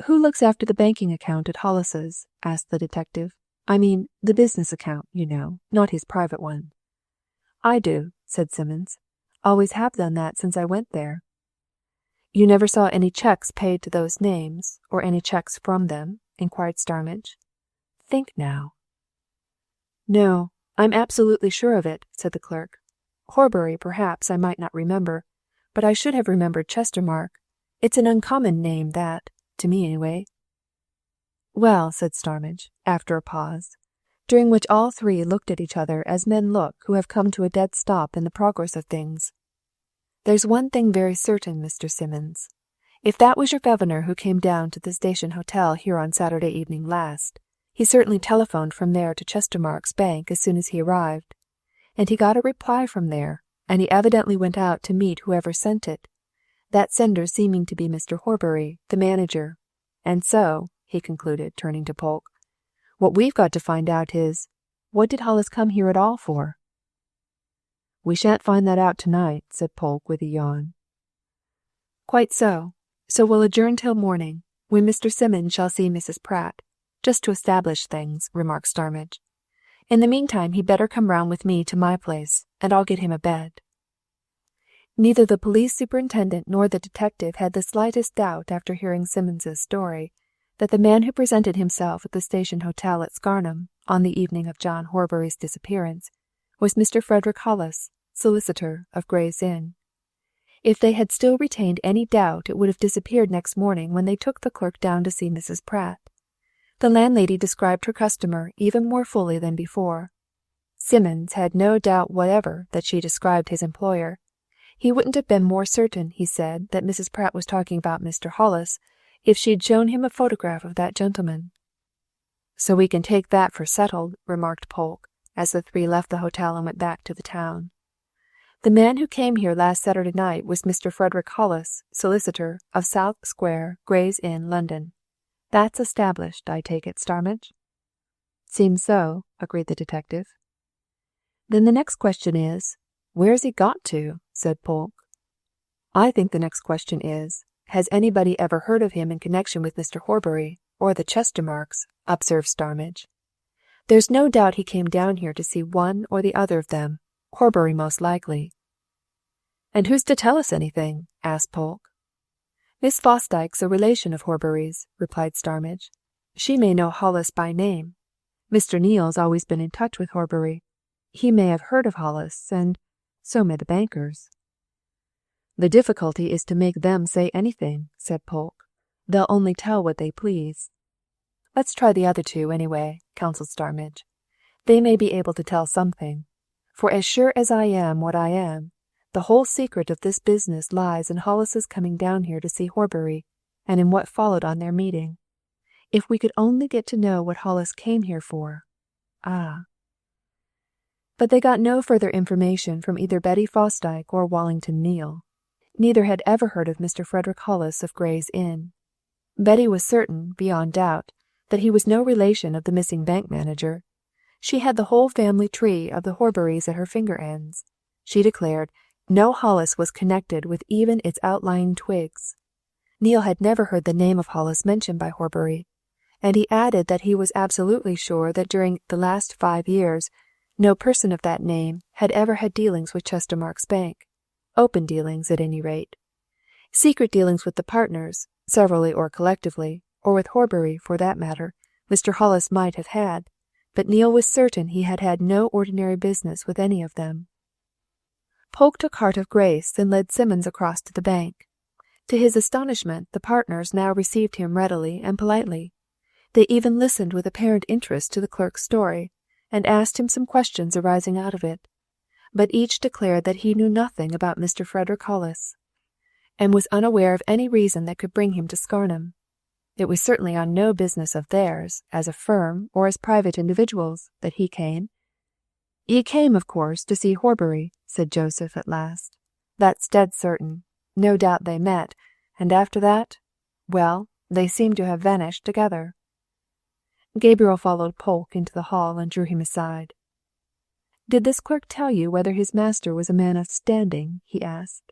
A: "Who looks after the banking account at Hollis's?" asked the detective. "I mean, the business account, you know, not his private one." "I do," said Simmons. "Always have done that since I went there." "You never saw any cheques paid to those names, or any cheques from them?" inquired Starmidge. "Think now." "No, I'm absolutely sure of it," said the clerk. "Horbury, perhaps, I might not remember, but I should have remembered Chestermarke. It's an uncommon name, that, to me anyway." "Well," said Starmidge, after a pause, during which all three looked at each other as men look who have come to a dead stop in the progress of things. "There's one thing very certain, Mr. Simmons. If that was your governor who came down to the Station Hotel here on Saturday evening last, he certainly telephoned from there to Chestermarke's Bank as soon as he arrived. And he got a reply from there, and he evidently went out to meet whoever sent it, that sender seeming to be Mr. Horbury, the manager. And so," he concluded, turning to Polke, "what we've got to find out is, what did Hollis come here at all for?" "We shan't find that out tonight," said Polke with a yawn. "Quite so. So we'll adjourn till morning, when Mr. Simmons shall see Mrs. Pratt, just to establish things," remarked Starmidge. "In the meantime he'd better come round with me to my place, and I'll get him a bed." Neither the police superintendent nor the detective had the slightest doubt after hearing Simmons's story that the man who presented himself at the Station Hotel at Scarnham on the evening of John Horbury's disappearance was Mr. Frederick Hollis, solicitor of Gray's Inn. If they had still retained any doubt, it would have disappeared next morning when they took the clerk down to see Mrs. Pratt. The landlady described her customer even more fully than before. Simmons had no doubt whatever that she described his employer. He wouldn't have been more certain, he said, that Mrs. Pratt was talking about Mr. Hollis if she'd shown him a photograph of that gentleman. "So we can take that for settled," remarked Polke, as the three left the hotel and went back to the town. "The man who came here last Saturday night was Mr. Frederick Hollis, solicitor, of South Square, Gray's Inn, London. That's established, I take it, Starmidge?" "Seems so," agreed the detective. "Then the next question is, where's he got to?" said Polke. "I think the next question is, has anybody ever heard of him in connection with Mr. Horbury, or the Chestermarkes?" observed Starmidge. "There's no doubt he came down here to see one or the other of them, Horbury most likely." "And who's to tell us anything?" asked Polke. "Miss Fosdyke's a relation of Horbury's," replied Starmidge. "She may know Hollis by name. Mr. Neale's always been in touch with Horbury. He may have heard of Hollis, and so may the bankers." "The difficulty is to make them say anything," said Polke. "They'll only tell what they please." "Let's try the other two, anyway," counselled Starmidge. "They may be able to tell something. For as sure as I am what I am, the whole secret of this business lies in Hollis's coming down here to see Horbury, and in what followed on their meeting. If we could only get to know what Hollis came here for. Ah!" But they got no further information from either Betty Fosdyke or Wallington Neale. Neither had ever heard of Mr. Frederick Hollis of Gray's Inn. Betty was certain, beyond doubt, that he was no relation of the missing bank manager. She had the whole family tree of the Horburys at her finger ends. She declared no Hollis was connected with even its outlying twigs. Neale had never heard the name of Hollis mentioned by Horbury, and he added that he was absolutely sure that during the last 5 years no person of that name had ever had dealings with Chestermarke's Bank. Open dealings, at any rate. Secret dealings with the partners, severally or collectively, or with Horbury, for that matter, Mr. Hollis might have had, but Neale was certain he had had no ordinary business with any of them. Polke took heart of grace and led Simmons across to the bank. To his astonishment, the partners now received him readily and politely. They even listened with apparent interest to the clerk's story, and asked him some questions arising out of it. But each declared that he knew nothing about Mr. Frederick Hollis, and was unaware of any reason that could bring him to Scarnham. It was certainly on no business of theirs, as a firm or as private individuals, that he came. "He came, of course, to see Horbury," said Joseph at last. "That's dead certain. No doubt they met, and after that, well, they seem to have vanished together." Gabriel followed Polke into the hall and drew him aside. "Did this clerk tell you whether his master was a man of standing?" he asked.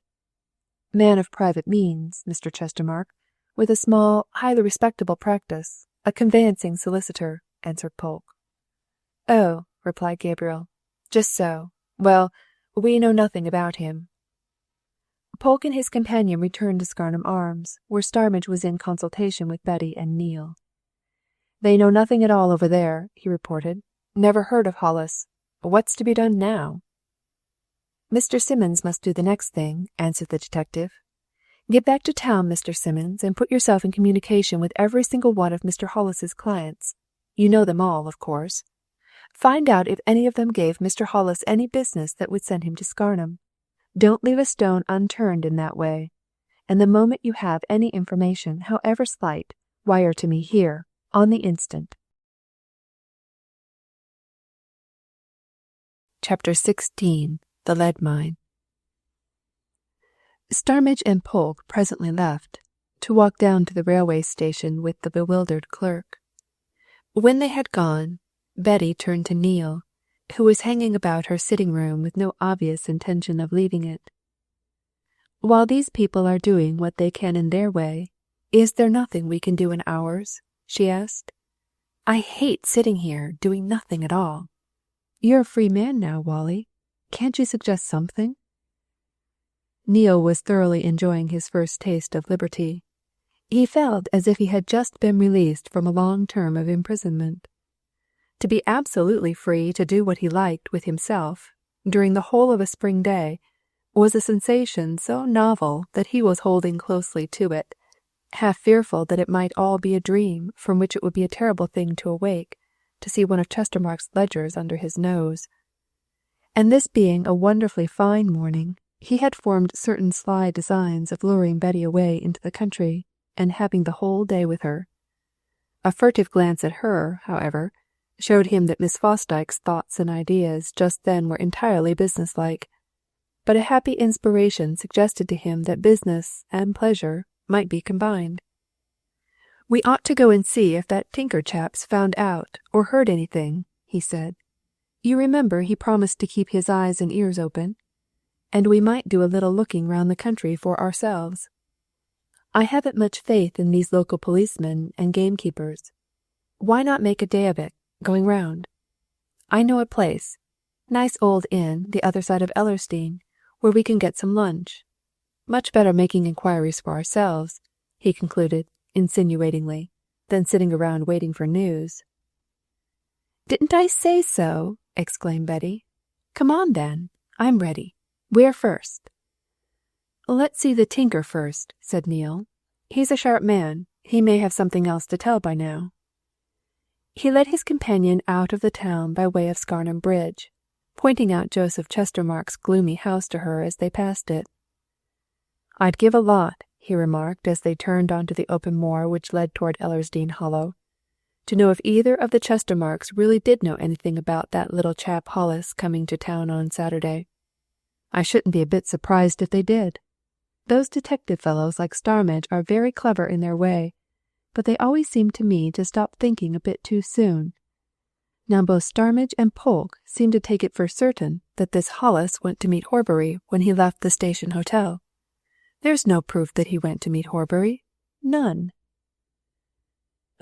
A: "Man of private means, Mr. Chestermarke, with a small, highly respectable practice, a conveyancing solicitor," answered Polke. "Oh," replied Gabriel. "Just so. Well, we know nothing about him." Polke and his companion returned to Scarnham Arms, where Starmidge was in consultation with Betty and Neale. "They know nothing at all over there," he reported. "Never heard of Hollis. What's to be done now?" "Mr. Simmons must do the next thing," answered the detective. "Get back to town, Mr. Simmons, and put yourself in communication with every single one of Mr. Hollis's clients. You know them all, of course. Find out if any of them gave Mr. Hollis any business that would send him to Scarnham. Don't leave a stone unturned in that way. And the moment you have any information, however slight, wire to me here, on the instant." Chapter 16. The Lead Mine. Starmidge and Polke presently left, to walk down to the railway station with the bewildered clerk. When they had gone, Betty turned to Neale, who was hanging about her sitting-room with no obvious intention of leaving it. "While these people are doing what they can in their way, is there nothing we can do in ours?" she asked. "I hate sitting here, doing nothing at all." "You're a free man now, Wally. Can't you suggest something?" Neale was thoroughly enjoying his first taste of liberty. He felt as if he had just been released from a long term of imprisonment. To be absolutely free to do what he liked with himself, during the whole of a spring day, was a sensation so novel that he was holding closely to it, half fearful that it might all be a dream from which it would be a terrible thing to awake, to see one of Chestermarke's ledgers under his nose. And this being a wonderfully fine morning, he had formed certain sly designs of luring Betty away into the country, and having the whole day with her. A furtive glance at her, however, showed him that Miss Fosdyke's thoughts and ideas just then were entirely businesslike, but a happy inspiration suggested to him that business and pleasure might be combined. "We ought to go and see if that Tinker chap's found out or heard anything," he said. "You remember he promised to keep his eyes and ears open, and we might do a little looking round the country for ourselves. I haven't much faith in these local policemen and gamekeepers. Why not make a day of it, going round? I know a place, nice old inn the other side of Ellersdeane, where we can get some lunch. Much better making inquiries for ourselves," he concluded, insinuatingly, than sitting around waiting for news. "Didn't I say so?" exclaimed Betty. "Come on, then. I'm ready. Where first?" "Let's see the Tinker first," said Neale. "He's a sharp man. He may have something else to tell by now." He led his companion out of the town by way of Scarnham Bridge, pointing out Joseph Chestermarke's gloomy house to her as they passed it. "I'd give a lot," he remarked as they turned onto the open moor which led toward Ellersdeane Hollow, "to know if either of the Chestermarkes really did know anything about that little chap Hollis coming to town on Saturday. I shouldn't be a bit surprised if they did. Those detective fellows like Starmidge are very clever in their way, but they always seem to me to stop thinking a bit too soon. Now both Starmidge and Polke seem to take it for certain that this Hollis went to meet Horbury when he left the station hotel. There's no proof that he went to meet Horbury. None."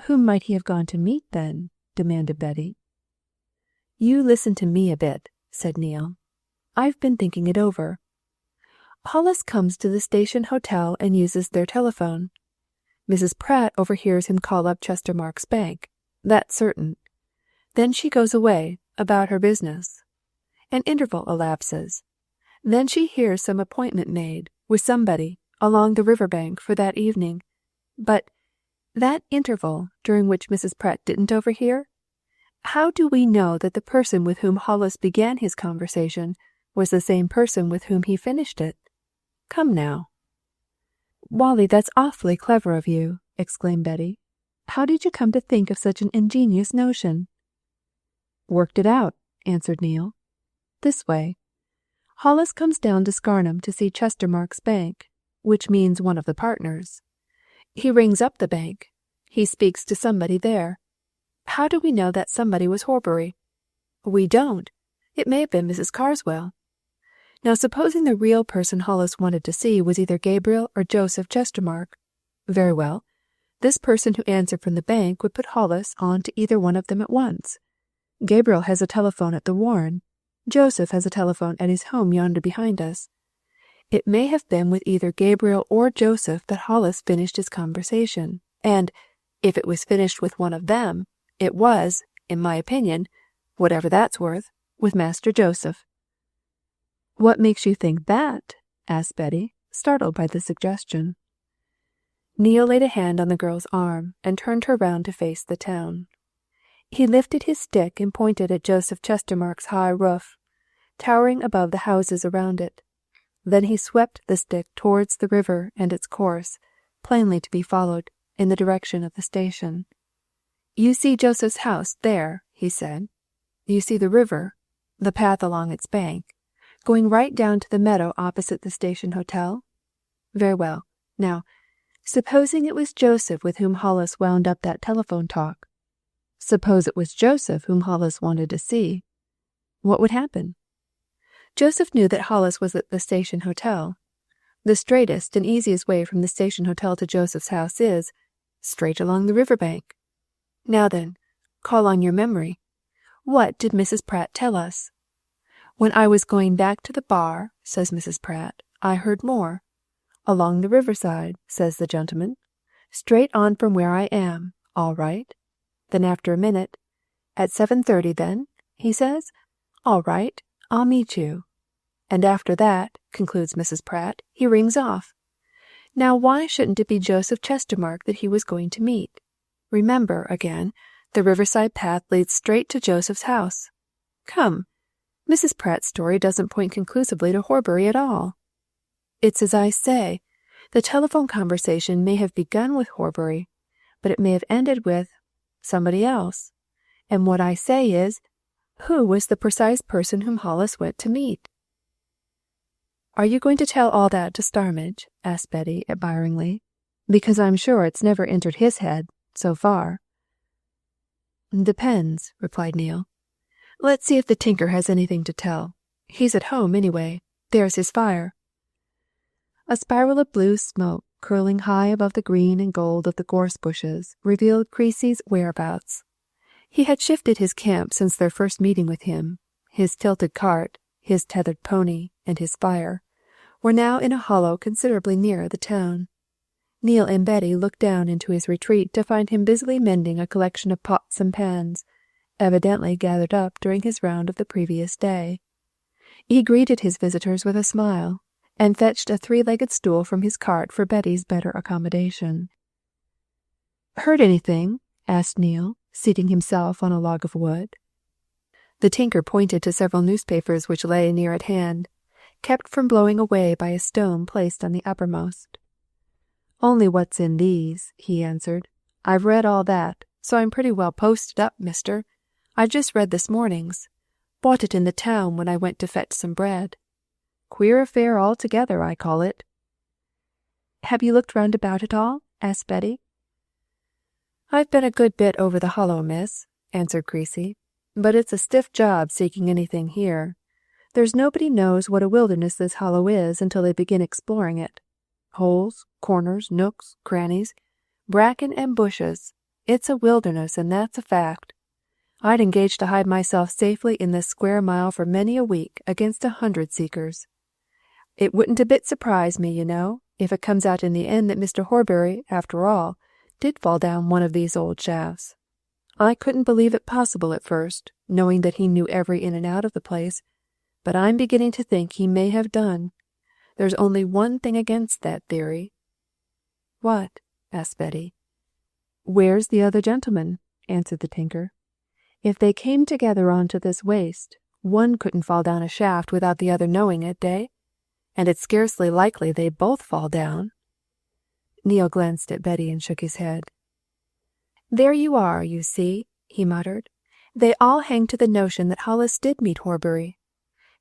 A: "Whom might he have gone to meet, then?" demanded Betty. "You listen to me a bit," said Neale. "I've been thinking it over. Hollis comes to the station hotel and uses their telephone. Mrs. Pratt overhears him call up Chestermarke Bank. That's certain. Then she goes away, about her business. An interval elapses. Then she hears some appointment made, with somebody, along the river bank for that evening. But that interval during which Mrs. Pratt didn't overhear? How do we know that the person with whom Hollis began his conversation was the same person with whom he finished it? Come now." "Wally, that's awfully clever of you," exclaimed Betty. "How did you come to think of such an ingenious notion?" "Worked it out," answered Neale. "This way. Hollis comes down to Scarnham to see Chestermarke Bank. which means one of the partners. He rings up the bank. He speaks to somebody there. How do we know that somebody was Horbury? We don't. It may have been Mrs. Carswell. Now supposing the real person Hollis wanted to see was either Gabriel or Joseph Chestermarke. Very well. This person who answered from the bank would put Hollis on to either one of them at once. Gabriel has a telephone at the Warren. Joseph has a telephone at his home yonder behind us. It may have been with either Gabriel or Joseph that Hollis finished his conversation, and, if it was finished with one of them, it was, in my opinion, whatever that's worth, with Master Joseph.
B: What makes you think that? Asked Betty, startled by the suggestion.
A: Neil laid a hand on the girl's arm and turned her round to face the town. He lifted his stick and pointed at Joseph Chestermarke's high roof, towering above the houses around it. Then he swept the stick towards the river and its course, plainly to be followed, in the direction of the station. You see Joseph's house there, he said. You see the river, the path along its bank, going right down to the meadow opposite the station hotel? Very well. Now, supposing it was Joseph with whom Hollis wound up that telephone talk. Suppose it was Joseph whom Hollis wanted to see. What would happen? Joseph knew that Hollis was at the station hotel. The straightest and easiest way from the station hotel to Joseph's house is straight along the river bank. Now then, call on your memory. What did Mrs. Pratt tell us? When I was going back to the bar, says Mrs. Pratt, I heard more. Along the riverside, says the gentleman. Straight on from where I am, all right. Then after a minute, at 7:30 then, he says, all right, I'll meet you. And after that, concludes Mrs. Pratt, he rings off. Now why shouldn't it be Joseph Chestermarke that he was going to meet? Remember, again, the riverside path leads straight to Joseph's house. Come, Mrs. Pratt's story doesn't point conclusively to Horbury at all. It's as I say, the telephone conversation may have begun with Horbury, but it may have ended with somebody else. And what I say is, who was the precise person whom Hollis went to meet? Are you going to tell all that to Starmidge? Asked Betty admiringly. Because I'm sure it's never entered his head, so far. Depends, replied Neil. Let's see if the tinker has anything to tell. He's at home, anyway. There's his fire. A spiral of blue smoke, curling high above the green and gold of the gorse bushes, revealed Creasy's whereabouts. He had shifted his camp since their first meeting with him. His tilted cart, his tethered pony, and his fire were now in a hollow considerably nearer the town. Neil and Betty looked down into his retreat to find him busily mending a collection of pots and pans, evidently gathered up during his round of the previous day. He greeted his visitors with a smile, and fetched a three-legged stool from his cart for Betty's better accommodation. Heard anything? Asked Neil, seating himself on a log of wood. The tinker pointed to several newspapers which lay near at hand, kept from blowing away by a stone placed on the uppermost. Only what's in these, he answered. I've read all that, so I'm pretty well posted up, mister. I just read this morning's. Bought it in the town when I went to fetch some bread. Queer affair altogether, I call it. Have you looked round about at all? Asked Betty. I've been a good bit over the hollow, miss, answered Creasy, but it's a stiff job seeking anything here. There's nobody knows what a wilderness this hollow is until they begin exploring it. Holes, corners, nooks, crannies, bracken and bushes. It's a wilderness, and that's a fact. I'd engage to hide myself safely in this square mile for many a week against 100 seekers. It wouldn't a bit surprise me, you know, if it comes out in the end that Mr. Horbury, after all, did fall down one of these old shafts. I couldn't believe it possible at first, knowing that he knew every in and out of the place, but I'm beginning to think he may have done. There's only one thing against that theory. What? Asked Betty. Where's the other gentleman? Answered the tinker. If they came together onto this waste, one couldn't fall down a shaft without the other knowing it, eh? And it's scarcely likely they'd both fall down. Neil glanced at Betty and shook his head. There you are, you see, he muttered. They all hang to the notion that Hollis did meet Horbury.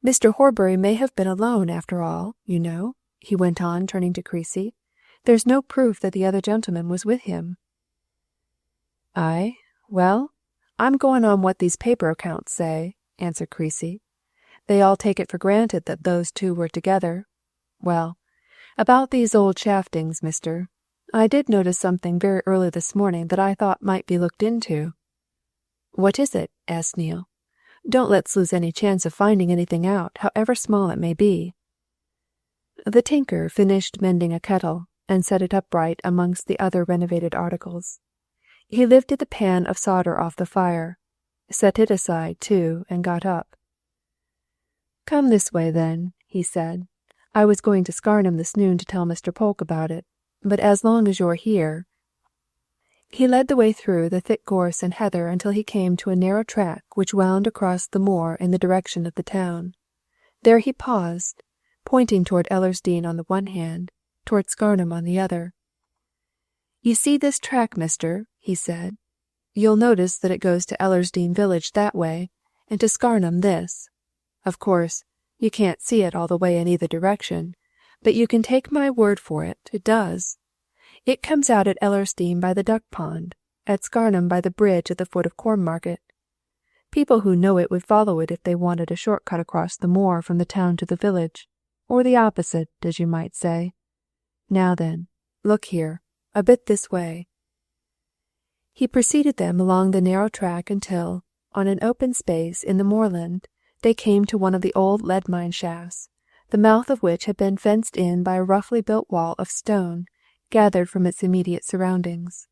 A: Mr. Horbury may have been alone, after all, you know. he went on, turning to Creasy. "There's no proof that the other gentleman was with him." "Aye, well, I'm going on what these paper accounts say," answered Creasy. "They all take it for granted that those two were together. Well, about these old shaftings, mister, I did notice something very early this morning that I thought might be looked into." "What is it?" asked Neale. "Don't let's lose any chance of finding anything out, however small it may be." The tinker finished mending a kettle and set it upright amongst the other renovated articles. He lifted the pan of solder off the fire, set it aside too, and got up. "Come this way, then," he said. "I was going to Scarnham this noon to tell Mr. Polke about it, but as long as you're here—" He led the way through the thick gorse and heather until he came to a narrow track which wound across the moor in the direction of the town. There he paused, pointing toward Ellersdeane on the one hand, toward Scarnham on the other. "You see this track, mister," he said. "You'll notice that it goes to Ellersdeane village that way, and to Scarnham this. Of course, you can't see it all the way in either direction, but you can take my word for it, it does. It comes out at Ellersdeane by the duck pond, at Scarnham by the bridge at the foot of Cornmarket. People who know it would follow it if they wanted a short cut across the moor from the town to the village, or the opposite, as you might say. Now then, look here, a bit this way." He preceded them along the narrow track until, on an open space in the moorland, they came to one of the old lead-mine shafts, the mouth of which had been fenced in by a roughly built wall of stone gathered from its immediate surroundings.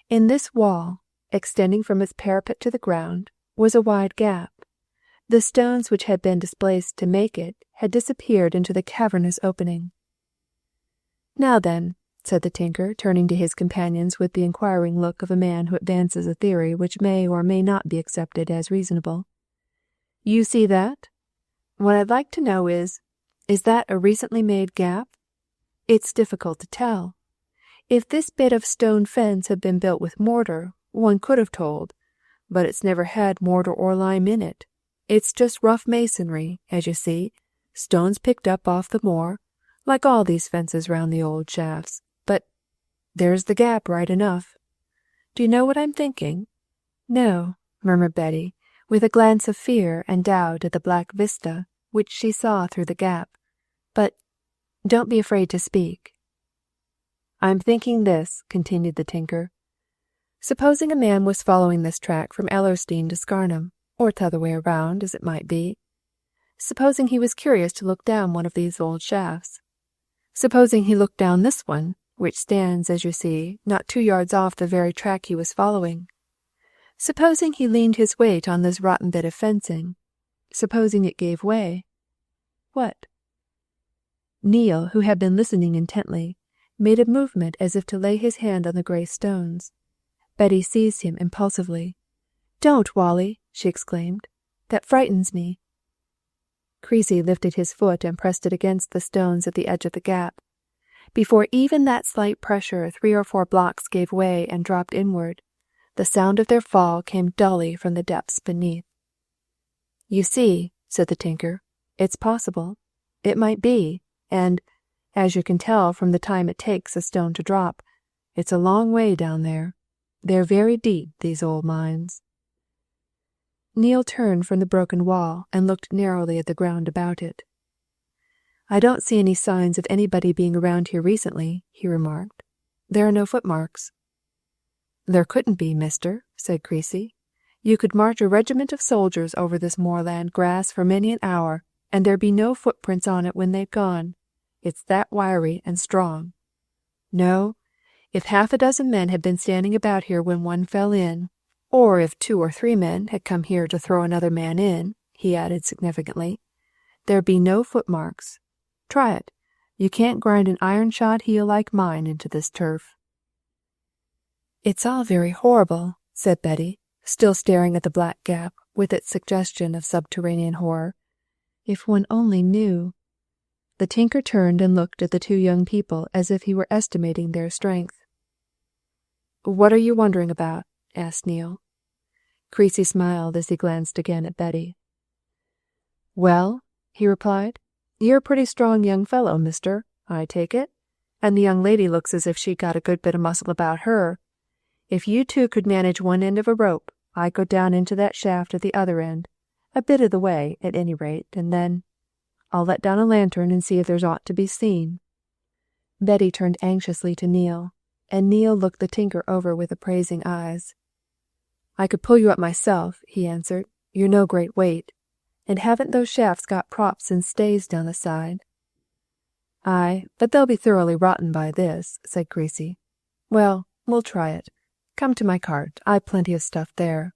A: In this wall, extending from its parapet to the ground, was a wide gap. The stones which had been displaced to make it had disappeared into the cavernous opening. "Now then," said the tinker, turning to his companions with the inquiring look of a man who advances a theory which may or may not be accepted as reasonable. "You see that? What I'd like to know is that a recently made gap? It's difficult to tell. If this bit of stone fence had been built with mortar, one could have told, but it's never had mortar or lime in it. It's just rough masonry, as you see, stones picked up off the moor, like all these fences round the old shafts. But there's the gap right enough. Do you know what I'm thinking?" "No," murmured Betty, with a glance of fear and doubt at the black vista which she saw through the gap. "But don't be afraid to speak." "I'm thinking this," continued the tinker. "Supposing a man was following this track from Ellersdeane to Scarnham, or t'other way round, as it might be. Supposing he was curious to look down one of these old shafts. Supposing he looked down this one, which stands, as you see, not 2 yards off the very track he was following. Supposing he leaned his weight on this rotten bit of fencing. Supposing it gave way. What?" Neale, who had been listening intently, made a movement as if to lay his hand on the grey stones. Betty seized him impulsively. "Don't, Wally!" she exclaimed. "That frightens me." Creasy lifted his foot and pressed it against the stones at the edge of the gap. Before even that slight pressure 3 or 4 blocks gave way and dropped inward. The sound of their fall came dully from the depths beneath. "You see," said the tinker, "it's possible. It might be, and, as you can tell from the time it takes a stone to drop, it's a long way down there. They're very deep, these old mines." Neale turned from the broken wall and looked narrowly at the ground about it. "I don't see any signs of anybody being around here recently," he remarked. "There are no footmarks." "There couldn't be, mister," said Creasy. "You could march a regiment of soldiers over this moorland grass for many an hour, and there'd be no footprints on it when they've gone. It's that wiry and strong. No, if 6 men had been standing about here when one fell in, or if 2 or 3 men had come here to throw another man in," he added significantly, "there'd be no footmarks. Try it. You can't grind an iron-shod heel like mine into this turf." "It's all very horrible," said Betty, still staring at the black gap with its suggestion of subterranean horror. "If one only knew." The tinker turned and looked at the 2 young people as if he were estimating their strength. "What are you wondering about?" asked Neale. Creasy smiled as he glanced again at Betty. "Well," he replied,
B: You're a pretty strong young fellow, mister, I take it, and the young lady looks as if she'd got a good bit of muscle about her. If you two could manage one end of a rope, I'd go down into that shaft at the other end, a bit of the way, at any rate, and then I'll let down a lantern and see if there's aught to be seen."
A: Betty turned anxiously to Neil, and Neil looked the tinker over with appraising eyes.
B: "I could pull you up myself," he answered. "You're no great weight. And haven't those shafts got props and stays down the side?" "Aye, but they'll be thoroughly rotten by this," said Creasy. "Well, we'll try it. Come to my cart. I've plenty of stuff there."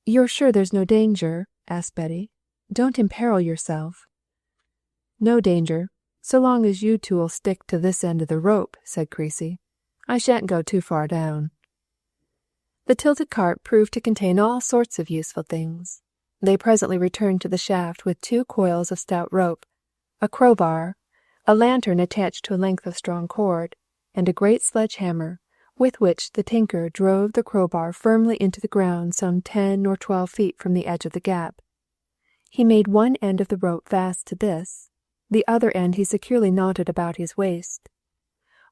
A: "You're sure there's no danger?" asked Betty. "Don't imperil yourself."
B: "No danger, so long as you two'll stick to this end of the rope," said Creasy. "I shan't go too far down." The tilted cart proved to contain all sorts of useful things. They presently returned to the shaft with 2 coils of stout rope, a crowbar, a lantern attached to a length of strong cord, and a great sledge-hammer, with which the tinker drove the crowbar firmly into the ground some 10 or 12 feet from the edge of the gap. He made one end of the rope fast to this, the other end he securely knotted about his waist.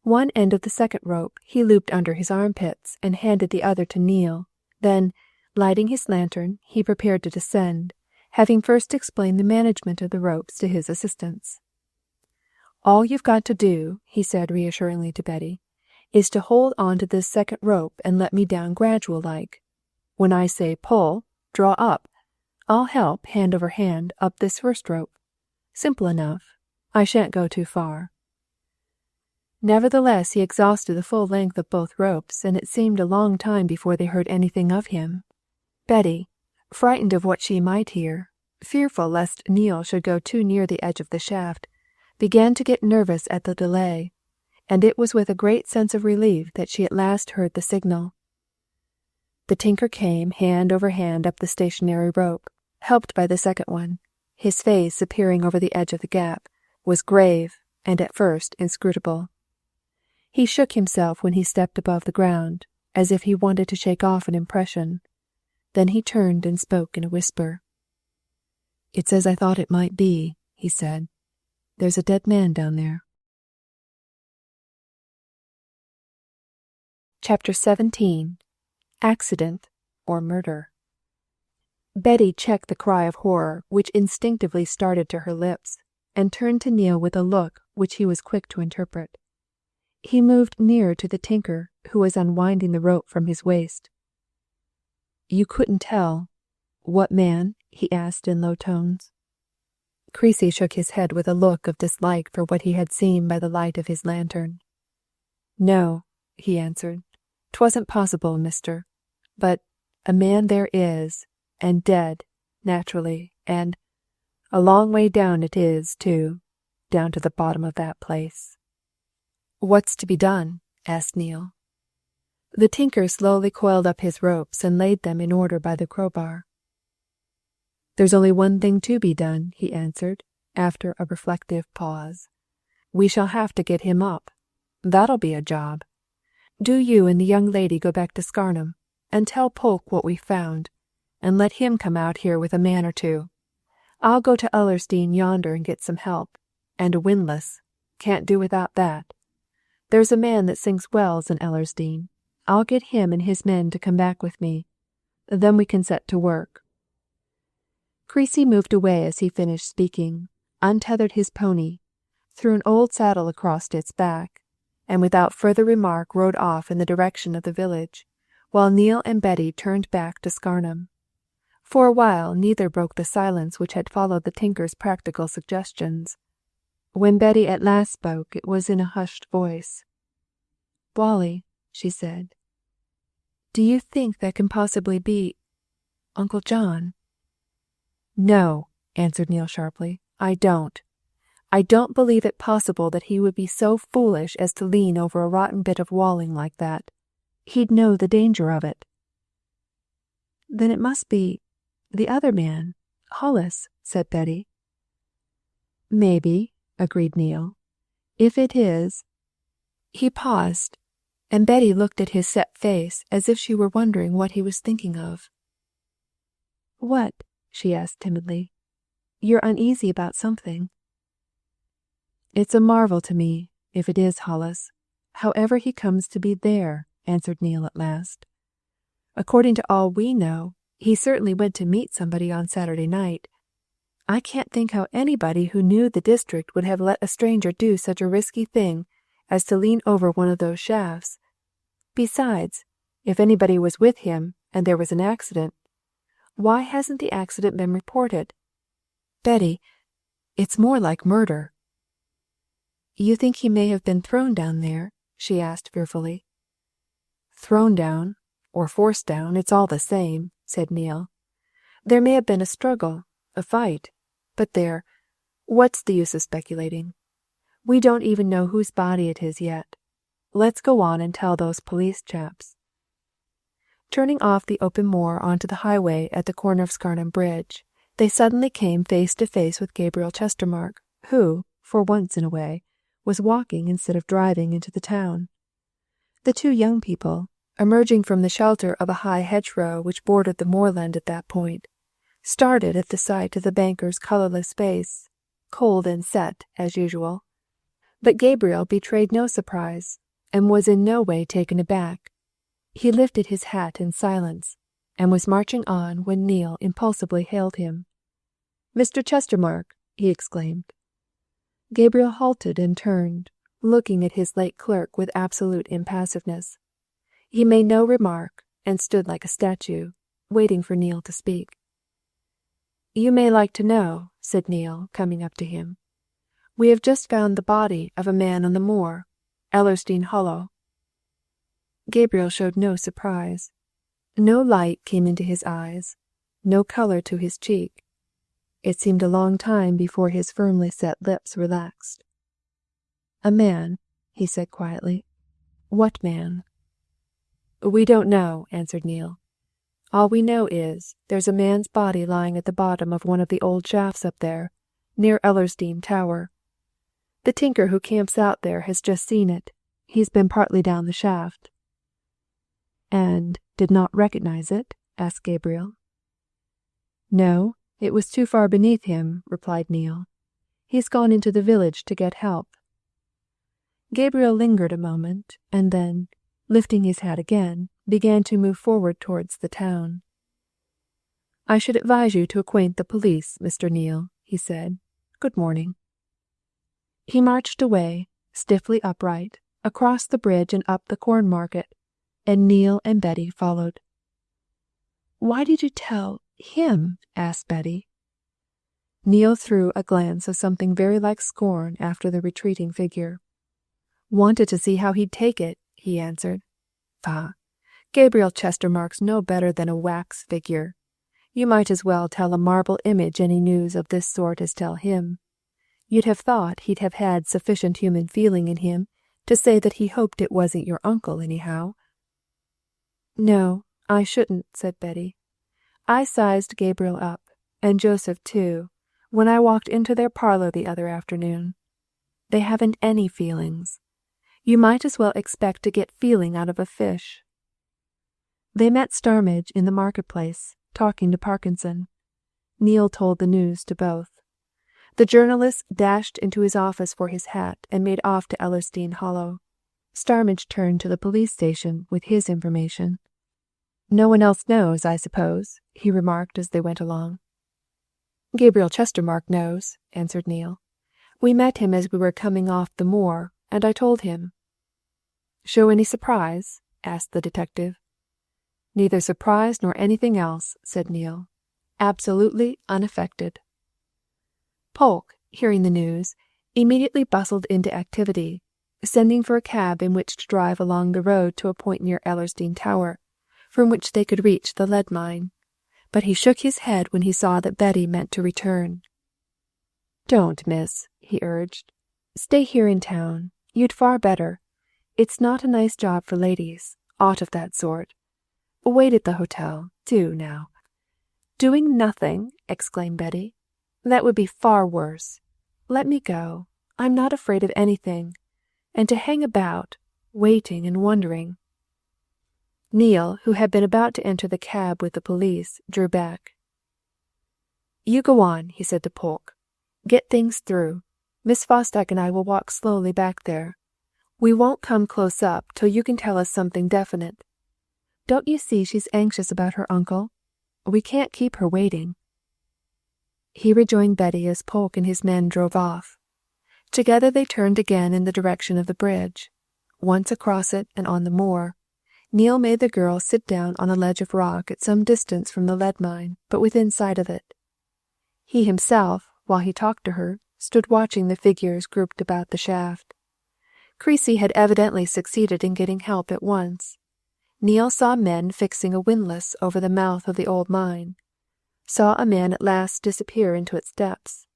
B: One end of the second rope he looped under his armpits and handed the other to Neil. Then, lighting his lantern, he prepared to descend, having first explained the management of the ropes to his assistants. "All you've got to do," he said reassuringly to Betty, "is to hold on to this second rope and let me down gradual-like. When I say pull, draw up. I'll help, hand over hand, up this first rope. Simple enough. I shan't go too far." Nevertheless, he exhausted the full length of both ropes, and it seemed a long time before they heard anything of him. Betty, frightened of what she might hear, fearful lest Neil should go too near the edge of the shaft, began to get nervous at the delay, and it was with a great sense of relief that she at last heard the signal. The tinker came hand over hand up the stationary rope, helped by the second one. His face, appearing over the edge of the gap, was grave and at first inscrutable. He shook himself when he stepped above the ground, as if he wanted to shake off an impression. Then he turned and spoke in a whisper. "It's as I thought it might be," he said. "There's a dead man down there." Chapter 17. Accident or Murder. Betty checked the cry of horror which instinctively started to her lips, and turned to Neil with a look which he was quick to interpret. He moved nearer to the tinker, who was unwinding the rope from his waist. "You couldn't tell what man?" he asked in low tones. Creasy shook his head with a look of dislike for what he had seen by the light of his lantern. "No," he answered. "'Twasn't possible, mister. But a man there is, and dead, naturally, and a long way down it is, too, down to the bottom of that place." "What's to be done?" asked Neil. The tinker slowly coiled up his ropes and laid them in order by the crowbar. "There's only one thing to be done," he answered, after a reflective pause. "We shall have to get him up. That'll be a job. Do you and the young lady go back to Scarnham, and tell Polke what we've found, and let him come out here with a man or 2. I'll go to Ellersdeane yonder and get some help, and a windlass. Can't do without that. There's a man that sinks wells in Ellersdeane. I'll get him and his men to come back with me. Then we can set to work." Creasy moved away as he finished speaking, untethered his pony, threw an old saddle across its back, and without further remark rode off in the direction of the village, while Neil and Betty turned back to Scarnham. For a while neither broke the silence which had followed the tinker's practical suggestions. When Betty at last spoke, it was in a hushed voice. "Wally," she said, "do you think that can possibly be Uncle John?" "No," answered Neil sharply, "I don't. I don't believe it possible that he would be so foolish as to lean over a rotten bit of walling like that. He'd know the danger of it." "Then it must be the other man, Hollis," said Betty. "Maybe," agreed Neil. "If it is—" He paused, and Betty looked at his set face as if she were wondering what he was thinking of. "What?" she asked timidly.
A: You're uneasy about something." "It's a marvel to me, if it is Hollis, however he comes to be there," answered Neil at last. "According to all we know, he certainly went to meet somebody on Saturday night. I can't think how anybody who knew the district would have let a stranger do such a risky thing as to lean over one of those shafts. Besides, if anybody was with him and there was an accident, why hasn't the accident been reported? Betty, it's more like murder." "You think he may have been thrown down there?" she asked fearfully. "Thrown down, or forced down, it's all the same," said Neil. "There may have been a struggle, a fight, but there, what's the use of speculating? We don't even know whose body it is yet. Let's go on and tell those police chaps." Turning off the open moor onto the highway at the corner of Scarnham Bridge, they suddenly came face to face with Gabriel Chestermarke, who, for once in a way, was walking instead of driving into the town. The two young people, emerging from the shelter of a high hedgerow which bordered the moorland at that point, started at the sight of the banker's colourless face, cold and set as usual. But Gabriel betrayed no surprise, and was in no way taken aback. He lifted his hat in silence, and was marching on when Neil impulsively hailed him. "Mr. Chestermarke!" he exclaimed. Gabriel halted and turned, looking at his late clerk with absolute impassiveness. He made no remark, and stood like a statue, waiting for Neil to speak. "You may like to know," said Neil, coming up to him. "We have just found the body of a man on the moor, Ellersdeane Hollow." Gabriel showed no surprise. No light came into his eyes, no colour to his cheek. It seemed a long time before his firmly set lips relaxed. "A man," he said quietly. "What man?" "We don't know," answered Neil. "All we know is, there's a man's body lying at the bottom of one of the old shafts up there, near Ellersdeane Tower. The tinker who camps out there has just seen it. He's been partly down the shaft." "And did not recognize it?" asked Gabriel. "No, it was too far beneath him," replied Neil. "He's gone into the village to get help." Gabriel lingered a moment, and then, lifting his hat again, began to move forward towards the town. "I should advise you to acquaint the police, Mr. Neil," he said. "Good morning." He marched away, stiffly upright, across the bridge and up the Corn Market, and Neil and Betty followed. "Why did you tell him?" asked Betty. Neil threw a glance of something very like scorn after the retreating figure. "Wanted to see how he'd take it," he answered. "Bah! Gabriel Chestermarke's no better than a wax figure. You might as well tell a marble image any news of this sort as tell him. You'd have thought he'd have had sufficient human feeling in him to say that he hoped it wasn't your uncle, anyhow." "No, I shouldn't," said Betty. "I sized Gabriel up, and Joseph too, when I walked into their parlour the other afternoon. They haven't any feelings. You might as well expect to get feeling out of a fish." They met Starmidge in the marketplace, talking to Parkinson. Neil told the news to both. The journalist dashed into his office for his hat and made off to Ellersdeane Hollow. Starmidge turned to the police station with his information. "No one else knows, I suppose," he remarked as they went along. "Gabriel Chestermarke knows," answered Neil. "We met him as we were coming off the moor, and I told him." "Show any surprise?" asked the detective. "Neither surprise nor anything else," said Neil. "Absolutely unaffected." Polke, hearing the news, immediately bustled into activity, sending for a cab in which to drive along the road to a point near Ellersdeane Tower, from which they could reach the lead mine. But he shook his head when he saw that Betty meant to return. "Don't, miss," he urged. "Stay here in town. You'd far better. It's not a nice job for ladies, aught of that sort. Wait at the hotel, do now." "Doing nothing!" exclaimed Betty. "That would be far worse. Let me go. I'm not afraid of anything. And to hang about, waiting and wondering." Neil, who had been about to enter the cab with the police, drew back. You go on, he said to Polke. Get things through. Miss Fosdyke and I will walk slowly back there. We won't come close up till you can tell us something definite. Don't you see she's anxious about her uncle? We can't keep her waiting." He rejoined Betty as Polke and his men drove off. Together they turned again in the direction of the bridge. Once across it and on the moor, Neil made the girl sit down on a ledge of rock at some distance from the lead mine, but within sight of it. He himself, while he talked to her, stood watching the figures grouped about the shaft. Creasy had evidently succeeded in getting help at once. Neil saw men fixing a windlass over the mouth of the old mine, saw a man at last disappear into its depths,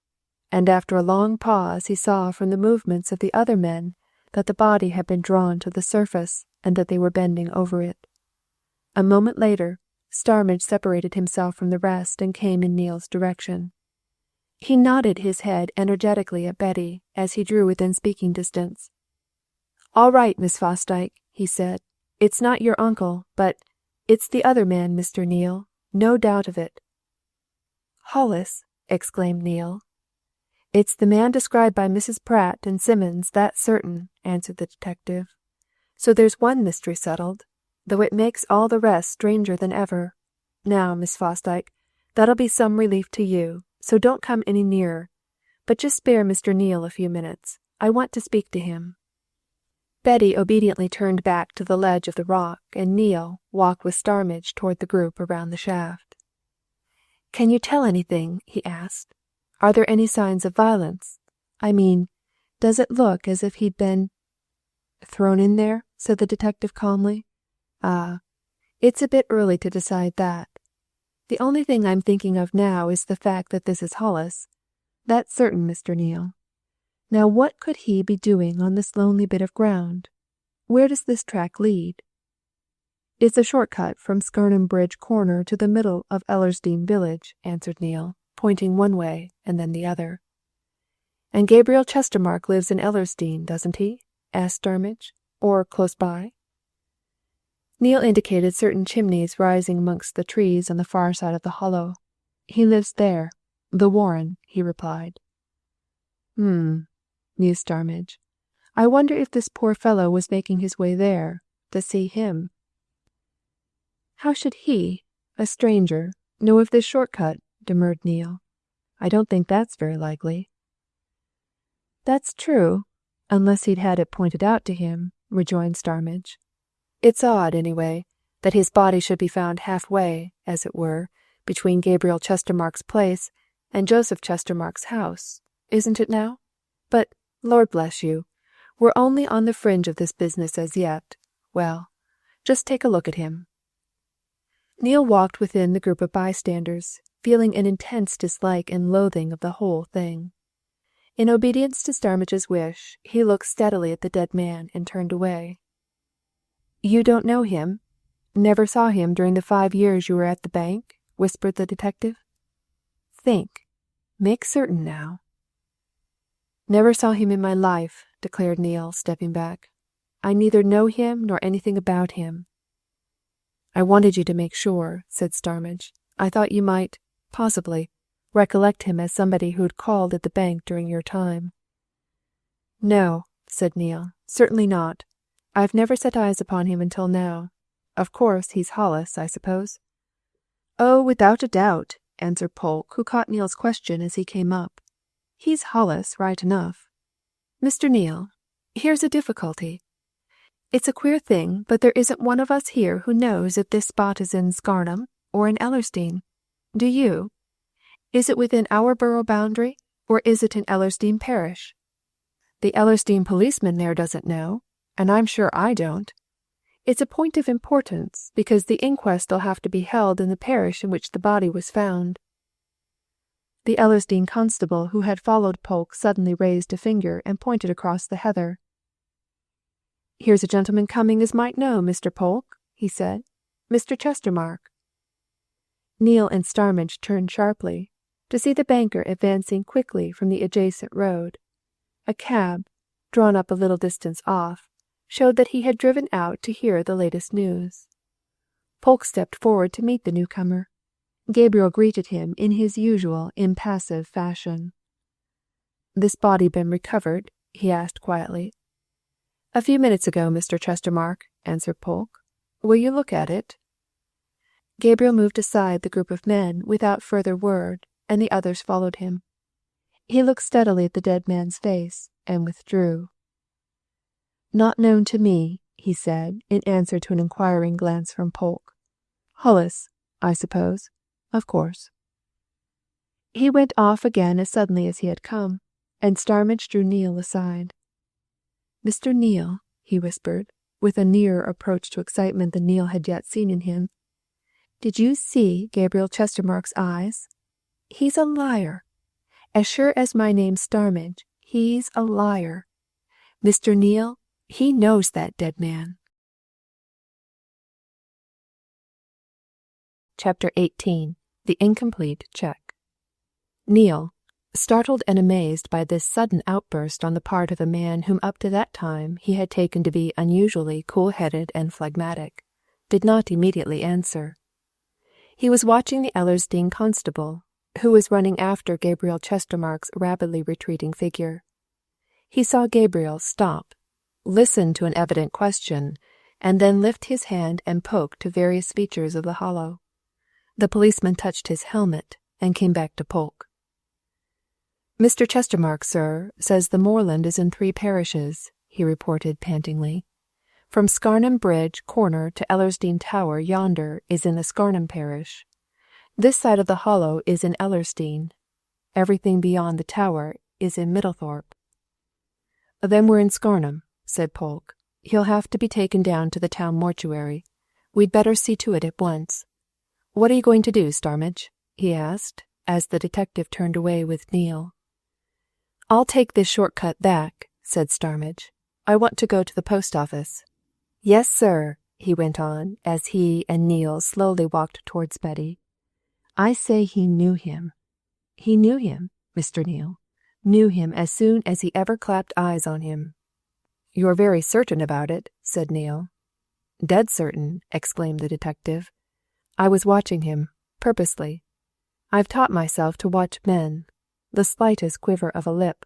A: and after a long pause he saw from the movements of the other men that the body had been drawn to the surface and that they were bending over it. A moment later, Starmidge separated himself from the rest and came in Neil's direction. He nodded his head energetically at Betty as he drew within speaking distance. "All right, Miss Fosdyke," he said. "It's not your uncle, but it's the other man, Mr. Neil. No doubt of it." "Hollis!" exclaimed Neil. "It's the man described by Mrs. Pratt and Simmons, that's certain," answered the detective. "So there's one mystery settled, though it makes all the rest stranger than ever. Now, Miss Fosdyke, that'll be some relief to you, so don't come any nearer, but just spare Mr. Neil a few minutes. I want to speak to him." Betty obediently turned back to the ledge of the rock, and Neil walked with Starmidge toward the group around the shaft. "Can you tell anything?" he asked. "Are there any signs of violence? I mean, does it look as if he'd been—" "Thrown in there?" said the detective calmly. "Ah, it's a bit early to decide that. The only thing I'm thinking of now is the fact that this is Hollis. That's certain, Mr. Neil. Now what could he be doing on this lonely bit of ground? Where does this track lead?" "It's a short cut from Scarnham Bridge corner to the middle of Ellersdeane village," answered Neil, pointing one way and then the other. "And Gabriel Chestermarke lives in Ellersdeane, doesn't he?" asked Starmidge. "Or close by?" Neil indicated certain chimneys rising amongst the trees on the far side of the hollow. "He lives there. The Warren," he replied. Mused Starmidge. "I wonder if this poor fellow was making his way there, to see him." "How should he, a stranger, know of this short cut?" demurred Neil. "I don't think that's very likely." "That's true, unless he'd had it pointed out to him," rejoined Starmidge. "It's odd, anyway, that his body should be found halfway, as it were, between Gabriel Chestermarke's place and Joseph Chestermarke's house, isn't it now? But, Lord bless you, we're only on the fringe of this business as yet. Well, just take a look at him." Neil walked within the group of bystanders, feeling an intense dislike and loathing of the whole thing. In obedience to Starmidge's wish, he looked steadily at the dead man and turned away. "You don't know him? Never saw him during the 5 years you were at the bank?" whispered the detective. "Think. Make certain now." "Never saw him in my life," declared Neil, stepping back. "I neither know him nor anything about him." "I wanted you to make sure," said Starmidge. "I thought you might, possibly, recollect him as somebody who'd called at the bank during your time." "No," said Neil. "Certainly not. I've never set eyes upon him until now. Of course, he's Hollis, I suppose?" "Oh, without a doubt," answered Polke, who caught Neil's question as he came up. "He's Hollis, right enough. Mr. Neil, here's a difficulty. It's a queer thing, but there isn't one of us here who knows if this spot is in Scarnham or in Ellersdeane. Do you? Is it within our borough boundary, or is it in Ellersdeane parish? The Ellersdeane policeman there doesn't know, and I'm sure I don't. It's a point of importance, because the inquest'll have to be held in the parish in which the body was found." The Ellersdeane constable who had followed Polke suddenly raised a finger and pointed across the heather. "Here's a gentleman coming as might know, Mr. Polke," he said. "Mr. Chestermarke." Neil and Starmidge turned sharply, to see the banker advancing quickly from the adjacent road. A cab, drawn up a little distance off, showed that he had driven out to hear the latest news. Polke stepped forward to meet the newcomer. Gabriel greeted him in his usual impassive fashion. "This body been recovered?" he asked quietly. "A few minutes ago, Mr. Chestermarke," answered Polke. "Will you look at it?" Gabriel moved aside the group of men without further word, and the others followed him. He looked steadily at the dead man's face and withdrew. "Not known to me," he said, in answer to an inquiring glance from Polke. "Hollis, I suppose. Of course." He went off again as suddenly as he had come, and Starmidge drew Neale aside. "Mr. Neale," he whispered, with a nearer approach to excitement than Neale had yet seen in him, "did you see Gabriel Chestermarke's eyes? He's a liar. As sure as my name's Starmidge, he's a liar. Mr. Neale, he knows that dead man." Chapter 18. The Incomplete Check. Neale, startled and amazed by this sudden outburst on the part of a man whom up to that time he had taken to be unusually cool-headed and phlegmatic, did not immediately answer. He was watching the Ellersdeane constable, who was running after Gabriel Chestermarke's rapidly retreating figure. He saw Gabriel stop, listen to an evident question, and then lift his hand and poke to various features of the hollow. The policeman touched his helmet and came back to Polke. "Mr. Chestermarke, sir, says the moorland is in 3 parishes," he reported pantingly. "From Scarnham Bridge corner to Ellersdeane Tower yonder is in the Scarnham parish. This side of the hollow is in Ellersdeane. Everything beyond the tower is in Middlethorpe." "Then we're in Scarnham," said Polke. "He'll have to be taken down to the town mortuary. We'd better see to it at once. What are you going to do, Starmidge?" he asked, as the detective turned away with Neale. "I'll take this short cut back," said Starmidge. "I want to go to the post office." "Yes, sir," he went on, as he and Neale slowly walked towards Betty. "I say he knew him. He knew him, Mr. Neale. Knew him as soon as he ever clapped eyes on him." "You're very certain about it," said Neale. "Dead certain," exclaimed the detective. "I was watching him, purposely. I've taught myself to watch men. The slightest quiver of a lip,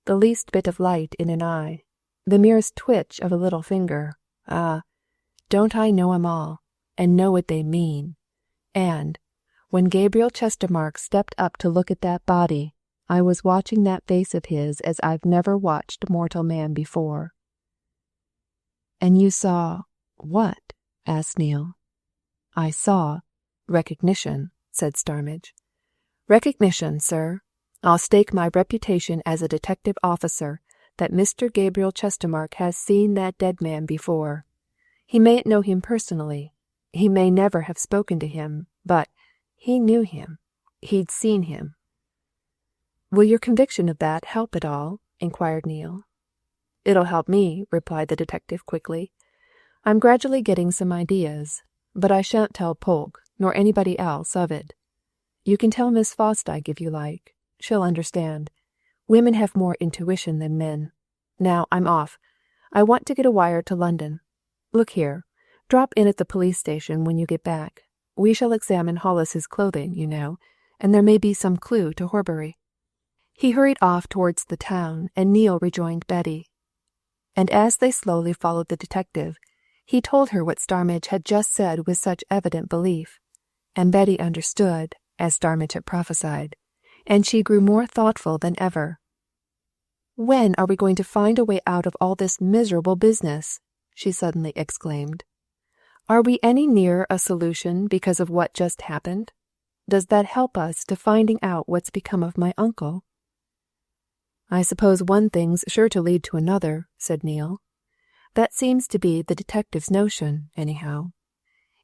A: the least bit of light in an eye, the merest twitch of a little finger. Ah, don't I know 'em all, and know what they mean? And when Gabriel Chestermarke stepped up to look at that body, I was watching that face of his as I've never watched mortal man before." "And you saw what?" asked Neale. "I saw recognition," said Starmidge. "Recognition, sir. I'll stake my reputation as a detective officer that Mr. Gabriel Chestermarke has seen that dead man before. He mayn't know him personally, he may never have spoken to him, but he knew him. He'd seen him." "Will your conviction of that help at all?" inquired Neale. "It'll help me," replied the detective quickly. "I'm gradually getting some ideas, but I shan't tell Polke, nor anybody else, of it. You can tell Miss Fosdyke if you like. She'll understand. Women have more intuition than men. Now I'm off. I want to get a wire to London. Look here, drop in at the police station when you get back. We shall examine Hollis's clothing, you know, and there may be some clue to Horbury." He hurried off towards the town, and Neale rejoined Betty. And as they slowly followed the detective, he told her what Starmidge had just said with such evident belief, and Betty understood, as Starmidge had prophesied, and she grew more thoughtful than ever. "When are we going to find a way out of all this miserable business?" she suddenly exclaimed. "Are we any nearer a solution because of what just happened? Does that help us to finding out what's become of my uncle?" "I suppose one thing's sure to lead to another," said Neale. "That seems to be the detective's notion, anyhow.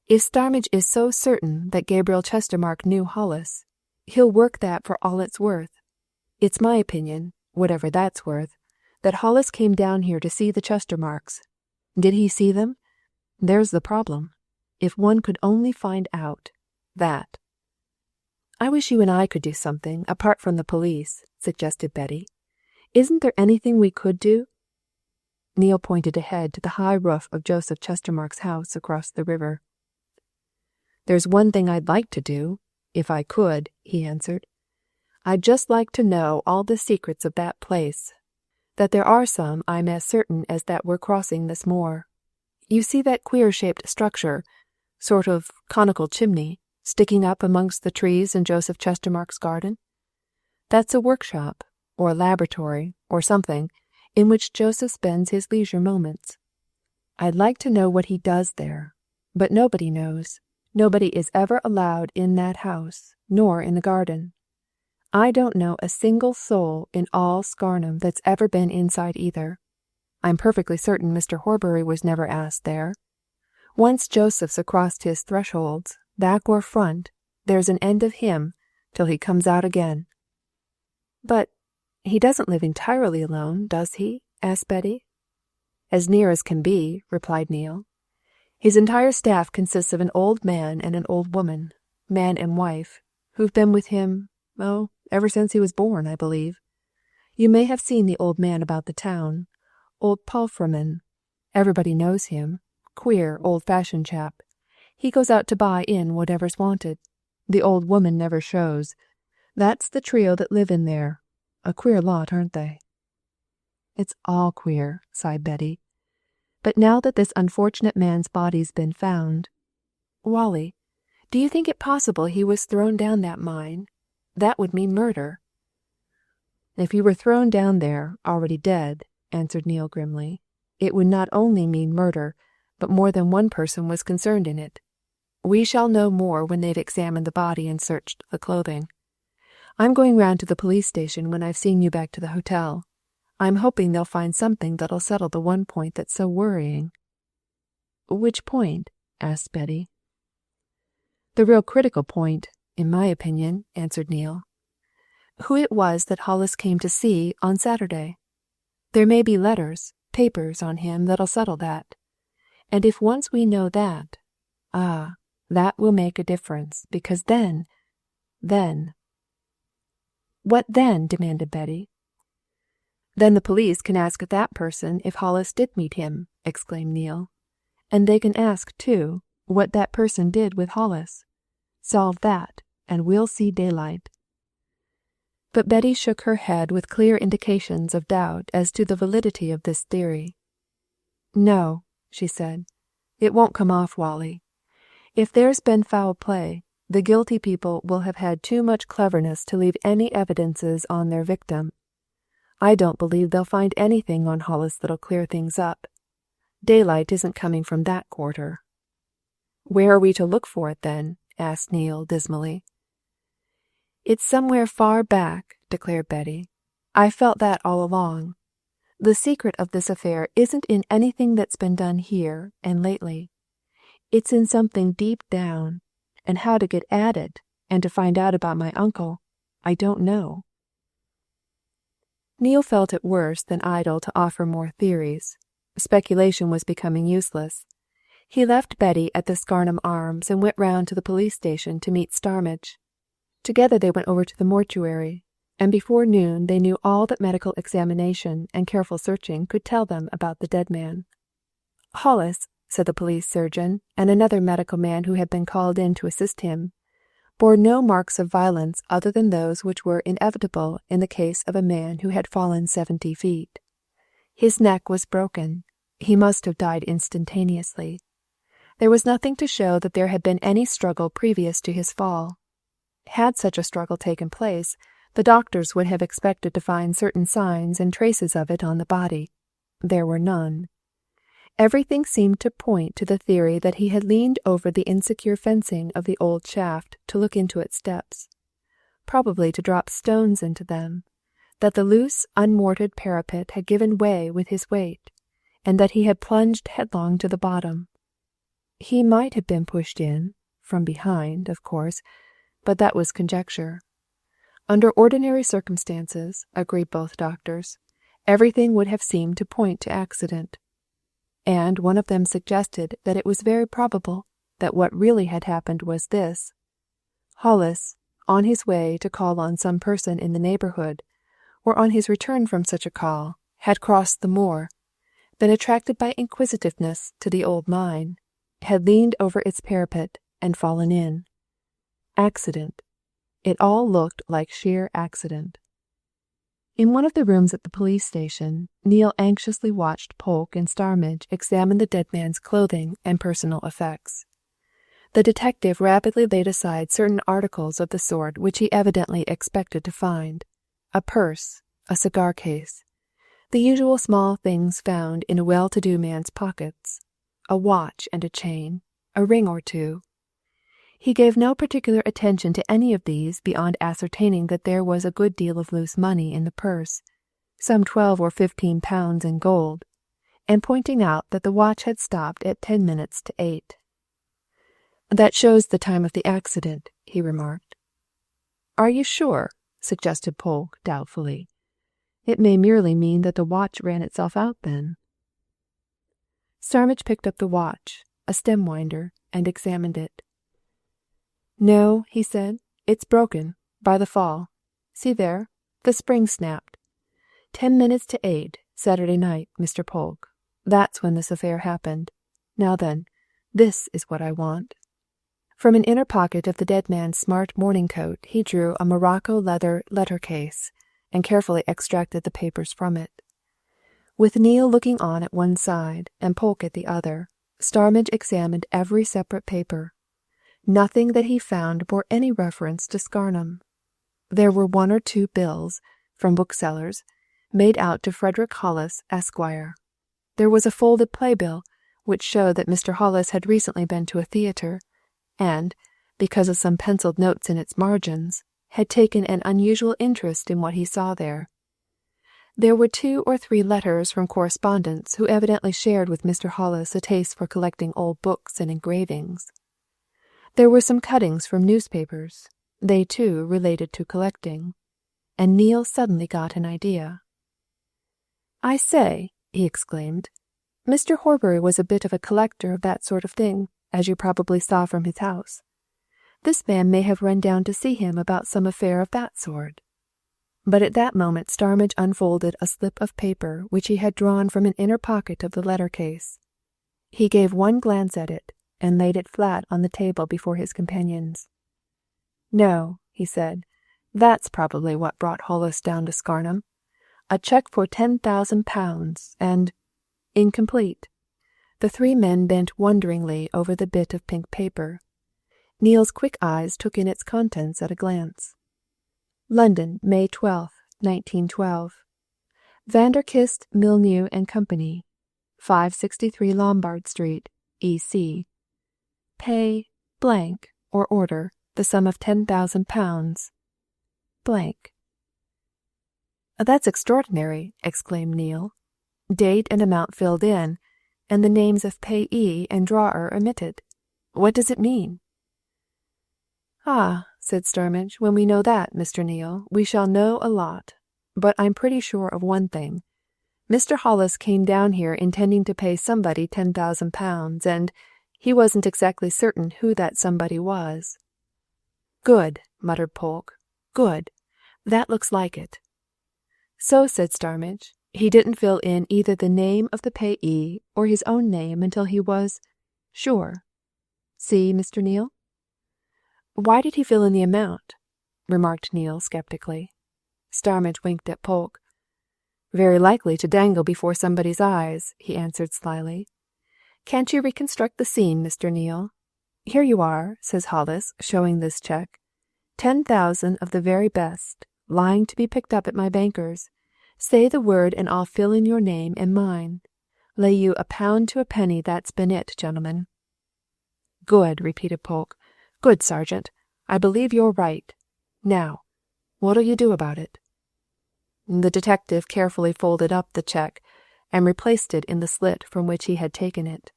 A: If Starmidge is so certain that Gabriel Chestermarke knew Hollis, he'll work that for all it's worth. It's my opinion, whatever that's worth, that Hollis came down here to see the Chestermarkes. Did he see them? There's the problem. If one could only find out that." "I wish you and I could do something apart from the police," suggested Betty. "Isn't there anything we could do?" Neale pointed ahead to the high roof of Joseph Chestermarke's house across the river. "There's one thing I'd like to do, "If I could," he answered. "I'd just like to know all the secrets of that place. That there are some I'm as certain as that we're crossing this moor. You see that queer-shaped structure, sort of conical chimney, sticking up amongst the trees in Joseph Chestermarke's garden? That's a workshop, or a laboratory, or something, in which Joseph spends his leisure moments. I'd like to know what he does there, but nobody knows. Nobody is ever allowed in that house, nor in the garden. I don't know a single soul in all Scarnham that's ever been inside either. I'm perfectly certain Mr. Horbury was never asked there. Once Joseph's across his thresholds, back or front, there's an end of him till he comes out again." "But he doesn't live entirely alone, does he?" asked Betty. "As near as can be," replied Neil. "His entire staff consists of an old man and an old woman, man and wife, who've been with him, ever since he was born, I believe. You may have seen the old man about the town. Old Polke. Everybody knows him. Queer, old-fashioned chap. He goes out to buy in whatever's wanted. The old woman never shows. That's the trio that live in there. A queer lot, aren't they?" "It's all queer," sighed Betty. "But now that this unfortunate man's body's been found, Wally, do you think it possible he was thrown down that mine? That would mean murder." "If he were thrown down there, already dead," answered Neil grimly, "it would not only mean murder, but more than one person was concerned in it. We shall know more when they've examined the body and searched the clothing. I'm going round to the police station when I've seen you back to the hotel. I'm hoping they'll find something that'll settle the one point that's so worrying." "Which point?" asked Betty. "The real critical point, in my opinion," answered Neil. "Who it was that Hollis came to see on Saturday. There may be letters, papers on him that'll settle that. And if once we know that, that will make a difference, because then... "What then?" demanded Betty. "Then the police can ask that person if Hollis did meet him," exclaimed Neil. "And they can ask, too, what that person did with Hollis. Solve that, and we'll see daylight." But Betty shook her head with clear indications of doubt as to the validity of this theory. "No," she said, "it won't come off, Wally. If there's been foul play, the guilty people will have had too much cleverness to leave any evidences on their victim. I don't believe they'll find anything on Hollis that'll clear things up. Daylight isn't coming from that quarter." "Where are we to look for it, then?" asked Neil dismally. "It's somewhere far back," declared Betty. "I felt that all along. The secret of this affair isn't in anything that's been done here and lately. It's in something deep down, and how to get at it and to find out about my uncle, I don't know." Neil felt it worse than idle to offer more theories. Speculation was becoming useless. He left Betty at the Scarnham Arms and went round to the police station to meet Starmidge. Together they went over to the mortuary, and before noon they knew all that medical examination and careful searching could tell them about the dead man. Hollis, said the police surgeon, and another medical man who had been called in to assist him, bore no marks of violence other than those which were inevitable in the case of a man who had fallen 70 feet. His neck was broken. He must have died instantaneously. There was nothing to show that there had been any struggle previous to his fall. Had such a struggle taken place, the doctors would have expected to find certain signs and traces of it on the body. There were none. Everything seemed to point to the theory that he had leaned over the insecure fencing of the old shaft to look into its depths, probably to drop stones into them, that the loose, unmortared parapet had given way with his weight, and that he had plunged headlong to the bottom. He might have been pushed in, from behind, of course, but that was conjecture. Under ordinary circumstances, agreed both doctors, everything would have seemed to point to accident. And one of them suggested that it was very probable that what really had happened was this. Hollis, on his way to call on some person in the neighbourhood, or on his return from such a call, had crossed the moor, been attracted by inquisitiveness to the old mine, had leaned over its parapet and fallen in. Accident, It all looked like sheer accident. In one of the rooms at the police station, Neil anxiously watched Polke and Starmidge examine the dead man's clothing and personal effects. The detective rapidly laid aside certain articles of the sort which he evidently expected to find: a purse, a cigar case, the usual small things found in a well-to-do man's pockets, a watch and a chain, a ring or two. He gave no particular attention to any of these beyond ascertaining that there was a good deal of loose money in the purse, some 12 or 15 pounds in gold, and pointing out that the watch had stopped at 10 minutes to 8. "That shows the time of the accident," he remarked. "Are you sure?" suggested Polke doubtfully. "It may merely mean that the watch ran itself out then." Starmidge picked up the watch, a stem winder, and examined it. "No," he said, "it's broken, by the fall. See there, the spring snapped. 10 minutes to 8, Saturday night, Mr. Polke. That's when this affair happened. Now then, this is what I want." From an inner pocket of the dead man's smart morning coat he drew a morocco leather letter case, and carefully extracted the papers from it. With Neil looking on at one side and Polke at the other, Starmidge examined every separate paper. Nothing that he found bore any reference to Scarnham. There were 1 or 2 bills, from booksellers, made out to Frederick Hollis, Esquire. There was a folded playbill, which showed that Mr. Hollis had recently been to a theatre, and, because of some penciled notes in its margins, had taken an unusual interest in what he saw there. There were 2 or 3 letters from correspondents who evidently shared with Mr. Hollis a taste for collecting old books and engravings. There were some cuttings from newspapers. They, too, related to collecting. And Neil suddenly got an idea. "I say," he exclaimed, "Mr. Horbury was a bit of a collector of that sort of thing, as you probably saw from his house. This man may have run down to see him about some affair of that sort." But at that moment Starmidge unfolded a slip of paper which he had drawn from an inner pocket of the letter case. He gave one glance at it, and laid it flat on the table before his companions. "No," he said, "that's probably what brought Hollis down to Scarnham. A cheque for £10,000, and incomplete." The 3 men bent wonderingly over the bit of pink paper. Neil's quick eyes took in its contents at a glance. "London, May 12th, 1912. Vanderkiste, Milnew and Company, 563 Lombard Street, E.C. Pay blank or order the sum of £10,000 blank." "That's extraordinary," exclaimed Neil. "Date and amount filled in, and the names of payee and drawer omitted. What does it mean?" "Ah," said Starmidge, "when we know that, Mr. Neil, we shall know a lot. But I'm pretty sure of one thing. Mr. Hollis came down here intending to pay somebody £10,000, and he wasn't exactly certain who that somebody was." "Good," muttered Polke. "Good. That looks like it." "So," said Starmidge, "he didn't fill in either the name of the payee or his own name until he was sure. See, Mr. Neil?" "Why did he fill in the amount?" remarked Neil sceptically. Starmidge winked at Polke. "Very likely to dangle before somebody's eyes," he answered slyly. "Can't you reconstruct the scene, Mr. Neil? Here you are, says Hollis, showing this cheque. 10,000 of the very best, lying to be picked up at my banker's. Say the word and I'll fill in your name and mine. Lay you £1 to a penny that's been it, gentlemen." "Good," repeated Polke. "Good, Sergeant. I believe you're right. Now, what'll you do about it?" The detective carefully folded up the cheque and replaced it in the slit from which he had taken it.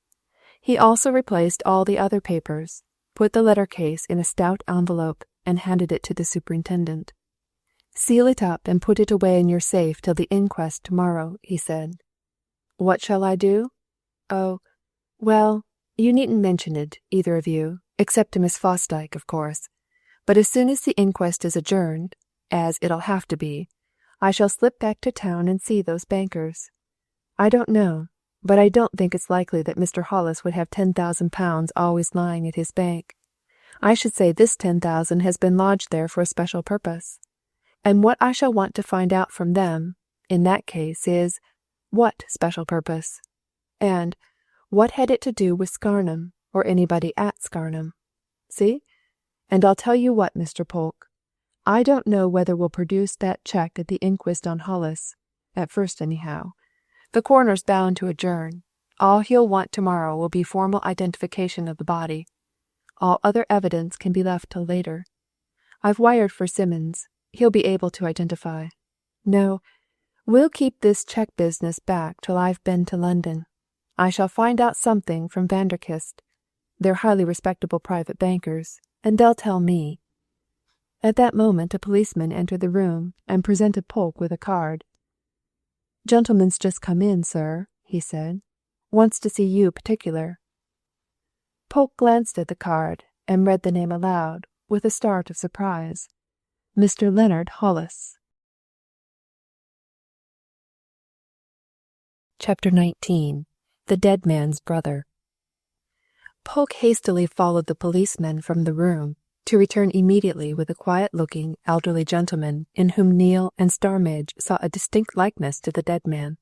A: He also replaced all the other papers, put the letter case in a stout envelope, and handed it to the superintendent. "Seal it up and put it away in your safe till the inquest tomorrow," he said. "What shall I do? Oh, well, you needn't mention it, either of you, except to Miss Fosdyke, of course. But as soon as the inquest is adjourned, as it'll have to be, I shall slip back to town and see those bankers. I don't know, but I don't think it's likely that Mr. Hollis would have £10,000 always lying at his bank. I should say this 10,000 has been lodged there for a special purpose. And what I shall want to find out from them, in that case, is what special purpose? And what had it to do with Scarnham, or anybody at Scarnham? See? And I'll tell you what, Mr. Polke, I don't know whether we'll produce that cheque at the inquest on Hollis, at first anyhow. The coroner's bound to adjourn. All he'll want tomorrow will be formal identification of the body. All other evidence can be left till later. I've wired for Simmons. He'll be able to identify. No, we'll keep this cheque business back till I've been to London. I shall find out something from Vanderkiste. They're highly respectable private bankers, and they'll tell me. At that moment a policeman entered the room and presented Polke with a card. "Gentleman's just come in, sir," he said. "Wants to see you particular." Polke glanced at the card and read the name aloud with a start of surprise. Mr. Leonard Hollis. Chapter 19. The Dead Man's Brother. Polke hastily followed the policeman from the room, to return immediately with a quiet-looking, elderly gentleman in whom Neil and Starmidge saw a distinct likeness to the dead man.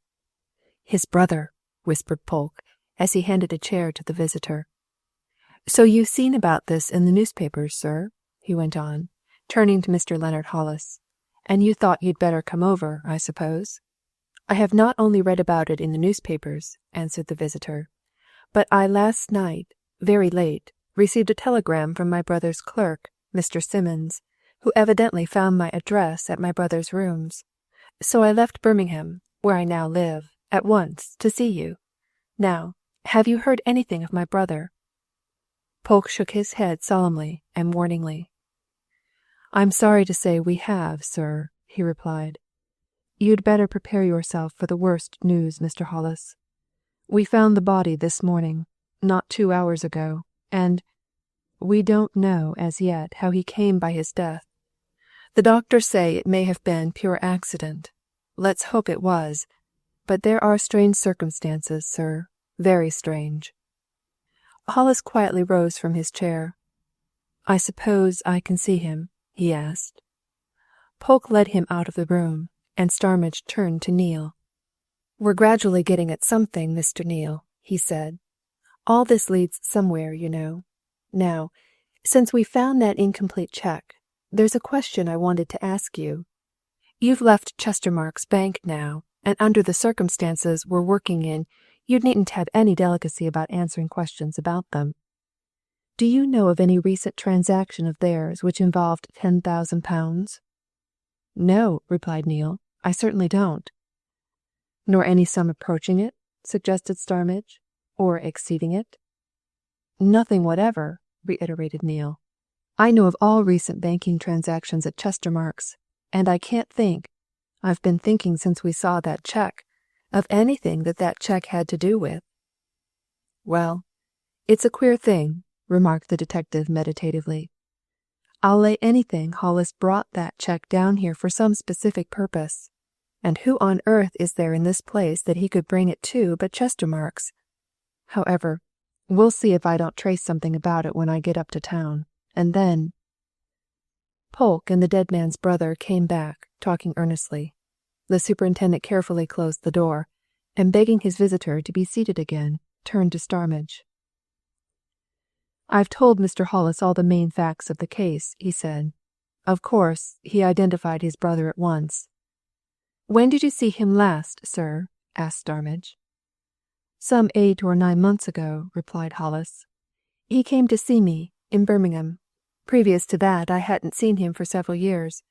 A: "His brother," whispered Polke, as he handed a chair to the visitor. "So you've seen about this in the newspapers, sir," he went on, turning to Mr. Leonard Hollis, "and you thought you'd better come over, I suppose?" "I have not only read about it in the newspapers," answered the visitor, "but I last night, very late, received a telegram from my brother's clerk, Mr. Simmons, who evidently found my address at my brother's rooms. So I left Birmingham, where I now live, at once, to see you. Now, have you heard anything of my brother?" Polke shook his head solemnly and warningly. "I'm sorry to say we have, sir," he replied. "You'd better prepare yourself for the worst news, Mr. Hollis. We found the body this morning, not 2 hours ago, and we don't know as yet how he came by his death. The doctors say it may have been pure accident. Let's hope it was. But there are strange circumstances, sir, very strange." Hollis quietly rose from his chair. "I suppose I can see him?" he asked. Polke led him out of the room, and Starmidge turned to Neil. "We're gradually getting at something, Mr. Neil," he said. "All this leads somewhere, you know. Now, since we found that incomplete cheque, there's a question I wanted to ask you. You've left Chestermarke Bank now, and under the circumstances we're working in, you needn't have any delicacy about answering questions about them. Do you know of any recent transaction of theirs which involved £10,000? "No," replied Neil, "I certainly don't." "Nor any sum approaching it?" suggested Starmidge. "Or exceeding it?" "Nothing whatever," reiterated Neil. "I know of all recent banking transactions at Chestermarkes, and I can't think, I've been thinking since we saw that cheque, of anything that cheque had to do with." "Well, it's a queer thing," remarked the detective meditatively. "I'll lay anything Hollis brought that cheque down here for some specific purpose. And who on earth is there in this place that he could bring it to but Chestermarkes? However, we'll see if I don't trace something about it when I get up to town, and then—" Polke and the dead man's brother came back, talking earnestly. The superintendent carefully closed the door, and begging his visitor to be seated again, turned to Starmidge. "I've told Mr. Hollis all the main facts of the case," he said. "Of course, he identified his brother at once." "When did you see him last, sir?" asked Starmidge. "Some 8 or 9 months ago," replied Hollis. "He came to see me, in Birmingham. Previous to that, I hadn't seen him for several years.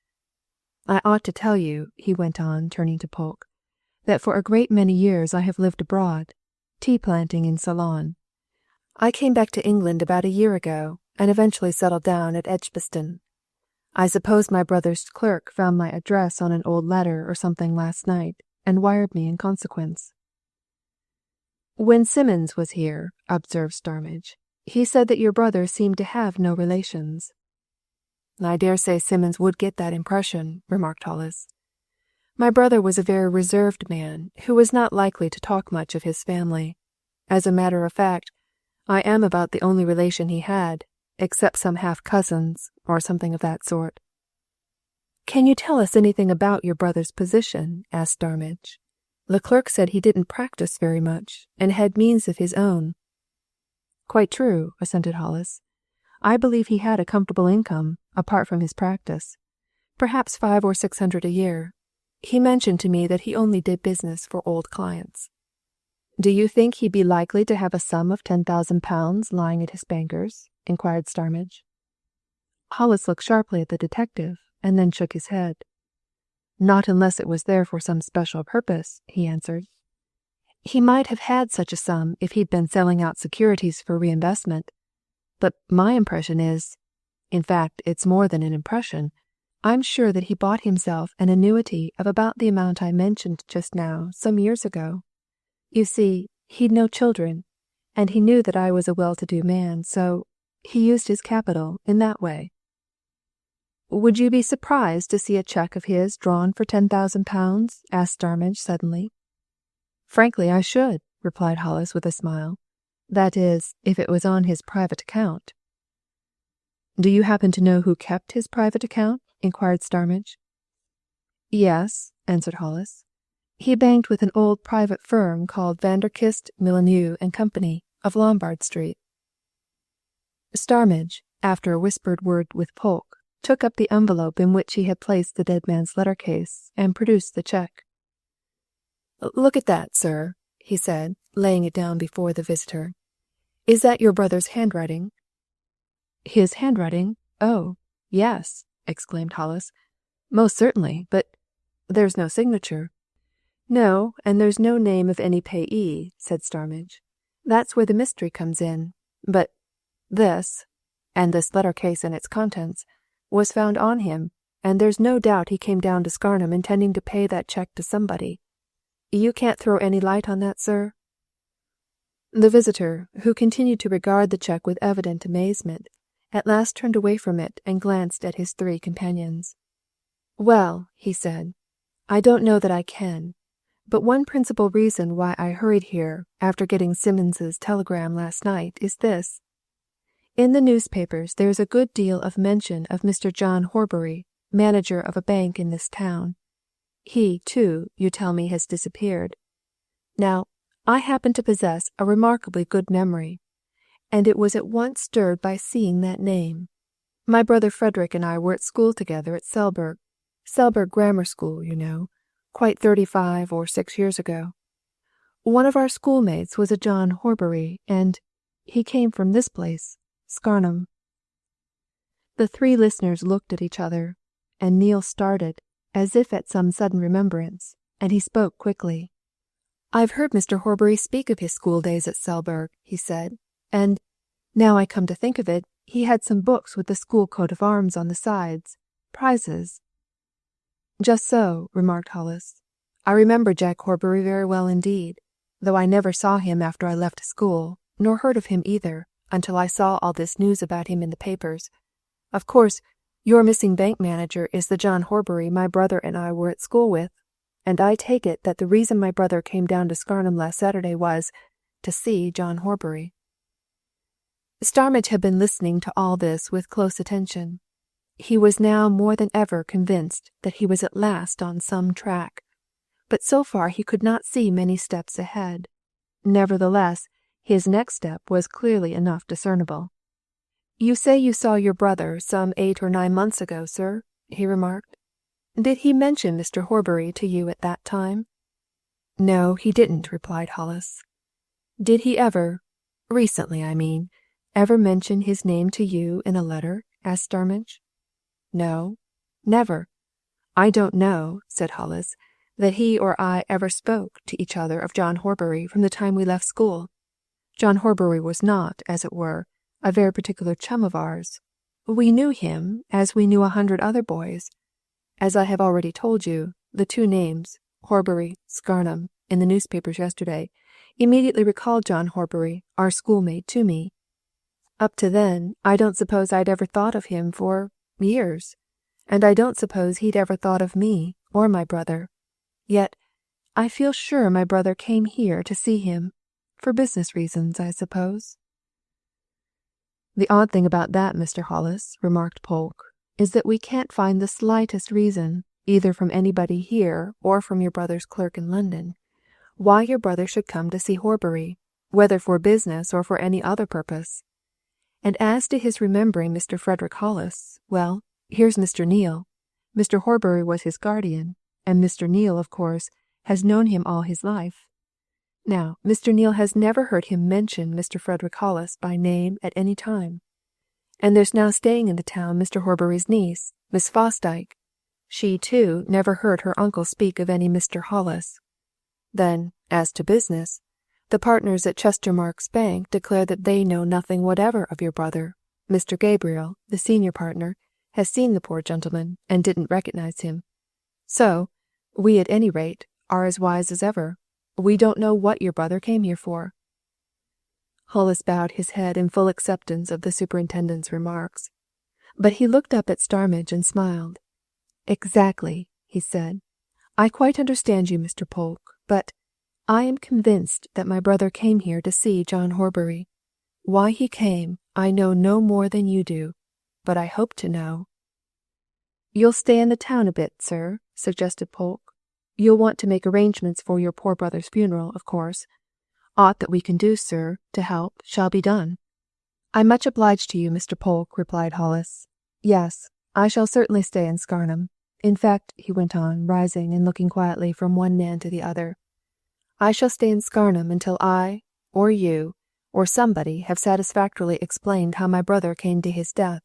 A: I ought to tell you," he went on, turning to Polke, "that for a great many years I have lived abroad, tea-planting in Ceylon. I came back to England about a year ago, and eventually settled down at Edgbaston. I suppose my brother's clerk found my address on an old letter or something last night, and wired me in consequence." "When Simmons was here," observed Starmidge, "he said that your brother seemed to have no relations." "I dare say Simmons would get that impression," remarked Hollis. "My brother was a very reserved man, who was not likely to talk much of his family. As a matter of fact, I am about the only relation he had, except some half-cousins, or something of that sort." "Can you tell us anything about your brother's position?" asked Starmidge. "The clerk said he didn't practice very much, and had means of his own." "Quite true," assented Hollis. "I believe he had a comfortable income, apart from his practice. Perhaps 500 or 600 a year. He mentioned to me that he only did business for old clients." "Do you think he'd be likely to have a sum of £10,000 lying at his banker's?" inquired Starmidge. Hollis looked sharply at the detective, and then shook his head. "Not unless it was there for some special purpose," he answered. "He might have had such a sum if he'd been selling out securities for reinvestment. But my impression is, in fact, it's more than an impression, I'm sure that he bought himself an annuity of about the amount I mentioned just now some years ago. You see, he'd no children, and he knew that I was a well-to-do man, so he used his capital in that way." "Would you be surprised to see a cheque of his drawn for £10,000? asked Starmidge suddenly. "Frankly, I should," replied Hollis with a smile. "That is, if it was on his private account." "Do you happen to know who kept his private account?" inquired Starmidge. "Yes," answered Hollis. "He banked with an old private firm called Vanderkiste, Villeneuve and Company, of Lombard Street." Starmidge, after a whispered word with Polke, took up the envelope in which he had placed the dead man's letter case, and produced the cheque. "Look at that, sir," he said, laying it down before the visitor. "Is that your brother's handwriting?" "His handwriting? Oh, yes," exclaimed Hollis. "Most certainly, but there's no signature." "No, and there's no name of any payee," said Starmidge. "That's where the mystery comes in. But this, and this letter case and its contents, was found on him, and there's no doubt he came down to Scarnham intending to pay that cheque to somebody. You can't throw any light on that, sir?" The visitor, who continued to regard the cheque with evident amazement, at last turned away from it and glanced at his three companions. "Well," he said, "I don't know that I can. But one principal reason why I hurried here after getting Simmons's telegram last night is this. In the newspapers there's a good deal of mention of Mr. John Horbury, manager of a bank in this town. He, too, you tell me, has disappeared. Now, I happen to possess a remarkably good memory, and it was at once stirred by seeing that name. My brother Frederick and I were at school together at Selborne Grammar School, you know, quite 35 or 6 years ago. One of our schoolmates was a John Horbury, and he came from this place, Scarnham." The three listeners looked at each other, and Neil started, as if at some sudden remembrance, and he spoke quickly. "I've heard Mr. Horbury speak of his school days at Selborne," he said, "and, now I come to think of it, he had some books with the school coat of arms on the sides, prizes." "Just so," remarked Hollis. "I remember Jack Horbury very well indeed, though I never saw him after I left school, nor heard of him either, until I saw all this news about him in the papers. Of course, your missing bank manager is the John Horbury my brother and I were at school with, and I take it that the reason my brother came down to Scarnham last Saturday was to see John Horbury." Starmidge had been listening to all this with close attention. He was now more than ever convinced that he was at last on some track, but so far he could not see many steps ahead. Nevertheless, his next step was clearly enough discernible. "You say you saw your brother some 8 or 9 months ago, sir," he remarked. "Did he mention Mr. Horbury to you at that time?" "No, he didn't," replied Hollis. "Did he ever, recently I mean, ever mention his name to you in a letter?" asked Starmidge. "No, never. I don't know," said Hollis, "that he or I ever spoke to each other of John Horbury from the time we left school. John Horbury was not, as it were, a very particular chum of ours. We knew him as we knew 100 other boys. As I have already told you, the two names, Horbury, Scarnham, in the newspapers yesterday, immediately recalled John Horbury, our schoolmate, to me. Up to then, I don't suppose I'd ever thought of him for years, and I don't suppose he'd ever thought of me or my brother. Yet, I feel sure my brother came here to see him, for business reasons, I suppose." The odd thing about that, Mr. Hollis, remarked Polke, is that we can't find the slightest reason, either from anybody here or from your brother's clerk in London, why your brother should come to see Horbury, whether for business or for any other purpose. And as to his remembering Mr. Frederick Hollis, well, here's Mr. Neale. Mr. Horbury was his guardian, and Mr. Neale, of course, has known him all his life. Now, Mr. Neale has never heard him mention Mr. Frederick Hollis by name at any time. And there's now staying in the town Mr. Horbury's niece, Miss Fosdyke. She, too, never heard her uncle speak of any Mr. Hollis. Then, as to business, the partners at Chestermarke's Bank declare that they know nothing whatever of your brother. Mr. Gabriel, the senior partner, has seen the poor gentleman and didn't recognize him. So, we at any rate are as wise as ever. We don't know what your brother came here for." Hollis bowed his head in full acceptance of the superintendent's remarks. But he looked up at Starmidge and smiled. "Exactly," he said. "I quite understand you, Mr. Polke, but I am convinced that my brother came here to see John Horbury. Why he came, I know no more than you do, but I hope to know." "You'll stay in the town a bit, sir," suggested Polke. "You'll want to make arrangements for your poor brother's funeral, of course. Aught that we can do, sir, to help, shall be done." "I'm much obliged to you, Mr. Polke," replied Hollis. "Yes, I shall certainly stay in Scarnham. In fact," he went on, rising and looking quietly from one man to the other, "I shall stay in Scarnham until I, or you, or somebody have satisfactorily explained how my brother came to his death.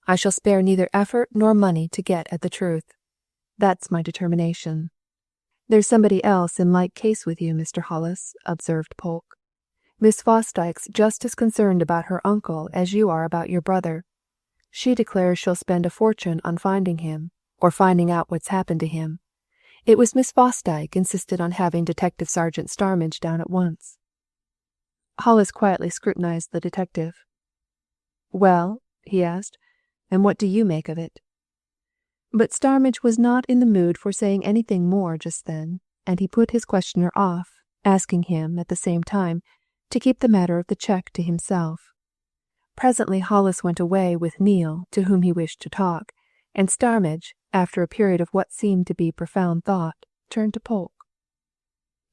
A: I shall spare neither effort nor money to get at the truth. That's my determination." "There's somebody else in like case with you, Mr. Hollis," observed Polke. "Miss Fosdyke's just as concerned about her uncle as you are about your brother. She declares she'll spend a fortune on finding him, or finding out what's happened to him. It was Miss Fosdyke insisted on having Detective Sergeant Starmidge down at once." Hollis quietly scrutinized the detective. "Well," he asked, "and what do you make of it?" But Starmidge was not in the mood for saying anything more just then, and he put his questioner off, asking him, at the same time, to keep the matter of the cheque to himself. Presently Hollis went away with Neale, to whom he wished to talk, and Starmidge, after a period of what seemed to be profound thought, turned to Polke.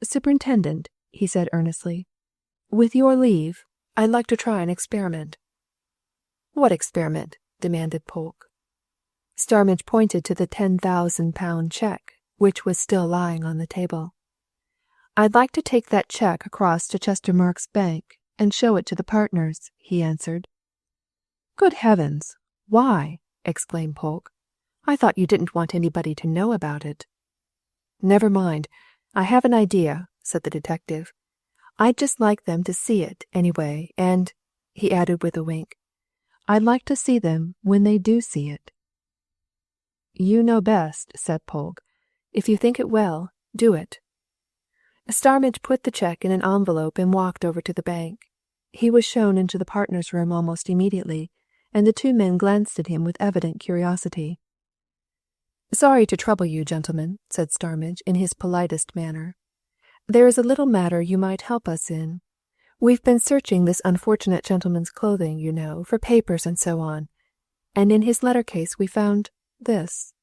A: "Superintendent," he said earnestly, "with your leave, I'd like to try an experiment." "What experiment?" demanded Polke. Starmidge pointed to the £10,000 cheque, which was still lying on the table. "I'd like to take that cheque across to Chestermarke's Bank and show it to the partners," he answered. "Good heavens! Why?" exclaimed Polke. "I thought you didn't want anybody to know about it." "Never mind. I have an idea," said the detective. "I'd just like them to see it, anyway, and," he added with a wink, "I'd like to see them when they do see it." "You know best," said Polke. "If you think it well, do it." Starmidge put the cheque in an envelope and walked over to the bank. He was shown into the partners' room almost immediately, and the two men glanced at him with evident curiosity. "Sorry to trouble you, gentlemen," said Starmidge in his politest manner. "There is a little matter you might help us in. We've been searching this unfortunate gentleman's clothing, you know, for papers and so on, and in his letter case we found this."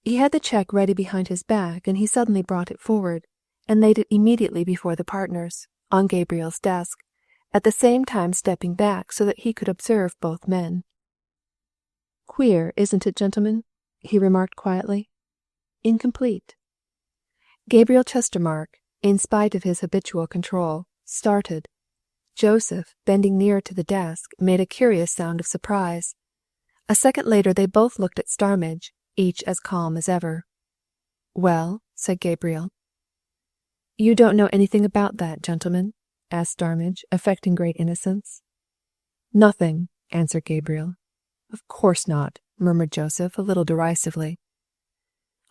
A: He had the cheque ready behind his back, and he suddenly brought it forward, and laid it immediately before the partners, on Gabriel's desk, at the same time stepping back so that he could observe both men. "Queer, isn't it, gentlemen?" he remarked quietly. "Incomplete." Gabriel Chestermarke, in spite of his habitual control, started. Joseph, bending nearer to the desk, made a curious sound of surprise. A second later they both looked at Starmidge, each as calm as ever. "Well?" said Gabriel. "You don't know anything about that, gentlemen?" asked Starmidge, affecting great innocence. "Nothing," answered Gabriel. "Of course not," murmured Joseph, a little derisively.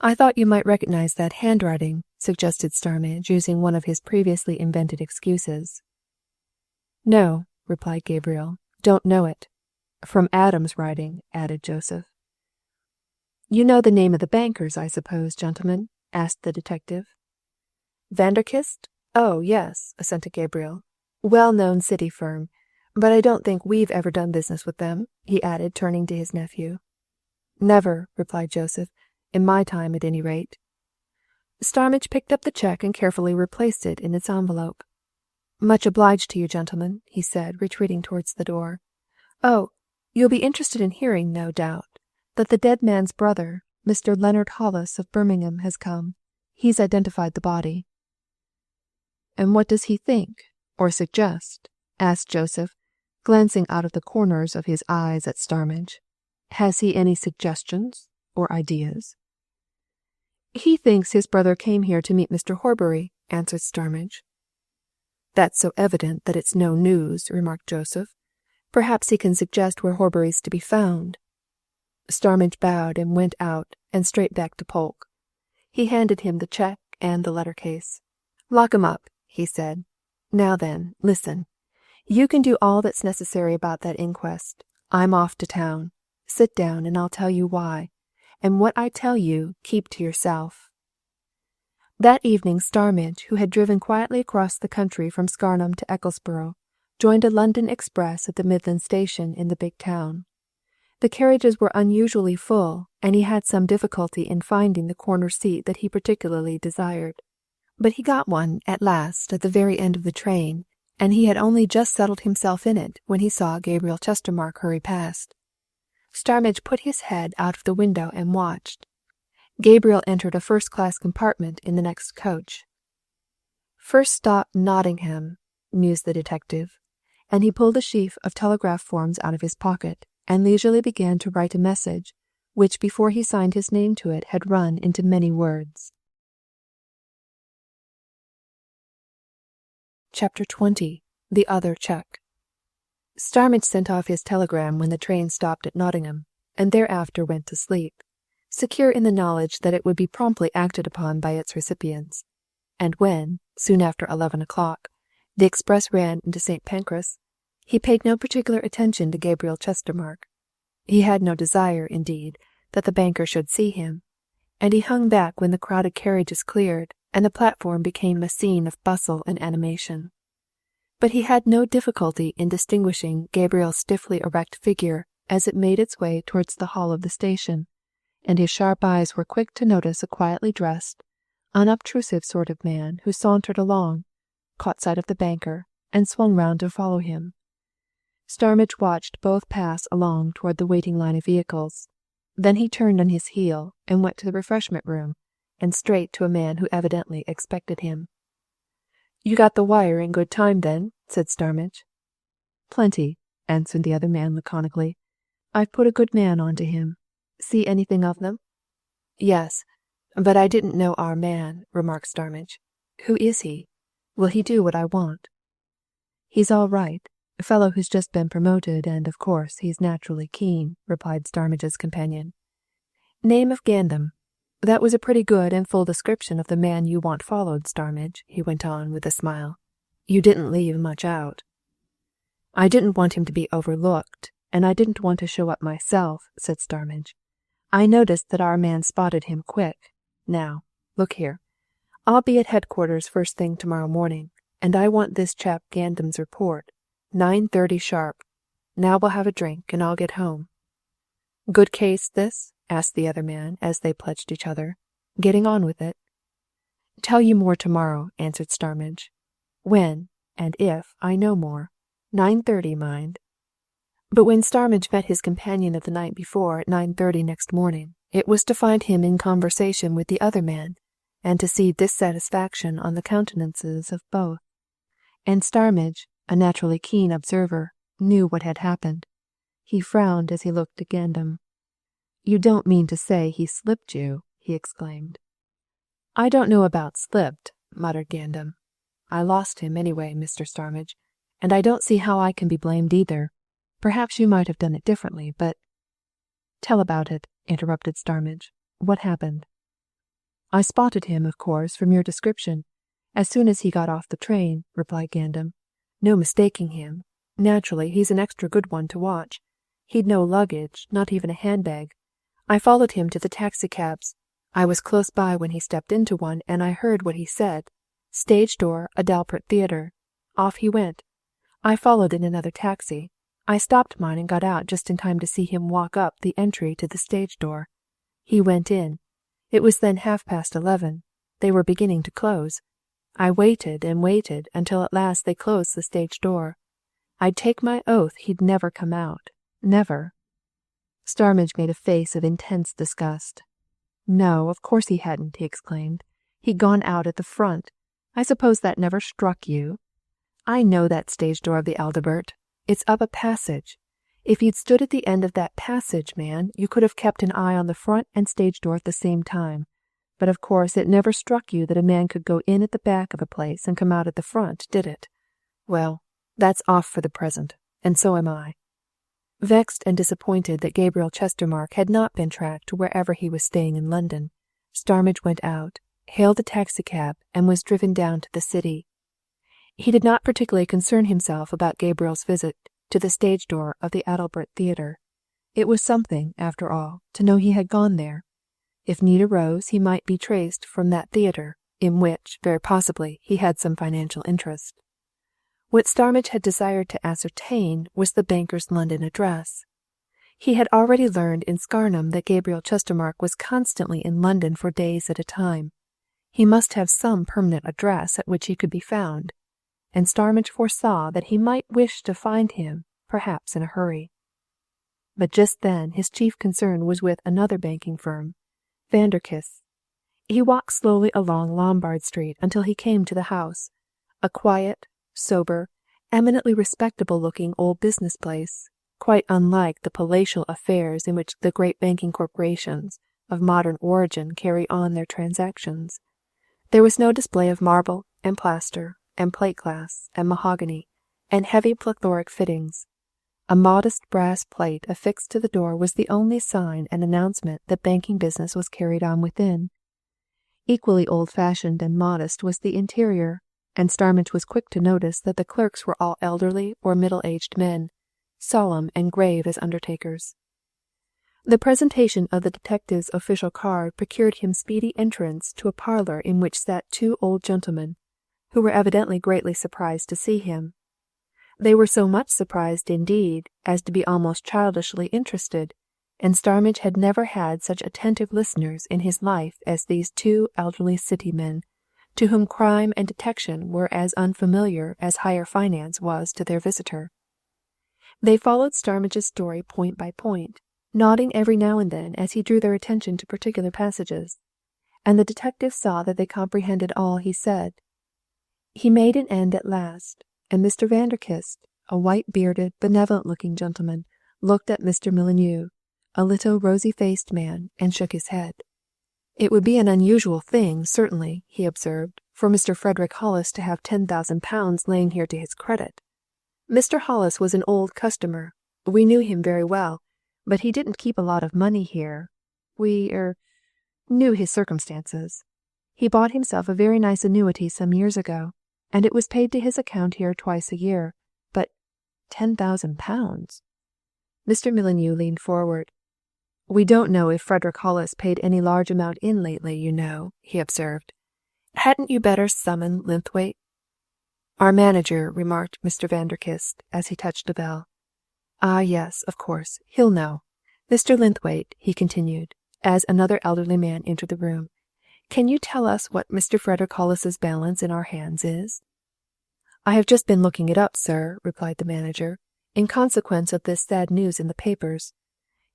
A: "I thought you might recognize that handwriting," suggested Starmidge, using one of his previously invented excuses. "No," replied Gabriel, "don't know it." "From Adam's writing," added Joseph. "You know the name of the bankers, I suppose, gentlemen?" asked the detective. "Vanderkiste? Oh, yes," assented Gabriel. "Well-known city firm. But I don't think we've ever done business with them," he added, turning to his nephew. "Never," replied Joseph, "in my time at any rate." Starmidge picked up the cheque and carefully replaced it in its envelope. "Much obliged to you, gentlemen," he said, retreating towards the door. "Oh, you'll be interested in hearing, no doubt, that the dead man's brother, Mr. Leonard Hollis of Birmingham, has come. He's identified the body." "And what does he think, or suggest?" asked Joseph, glancing out of the corners of his eyes at Starmidge. "Has he any suggestions or ideas?" "He thinks his brother came here to meet Mr. Horbury," answered Starmidge. "That's so evident that it's no news," remarked Joseph. "Perhaps he can suggest where Horbury's to be found." Starmidge bowed and went out and straight back to Polke. He handed him the cheque and the letter case. "Lock 'em up," he said. "Now then, listen. You can do all that's necessary about that inquest. I'm off to town. Sit down and I'll tell you why. And what I tell you, keep to yourself." That evening Starmidge, who had driven quietly across the country from Scarnham to Ecclesborough, joined a London express at the Midland station in the big town. The carriages were unusually full, and he had some difficulty in finding the corner seat that he particularly desired. But he got one at last at the very end of the train, and he had only just settled himself in it when he saw Gabriel Chestermarke hurry past. Starmidge put his head out of the window and watched. Gabriel entered a first-class compartment in the next coach. "First stop Nottingham," mused the detective, and he pulled a sheaf of telegraph forms out of his pocket and leisurely began to write a message, which before he signed his name to it had run into many words. Chapter 20. The Other Cheque. Starmidge sent off his telegram when the train stopped at Nottingham, and thereafter went to sleep, secure in the knowledge that it would be promptly acted upon by its recipients. And when, soon after 11 o'clock, the express ran into St. Pancras, he paid no particular attention to Gabriel Chestermarke. He had no desire, indeed, that the banker should see him, and he hung back when the crowded carriages cleared and the platform became a scene of bustle and animation. But he had no difficulty in distinguishing Gabriel's stiffly erect figure as it made its way towards the hall of the station, and his sharp eyes were quick to notice a quietly dressed, unobtrusive sort of man who sauntered along, caught sight of the banker, and swung round to follow him. Starmidge watched both pass along toward the waiting line of vehicles. Then he turned on his heel and went to the refreshment room, and straight to a man who evidently expected him. "You got the wire in good time, then?" said Starmidge. "Plenty," answered the other man laconically. "I've put a good man on to him. See anything of them?" "Yes, but I didn't know our man," remarked Starmidge. "Who is he? Will he do what I want?" "He's all right. A fellow who's just been promoted, and of course he's naturally keen," replied Starmidge's companion. "Name of Gandam. That was a pretty good and full description of the man you want followed, Starmidge," he went on with a smile. "You didn't leave much out." "I didn't want him to be overlooked, and I didn't want to show up myself," said Starmidge. "I noticed that our man spotted him quick. Now, look here. I'll be at headquarters first thing tomorrow morning, and I want this chap Gandam's report, 9:30 sharp. Now we'll have a drink, and I'll get home." "Good case, this?" asked the other man, as they pledged each other. "Getting on with it?" "Tell you more tomorrow," answered Starmidge. "When, and if, I know more. 9:30, mind." But when Starmidge met his companion of the night before at 9:30 next morning, it was to find him in conversation with the other man, and to see dissatisfaction on the countenances of both. And Starmidge, a naturally keen observer, knew what had happened. He frowned as he looked at Gandam. "You don't mean to say he slipped you?" he exclaimed. "I don't know about slipped," muttered Gandam. "I lost him anyway, Mr. Starmidge, and I don't see how I can be blamed either. Perhaps you might have done it differently, but—" "Tell about it," interrupted Starmidge. "What happened?" "I spotted him, of course, from your description, as soon as he got off the train," replied Gandam. "No mistaking him. Naturally, he's an extra good one to watch. He'd no luggage, not even a handbag. I followed him to the taxicabs. I was close by when he stepped into one, and I heard what he said. Stage door, Adalbert Theatre. Off he went. I followed in another taxi. I stopped mine and got out just in time to see him walk up the entry to the stage door. He went in. It was then 11:30. They were beginning to close. I waited and waited until at last they closed the stage door. I'd take my oath he'd never come out. Never." Starmidge made a face of intense disgust. "No, of course he hadn't," he exclaimed. "He'd gone out at the front. I suppose that never struck you? I know that stage door of the Adalbert. It's up a passage. If you'd stood at the end of that passage, man, you could have kept an eye on the front and stage door at the same time. But of course it never struck you that a man could go in at the back of a place and come out at the front, did it? Well, that's off for the present, and so am I." Vexed and disappointed that Gabriel Chestermarke had not been tracked to wherever he was staying in London, Starmidge went out, hailed a taxicab, and was driven down to the city. He did not particularly concern himself about Gabriel's visit to the stage door of the Adalbert Theatre. It was something, after all, to know he had gone there. If need arose, he might be traced from that theatre, in which, very possibly, he had some financial interest. What Starmidge had desired to ascertain was the banker's London address. He had already learned in Scarnham that Gabriel Chestermarke was constantly in London for days at a time. He must have some permanent address at which he could be found, and Starmidge foresaw that he might wish to find him, perhaps in a hurry. But just then his chief concern was with another banking firm, Vanderkists. He walked slowly along Lombard Street until he came to the house, a quiet, sober, eminently respectable-looking old business place, quite unlike the palatial affairs in which the great banking corporations of modern origin carry on their transactions. There was no display of marble and plaster and plate glass and mahogany and heavy plethoric fittings. A modest brass plate affixed to the door was the only sign and announcement that banking business was carried on within. Equally old-fashioned and modest was the interior, and Starmidge was quick to notice that the clerks were all elderly or middle-aged men, solemn and grave as undertakers. The presentation of the detective's official card procured him speedy entrance to a parlour in which sat two old gentlemen, who were evidently greatly surprised to see him. They were so much surprised indeed as to be almost childishly interested, and Starmidge had never had such attentive listeners in his life as these two elderly city men, to whom crime and detection were as unfamiliar as higher finance was to their visitor. They followed Starmidge's story point by point, nodding every now and then as he drew their attention to particular passages, and the detective saw that they comprehended all he said. He made an end at last, and Mr. Vanderkist, a white-bearded, benevolent-looking gentleman, looked at Mr. Molyneux, a little rosy-faced man, and shook his head. "It would be an unusual thing, certainly," he observed, "for Mr. Frederick Hollis to have £10,000 laying here to his credit. Mr. Hollis was an old customer. We knew him very well, but he didn't keep a lot of money here. We knew his circumstances. He bought himself a very nice annuity some years ago, and it was paid to his account here twice a year. But £10,000! Mr. Molyneux leaned forward. "We don't know if Frederick Hollis paid any large amount in lately, you know," he observed. "Hadn't you better summon Linthwaite?" "Our manager," remarked Mr. Vanderkist, as he touched a bell. "Ah, yes, of course, he'll know. Mr. Linthwaite," he continued, as another elderly man entered the room, "can you tell us what Mr. Frederick Hollis's balance in our hands is?" "I have just been looking it up, sir," replied the manager, "in consequence of this sad news in the papers.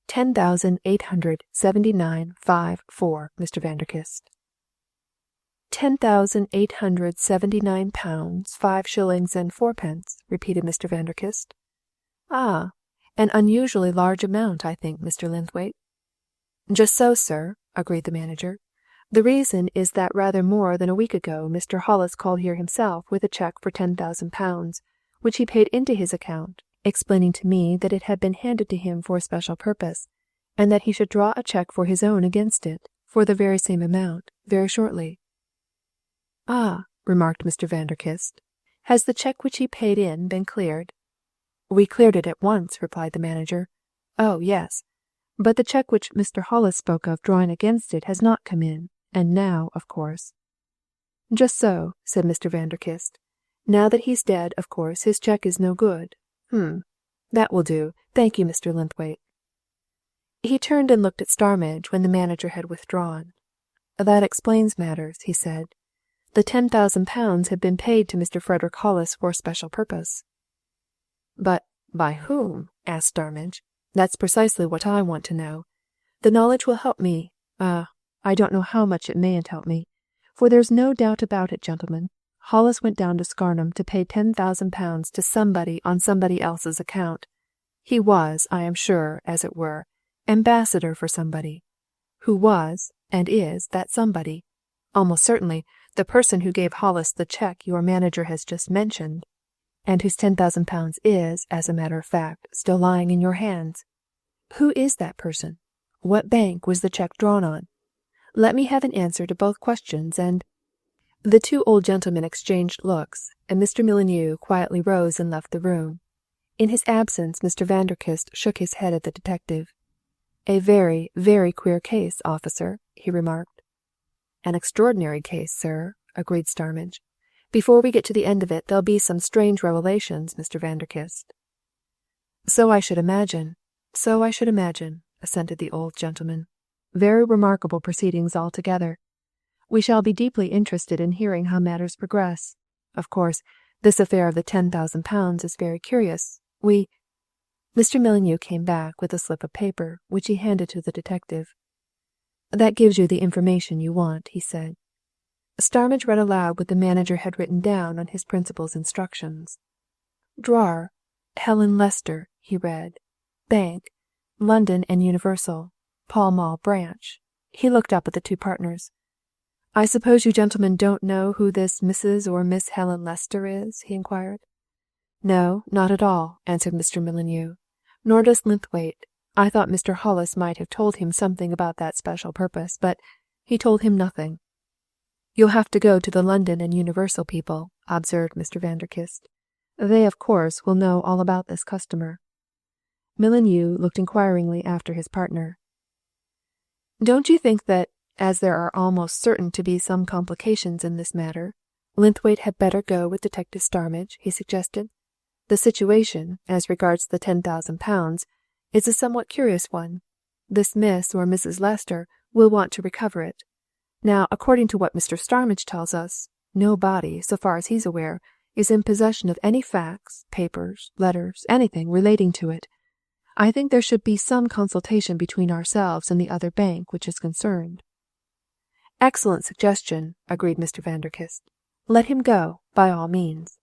A: 10,879.54, Mr. Vanderkist." £10,879, 5 shillings and 4 pence, repeated Mr. Vanderkist. "Ah, an unusually large amount, I think, Mr. Linthwaite." "Just so, sir," agreed the manager. "The reason is that rather more than a week ago Mr. Hollis called here himself with a cheque for £10,000, which he paid into his account, explaining to me that it had been handed to him for a special purpose, and that he should draw a cheque for his own against it, for the very same amount, very shortly." "Ah," remarked Mr. Vanderkist. "Has the cheque which he paid in been cleared?" "We cleared it at once," replied the manager. "Oh, yes. But the cheque which Mr. Hollis spoke of drawing against it has not come in, and now, of course—" "Just so," said Mr. Vanderkist. Now that he's dead, of course, his cheque is no good. That will do. Thank you, Mr. Linthwaite." He turned and looked at Starmidge when the manager had withdrawn. "That explains matters," he said. "The £10,000 had been paid to Mr. Frederick Hollis for a special purpose." "But by whom?" asked Starmidge. "That's precisely what I want to know. The knowledge will help me. I don't know how much it mayn't help me. For there's no doubt about it, gentlemen. Hollis went down to Scarnham to pay £10,000 to somebody on somebody else's account. He was, I am sure, as it were, ambassador for somebody. Who was, and is, that somebody? Almost certainly the person who gave Hollis the cheque your manager has just mentioned, and whose £10,000 is, as a matter of fact, still lying in your hands. Who is that person? What bank was the cheque drawn on? Let me have an answer to both questions, and—" The two old gentlemen exchanged looks, and Mr. Molyneux quietly rose and left the room. In his absence, Mr. Vanderkiste shook his head at the detective. "A very, very queer case, officer," he remarked. "An extraordinary case, sir," agreed Starmidge. "Before we get to the end of it, there'll be some strange revelations, Mr. Vanderkiste." So I should imagine," assented the old gentleman. "Very remarkable proceedings altogether. We shall be deeply interested in hearing how matters progress. Of course, this affair of the £10,000 is very curious. Mr. Molyneux came back with a slip of paper, which he handed to the detective. "That gives you the information you want," he said. Starmidge read aloud what the manager had written down on his principal's instructions. "Drawer, Helen Lester," he read. "Bank, London and Universal, Pall Mall Branch." He looked up at the two partners. "I suppose you gentlemen don't know who this Mrs. or Miss Helen Lester is?" he inquired. "No, not at all," answered Mr. Molyneux. "Nor does Linthwaite. I thought Mr. Hollis might have told him something about that special purpose, but he told him nothing." "You'll have to go to the London and Universal people," observed Mr. Vanderkiste. "They, of course, will know all about this customer." Molyneux looked inquiringly after his partner. "Don't you think that, as there are almost certain to be some complications in this matter, Linthwaite had better go with Detective Starmidge?" he suggested. "The situation, as regards the £10,000, is a somewhat curious one. This Miss or Mrs. Lester will want to recover it. Now, according to what Mr. Starmidge tells us, nobody, so far as he's aware, is in possession of any facts, papers, letters, anything relating to it. I think there should be some consultation between ourselves and the other bank which is concerned." "Excellent suggestion," agreed Mr. Vanderkiste. "Let him go, by all means."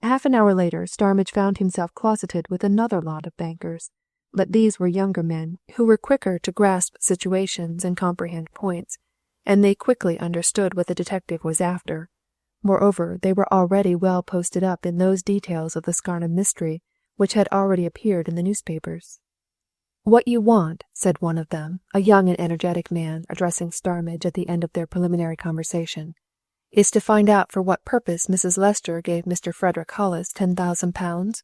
A: Half an hour later, Starmidge found himself closeted with another lot of bankers, but these were younger men who were quicker to grasp situations and comprehend points, and they quickly understood what the detective was after. Moreover, they were already well posted up in those details of the Scarnham mystery which had already appeared in the newspapers. "What you want," said one of them, a young and energetic man, addressing Starmidge at the end of their preliminary conversation, "is to find out for what purpose Mrs. Lester gave Mr. Frederick Hollis £10,000?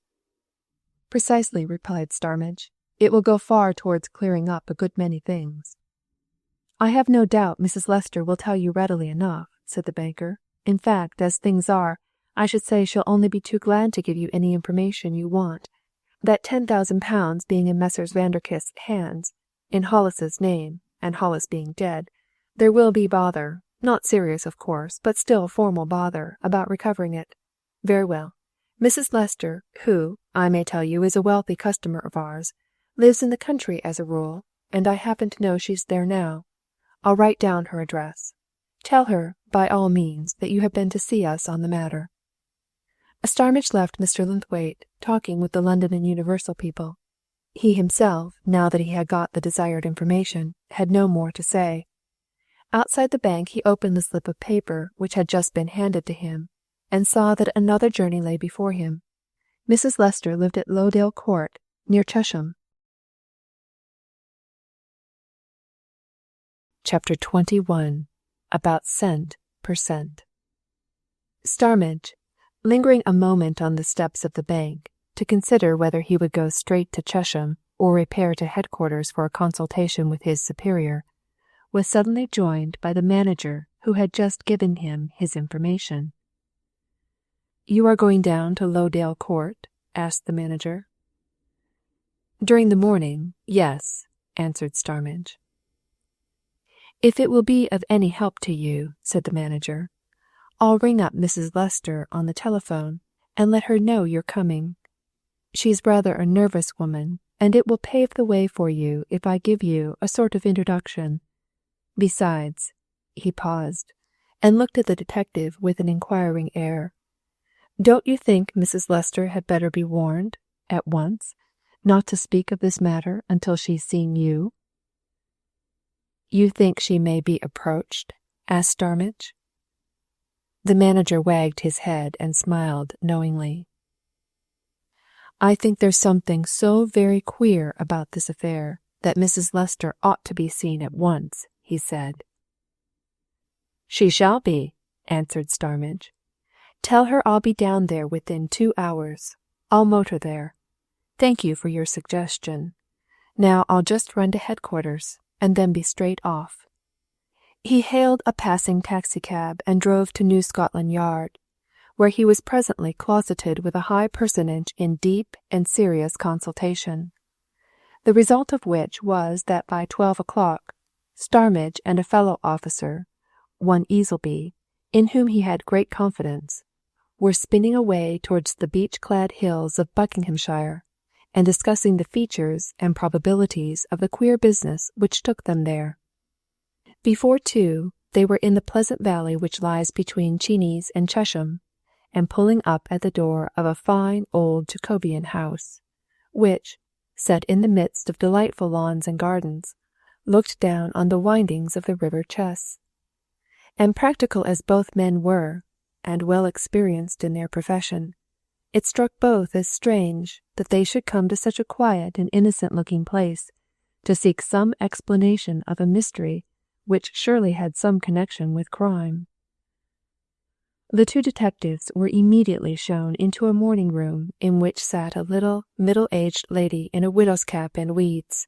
A: "Precisely," replied Starmidge. "It will go far towards clearing up a good many things." "I have no doubt Mrs. Lester will tell you readily enough," said the banker. "In fact, as things are, I should say she'll only be too glad to give you any information you want. That £10,000 being in Messrs. Vanderkiste's hands, in Hollis's name, and Hollis being dead, there will be bother, not serious, of course, but still formal bother, about recovering it. Very well. Mrs. Lester, who, I may tell you, is a wealthy customer of ours, lives in the country as a rule, and I happen to know she's there now. I'll write down her address. Tell her, by all means, that you have been to see us on the matter." Starmidge left Mr. Linthwaite talking with the London and Universal people. He himself, now that he had got the desired information, had no more to say. Outside the bank he opened the slip of paper which had just been handed to him, and saw that another journey lay before him. Mrs. Lester lived at Lowdale Court, near Chesham. Chapter 21. About cent per cent. Starmidge, lingering a moment on the steps of the bank, to consider whether he would go straight to Chesham or repair to headquarters for a consultation with his superior, was suddenly joined by the manager who had just given him his information. You are going down to Lowdale Court? Asked the manager. During the morning, yes, answered Starmidge. If it will be of any help to you, said the manager, I'll ring up Mrs. Lester on the telephone and let her know you're coming. She's rather a nervous woman, and it will pave the way for you if I give you a sort of introduction. Besides, he paused, and looked at the detective with an inquiring air. Don't you think Mrs. Lester had better be warned, at once, not to speak of this matter until she's seen you? You think she may be approached? Asked Starmidge. The manager wagged his head and smiled knowingly. I think there's something so very queer about this affair that Mrs. Lester ought to be seen at once, he said. She shall be, answered Starmidge. Tell her I'll be down there within 2 hours. I'll motor there. Thank you for your suggestion. Now I'll just run to headquarters and then be straight off. He hailed a passing taxicab and drove to New Scotland Yard, where he was presently closeted with a high personage in deep and serious consultation, the result of which was that by 12 o'clock, Starmidge and a fellow officer, one Easleby, in whom he had great confidence, were spinning away towards the beech-clad hills of Buckinghamshire, and discussing the features and probabilities of the queer business which took them there. Before 2, they were in the pleasant valley which lies between Chenies and Chesham, and pulling up at the door of a fine old Jacobean house, which, set in the midst of delightful lawns and gardens, looked down on the windings of the river Chess. And practical as both men were, and well experienced in their profession, it struck both as strange that they should come to such a quiet and innocent-looking place to seek some explanation of a mystery which surely had some connection with crime. The 2 detectives were immediately shown into a morning-room in which sat a little middle-aged lady in a widow's cap and weeds,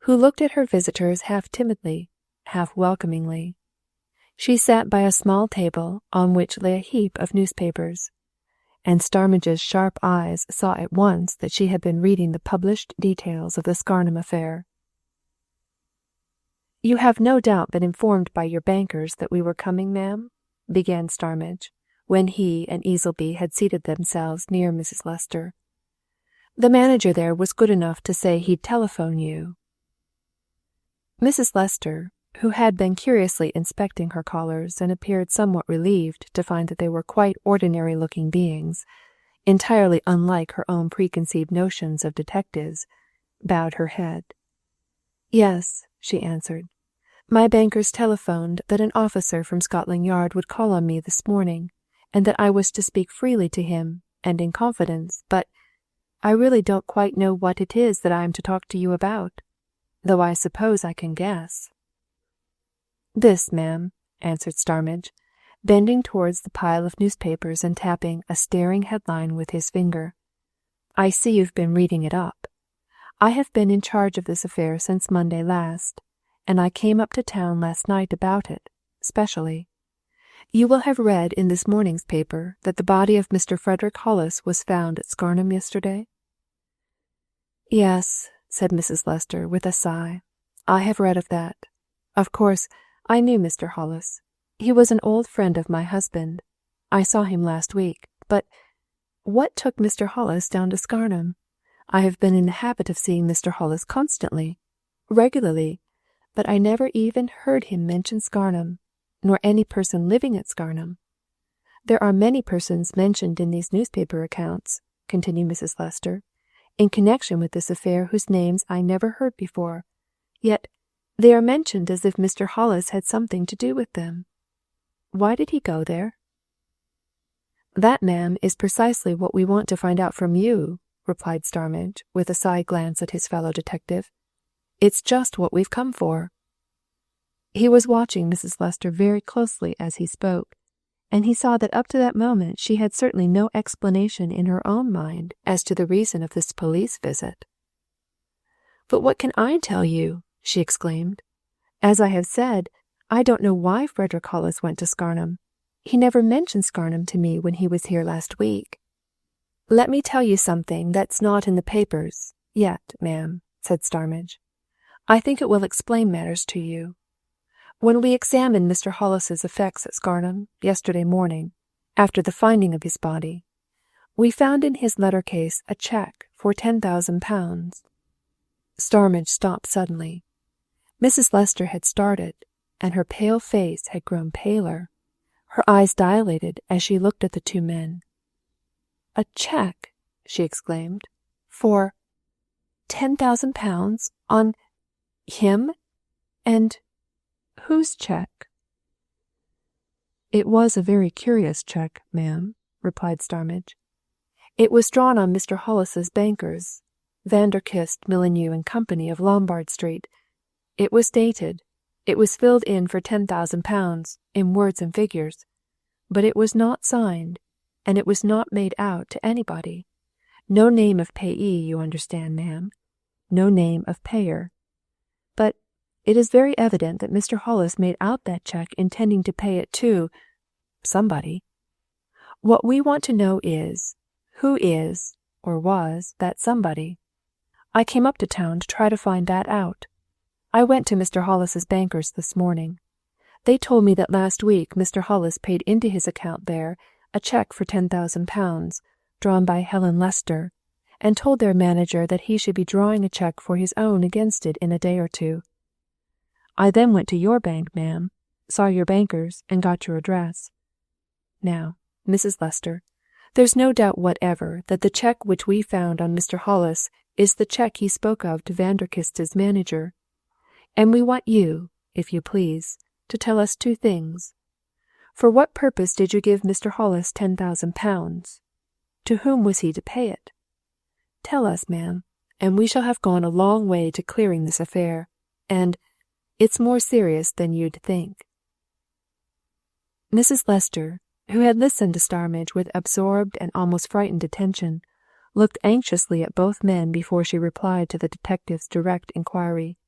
A: who looked at her visitors half timidly, half welcomingly. She sat by a small table on which lay a heap of newspapers, and Starmidge's sharp eyes saw at once that she had been reading the published details of the Scarnham affair. You have no doubt been informed by your bankers that we were coming, ma'am? Began Starmidge, when he and Easleby had seated themselves near Mrs. Lester. The manager there was good enough to say he'd telephone you. Mrs. Lester, who had been curiously inspecting her callers and appeared somewhat relieved to find that they were quite ordinary-looking beings, entirely unlike her own preconceived notions of detectives, bowed her head. Yes, she answered. My bankers telephoned that an officer from Scotland Yard would call on me this morning, and that I was to speak freely to him, and in confidence, but I really don't quite know what it is that I am to talk to you about, though I suppose I can guess. This, ma'am, answered Starmidge, bending towards the pile of newspapers and tapping a staring headline with his finger. I see you've been reading it up. I have been in charge of this affair since Monday last, and I came up to town last night about it, specially. You will have read in this morning's paper that the body of Mr. Frederick Hollis was found at Scarnham yesterday? Yes, said Mrs. Lester with a sigh. I have read of that. Of course, I knew Mr. Hollis. He was an old friend of my husband. I saw him last week. But what took Mr. Hollis down to Scarnham? I have been in the habit of seeing Mr. Hollis constantly, regularly, but I never even heard him mention Scarnham, nor any person living at Scarnham. There are many persons mentioned in these newspaper accounts, continued Mrs. Lester, in connection with this affair whose names I never heard before, yet they are mentioned as if Mr. Hollis had something to do with them. Why did he go there? That, ma'am, is precisely what we want to find out from you, replied Starmidge, with a side glance at his fellow detective. It's just what we've come for. He was watching Mrs. Lester very closely as he spoke, and he saw that up to that moment she had certainly no explanation in her own mind as to the reason of this police visit. But what can I tell you? She exclaimed. As I have said, I don't know why Frederick Hollis went to Scarnham. He never mentioned Scarnham to me when he was here last week." "Let me tell you something that's not in the papers yet, ma'am," said Starmidge. "I think it will explain matters to you. When we examined Mr. Hollis's effects at Scarnham yesterday morning, after the finding of his body, we found in his letter case a cheque for £10,000. Starmidge stopped suddenly. Mrs. Lester had started, and her pale face had grown paler. Her eyes dilated as she looked at the two men. "A cheque," she exclaimed, "for £10,000 on him? And whose cheque?" "It was a very curious cheque, ma'am," replied Starmidge. "It was drawn on Mr. Hollis's bankers, Vanderkiste, Milleneux and Company of Lombard Street. It was dated. It was filled in for £10,000, in words and figures. But it was not signed, and it was not made out to anybody. No name of payee, you understand, ma'am. No name of payer. But it is very evident that Mr. Hollis made out that cheque intending to pay it to somebody. What we want to know is, who is, or was, that somebody? I came up to town to try to find that out. I went to Mr. Hollis's bankers this morning. They told me that last week Mr. Hollis paid into his account there a cheque for £10,000, drawn by Helen Lester, and told their manager that he should be drawing a cheque for his own against it in a day or two. I then went to your bank, ma'am, saw your bankers, and got your address. Now, Mrs. Lester, there's no doubt whatever that the cheque which we found on Mr. Hollis is the cheque he spoke of to Vanderkiste's manager. And we want you, if you please, to tell us two things. For what purpose did you give Mr. Hollis £10,000? To whom was he to pay it? Tell us, ma'am, and we shall have gone a long way to clearing this affair, and it's more serious than you'd think." Mrs. Lester, who had listened to Starmidge with absorbed and almost frightened attention, looked anxiously at both men before she replied to the detective's direct inquiry.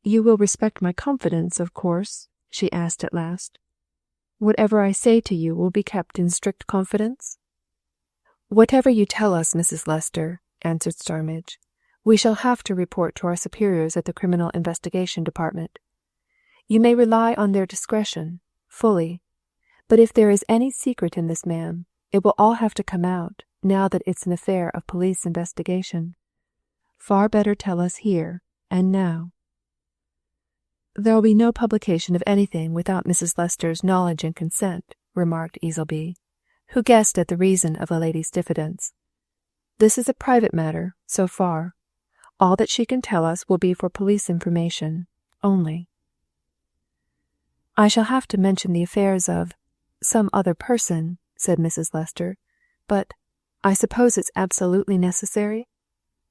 A: "You will respect my confidence, of course?" she asked at last. "Whatever I say to you will be kept in strict confidence?" "Whatever you tell us, Mrs. Lester," answered Starmidge, "we shall have to report to our superiors at the Criminal Investigation Department. You may rely on their discretion, fully, but if there is any secret in this, ma'am, it will all have to come out, now that it's an affair of police investigation. Far better tell us here and now." "There will be no publication of anything without Mrs. Lester's knowledge and consent," remarked Easleby, who guessed at the reason of the lady's diffidence. "This is a private matter, so far. All that she can tell us will be for police information, only." "I shall have to mention the affairs of some other person," said Mrs. Lester, "but I suppose it's absolutely necessary?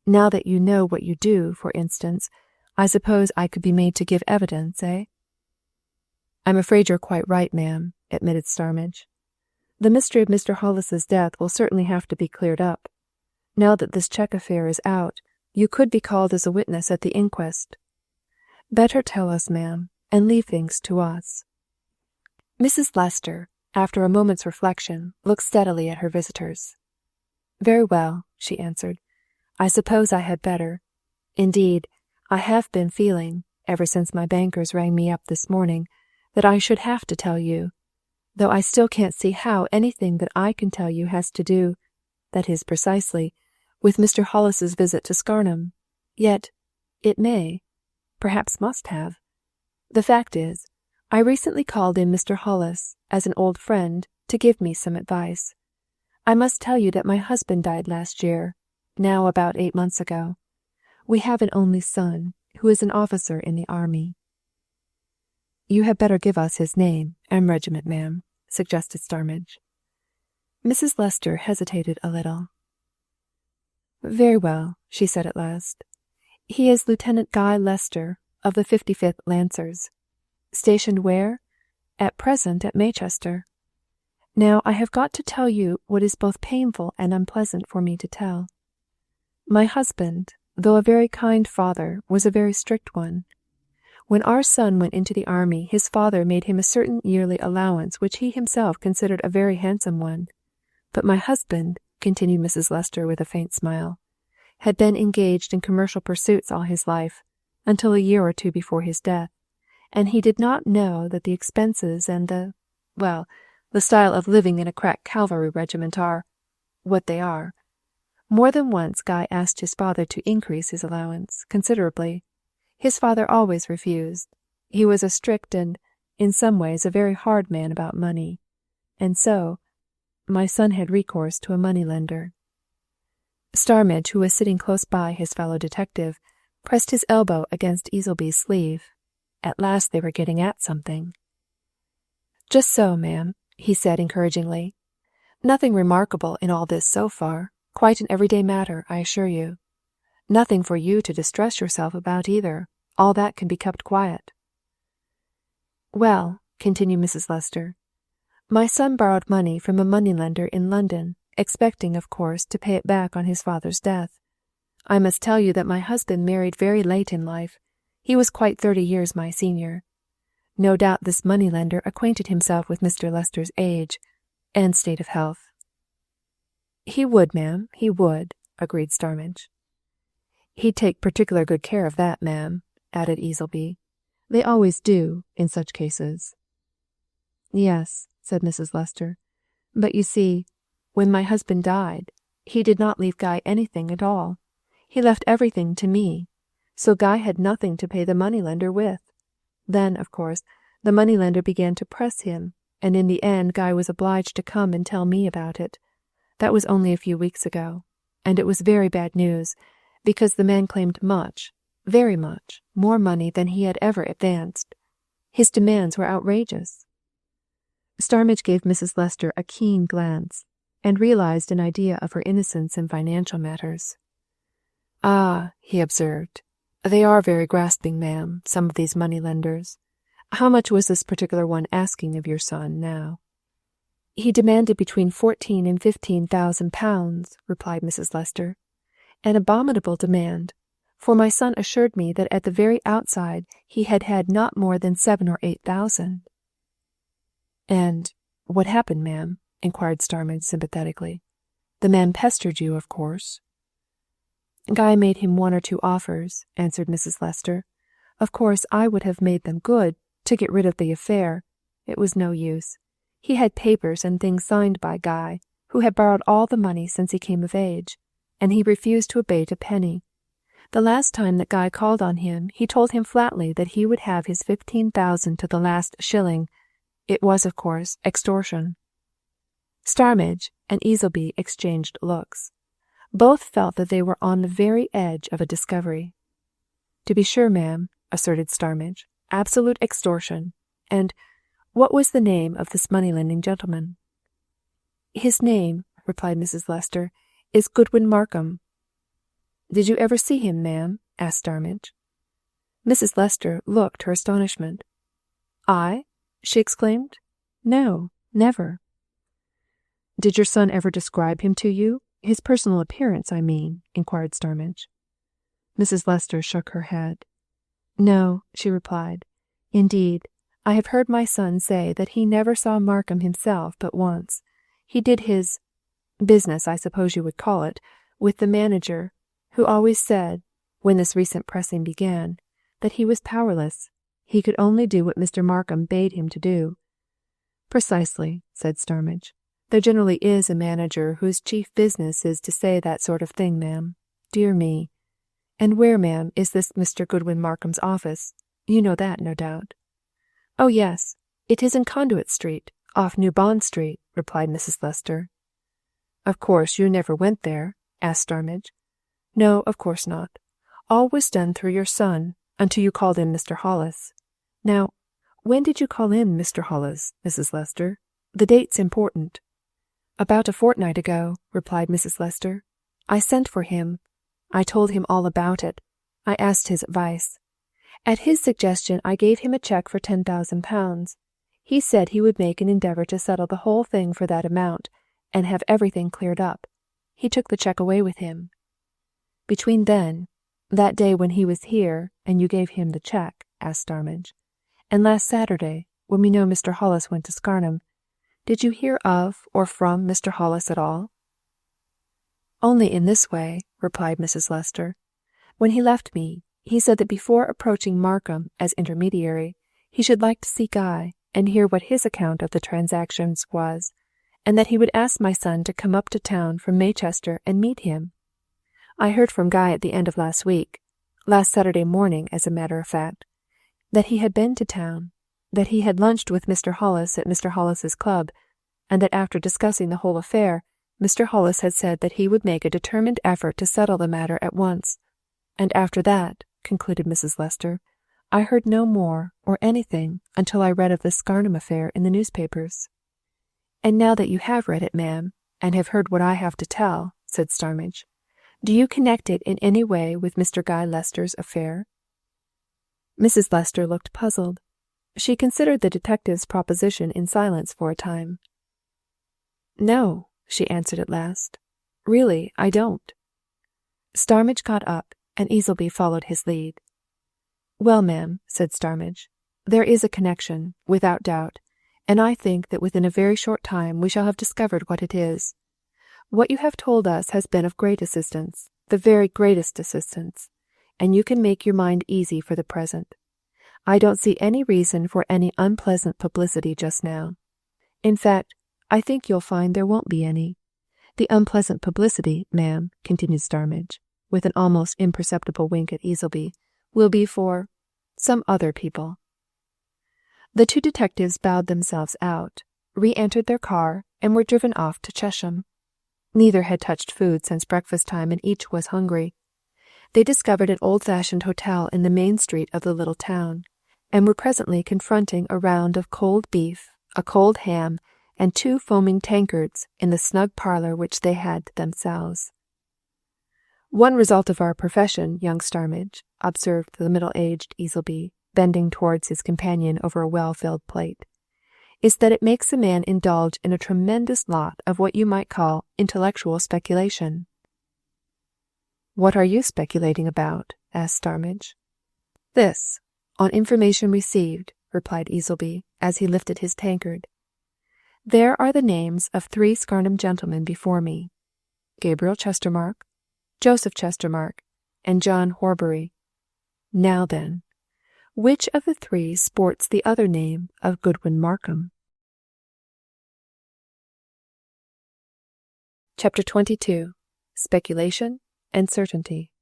A: Now that you know what you do, for instance, I suppose I could be made to give evidence, eh?" "I'm afraid you're quite right, ma'am," admitted Starmidge. "The mystery of Mr. Hollis's death will certainly have to be cleared up. Now that this cheque affair is out, you could be called as a witness at the inquest. Better tell us, ma'am, and leave things to us." Mrs. Lester, after a moment's reflection, looked steadily at her visitors. "Very well," she answered. "I suppose I had better. Indeed, I have been feeling, ever since my bankers rang me up this morning, that I should have to tell you, though I still can't see how anything that I can tell you has to do, that is precisely, with Mr. Hollis's visit to Scarnham. Yet, it may, perhaps must have. The fact is, I recently called in Mr. Hollis, as an old friend, to give me some advice. I must tell you that my husband died last year, now about 8 months ago. We have an only son, who is an officer in the army." "You had better give us his name and regiment, ma'am," suggested Starmidge. Mrs. Lester hesitated a little. "Very well," she said at last. "He is Lieutenant Guy Lester, of the 55th Lancers. Stationed where? At present at Maychester. Now I have got to tell you what is both painful and unpleasant for me to tell. My husband, though a very kind father, was a very strict one. When our son went into the army, his father made him a certain yearly allowance which he himself considered a very handsome one. But my husband," continued Mrs. Lester with a faint smile, "had been engaged in commercial pursuits all his life, until a year or two before his death, and he did not know that the expenses and the style of living in a crack cavalry regiment are what they are. More than once Guy asked his father to increase his allowance considerably. His father always refused. He was a strict and, in some ways, a very hard man about money. And so, my son had recourse to a money-lender." Starmidge, who was sitting close by his fellow detective, pressed his elbow against Easleby's sleeve. At last they were getting at something. "Just so, ma'am," he said encouragingly. "Nothing remarkable in all this so far. Quite an everyday matter, I assure you. Nothing for you to distress yourself about either. All that can be kept quiet." "Well," continued Mrs. Lester, "my son borrowed money from a money-lender in London, expecting, of course, to pay it back on his father's death. I must tell you that my husband married very late in life. He was quite 30 years my senior. No doubt this money-lender acquainted himself with Mr. Lester's age and state of health." "He would, ma'am, he would," agreed Starmidge. "He'd take particular good care of that, ma'am," added Easleby. "They always do, in such cases." "Yes," said Mrs. Lester. "But you see, when my husband died, he did not leave Guy anything at all. He left everything to me, so Guy had nothing to pay the money-lender with. Then, of course, the money-lender began to press him, and in the end Guy was obliged to come and tell me about it. That was only a few weeks ago, and it was very bad news, because the man claimed much, very much, more money than he had ever advanced. His demands were outrageous." Starmidge gave Mrs. Lester a keen glance, and realized an idea of her innocence in financial matters. "Ah," he observed, "they are very grasping, ma'am, some of these money-lenders. How much was this particular one asking of your son, now?" "He demanded between 14 and 15,000 pounds," replied Mrs. Lester. "An abominable demand, for my son assured me that at the very outside he had had not more than 7,000 or 8,000. "And what happened, ma'am?" inquired Starmidge sympathetically. "The man pestered you, of course." "Guy made him one or two offers," answered Mrs. Lester. "Of course I would have made them good, to get rid of the affair. It was no use. He had papers and things signed by Guy, who had borrowed all the money since he came of age, and he refused to abate a penny. The last time that Guy called on him, he told him flatly that he would have his 15,000 to the last shilling. It was, of course, extortion." Starmidge and Easleby exchanged looks. Both felt that they were on the very edge of a discovery. "To be sure, ma'am," asserted Starmidge. "Absolute extortion. And what was the name of this money-lending gentleman?" "His name," replied Mrs. Lester, "is Goodwin Markham." "Did you ever see him, ma'am?" asked Starmidge. Mrs. Lester looked her astonishment. "I?" she exclaimed. "No, never." "Did your son ever describe him to you? His personal appearance, I mean," inquired Starmidge. Mrs. Lester shook her head. "No," she replied. "Indeed, I have heard my son say that he never saw Markham himself but once. He did his business, I suppose you would call it, with the manager, who always said, when this recent pressing began, that he was powerless. He could only do what Mr. Markham bade him to do." "Precisely," said Starmidge. "There generally is a manager whose chief business is to say that sort of thing, ma'am. Dear me! And where, ma'am, is this Mr. Goodwin Markham's office? You know that, no doubt." "Oh, yes, it is in Conduit Street, off New Bond Street," replied Mrs. Lester. "Of course you never went there?" asked Starmidge. "No, of course not. All was done through your son, until you called in Mr. Hollis. Now, when did you call in Mr. Hollis, Mrs. Lester? The date's important." "About a fortnight ago," replied Mrs. Lester. "I sent for him. I told him all about it. I asked his advice. At his suggestion I gave him a cheque for 10,000 pounds. He said he would make an endeavour to settle the whole thing for that amount, and have everything cleared up. He took the cheque away with him. Between then, that day when he was here and you gave him the cheque, asked Starmidge. "And last Saturday, when we know Mr. Hollis went to Scarnham, did you hear of or from Mr. Hollis at all?" "Only in this way," replied Mrs. Lester. "When he left me, he said that before approaching Markham as intermediary, he should like to see Guy and hear what his account of the transactions was, and that he would ask my son to come up to town from Maychester and meet him. I heard from Guy at the end of last week, last Saturday morning as a matter of fact, that he had been to town, that he had lunched with Mr. Hollis at Mr. Hollis's club, and that after discussing the whole affair, Mr. Hollis had said that he would make a determined effort to settle the matter at once. And after that," concluded Mrs. Lester, "I heard no more or anything until I read of the Scarnham affair in the newspapers." "And now that you have read it, ma'am, and have heard what I have to tell," said Starmidge, "do you connect it in any way with Mr. Guy Lester's affair?" Mrs. Lester looked puzzled. She considered the detective's proposition in silence for a time. "No," she answered at last. "Really, I don't." Starmidge got up, and Easleby followed his lead. "Well, ma'am," said Starmidge, "there is a connection, without doubt, and I think that within a very short time we shall have discovered what it is. What you have told us has been of great assistance, the very greatest assistance, and you can make your mind easy for the present. I don't see any reason for any unpleasant publicity just now. In fact, I think you'll find there won't be any. The unpleasant publicity, ma'am," continued Starmidge, with an almost imperceptible wink at Easleby, "will be for some other people." The two detectives bowed themselves out, re-entered their car, and were driven off to Chesham. Neither had touched food since breakfast time, and each was hungry. They discovered an old-fashioned hotel in the main street of the little town, and were presently confronting a round of cold beef, a cold ham, and 2 foaming tankards in the snug parlour which they had to themselves. "One result of our profession, young Starmidge," observed the middle-aged Easleby, bending towards his companion over a well-filled plate, "is that it makes a man indulge in a tremendous lot of what you might call intellectual speculation." "What are you speculating about?" asked Starmidge. "This, on information received," replied Easleby, as he lifted his tankard. "There are the names of 3 Scarnham gentlemen before me, Gabriel Chestermarke, Joseph Chestermarke, and John Horbury. Now then, which of the 3 sports the other name of Goodwin Markham?" Chapter 22. Speculation and Certainty.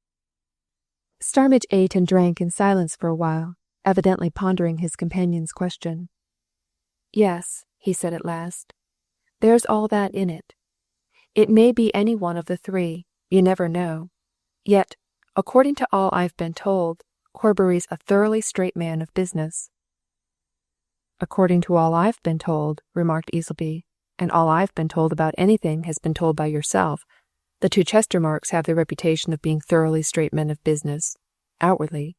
A: Starmidge ate and drank in silence for a while, evidently pondering his companion's question. "Yes," he said at last, "there's all that in it. It may be any one of the 3, you never know. Yet, according to all I've been told, Horbury's a thoroughly straight man of business." "According to all I've been told," remarked Easleby, "and all I've been told about anything has been told by yourself, the 2 Chestermarkes have the reputation of being thoroughly straight men of business, outwardly.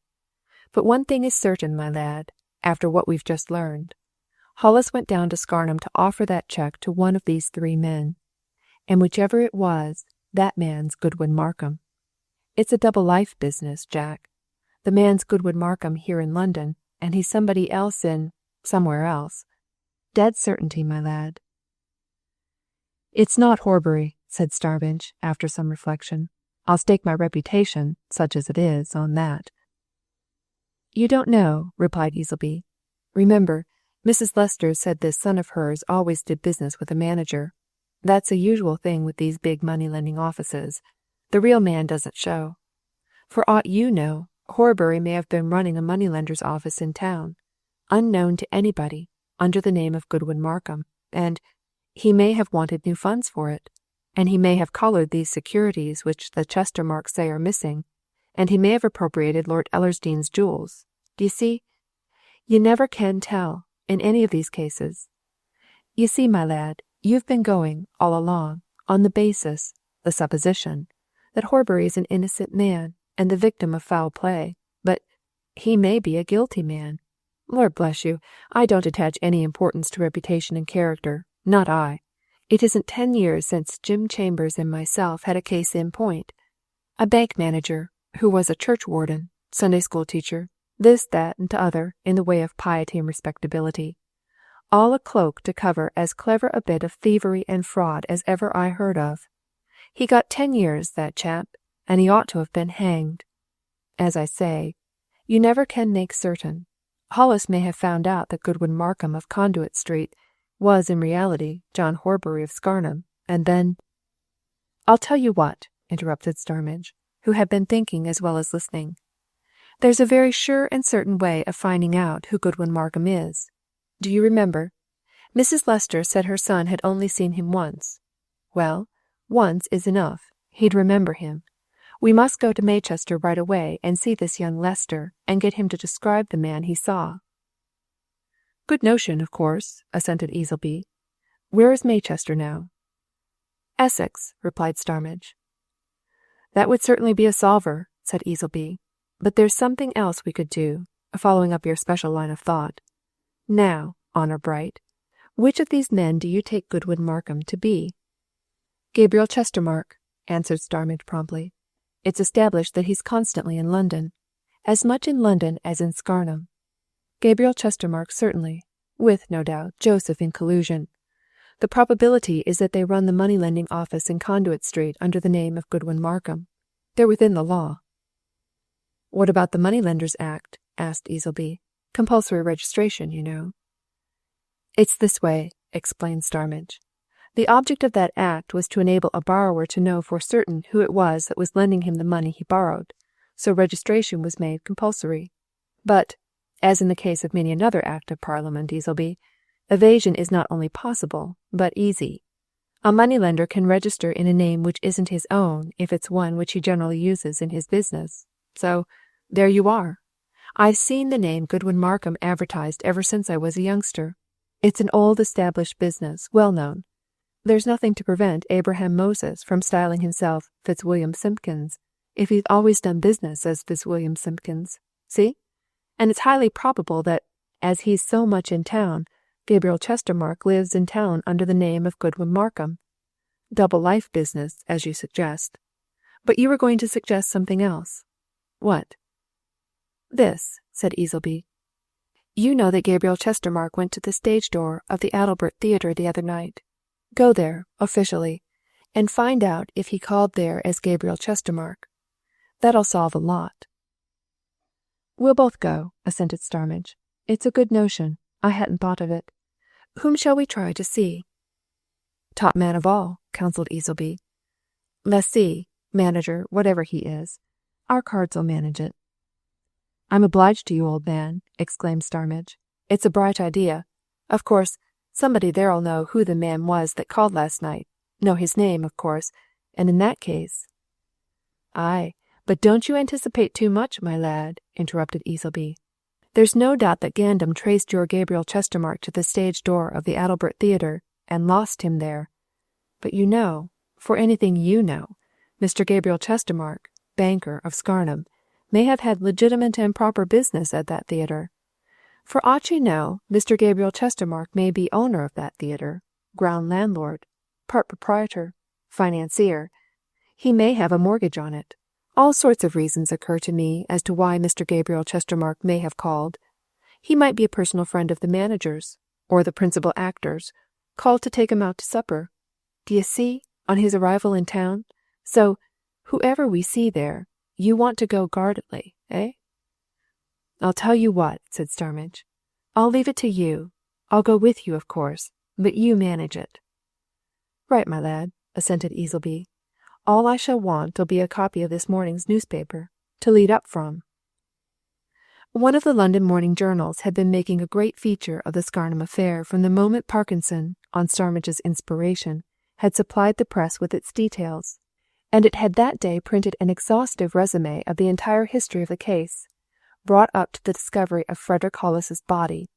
A: But one thing is certain, my lad, after what we've just learned. Hollis went down to Scarnham to offer that cheque to one of these 3 men, and whichever it was, that man's Goodwin Markham. It's a double-life business, Jack. The man's Goodwin Markham here in London, and he's somebody else in somewhere else. Dead certainty, my lad." "It's not Horbury," said Starmidge, after some reflection. "I'll stake my reputation, such as it is, on that." "You don't know," replied Easleby. "Remember, Mrs. Lester said this son of hers always did business with a manager. That's a usual thing with these big money-lending offices. The real man doesn't show. For aught you know, Horbury may have been running a money-lender's office in town, unknown to anybody, under the name of Goodwin Markham, and he may have wanted new funds for it, and he may have collared these securities which the Chestermarkes say are missing, and he may have appropriated Lord Ellersdeane's jewels. D'ye see? You never can tell, in any of these cases. You see, my lad, you've been going, all along, on the basis, the supposition, that Horbury is an innocent man, and the victim of foul play, but he may be a guilty man. Lord bless you, I don't attach any importance to reputation and character, not I. It isn't 10 years since Jim Chambers and myself had a case in point. A bank manager, who was a churchwarden, Sunday school teacher, This, that, and t'other, in the way of piety and respectability. All a cloak to cover as clever a bit of thievery and fraud as ever I heard of. He got 10 years, that chap, and he ought to have been hanged. As I say, you never can make certain. Hollis may have found out that Goodwin Markham of Conduit Street was in reality John Horbury of Scarnham, and then— "I'll tell you what," interrupted Starmidge, who had been thinking as well as listening. "There's a very sure and certain way of finding out who Goodwin Markham is. Do you remember? Mrs. Lester said her son had only seen him once. Well, once is enough. He'd remember him. We must go to Maychester right away and see this young Lester and get him to describe the man he saw." "Good notion, of course," assented Easleby. "Where is Maychester now?" "Essex," replied Starmidge. "That would certainly be a solver," said Easleby. "But there's something else we could do, following up your special line of thought. Now, honour bright, which of these men do you take Goodwin Markham to be?" "Gabriel Chestermarke," answered Starmidge promptly. "It's established that he's constantly in London, as much in London as in Scarnham. Gabriel Chestermarke, certainly, with, no doubt, Joseph in collusion. The probability is that they run the money-lending office in Conduit Street under the name of Goodwin Markham. They're within the law." "What about the Moneylenders Act?" asked Easleby. "Compulsory registration, you know." "It's this way," explained Starmidge. "The object of that act was to enable a borrower to know for certain who it was that was lending him the money he borrowed, so registration was made compulsory. But, as in the case of many another Act of Parliament, Easleby, evasion is not only possible, but easy. A moneylender can register in a name which isn't his own if it's one which he generally uses in his business. So, there you are. I've seen the name Goodwin Markham advertised ever since I was a youngster. It's an old established business, well known. There's nothing to prevent Abraham Moses from styling himself Fitzwilliam Simpkins, if he's always done business as Fitzwilliam Simpkins. See? And it's highly probable that, as he's so much in town, Gabriel Chestermarke lives in town under the name of Goodwin Markham. Double life business, as you suggest. But you were going to suggest something else. What?" "This," said Easleby. "You know that Gabriel Chestermarke went to the stage door of the Adalbert Theatre the other night. Go there, officially, and find out if he called there as Gabriel Chestermarke. That'll solve a lot." "We'll both go," assented Starmidge. "It's a good notion. I hadn't thought of it. Whom shall we try to see?" "Top man of all," counselled Easleby. "Lessee, manager, whatever he is. Our cards'll manage it." "I'm obliged to you, old man," exclaimed Starmidge. "It's a bright idea. Of course, somebody there'll know who the man was that called last night, know his name, of course, and in that case—" "Aye, but don't you anticipate too much, my lad," interrupted Easleby. "There's no doubt that Gandam traced your Gabriel Chestermarke to the stage door of the Adalbert Theatre and lost him there. But you know, for anything you know, Mr. Gabriel Chestermarke, banker of Scarnham, may have had legitimate and proper business at that theatre. For aught you know, Mr. Gabriel Chestermarke may be owner of that theatre, ground landlord, part proprietor, financier. He may have a mortgage on it. All sorts of reasons occur to me as to why Mr. Gabriel Chestermarke may have called. He might be a personal friend of the manager's, or the principal actor's, called to take him out to supper. D'ye see, on his arrival in town? So, whoever we see there, you want to go guardedly, eh?" "I'll tell you what," said Starmidge. "I'll leave it to you. I'll go with you, of course, but you manage it." "Right, my lad," assented Easleby. "All I shall want'll be a copy of this morning's newspaper, to lead up from." One of the London morning journals had been making a great feature of the Scarnham affair from the moment Parkinson, on Starmidge's inspiration, had supplied the press with its details, and it had that day printed an exhaustive resume of the entire history of the case, brought up to the discovery of Frederick Hollis's body.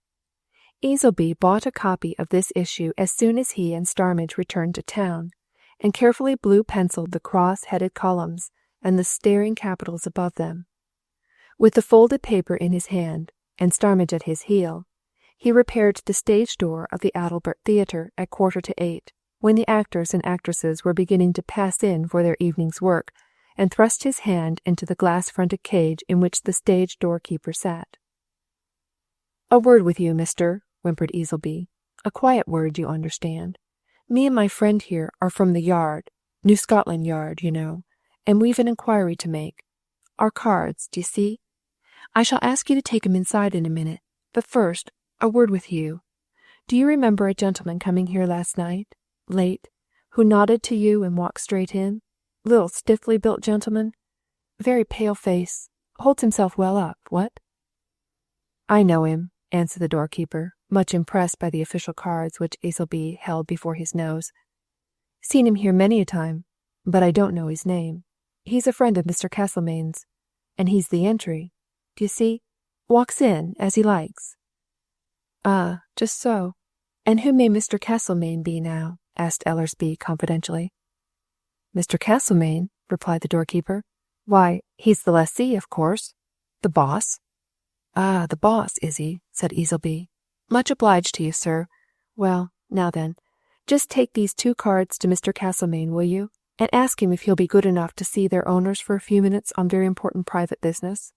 A: Easleby bought a copy of this issue as soon as he and Starmidge returned to town, and carefully blue-penciled the cross-headed columns and the staring capitals above them. With the folded paper in his hand, and Starmidge at his heel, he repaired to the stage door of the Adalbert Theatre at 7:45, when the actors and actresses were beginning to pass in for their evening's work, and thrust his hand into the glass-fronted cage in which the stage doorkeeper sat. "A word with you, mister," whimpered Easleby. "A quiet word, you understand. Me and my friend here are from the Yard, New Scotland Yard, you know, and we've an inquiry to make. Our cards, d'ye see? I shall ask you to take 'em inside in a minute, but first, a word with you. Do you remember a gentleman coming here last night, late, who nodded to you and walked straight in? Little stiffly built gentleman, very pale face, holds himself well up, what?" "I know him," answered the doorkeeper, much impressed by the official cards which Easleby held before his nose. "Seen him here many a time, but I don't know his name. He's a friend of Mr. Castlemaine's, and he's the entry. D'ye see? Walks in as he likes." "Ah, just so. And who may Mr. Castlemaine be now?" asked Ellersby confidentially. "Mr. Castlemaine?" replied the doorkeeper. "Why, he's the lessee, of course. The boss." "Ah, the boss, is he?" said Easleby. "Much obliged to you, sir. Well, now then, just take these 2 cards to Mr. Castlemaine, will you? And ask him if he'll be good enough to see their owners for a few minutes on very important private business."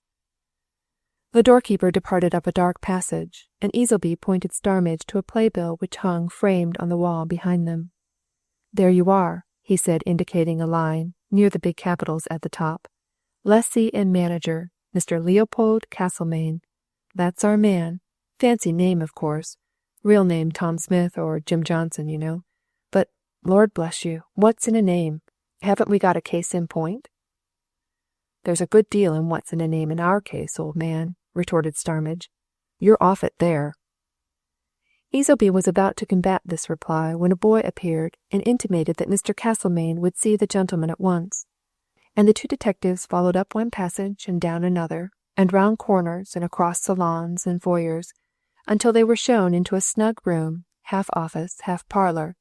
A: The doorkeeper departed up a dark passage, and Easleby pointed Starmidge to a playbill which hung framed on the wall behind them. "There you are," he said, indicating a line near the big capitals at the top. "Lessee and manager, Mr. Leopold Castlemaine. That's our man. Fancy name, of course. Real name Tom Smith or Jim Johnson, you know. But, Lord bless you, what's in a name? Haven't we got a case in point?" "There's a good deal in what's in a name in our case, old man," retorted Starmidge. "You're off it there." Easleby was about to combat this reply when a boy appeared and intimated that Mr. Castlemaine would see the gentleman at once, and the 2 detectives followed up one passage and down another, and round corners and across salons and foyers, until they were shown into a snug room, half office, half parlour,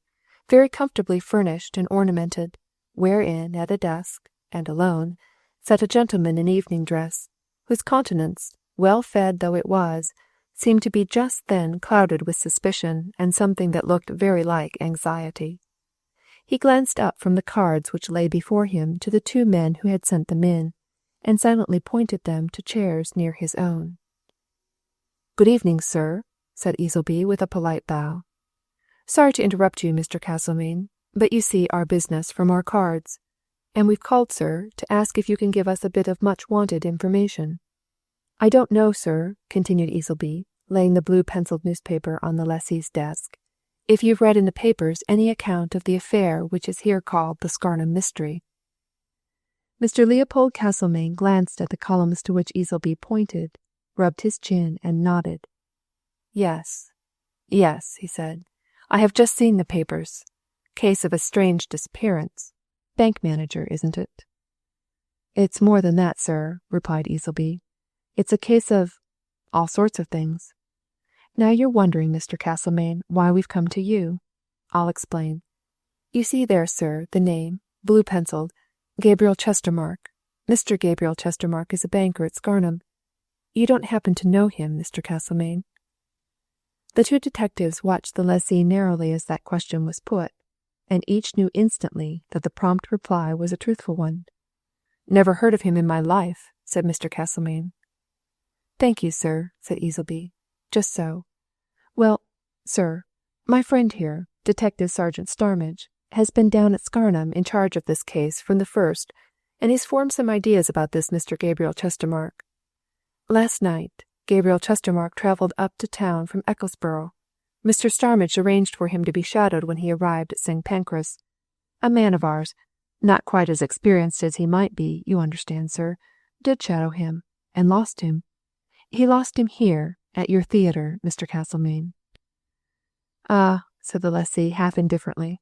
A: very comfortably furnished and ornamented, wherein, at a desk, and alone, sat a gentleman in evening dress, whose countenance, well fed though it was, seemed to be just then clouded with suspicion and something that looked very like anxiety. He glanced up from the cards which lay before him to the 2 men who had sent them in, and silently pointed them to chairs near his own. "Good evening, sir," said Easleby with a polite bow. "Sorry to interrupt you, Mr. Castlemaine, but you see our business from our cards, and we've called, sir, to ask if you can give us a bit of much-wanted information. I don't know, sir," continued Easleby, laying the blue-pencilled newspaper on the lessee's desk, "if you've read in the papers any account of the affair which is here called the Scarnham mystery." Mr. Leopold Castlemaine glanced at the columns to which Easleby pointed, rubbed his chin, and nodded. Yes, he said. "I have just seen the papers. Case of a strange disappearance. Bank manager, isn't it?" "It's more than that, sir," replied Easleby. "It's a case of all sorts of things. Now you're wondering, Mr. Castlemaine, why we've come to you. I'll explain. You see there, sir, the name, blue-pencilled, Gabriel Chestermarke. Mr. Gabriel Chestermarke is a banker at Scarnham. You don't happen to know him, Mr. Castlemaine?" The 2 detectives watched the lessee narrowly as that question was put, and each knew instantly that the prompt reply was a truthful one. "Never heard of him in my life," said Mr. Castlemaine. "Thank you, sir," said Easleby. "Just so. Well, sir, my friend here, Detective Sergeant Starmidge, has been down at Scarnham in charge of this case from the first, and he's formed some ideas about this Mr. Gabriel Chestermarke. Last night, Gabriel Chestermarke travelled up to town from Ecclesborough. Mr. Starmidge arranged for him to be shadowed when he arrived at St. Pancras. A man of ours, not quite as experienced as he might be, you understand, sir, did shadow him, and lost him. He lost him here, at your theatre, Mr. Castlemaine." "Ah," said the lessee, half indifferently.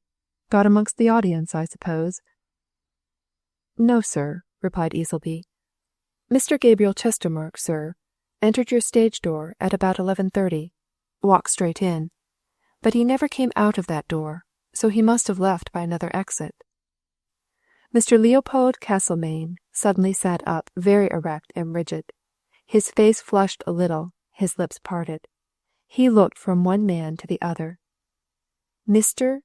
A: "Got amongst the audience, I suppose?" "No, sir," replied Easleby. "Mr. Gabriel Chestermarke, sir, entered your stage door at about 11:30, walked straight in, but he never came out of that door, so he must have left by another exit." Mr. Leopold Castlemaine suddenly sat up very erect and rigid. His face flushed a little, his lips parted. He looked from one man to the other. "Mr.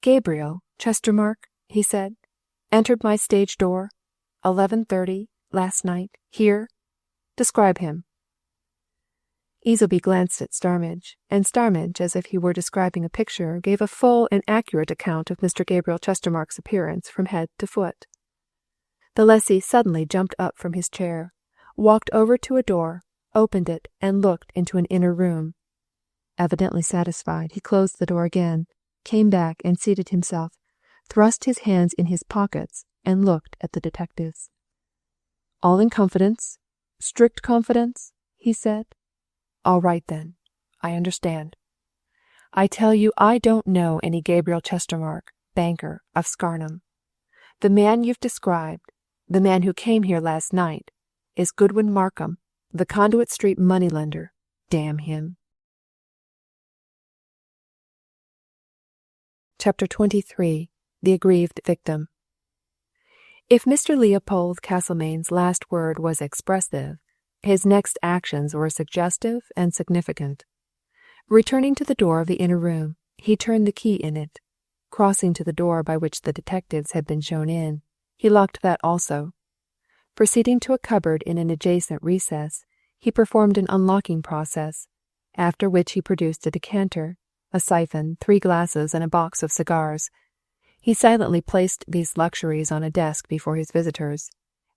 A: Gabriel Chestermarke," he said, "entered my stage door, 11:30, last night, here? Describe him." Easleby glanced at Starmidge, and Starmidge, as if he were describing a picture, gave a full and accurate account of Mr. Gabriel Chestermarke's appearance from head to foot. The lessee suddenly jumped up from his chair, walked over to a door, opened it, and looked into an inner room. Evidently satisfied, he closed the door again, came back and seated himself, thrust his hands in his pockets, and looked at the detectives. "All in confidence? Strict confidence?" he said. "All right, then. I understand. I tell you I don't know any Gabriel Chestermarke, banker, of Scarnham. The man you've described, the man who came here last night, is Goodwin Markham, the Conduit Street moneylender. Damn him." Chapter 23. The Aggrieved Victim. If Mr. Leopold Castlemaine's last word was expressive, his next actions were suggestive and significant. Returning to the door of the inner room, he turned the key in it. Crossing to the door by which the detectives had been shown in, he locked that also. Proceeding to a cupboard in an adjacent recess, he performed an unlocking process, after which he produced a decanter, a siphon, 3 glasses, and a box of cigars. He silently placed these luxuries on a desk before his visitors,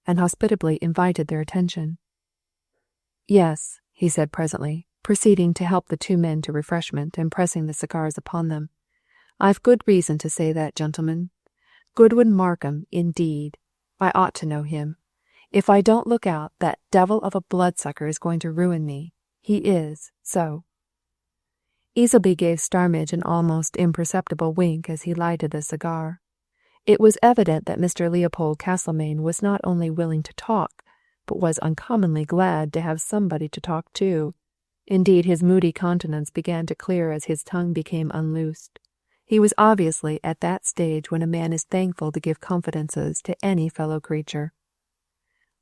A: and hospitably invited their attention. "Yes," he said presently, proceeding to help the 2 men to refreshment and pressing the cigars upon them. "I've good reason to say that, gentlemen. Goodwin Markham, indeed. I ought to know him. If I don't look out, that devil of a bloodsucker is going to ruin me. He is, so." Easleby gave Starmidge an almost imperceptible wink as he lighted a cigar. It was evident that Mr. Leopold Castlemaine was not only willing to talk, but was uncommonly glad to have somebody to talk to. Indeed, his moody countenance began to clear as his tongue became unloosed. He was obviously at that stage when a man is thankful to give confidences to any fellow creature.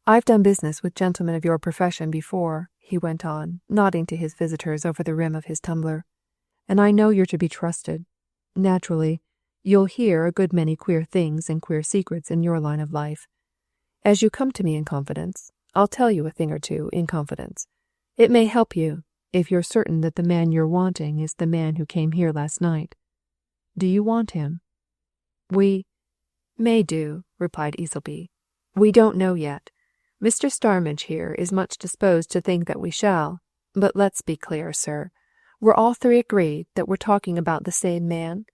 A: "I've done business with gentlemen of your profession before," he went on, nodding to his visitors over the rim of his tumbler, "and I know you're to be trusted. Naturally, you'll hear a good many queer things and queer secrets in your line of life. As you come to me in confidence, I'll tell you a thing or two in confidence. It may help you, if you're certain that the man you're wanting is the man who came here last night. Do you want him?" "We may do," replied Easleby. "We don't know yet. Mr. Starmidge here is much disposed to think that we shall. But let's be clear, sir. We're all 3 agreed that we're talking about the same man.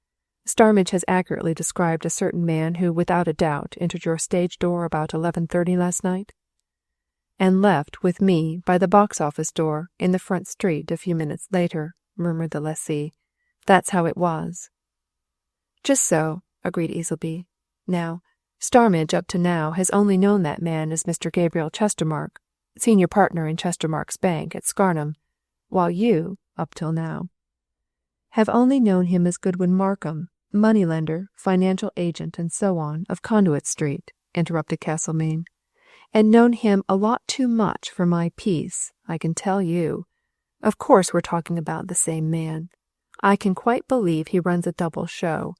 A: Starmidge has accurately described a certain man who, without a doubt, entered your stage door about 11:30 last night, and left with me by the box-office door in the front street a few minutes later," murmured the lessee. "That's how it was." "Just so," agreed Easleby. "Now, Starmidge up to now has only known that man as Mr. Gabriel Chestermarke, senior partner in Chestermarke's Bank at Scarnham, while you, up till now, have only known him as Goodwin Markham, moneylender, financial agent, and so on, of Conduit Street," interrupted Castlemaine, "and known him a lot too much for my peace, I can tell you. Of course we're talking about the same man. I can quite believe he runs a double show.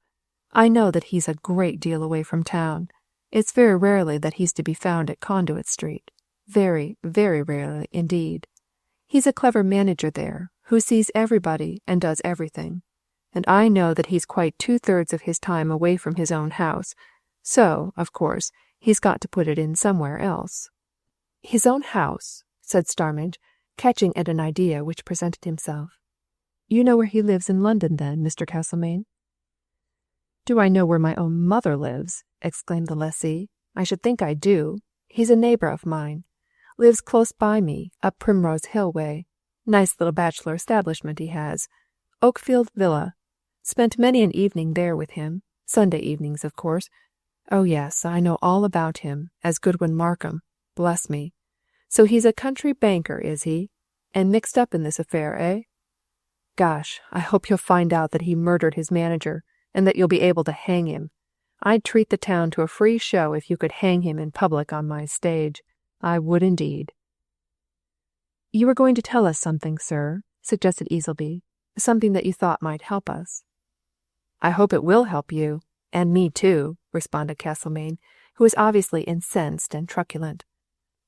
A: I know that he's a great deal away from town. It's very rarely that he's to be found at Conduit Street. Very, very rarely indeed. He's a clever manager there, who sees everybody and does everything. And I know that he's quite 2/3 of his time away from his own house, so, of course, he's got to put it in somewhere else." "His own house?" said Starmidge, catching at an idea which presented himself. "You know where he lives in London, then, Mr. Castlemaine?" "Do I know where my own mother lives?" exclaimed the lessee. "I should think I do. He's a neighbour of mine. Lives close by me, up Primrose Hill way. Nice little bachelor establishment he has. Oakfield Villa. Spent many an evening there with him. Sunday evenings, of course. Oh yes, I know all about him, as Goodwin Markham. Bless me. So he's a country banker, is he? And mixed up in this affair, eh? Gosh, I hope you'll find out that he murdered his manager, and that you'll be able to hang him. I'd treat the town to a free show if you could hang him in public on my stage. I would indeed." "You were going to tell us something, sir," suggested Easleby. "Something that you thought might help us." "I hope it will help you. "And me too," responded Castlemaine, who was obviously incensed and truculent.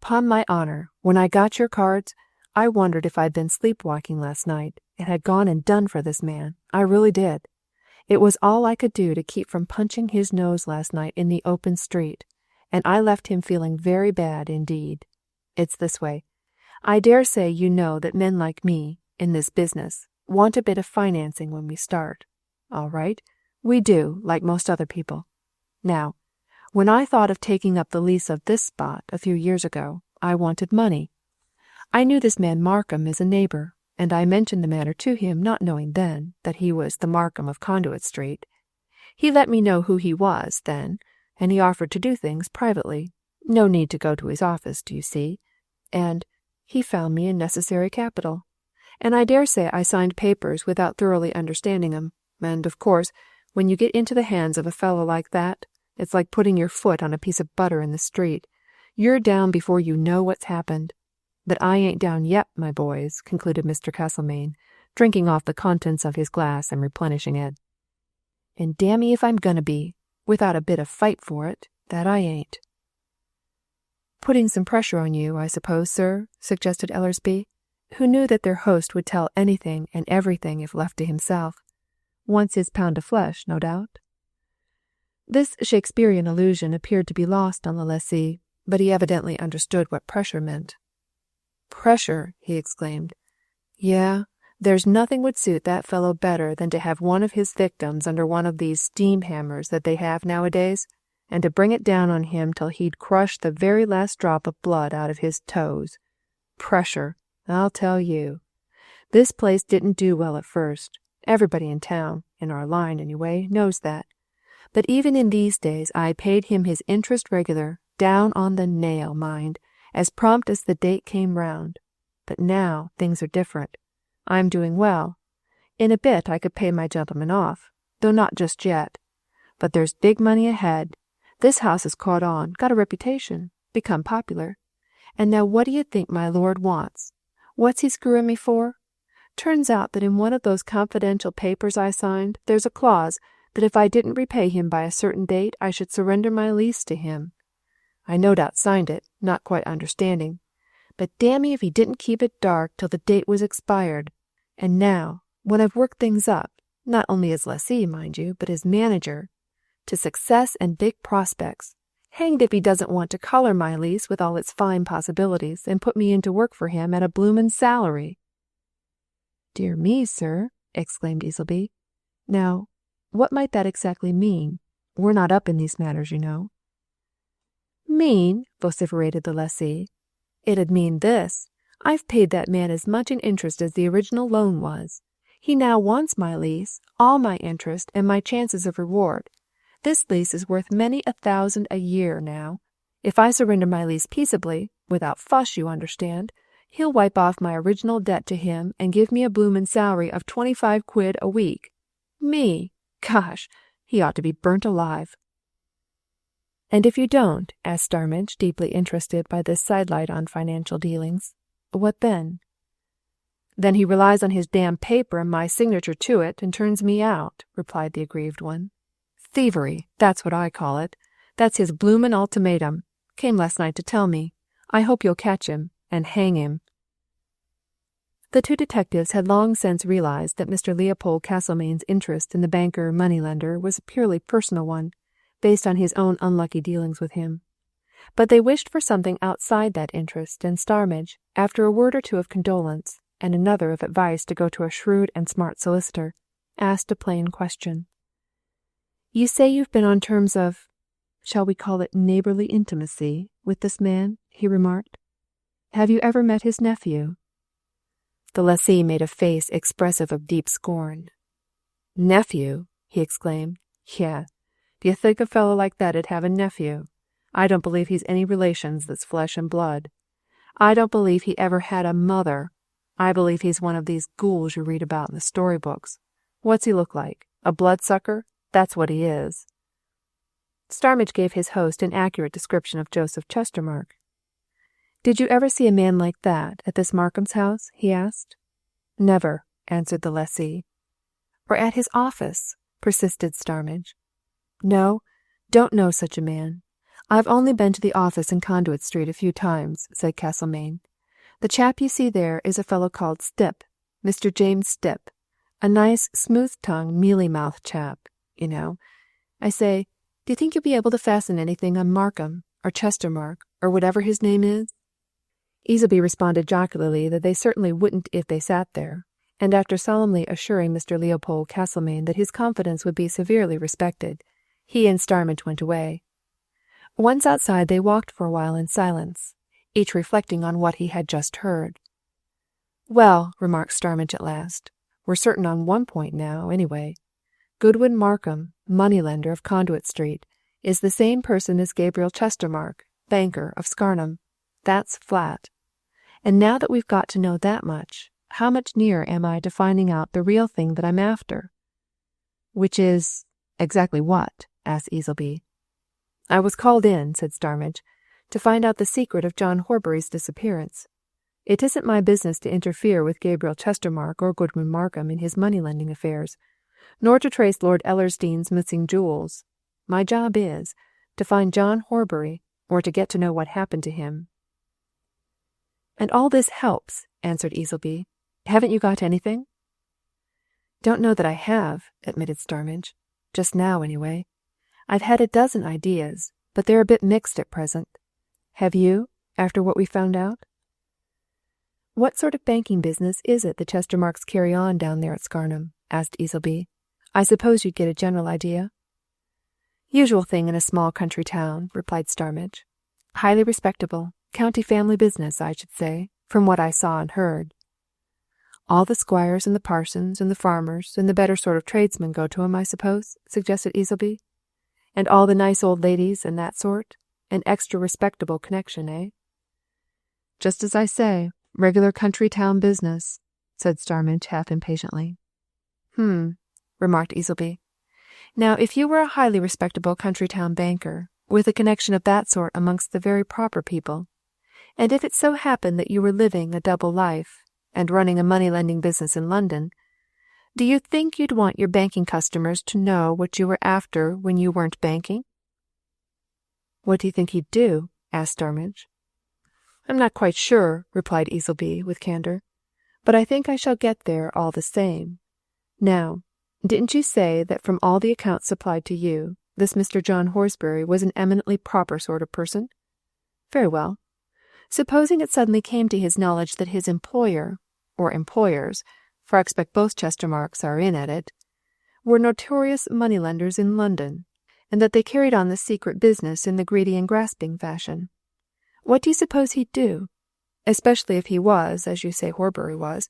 A: "'Pon my honour, when I got your cards, I wondered if I'd been sleepwalking last night and had gone and done for this man. I really did. It was all I could do to keep from punching his nose last night in the open street, and I left him feeling very bad indeed. It's this way. I dare say you know that men like me, in this business, want a bit of financing when we start. All right, we do, like most other people. Now, when I thought of taking up the lease of this spot a few years ago, I wanted money. I knew this man Markham as a neighbour, and I mentioned the matter to him, not knowing then that he was the Markham of Conduit Street. He let me know who he was then, and he offered to do things privately. No need to go to his office, do you see? And he found me a necessary capital. And I dare say I signed papers without thoroughly understanding 'em. And, of course, when you get into the hands of a fellow like that, it's like putting your foot on a piece of butter in the street. You're down before you know what's happened. But I ain't down yet, my boys," concluded Mr. Castlemaine, drinking off the contents of his glass and replenishing it. "And damn me if I'm gonna be, without a bit of fight for it, that I ain't." "Putting some pressure on you, I suppose, sir," suggested Ellersby, who knew that their host would tell anything and everything if left to himself. "Wants his pound of flesh, no doubt." This Shakespearean allusion appeared to be lost on the lessee, but he evidently understood what pressure meant. "Pressure!" he exclaimed. "Yeah, there's nothing would suit that fellow better than to have one of his victims under one of these steam hammers that they have nowadays, and to bring it down on him till he'd crush the very last drop of blood out of his toes. Pressure, I'll tell you. This place didn't do well at first. Everybody in town, in our line anyway, knows that. But even in these days I paid him his interest regular, down on the nail, mind, as prompt as the date came round. But now things are different. I'm doing well. In a bit I could pay my gentleman off, though not just yet. But there's big money ahead. This house has caught on, got a reputation, become popular. And now what do you think my lord wants? What's he screwing me for? Turns out that in one of those confidential papers I signed, there's a clause that if I didn't repay him by a certain date, I should surrender my lease to him. I no doubt signed it, not quite understanding. But damn me if he didn't keep it dark till the date was expired. And now, when I've worked things up, not only as lessee, mind you, but as manager, to success and big prospects, hanged if he doesn't want to collar my lease with all its fine possibilities and put me into work for him at a bloomin' salary." "Dear me, sir," exclaimed Easleby. "Now, what might that exactly mean? We're not up in these matters, you know." "Mean?" vociferated the lessee. "It'd mean this. I've paid that man as much in interest as the original loan was. He now wants my lease, all my interest, and my chances of reward. This lease is worth many 1,000 a year now. If I surrender my lease peaceably, without fuss, you understand, he'll wipe off my original debt to him and give me a bloomin' salary of 25 quid a week. Me! Gosh, he ought to be burnt alive." "And if you don't," asked Starmidge, deeply interested by this sidelight on financial dealings, "what then?" "Then he relies on his damn paper and my signature to it and turns me out," replied the aggrieved one. "Thievery, that's what I call it. That's his bloomin' ultimatum. Came last night to tell me. I hope you'll catch him and hang him." The two detectives had long since realized that Mr. Leopold Castlemaine's interest in the banker moneylender was a purely personal one, based on his own unlucky dealings with him. But they wished for something outside that interest, and Starmidge, after a word or two of condolence, and another of advice to go to a shrewd and smart solicitor, asked a plain question. "You say you've been on terms of, shall we call it neighbourly intimacy, with this man?" he remarked. "Have you ever met his nephew?" The lessee made a face expressive of deep scorn. "Nephew?" he exclaimed. "Yeah. Do you think a fellow like that'd have a nephew? I don't believe he's any relations that's flesh and blood. I don't believe he ever had a mother. I believe he's one of these ghouls you read about in the storybooks. What's he look like? A bloodsucker? That's what he is." Starmidge gave his host an accurate description of Joseph Chestermarke. "Did you ever see a man like that at this Markham's house?" he asked. "Never," answered the lessee. "Or at his office?" persisted Starmidge. No, don't know such a man. I've only been to the office in Conduit Street a few times, said Castlemaine. The chap you see there is a fellow called Stipp, Mr. James Stipp, a nice, smooth-tongued, mealy-mouthed chap, you know. I say, do you think you'll be able to fasten anything on Markham, or Chestermarke, or whatever his name is? Easleby responded jocularly that they certainly wouldn't if they sat there, and after solemnly assuring Mr. Leopold Castlemaine that his confidence would be severely respected, he and Starmidge went away. Once outside, they walked for a while in silence, each reflecting on what he had just heard. Well, remarked Starmidge at last, we're certain on one point now, anyway. Goodwin Markham, moneylender of Conduit Street, is the same person as Gabriel Chestermarke, banker of Scarnham. That's flat. And now that we've got to know that much, how much nearer am I to finding out the real thing that I'm after? Which is exactly what? Asked Easleby. I was called in, said Starmidge, to find out the secret of John Horbury's disappearance. It isn't my business to interfere with Gabriel Chestermarke or Goodwin Markham in his money-lending affairs, nor to trace Lord Ellersdeane's missing jewels. My job is to find John Horbury, or to get to know what happened to him. And all this helps, answered Easleby. Haven't you got anything? Don't know that I have, admitted Starmidge. Just now, anyway. I've had a dozen ideas, but they're a bit mixed at present. Have you, after what we found out? What sort of banking business is it the Chestermarkes carry on down there at Scarnham? Asked Easleby. I suppose you'd get a general idea. Usual thing in a small country town, replied Starmidge. Highly respectable, county family business, I should say, from what I saw and heard. All the squires and the parsons and the farmers and the better sort of tradesmen go to 'em, I suppose, suggested Easleby. And all the nice old ladies and that sort? An extra respectable connection, eh? Just as I say, regular country town business, said Starmidge half impatiently. Remarked Easleby. Now, if you were a highly respectable country town banker, with a connection of that sort amongst the very proper people, and if it so happened that you were living a double life, and running a money-lending business in London, do you think you'd want your banking customers to know what you were after when you weren't banking? What do you think he'd do? Asked Starmidge. I'm not quite sure, replied Easleby with candour, but I think I shall get there all the same. Now, didn't you say that from all the accounts supplied to you, this Mr. John Horbury was an eminently proper sort of person? Very well. Supposing it suddenly came to his knowledge that his employer, or employers, for I expect both Chestermarkes are in at it, were notorious moneylenders in London, and that they carried on the secret business in the greedy and grasping fashion. What do you suppose he'd do? Especially if he was, as you say Horbury was,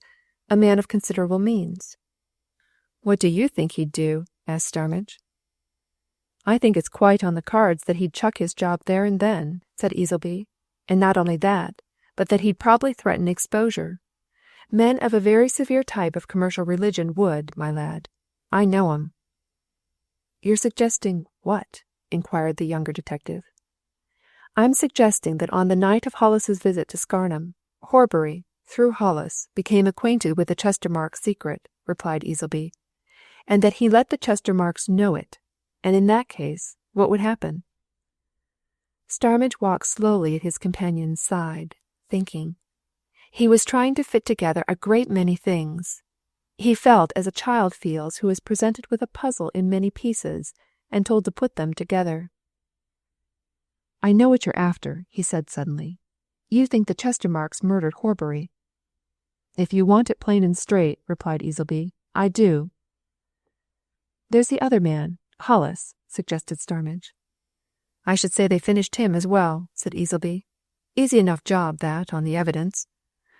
A: a man of considerable means. What do you think he'd do? Asked Starmidge. I think it's quite on the cards that he'd chuck his job there and then, said Easleby, and not only that, but that he'd probably threaten exposure. Men of a very severe type of commercial religion would, my lad. I know 'em. You're suggesting what? Inquired the younger detective. I'm suggesting that on the night of Hollis's visit to Scarnham, Horbury, through Hollis, became acquainted with the Chestermarke secret, replied Easleby, and that he let the Chestermarkes know it, and in that case, what would happen? Starmidge walked slowly at his companion's side, thinking. He was trying to fit together a great many things. He felt as a child feels who is presented with a puzzle in many pieces and told to put them together. I know what you're after, he said suddenly. You think the Chestermarkes murdered Horbury. If you want it plain and straight, replied Easleby, I do. There's the other man, Hollis, suggested Starmidge. I should say they finished him as well, said Easleby. Easy enough job, that, on the evidence.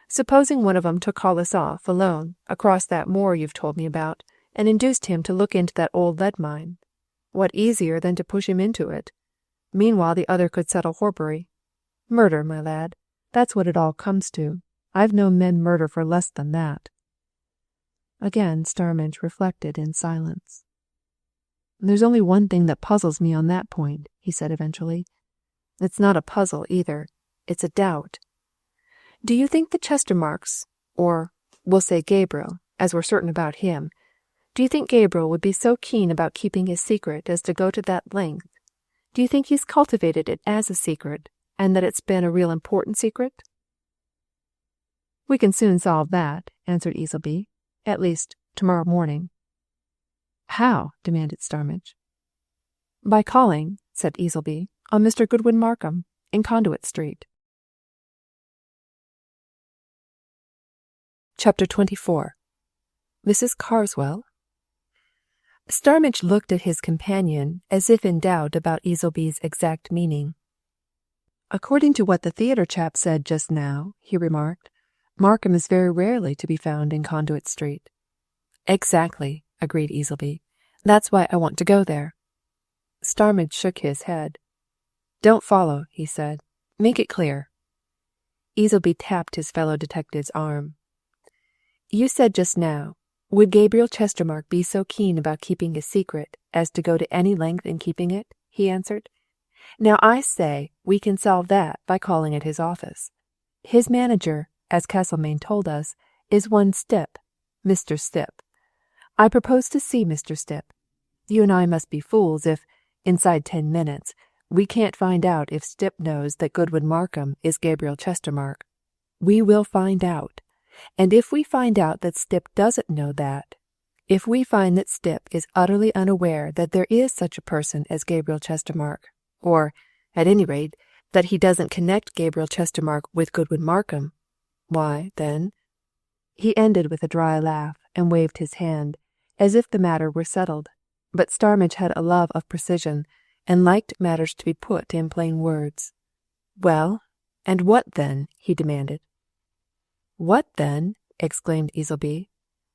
A: Supposing one of 'em took Hollis off, alone, across that moor you've told me about, and induced him to look into that old lead mine. What easier than to push him into it? Meanwhile the other could settle Horbury. Murder, my lad. That's what it all comes to. I've known men murder for less than that. Again Starmidge reflected in silence. There's only one thing that puzzles me on that point, he said eventually. It's not a puzzle, either. It's a doubt. Do you think the Chestermarkes, or we'll say Gabriel, as we're certain about him,
B: Do you think Gabriel would be so keen about keeping his secret as to go to that length? Do you think he's cultivated it as a secret, and that it's been a real important secret?" "We can soon solve that," answered Easleby. "At least, tomorrow morning." "How?" demanded Starmidge. "By calling," said Easleby, "on Mr. Goodwin Markham, in Conduit Street." Chapter 24. Mrs. Carswell. Starmidge looked at his companion as if in doubt about Easleby's exact meaning. "According to what the theatre chap said just now," he remarked, "Markham is very rarely to be found in Conduit Street." "Exactly," agreed Easleby. "That's why I want to go there." Starmidge shook his head. "Don't follow," he said. "Make it clear." Easleby tapped his fellow detective's arm. "You said just now, would Gabriel Chestermarke be so keen about keeping his secret as to go to any length in keeping it?" he answered. "Now I say we can solve that by calling at his office. His manager, as Castlemaine told us, is one Stipp, Mr. Stipp. I propose to see Mr. Stipp. You and I must be fools if, inside 10 minutes, we can't find out if Stipp knows that Goodwin Markham is Gabriel Chestermarke. We will find out. And if we find out that Stipp doesn't know that, if we find that Stipp is utterly unaware that there is such a person as Gabriel Chestermarke, or, at any rate, that he doesn't connect Gabriel Chestermarke with Goodwin Markham, why, then—" He ended with a dry laugh and waved his hand, as if the matter were settled, but Starmidge had a love of precision, and liked matters to be put in plain words. "Well, and what then?" he demanded. "What then?" exclaimed Easleby.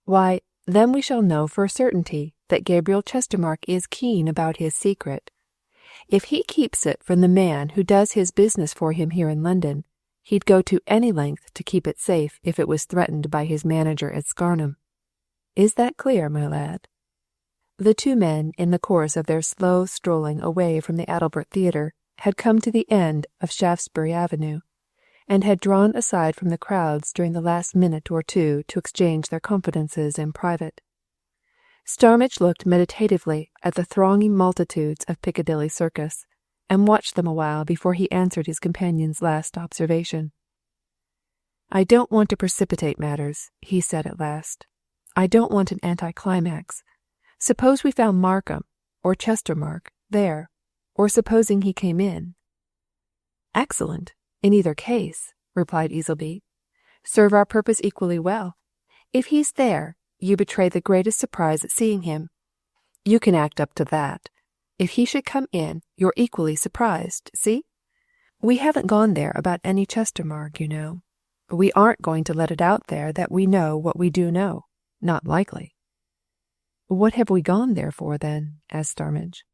B: "Why, then we shall know for a certainty that Gabriel Chestermarke is keen about his secret. If he keeps it from the man who does his business for him here in London, he'd go to any length to keep it safe if it was threatened by his manager at Scarnham. Is that clear, my lad?" The two men, in the course of their slow strolling away from the Adalbert Theatre, had come to the end of Shaftesbury Avenue, and had drawn aside from the crowds during the last minute or two to exchange their confidences in private. Starmidge looked meditatively at the thronging multitudes of Piccadilly Circus, and watched them a while before he answered his companion's last observation. "I don't want to precipitate matters," he said at last. "I don't want an anticlimax. Suppose we found Markham, or Chestermarke, there, or supposing he came in." "Excellent, in either case," replied Easleby. "Serve our purpose equally well. If he's there, you betray the greatest surprise at seeing him. You can act up to that. If he should come in, you're equally surprised, see? We haven't gone there about any Chestermarke, you know. We aren't going to let it out there that we know what we do know. Not likely." "What have we gone there for, then?" asked Starmidge.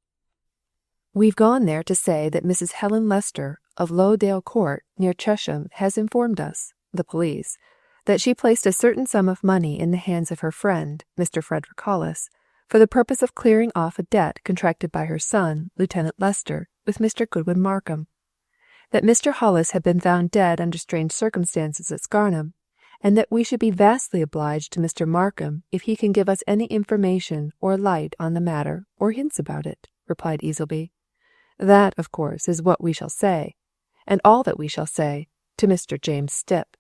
B: "We've gone there to say that Mrs. Helen Lester of Lowdale Court, near Chesham, has informed us, the police, that she placed a certain sum of money in the hands of her friend, Mr. Frederick Hollis, for the purpose of clearing off a debt contracted by her son, Lieutenant Lester, with Mr. Goodwin Markham. That Mr. Hollis had been found dead under strange circumstances at Scarnham, and that we should be vastly obliged to Mr. Markham if he can give us any information or light on the matter or hints about it," replied Easleby. "That, of course, is what we shall say, and all that we shall say, to Mr. James Stipp.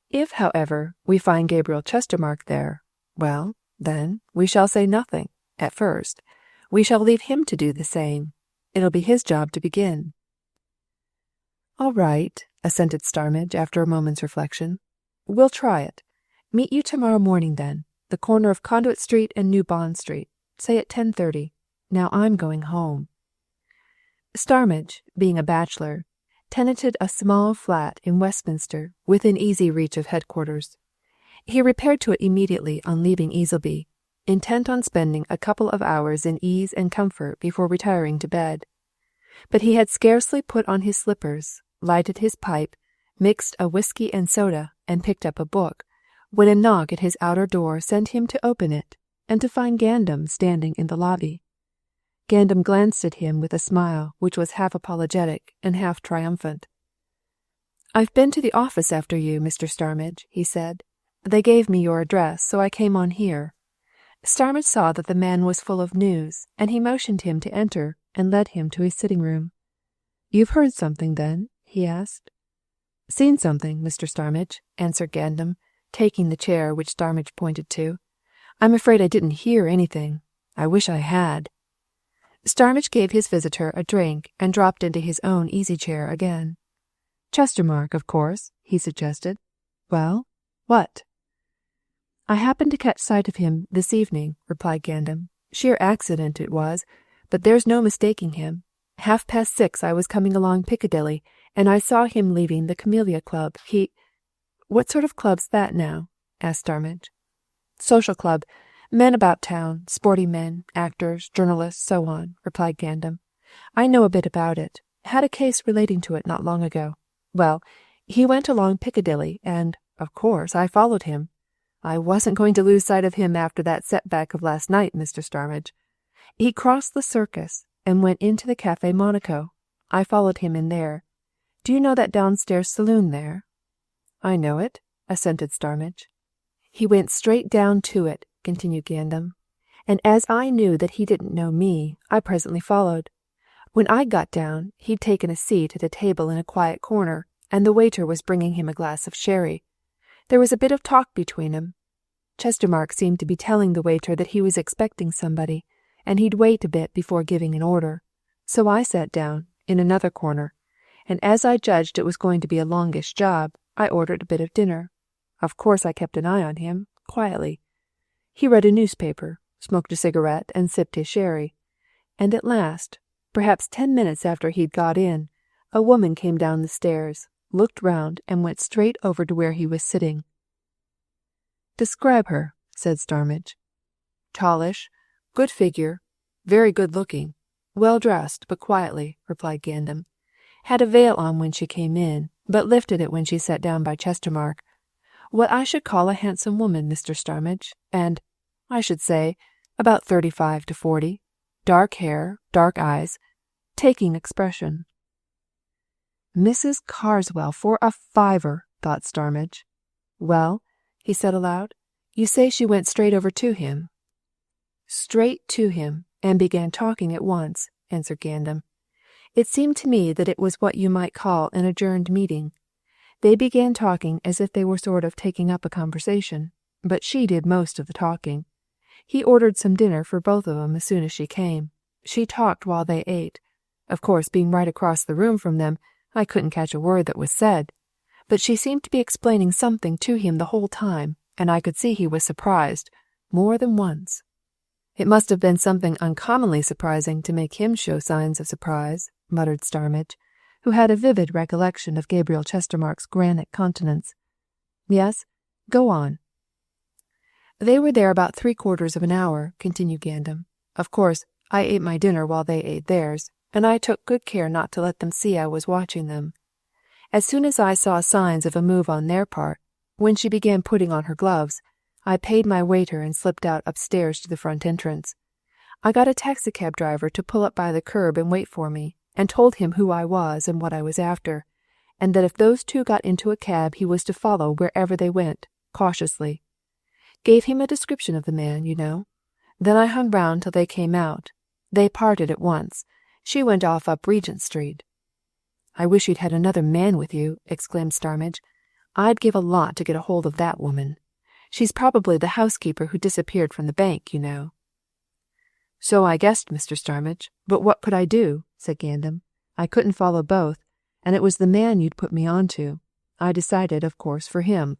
B: If, however, we find Gabriel Chestermarke there, well, then, we shall say nothing, at first. We shall leave him to do the same. It'll be his job to begin." "All right," assented Starmidge after a moment's reflection. "We'll try it. Meet you tomorrow morning, then, the corner of Conduit Street and New Bond Street, say at 10:30. Now I'm going home." Starmidge, being a bachelor, tenanted a small flat in Westminster within easy reach of headquarters. He repaired to it immediately on leaving Easleby, intent on spending a couple of hours in ease and comfort before retiring to bed. But he had scarcely put on his slippers, lighted his pipe, mixed a whisky and soda, and picked up a book, when a knock at his outer door sent him to open it, and to find Gandam standing in the lobby. Gandam glanced at him with a smile which was half apologetic and half triumphant. "I've been to the office after you, Mr. Starmidge," he said. "They gave me your address, so I came on here.
A: Starmidge saw that the man was full of news, and he motioned him to enter and led him to his sitting-room.
B: "You've heard something, then?" he asked.
A: "Seen something, Mr. Starmidge," answered Gandam, taking the chair which Starmidge pointed to. "I'm afraid I didn't hear anything. I wish I had." Starmidge gave his visitor a drink and dropped into his own easy-chair again.
B: "Chestermarke, of course," he suggested. "Well, what?"
A: "I happened to catch sight of him this evening," replied Gandam. "Sheer accident it was, but there's no mistaking him. 6:30 I was coming along Piccadilly, and I saw him leaving the Camellia Club. What sort of club's that now?" asked Starmidge. "Social club. Men about town, sporting men, actors, journalists, so on," replied Gandam. "I know a bit about it. Had a case relating to it not long ago. Well, he went along Piccadilly, and, of course, I followed him. I wasn't going to lose sight of him after that setback of last night, Mr. Starmidge. He crossed the Circus and went into the Café Monaco. I followed him in there. Do you know that downstairs saloon there?"
B: "I know it," assented Starmidge.
A: "He went straight down to it," continued Gandam, "and as I knew that he didn't know me, I presently followed. When I got down, he'd taken a seat at a table in a quiet corner, and the waiter was bringing him a glass of sherry. There was a bit of talk between 'em. Chestermarke seemed to be telling the waiter that he was expecting somebody, and he'd wait a bit before giving an order. So I sat down, in another corner, and as I judged it was going to be a longish job, I ordered a bit of dinner. Of course I kept an eye on him, quietly. He read a newspaper, smoked a cigarette, and sipped his sherry. And at last, perhaps 10 minutes after he'd got in, a woman came down the stairs, looked round, and went straight over to where he was sitting."
B: "Describe her," said Starmidge.
A: "Tallish, good figure, very good-looking, well-dressed, but quietly," replied Gandam. "Had a veil on when she came in, but lifted it when she sat down by Chestermarke. What I should call a handsome woman, Mr. Starmidge, and, I should say, about 35 to 40. Dark hair, dark eyes, taking expression."
B: "Mrs. Carswell for a fiver," thought Starmidge.
A: "Well," he said aloud, "you say she went straight over to him?" "Straight to him, and began talking at once," answered Gandam. "It seemed to me that it was what you might call an adjourned meeting. They began talking as if they were sort of taking up a conversation, but she did most of the talking. He ordered some dinner for both of 'em as soon as she came. She talked while they ate. Of course, being right across the room from them, I couldn't catch a word that was said, but she seemed to be explaining something to him the whole time, and I could see he was surprised, more than once."
B: "It must have been something uncommonly surprising to make him show signs of surprise," muttered Starmidge, who had a vivid recollection of Gabriel Chestermarke's granite countenance. "Yes, go on."
A: "They were there about 3/4 of an hour," continued Gandam. "Of course, I ate my dinner while they ate theirs, and I took good care not to let them see I was watching them. As soon as I saw signs of a move on their part, when she began putting on her gloves, I paid my waiter and slipped out upstairs to the front entrance. I got a taxicab driver to pull up by the curb and wait for me, and told him who I was and what I was after, and that if those two got into a cab he was to follow wherever they went, cautiously. Gave him a description of the man, you know. Then I hung round till they came out. They parted at once. She went off up Regent Street." "I wish you'd had another man with you," exclaimed Starmidge. "I'd give a lot to get a hold of that woman. She's probably the housekeeper who disappeared from the bank, you know."
B: "So I guessed, Mr. Starmidge, but what could I do?" said Gandam. "I couldn't follow both, and it was the man you'd put me on to. I decided, of course, for him.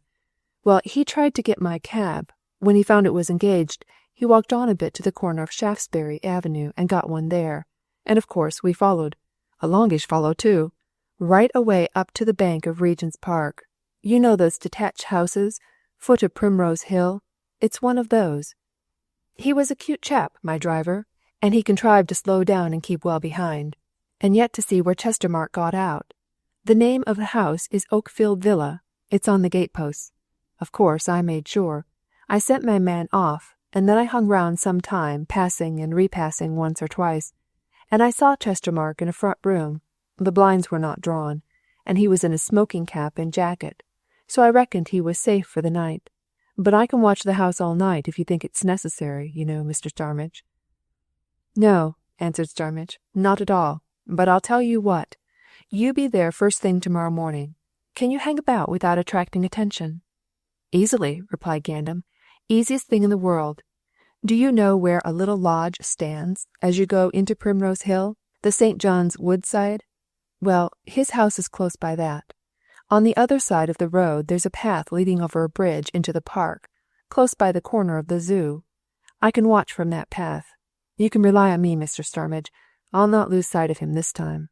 A: Well, he tried to get my cab. When he found it was engaged, he walked on a bit to the corner of Shaftesbury Avenue and got one there. And of course we followed. A longish follow, too. Right away up to the bank of Regent's Park. You know those detached houses, foot of Primrose Hill? It's one of those. He was a cute chap, my driver, and he contrived to slow down and keep well behind, and yet to see where Chestermarke got out. The name of the house is Oakfield Villa. It's on the gateposts. Of course, I made sure. I sent my man off, and then I hung round some time, passing and repassing once or twice, and I saw Chestermarke in a front room. The blinds were not drawn, and he was in a smoking cap and jacket, so I reckoned he was safe for the night. But I can watch the house all night if you think it's necessary, Mr. Starmidge." "No," answered Starmidge, "not at all. But I'll tell you what. You be there first thing tomorrow morning. Can you hang about without attracting attention?" "Easily," replied Gandam. "Easiest thing in the world. Do you know where a little lodge stands as you go into Primrose Hill, the St. John's Wood side? Well, his house is close by that. On the other side of the road there's a path leading over a bridge into the park, close by the corner of the zoo. I can watch from that path. You can rely on me, Mr. Starmidge. I'll not lose sight of him this time."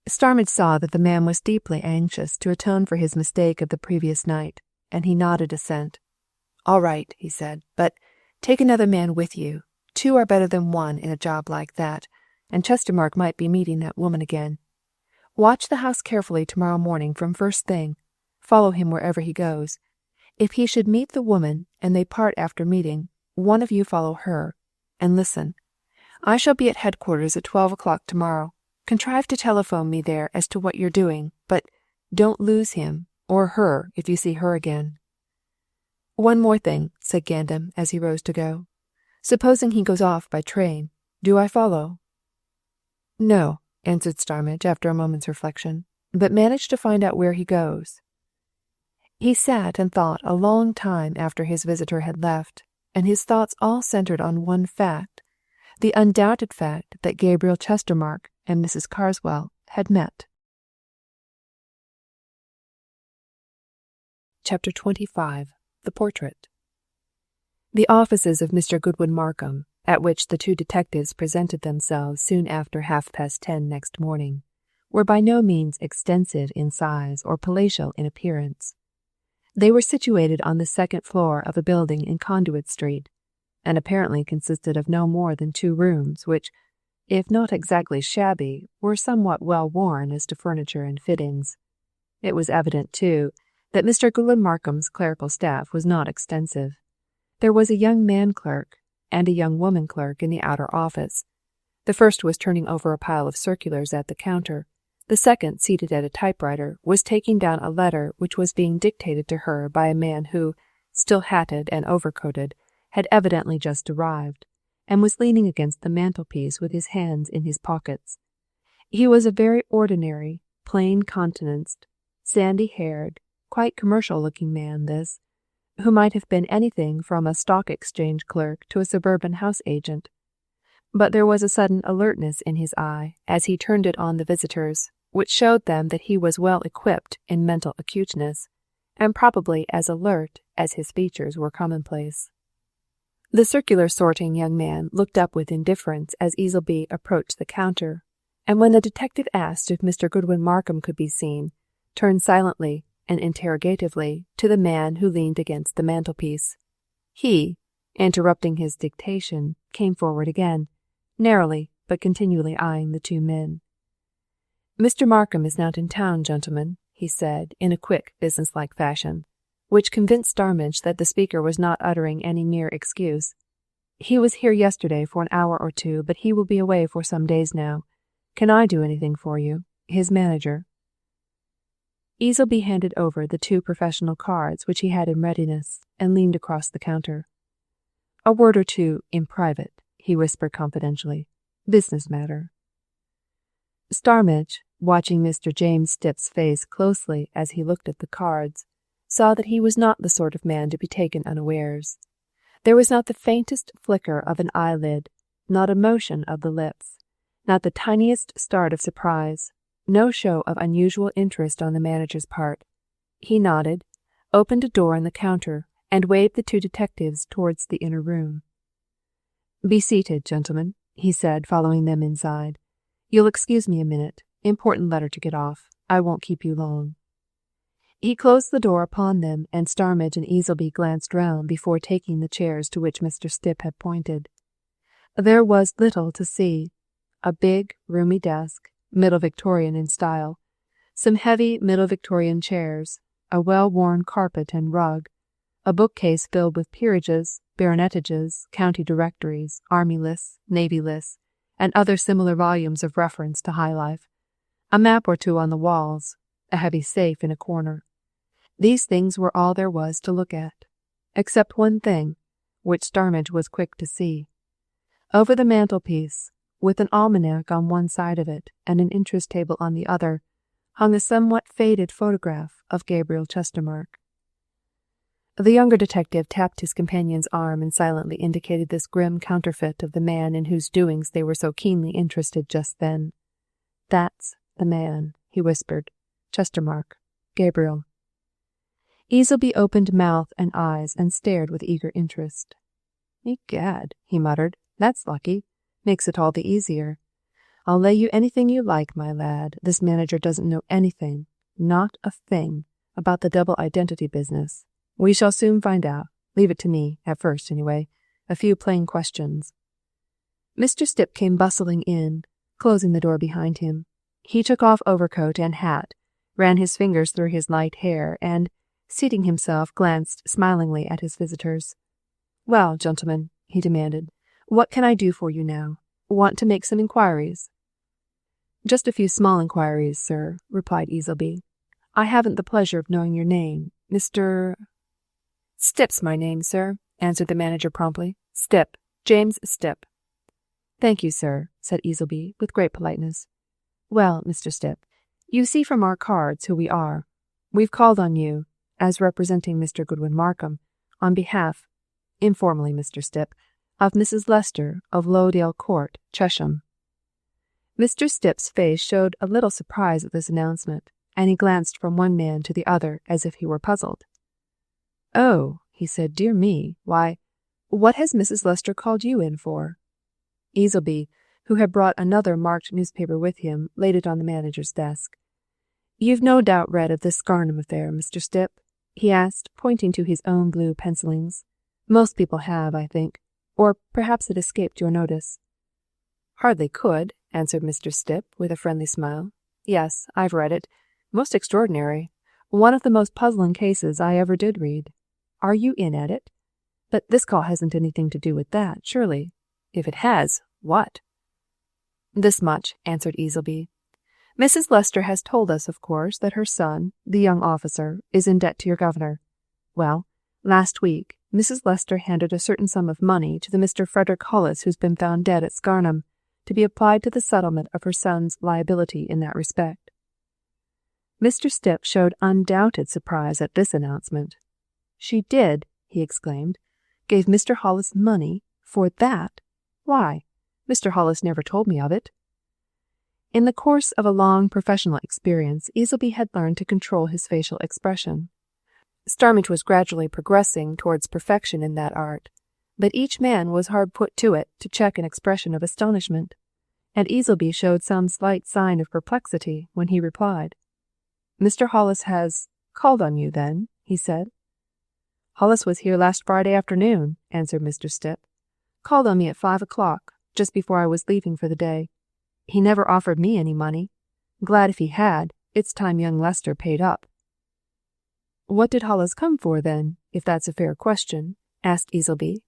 A: Starmidge saw that the man was deeply anxious to atone for his mistake of the previous night, and he nodded assent. "All right," he said, "but take another man with you. 2 are better than 1 in a job like that, and Chestermarke might be meeting that woman again. Watch the house carefully tomorrow morning from first thing. Follow him wherever he goes. If he should meet the woman, and they part after meeting, one of you follow her. And listen. I shall be at headquarters at 12 o'clock tomorrow. Contrive to telephone me there as to what you're doing, but don't lose him, or her, if you see her again." "One more thing," said Gandam, as he rose to go. "Supposing he goes off by train, do I follow?" "No," answered Starmidge after a moment's reflection, "but manage to find out where he goes." He sat and thought a long time after his visitor had left, and his thoughts all centred on one fact, the undoubted fact that Gabriel Chestermarke and Mrs. Carswell had met. Chapter 25. The Portrait. The offices of Mr. Goodwin Markham, at which the 2 detectives presented themselves soon after 10:30 next morning, were by no means extensive in size or palatial in appearance. They were situated on the 2nd floor of a building in Conduit Street, and apparently consisted of no more than 2 rooms, which, if not exactly shabby, were somewhat well worn as to furniture and fittings. It was evident, too, that Mr. Goodwin Markham's clerical staff was not extensive. There was a young man clerk and a young woman clerk in the outer office. The first was turning over a pile of circulars at the counter. The second, seated at a typewriter, was taking down a letter which was being dictated to her by a man who, still hatted and overcoated, had evidently just arrived, and was leaning against the mantelpiece with his hands in his pockets. He was a very ordinary, plain-countenanced, sandy-haired, quite commercial-looking man, this, who might have been anything from a stock exchange clerk to a suburban house agent. But there was a sudden alertness in his eye as he turned it on the visitors, which showed them that he was well equipped in mental acuteness, and probably as alert as his features were commonplace. The circular-sorting young man looked up with indifference as Easleby approached the counter, and when the detective asked if Mr. Goodwin Markham could be seen, turned silently and interrogatively to the man who leaned against the mantelpiece. He, interrupting his dictation, came forward again, narrowly but continually eyeing the 2 men. "Mr. Markham is not in town, gentlemen," he said in a quick, businesslike fashion, which convinced Starmidge that the speaker was not uttering any mere excuse. "He was here yesterday for an hour or 2, but he will be away for some days now. Can I do anything for you? His manager." Easleby handed over the 2 professional cards which he had in readiness, and leaned across the counter. "A word or 2 in private," he whispered confidentially. "Business matter." Starmidge, watching Mr. James Stipp's face closely as he looked at the cards, saw that he was not the sort of man to be taken unawares. There was not the faintest flicker of an eyelid, not a motion of the lips, not the tiniest start of surprise, no show of unusual interest on the manager's part. He nodded, opened a door in the counter, and waved the 2 detectives towards the inner room. "Be seated, gentlemen," he said, following them inside. "You'll excuse me a minute. Important letter to get off. I won't keep you long." He closed the door upon them, and Starmidge and Easleby glanced round before taking the chairs to which Mr. Stipp had pointed. There was little to see. A big, roomy desk, Middle Victorian in style, some heavy Middle Victorian chairs, a well-worn carpet and rug, a bookcase filled with peerages, baronetages, county directories, army lists, navy lists, and other similar volumes of reference to high life, a map or 2 on the walls, a heavy safe in a corner. These things were all there was to look at.
B: except one thing, which Starmidge was quick to see. Over the mantelpiece, with an almanac on one side of it and an interest table on the other, hung a somewhat faded photograph of Gabriel Chestermarke. The younger detective tapped his companion's arm and silently indicated this grim counterfeit of the man in whose doings they were so keenly interested just then. "That's the man," he whispered. "Chestermarke. Gabriel." Easleby opened mouth and eyes and stared with eager interest. "Egad," he muttered, "that's lucky. Makes it all the easier. I'll lay you anything you like, my lad, this manager doesn't know anything, not a thing, about the double identity business. We shall soon find out. Leave it to me, at first anyway. A few plain questions." Mr. Stipp came bustling in, closing the door behind him. He took off overcoat and hat, ran his fingers through his light hair, and, seating himself, glanced smilingly at his visitors. "Well, gentlemen," he demanded, "what can I do for you now? Want to make some inquiries?" "Just a few small inquiries, sir," replied Easleby. "I haven't the pleasure of knowing your name. Mr. "Stipp's my name, sir," answered the manager promptly. "Stipp. James Stipp." "Thank you, sir," said Easleby, with great politeness. "Well, Mr. Stipp, you see from our cards who we are. We've called on you, as representing Mr. Goodwin Markham, on behalf, informally, Mr. Stipp, of Mrs. Lester of Lowdale Court, Chesham." Mr. Stipp's face showed a little surprise at this announcement, and he glanced from one man to the other as if he were puzzled. "Oh," he said, "dear me. Why, what has Mrs. Lester called you in for?" Easleby, who had brought another marked newspaper with him, laid it on the manager's desk. "You've no doubt read of this Scarnham affair, Mr. Stipp?" he asked, pointing to his own blue pencillings. "Most people have, I think. Or perhaps it escaped your notice." "Hardly could," answered Mr. Stipp, with a friendly smile. "Yes, I've read it. Most extraordinary. One of the most puzzling cases I ever did read. Are you in at it? But this call hasn't anything to do with that, surely. If it has, what?" "This much," answered Easleby. "Mrs. Lester has told us, of course, that her son, the young officer, is in debt to your governor. Well, last week, Mrs. Lester handed a certain sum of money to the Mr. Frederick Hollis who's been found dead at Scarnham, to be applied to the settlement of her son's liability in that respect." Mr. Stipp showed undoubted surprise at this announcement. "She did!" he exclaimed. "Gave Mr. Hollis money for that? Why, Mr. Hollis never told me of it." In the course of a long professional experience, Easleby had learned to control his facial expression. Starmidge was gradually progressing towards perfection in that art, but each man was hard put to it to check an expression of astonishment, and Easleby showed some slight sign of perplexity when he replied. "Mr. Hollis has called on you, then?" he said. "Hollis was here last Friday afternoon," answered Mr. Stipp. "Called on me at 5 o'clock, just before I was leaving for the day. He never offered me any money. Glad if he had. It's time young Lester paid up." "What did Hollis come for, then, if that's a fair question?" asked Easleby.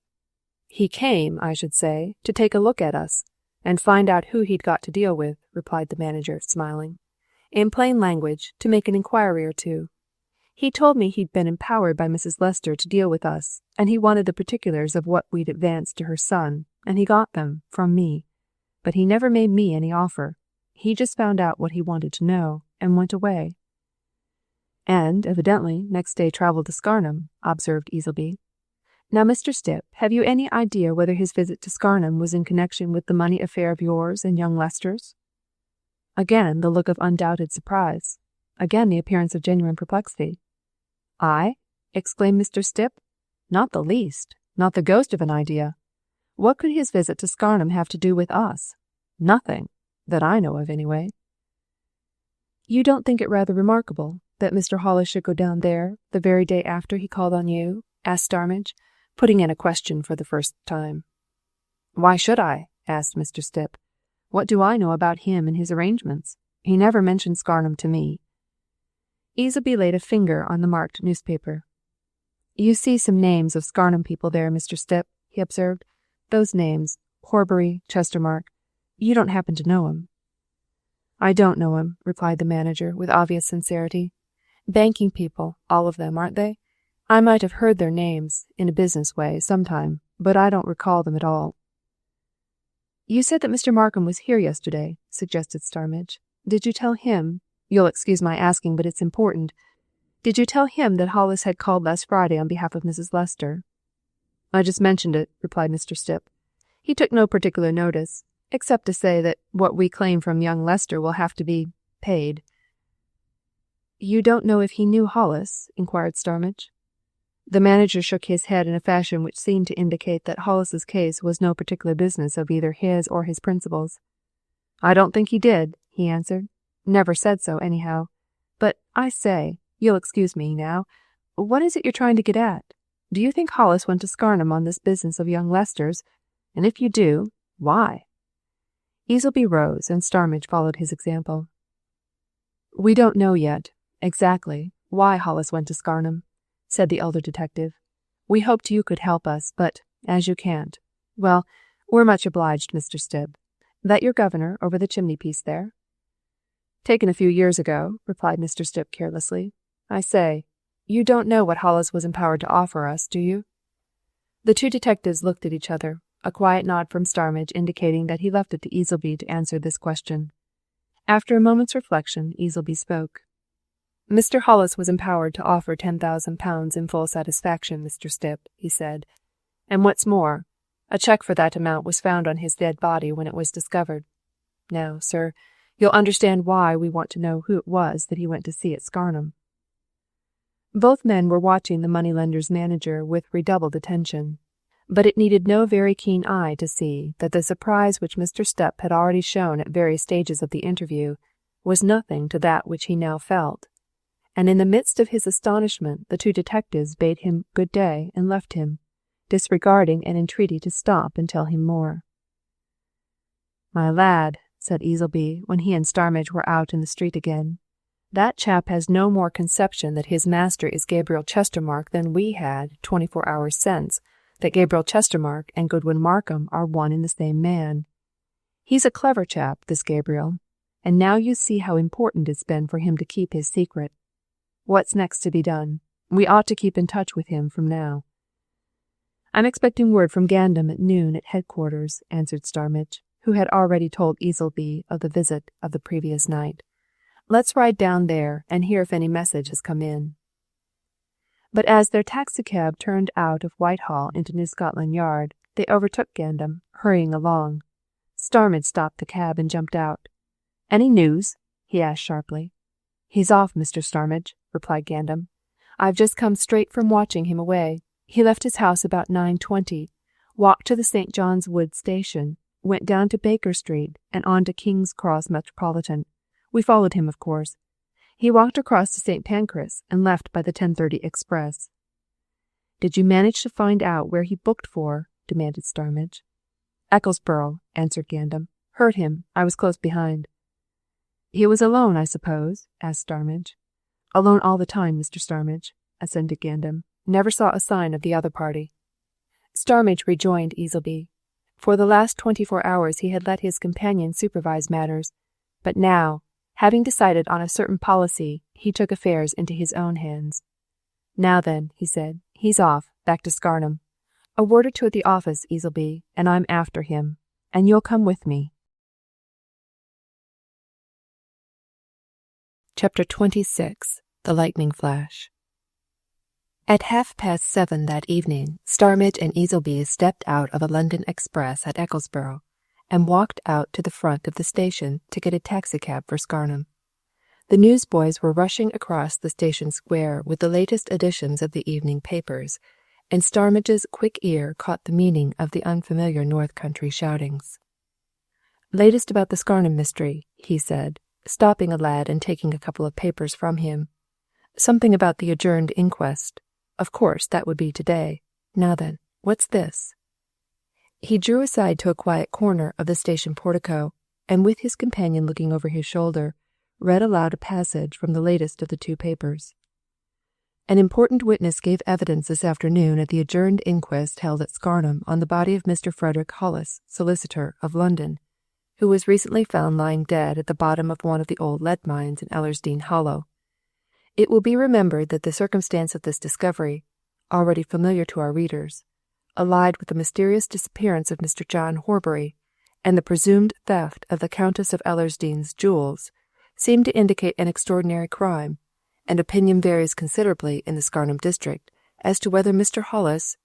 B: "He came, I should say, to take a look at us, and find out who he'd got to deal with," replied the manager, smiling. "In plain language, to make an inquiry or two. He told me he'd been empowered by Mrs. Lester to deal with us, and he wanted the particulars of what we'd advanced to her son, and he got them, from me. But he never made me any offer. He just found out what he wanted to know, and went away." "And, evidently, next day travelled to Scarnham," observed Easleby. "Now, Mr. Stipp, have you any idea whether his visit to Scarnham was in connection with the money affair of yours and young Lester's?" Again the look of undoubted surprise. Again the appearance of genuine perplexity. "I?" exclaimed Mr. Stipp. "Not the least. Not the ghost of an idea. What could his visit to Scarnham have to do with us? Nothing, that I know of, anyway." "You don't think it rather remarkable that Mr. Hollis should go down there the very day after he called on you?" asked Starmidge, putting in a question for the first time. "Why should I?" asked Mr. Stipp. "What do I know about him and his arrangements? He never mentioned Scarnham to me." Easleby laid a finger on the marked newspaper. "You see some names of Scarnham people there, Mr. Stipp," he observed. "Those names, Horbury, Chestermarke. You don't happen to know 'em?" "I don't know 'em," replied the manager, with obvious sincerity. "Banking people, all of them, aren't they? I might have heard their names, in a business way, sometime, but I don't recall them at all." "You said that Mr. Markham was here yesterday," suggested Starmidge. "Did you tell him— you'll excuse my asking, but it's important— did you tell him that Hollis had called last Friday on behalf of Mrs. Lester?" "I just mentioned it," replied Mr. Stipp. "He took no particular notice, except to say that what we claim from young Lester will have to be paid." "You don't know if he knew Hollis?" inquired Starmidge. The manager shook his head in a fashion which seemed to indicate that Hollis's case was no particular business of either his or his principal's. "I don't think he did," he answered. "Never said so, anyhow. But, I say, you'll excuse me now. What is it you're trying to get at? Do you think Hollis went to Scarnham on this business of young Lester's? And if you do, why?" Easleby rose, and Starmidge followed his example. "We don't know yet, exactly, why Hollis went to Scarnham," said the elder detective. "We hoped you could help us, but, as you can't, well, we're much obliged, Mr. Stibb. That your governor over the chimney-piece there?" "Taken a few years ago," replied Mr. Stipp carelessly. "I say, you don't know what Hollis was empowered to offer us, do you?" The two detectives looked at each other, a quiet nod from Starmidge indicating that he left it to Easleby to answer this question. After a moment's reflection, Easleby spoke. "Mr. Hollis was empowered to offer £10,000 in full satisfaction, Mr. Stipp," he said. "And what's more, a cheque for that amount was found on his dead body when it was discovered. Now, sir, you'll understand why we want to know who it was that he went to see at Scarnham." Both men were watching the moneylender's manager with redoubled attention, but it needed no very keen eye to see that the surprise which Mr. Stipp had already shown at various stages of the interview was nothing to that which he now felt, and in the midst of his astonishment the two detectives bade him good day and left him, disregarding an entreaty to stop and tell him more. "My lad," said Easleby, when he and Starmidge were out in the street again, "that chap has no more conception that his master is Gabriel Chestermarke than we had 24 hours since that Gabriel Chestermarke and Goodwin Markham are one and the same man. He's a clever chap, this Gabriel, and now you see how important it's been for him to keep his secret. What's next to be done? We ought to keep in touch with him from now." "I'm expecting word from Gandam at noon at headquarters," answered Starmidge, who had already told Easleby of the visit of the previous night. "Let's ride down there and hear if any message has come in." But as their taxicab turned out of Whitehall into New Scotland Yard, they overtook Gandam, hurrying along. Starmidge stopped the cab and jumped out. "Any news?" he asked sharply. "He's off, Mr. Starmidge," replied Gandam. "I've just come straight from watching him away. He left his house about 9:20, walked to the St. John's Wood station, went down to Baker Street and on to King's Cross Metropolitan. We followed him, of course. He walked across to St. Pancras and left by the 10:30 express." "Did you manage to find out where he booked for?" demanded Starmidge. "Ecclesborough," answered Gandam. "Heard him. I was close behind." "He was alone, I suppose?" asked Starmidge. "Alone all the time, Mr. Starmidge," assented Gandam. "Never saw a sign of the other party." Starmidge rejoined Easleby. For the last 24 hours he had let his companion supervise matters, but now, having decided on a certain policy, he took affairs into his own hands. "Now then," he said, "he's off, back to Scarnham. A word or two at the office, Easleby, and I'm after him. And you'll come with me." Chapter 26. The Lightning Flash. At 7:30 that evening, Starmidge and Easleby stepped out of a London express at Ecclesborough and walked out to the front of the station to get a taxicab for Scarnham. The newsboys were rushing across the station square with the latest editions of the evening papers, and Starmidge's quick ear caught the meaning of the unfamiliar North Country shoutings. "Latest about the Scarnham mystery," he said, stopping a lad and taking a couple of papers from him. "Something about the adjourned inquest. Of course, that would be today. Now then, what's this?" He drew aside to a quiet corner of the station portico, and with his companion looking over his shoulder, read aloud a passage from the latest of the two papers. "An important witness gave evidence this afternoon at the adjourned inquest held at Scarnham on the body of Mr. Frederick Hollis, solicitor, of London, who was recently found lying dead at the bottom of one of the old lead mines in Ellersdeane Hollow. It will be remembered that the circumstance of this discovery,
A: already familiar to our readers, allied with the mysterious disappearance of Mr. John Horbury and the presumed theft of the Countess of Ellersdeane's jewels, seem to indicate an extraordinary crime, and opinion varies considerably in the Scarnham district as to whether Mr. Hollis,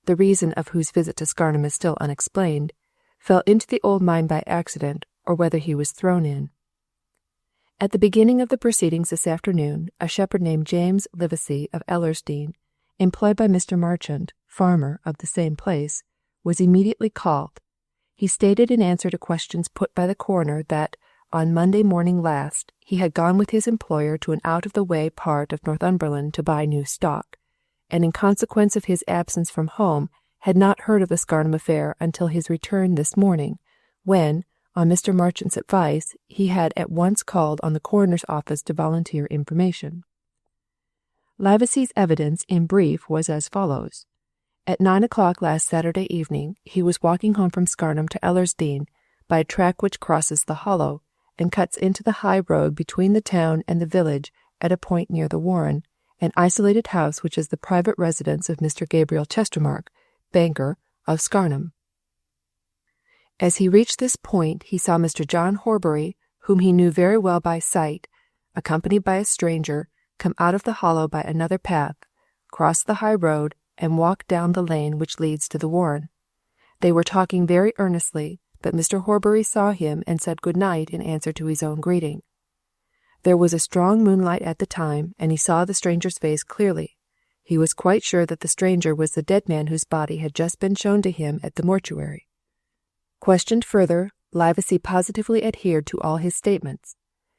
A: the reason of whose visit to Scarnham is still unexplained, fell into the old mine by accident, or whether he was thrown in. At the beginning of the proceedings this afternoon, a shepherd named James Livesey of Ellersdeane, employed by Mr. Marchant, farmer of the same place, was immediately called. He stated in answer to questions put by the coroner that, on Monday morning last, he had gone with his employer to an out-of-the-way part of Northumberland to buy new stock, and in consequence of his absence from home had not heard of the Scarnham affair until his return this morning, when, on Mr. Marchant's advice, he had at once called on the coroner's office to volunteer information. Livesey's evidence, in brief, was as follows. At 9 o'clock last Saturday evening, he was walking home from Scarnham to Ellersdeane by a track which crosses the hollow and cuts into the high road between the town and the village at a point near the Warren, an isolated house which is the private residence of Mr. Gabriel Chestermarke, banker, of Scarnham. As he reached this point, he saw Mr. John Horbury, whom he knew very well by sight, accompanied by a stranger, come out of the hollow by another path, cross the high road, and walk down the lane which leads to the Warren. They were talking very earnestly, but Mr. Horbury saw him and said good night in answer to his own greeting. There was a strong moonlight at the time, and he saw the stranger's face clearly. He was quite sure that the stranger was the dead man whose body had just been shown to him at the mortuary. Questioned further, Livesey positively adhered to all his statements.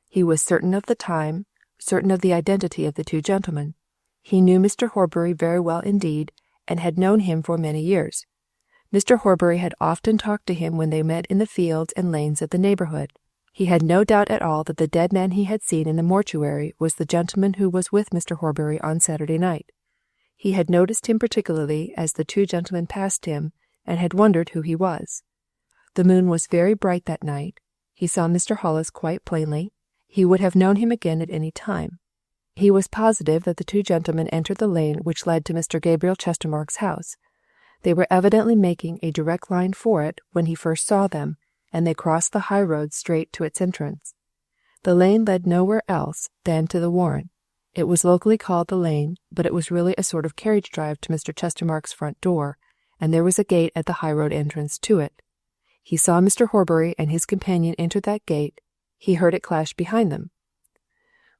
A: He was certain of the time, certain of the identity of the two gentlemen. He knew Mr. Horbury very well indeed, and had known him for many years. Mr. Horbury had often talked to him when they met in the fields and lanes of the neighbourhood. He had no doubt at all that the dead man he had seen in the mortuary was the gentleman who was with Mr. Horbury on Saturday night. He had noticed him particularly as the two gentlemen passed him, and had wondered who he was. The moon was very bright that night. He saw Mr. Hollis quite plainly. He would have known him again at any time. He was positive that the two gentlemen entered the lane which led to Mr. Gabriel Chestermarke's house. They were evidently making a direct line for it when he first saw them, and they crossed the high road straight to its entrance. The lane led nowhere else than to the Warren. It was locally called the lane, but it was really a sort of carriage drive to Mr. Chestermarke's front door, and there was a gate at the high road entrance to it. He saw Mr. Horbury and his companion enter that gate. He heard it clash behind them.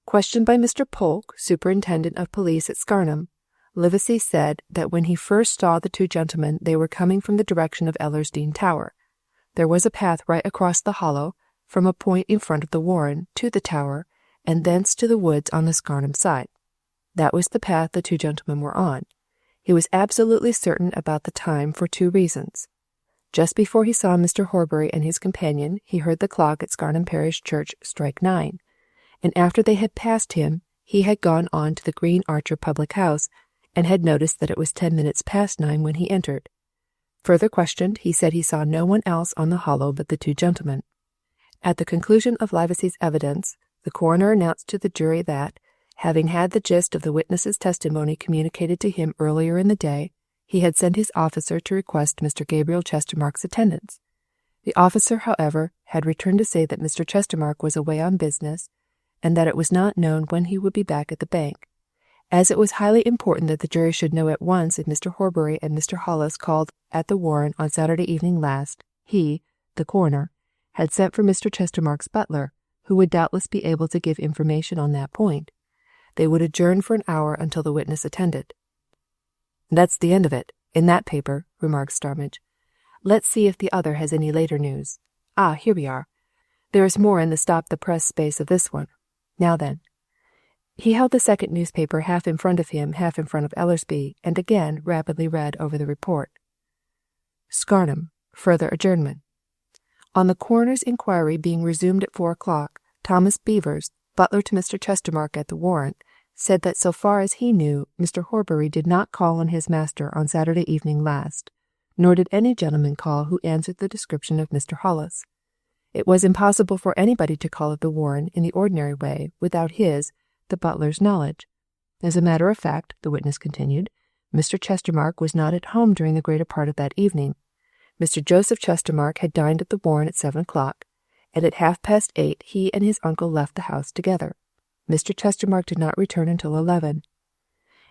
A: Questioned by Mr. Polke, superintendent of police at Scarnham, Livesey said that when he first saw the two gentlemen they were coming from the direction of Ellersdeane Tower. There was a path right across the hollow, from a point in front of the Warren to the tower, and thence to the woods on the Scarnham side. That was the path the two gentlemen were on. He was absolutely certain about the time for two reasons. Just before he saw Mr. Horbury and his companion, he heard the clock at Scarnham Parish Church strike 9, and after they had passed him, he had gone on to the Green Archer public house, and had noticed that it was 10 minutes past 9 when he entered. Further questioned, he said he saw no one else on the hollow but the two gentlemen. At the conclusion of Livesey's evidence, the coroner announced to the jury that, having had the gist of the witness's testimony communicated to him earlier in the day, he had sent his officer to request Mr. Gabriel Chestermarke's attendance. The officer, however, had returned to say that Mr. Chestermarke was away on business, and that it was not known when he would be back at the bank. As it was highly important that the jury should know at once if Mr. Horbury and Mr. Hollis called at the Warren on Saturday evening last, he, the coroner, had sent for Mr. Chestermarke's butler, who would doubtless be able to give information on that point. They would adjourn for an hour until the witness attended. "That's the end of it, in that paper," remarked Starmidge. "Let's see if the other has any later news. Ah, here we are. There is more in the stop the press space of this one. Now then." He held the second newspaper half in front of him, half in front of Ellersby, and again rapidly read over the report. Scarnham, further adjournment. On the coroner's inquiry being resumed at 4 o'clock, Thomas Beavers, butler to Mr. Chestermarke at the Warren, said that so far as he knew, Mr. Horbury did not call on his master on Saturday evening last, nor did any gentleman call who answered the description of Mr. Hollis. It was impossible for anybody to call at the Warren in the ordinary way without his, the butler's, knowledge. As a matter of fact, the witness continued, Mr. Chestermarke was not at home during the greater part of that evening. Mr. Joseph Chestermarke had dined at the Warren at 7 o'clock, and at 8:30 he and his uncle left the house together. Mr. Chestermarke did not return until 11.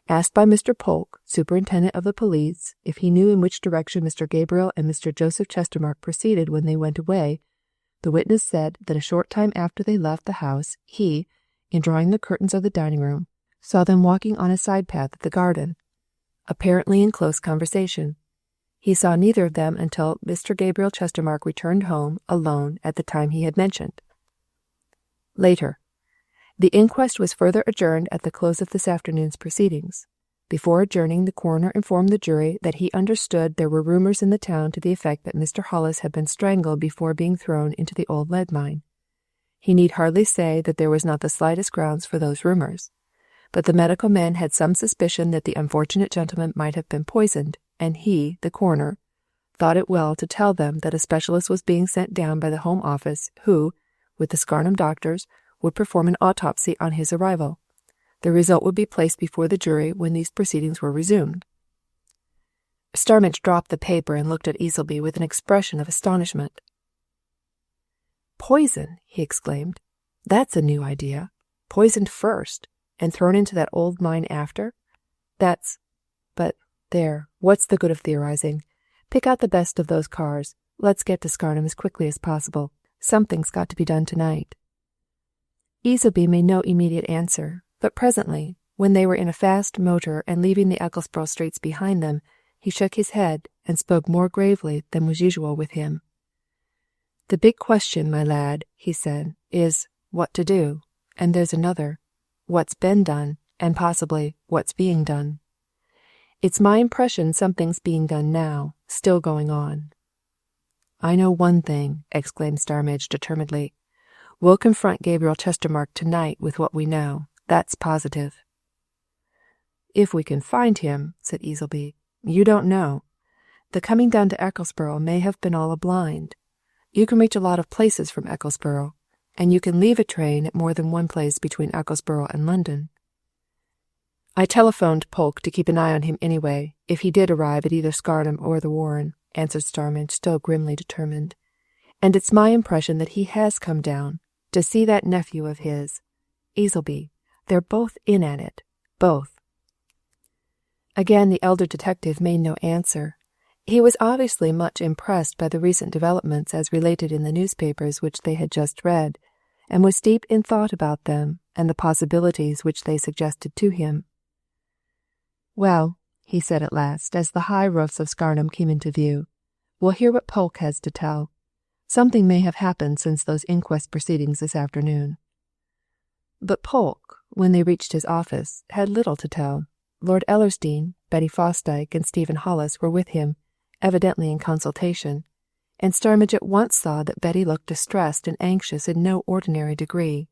A: Asked by Mr. Polke, superintendent of the police, if he knew in which direction Mr. Gabriel and Mr. Joseph Chestermarke proceeded when they went away, the witness said that a short time after they left the house, he, in drawing the curtains of the dining room, saw them walking on a side path at the garden, apparently in close conversation. He saw neither of them until Mr. Gabriel Chestermarke returned home alone at the time he had mentioned. Later. The inquest was further adjourned at the close of this afternoon's proceedings. Before adjourning, the coroner informed the jury that he understood there were rumors in the town to the effect that Mr. Hollis had been strangled before being thrown into the old lead mine. He need hardly say that there was not the slightest grounds for those rumors, but the medical men had some suspicion that the unfortunate gentleman might have been poisoned, and he, the coroner, thought it well to tell them that a specialist was being sent down by the Home Office who, with the Scarnham doctors, would perform an autopsy on his arrival. The result would be placed before the jury when these proceedings were resumed. Starmidge dropped the paper and looked at Easleby with an expression of astonishment. "Poison!" he exclaimed. "That's a new idea. Poisoned first, and thrown into that old mine after? But there, what's the good of theorizing? Pick out the best of those cars. Let's get to Scarnham as quickly as possible. Something's got to be done tonight." Easleby made no immediate answer, but presently, when they were in a fast motor and leaving the Ecclesborough streets behind them, he shook his head and spoke more gravely than was usual with him. "The big question, my lad," he said, "is what to do, and there's another, what's been done, and possibly what's being done. It's my impression something's being done now, still going on." "I know one thing," exclaimed Starmidge determinedly. "We'll confront Gabriel Chestermarke tonight with what we know. That's positive." "If we can find him," said Easleby. "You don't know. The coming down to Ecclesborough may have been all a blind. You can reach a lot of places from Ecclesborough, and you can leave a train at more than one place between Ecclesborough and London." "I telephoned Polke to keep an eye on him anyway, if he did arrive at either Scarnham or the Warren," answered Starmidge, still grimly determined. "And it's my impression that he has come down to see that nephew of his. Easleby, they're both in at it. Both." Again the elder detective made no answer. He was obviously much impressed by the recent developments as related in the newspapers which they had just read, and was deep in thought about them and the possibilities which they suggested to him. "Well," he said at last, as the high roofs of Scarnham came into view, "we'll hear what Polke has to tell. Something may have happened since those inquest proceedings this afternoon." But Polke, when they reached his office, had little to tell. Lord Ellersdeane, Betty Fosdyke, and Stephen Hollis were with him, evidently in consultation, and Starmidge at once saw that Betty looked distressed and anxious in no ordinary degree.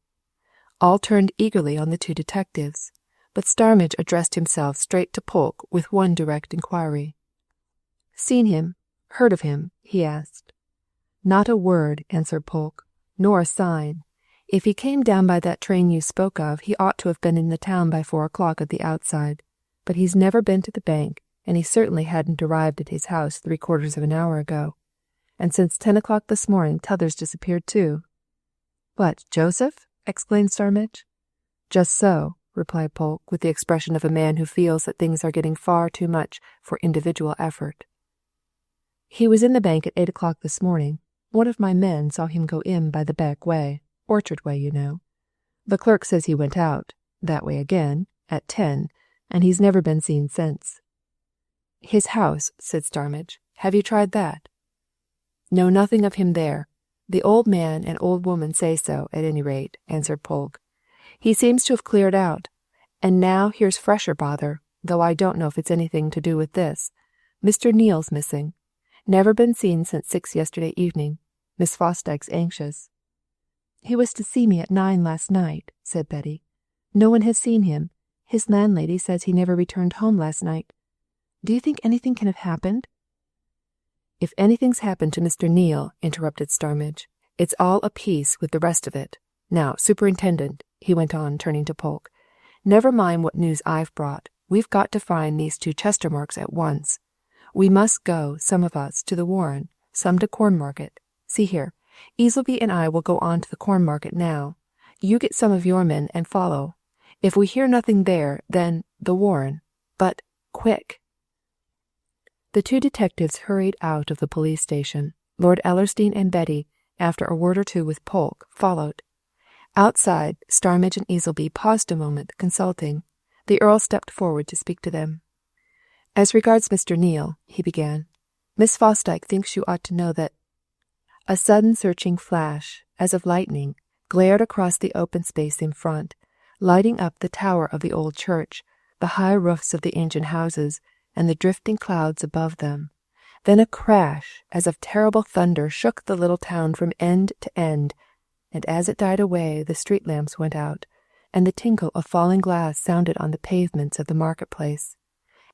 A: All turned eagerly on the two detectives, but Starmidge addressed himself straight to Polke with one direct inquiry. "Seen him? Heard of him?" he asked. "Not a word," answered Polke, "nor a sign. If he came down by that train you spoke of, he ought to have been in the town by 4 o'clock at the outside. But he's never been to the bank, and he certainly hadn't arrived at his house 3/4 of an hour ago. And since 10 o'clock this morning, t'other's disappeared too." "What, Joseph?" exclaimed Starmidge. "Just so," replied Polke, with the expression of a man who feels that things are getting far too much for individual effort. "He was in the bank at 8 o'clock this morning. One of my men saw him go in by the back way, Orchard way, you know. The clerk says he went out, that way again, at 10, and he's never been seen since." "His house," said Starmidge. "Have you tried that?" "Know nothing of him there. The old man and old woman say so, at any rate," answered Polke. "He seems to have cleared out. And now here's fresher bother, though I don't know if it's anything to do with this. Mr. Neale's missing. Never been seen since 6 yesterday evening. Miss Fosdyke's anxious." "He was to see me at 9 last night," said Betty. "No one has seen him. His landlady says he never returned home last night. Do you think anything can have happened?" "If anything's happened to Mr. Neale," interrupted Starmidge, "it's all a piece with the rest of it. Now, Superintendent," he went on, turning to Polke, "never mind what news I've brought. We've got to find these two Chestermarkes at once. We must go, some of us, to the Warren, some to Cornmarket. See here, Easleby and I will go on to the Cornmarket now. You get some of your men and follow. If we hear nothing there, then the Warren. But quick!" The two detectives hurried out of the police station. Lord Ellersdeane and Betty, after a word or two with Polke, followed. Outside, Starmidge and Easleby paused a moment, consulting. The Earl stepped forward to speak to them. "As regards Mr. Neale," he began, "Miss Fosdyke thinks you ought to know that—" A sudden searching flash, as of lightning, glared across the open space in front, lighting up the tower of the old church, the high roofs of the ancient houses, and the drifting clouds above them. Then a crash, as of terrible thunder, shook the little town from end to end, and as it died away the street lamps went out, and the tinkle of falling glass sounded on the pavements of the market-place.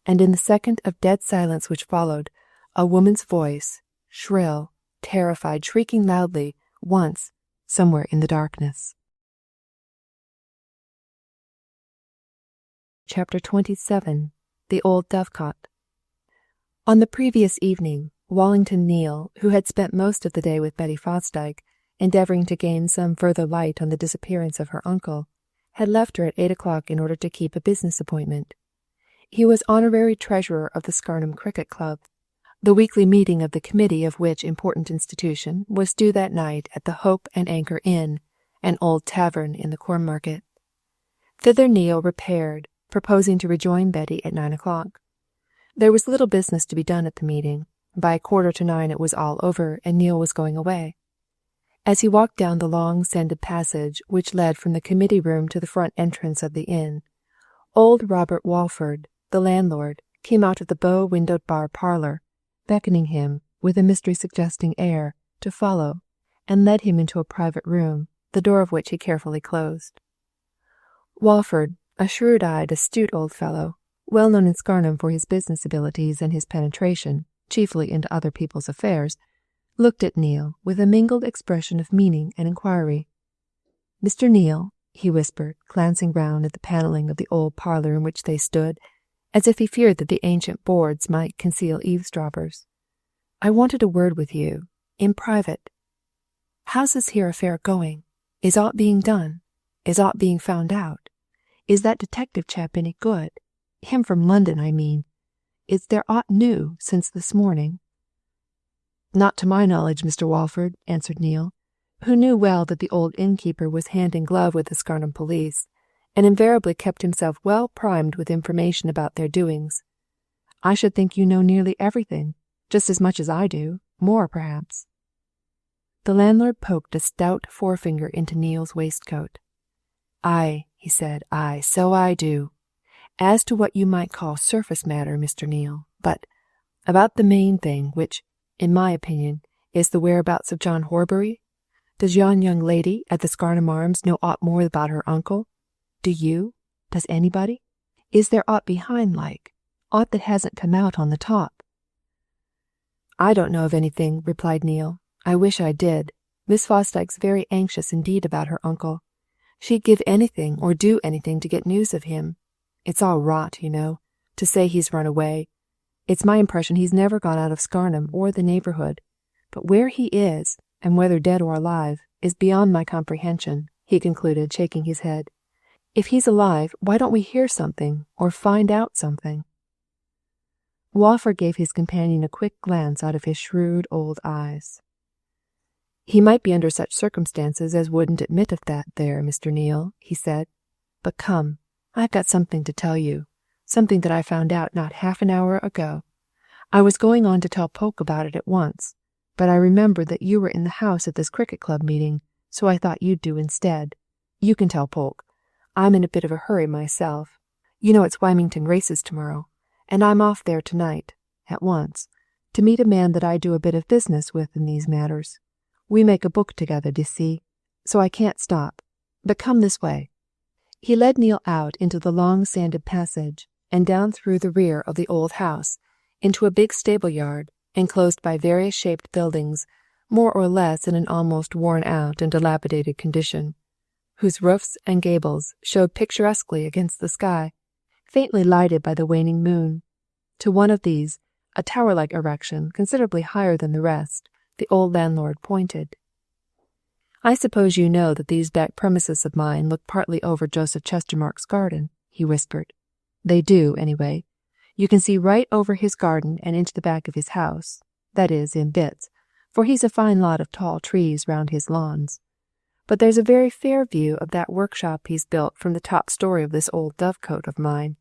A: And in the second of dead silence which followed, a woman's voice, shrill, terrified, shrieking loudly, once, somewhere in the darkness. Chapter 27. The Old Dovecot. On the previous evening, Wallington Neale, who had spent most of the day with Betty Fosdyke, endeavouring to gain some further light on the disappearance of her uncle, had left her at 8 o'clock in order to keep a business appointment. He was honorary treasurer of the Scarnham Cricket Club. The weekly meeting of the committee of which important institution was due that night at the Hope and Anchor Inn, an old tavern in the Cornmarket. Thither Neale repaired, proposing to rejoin Betty at 9 o'clock. There was little business to be done at the meeting. By 8:45 it was all over, and Neale was going away. As he walked down the long sanded passage which led from the committee room to the front entrance of the inn, old Robert Walford, the landlord, came out of the bow-windowed bar parlour, beckoning him, with a mystery-suggesting air, to follow, and led him into a private room, the door of which he carefully closed. Walford, a shrewd-eyed, astute old fellow, well known in Scarnham for his business abilities and his penetration, chiefly into other people's affairs, looked at Neale with a mingled expression of meaning and inquiry. "Mr. Neale," he whispered, glancing round at the panelling of the old parlour in which they stood, as if he feared that the ancient boards might conceal eavesdroppers, "I wanted a word with you, in private. How's this here affair going? Is aught being done? Is aught being found out? Is that detective chap any good? Him from London, I mean. Is there aught new since this morning?" "Not to my knowledge, Mr. Walford," answered Neale, who knew well that the old innkeeper was hand in glove with the Scarnham police, and invariably kept himself well primed with information about their doings. "I should think you know nearly everything, just as much as I do, more perhaps." The landlord poked a stout forefinger into Neale's waistcoat. "Aye," he said, "aye, so I do. As to what you might call surface matter, Mr. Neale, but about the main thing, which, in my opinion, is the whereabouts of John Horbury? Does yon young lady at the Scarnham Arms know aught more about her uncle? Do you? Does anybody? Is there aught behind, like? Aught that hasn't come out on the top?" "I don't know of anything," replied Neale. "I wish I did. Miss Fosdyke's very anxious indeed about her uncle. She'd give anything or do anything to get news of him. It's all rot, you know, to say he's run away. It's my impression he's never gone out of Scarnham or the neighbourhood. But where he is, and whether dead or alive, is beyond my comprehension," he concluded, shaking his head. "If he's alive, why don't we hear something, or find out something?" Walford gave his companion a quick glance out of his shrewd old eyes. "He might be under such circumstances as wouldn't admit of that there, Mr. Neale," he said. "But come, I've got something to tell you, something that I found out not half an hour ago. I was going on to tell Polke about it at once, but I remembered that you were in the house at this cricket club meeting, so I thought you'd do instead. You can tell Polke. I'm in a bit of a hurry myself. You know it's Wymington races tomorrow, and I'm off there tonight, at once, to meet a man that I do a bit of business with in these matters. We make a book together, d'ye see, so I can't stop. But come this way." He led Neale out into the long sanded passage, and down through the rear of the old house, into a big stable yard, enclosed by various shaped buildings, more or less in an almost worn-out and dilapidated condition, whose roofs and gables showed picturesquely against the sky, faintly lighted by the waning moon. To one of these, a tower-like erection considerably higher than the rest, the old landlord pointed. "I suppose you know that these back premises of mine look partly over Joseph Chestermarke's garden," he whispered. "They do, anyway. You can see right over his garden and into the back of his house, that is, in bits, for he's a fine lot of tall trees round his lawns. But there's a very fair view of that workshop he's built from the top story of this old dovecote of mine.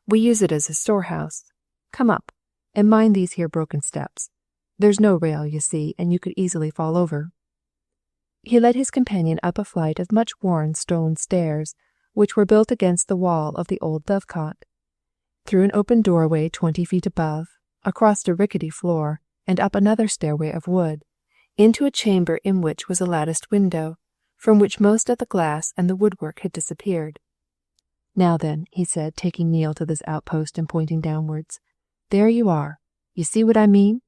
A: We use it as a storehouse. Come up, and mind these here broken steps. There's no rail, you see, and you could easily fall over." He led his companion up a flight of much-worn stone stairs, which were built against the wall of the old dovecote, through an open doorway 20 feet above, across a rickety floor, and up another stairway of wood, into a chamber in which was a latticed window, from which most of the glass and the woodwork had disappeared. "Now then," he said, taking Neil to this outpost and pointing downwards, "there you are. You see what I mean?"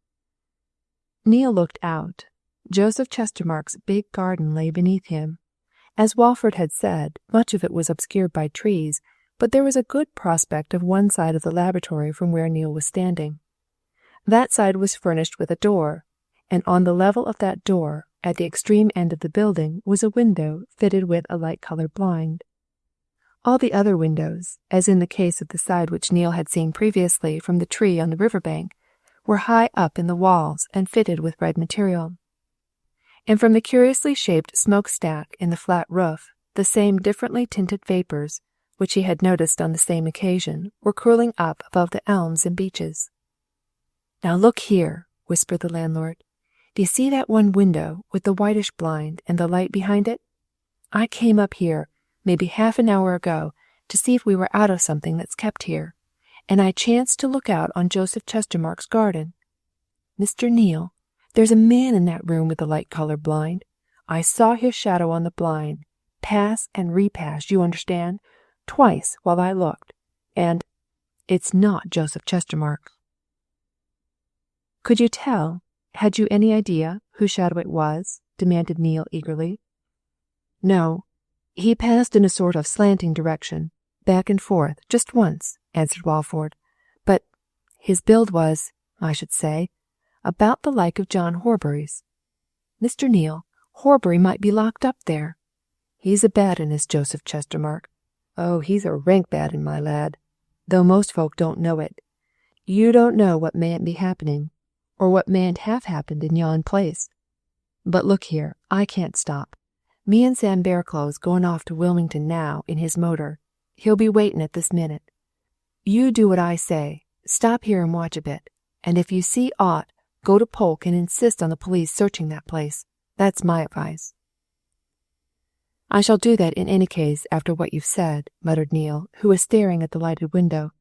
A: Neil looked out. Joseph Chestermarke's big garden lay beneath him. As Walford had said, much of it was obscured by trees, but there was a good prospect of one side of the laboratory from where Neil was standing. That side was furnished with a door, and on the level of that door, at the extreme end of the building, was a window fitted with a light-coloured blind. All the other windows, as in the case of the side which Neil had seen previously from the tree on the river bank, were high up in the walls and fitted with red material. And from the curiously shaped smokestack in the flat roof, the same differently tinted vapours, which he had noticed on the same occasion, were curling up above the elms and beeches. "Now look here," whispered the landlord. "Do you see that one window with the whitish blind and the light behind it? I came up here, maybe half an hour ago, to see if we were out of something that's kept here, and I chanced to look out on Joseph Chestermarke's garden. Mr. Neil, there's a man in that room with the light-coloured blind. I saw his shadow on the blind, pass and repass, you understand, twice while I looked, and it's not Joseph Chestermarke." "Could you tell? Had you any idea whose shadow it was?" demanded Neil eagerly. "No. He passed in a sort of slanting direction, back and forth, just once," answered Walford. "But his build was, I should say, about the like of John Horbury's. Mr. Neil, Horbury might be locked up there. He's a bad 'un, is Joseph Chestermarke. Oh, he's a rank bad 'un, my lad, though most folk don't know it. You don't know what mayn't be happening, or what mayn't have happened in yon place. But look here, I can't stop. Me and Sam Bearclothes going off to Wilmington now in his motor. He'll be waiting at this minute. You do what I say. Stop here and watch a bit, and if you see aught, go to Polke and insist on the police searching that place. That's my advice." "I shall do that in any case after what you've said," muttered Neil, who was staring at the lighted window.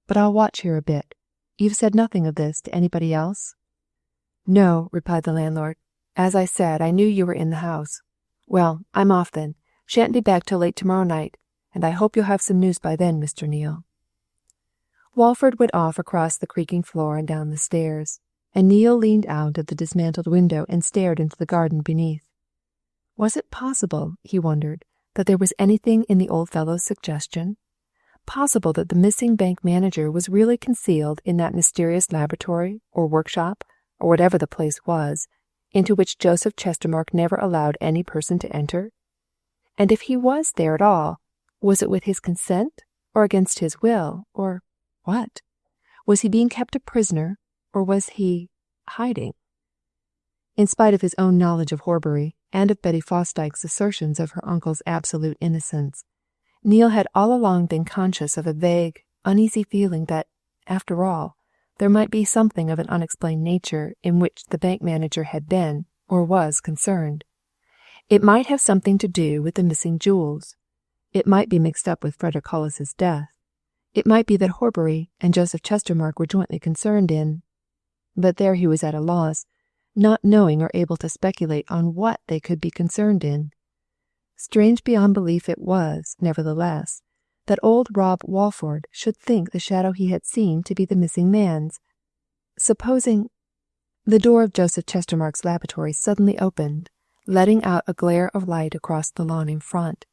A: "But I'll watch here a bit. You've said nothing of this to anybody else?" "No," replied the landlord. "As I said, I knew you were in the house. Well, I'm off then. Shan't be back till late tomorrow night, and I hope you'll have some news by then, Mr. Neil." Walford went off across the creaking floor and down the stairs, and Neil leaned out of the dismantled window and stared into the garden beneath. Was it possible, he wondered, that there was anything in the old fellow's suggestion? Possible that the missing bank manager was really concealed in that mysterious laboratory or workshop, or whatever the place was, into which Joseph Chestermarke never allowed any person to enter? And if he was there at all, was it with his consent, or against his will, or what? Was he being kept a prisoner, or was he hiding? In spite of his own knowledge of Horbury, and of Betty Fosdyke's assertions of her uncle's absolute innocence, Neil had all along been conscious of a vague, uneasy feeling that, after all, there might be something of an unexplained nature in which the bank manager had been, or was, concerned. It might have something to do with the missing jewels. It might be mixed up with Frederick Hollis's death. It might be that Horbury and Joseph Chestermarke were jointly concerned in. But there he was at a loss, not knowing or able to speculate on what they could be concerned in. Strange beyond belief it was, nevertheless, that old Rob Walford should think the shadow he had seen to be the missing man's. Supposing... The door of Joseph Chestermarke's laboratory suddenly opened, letting out a glare of light across the lawn in front,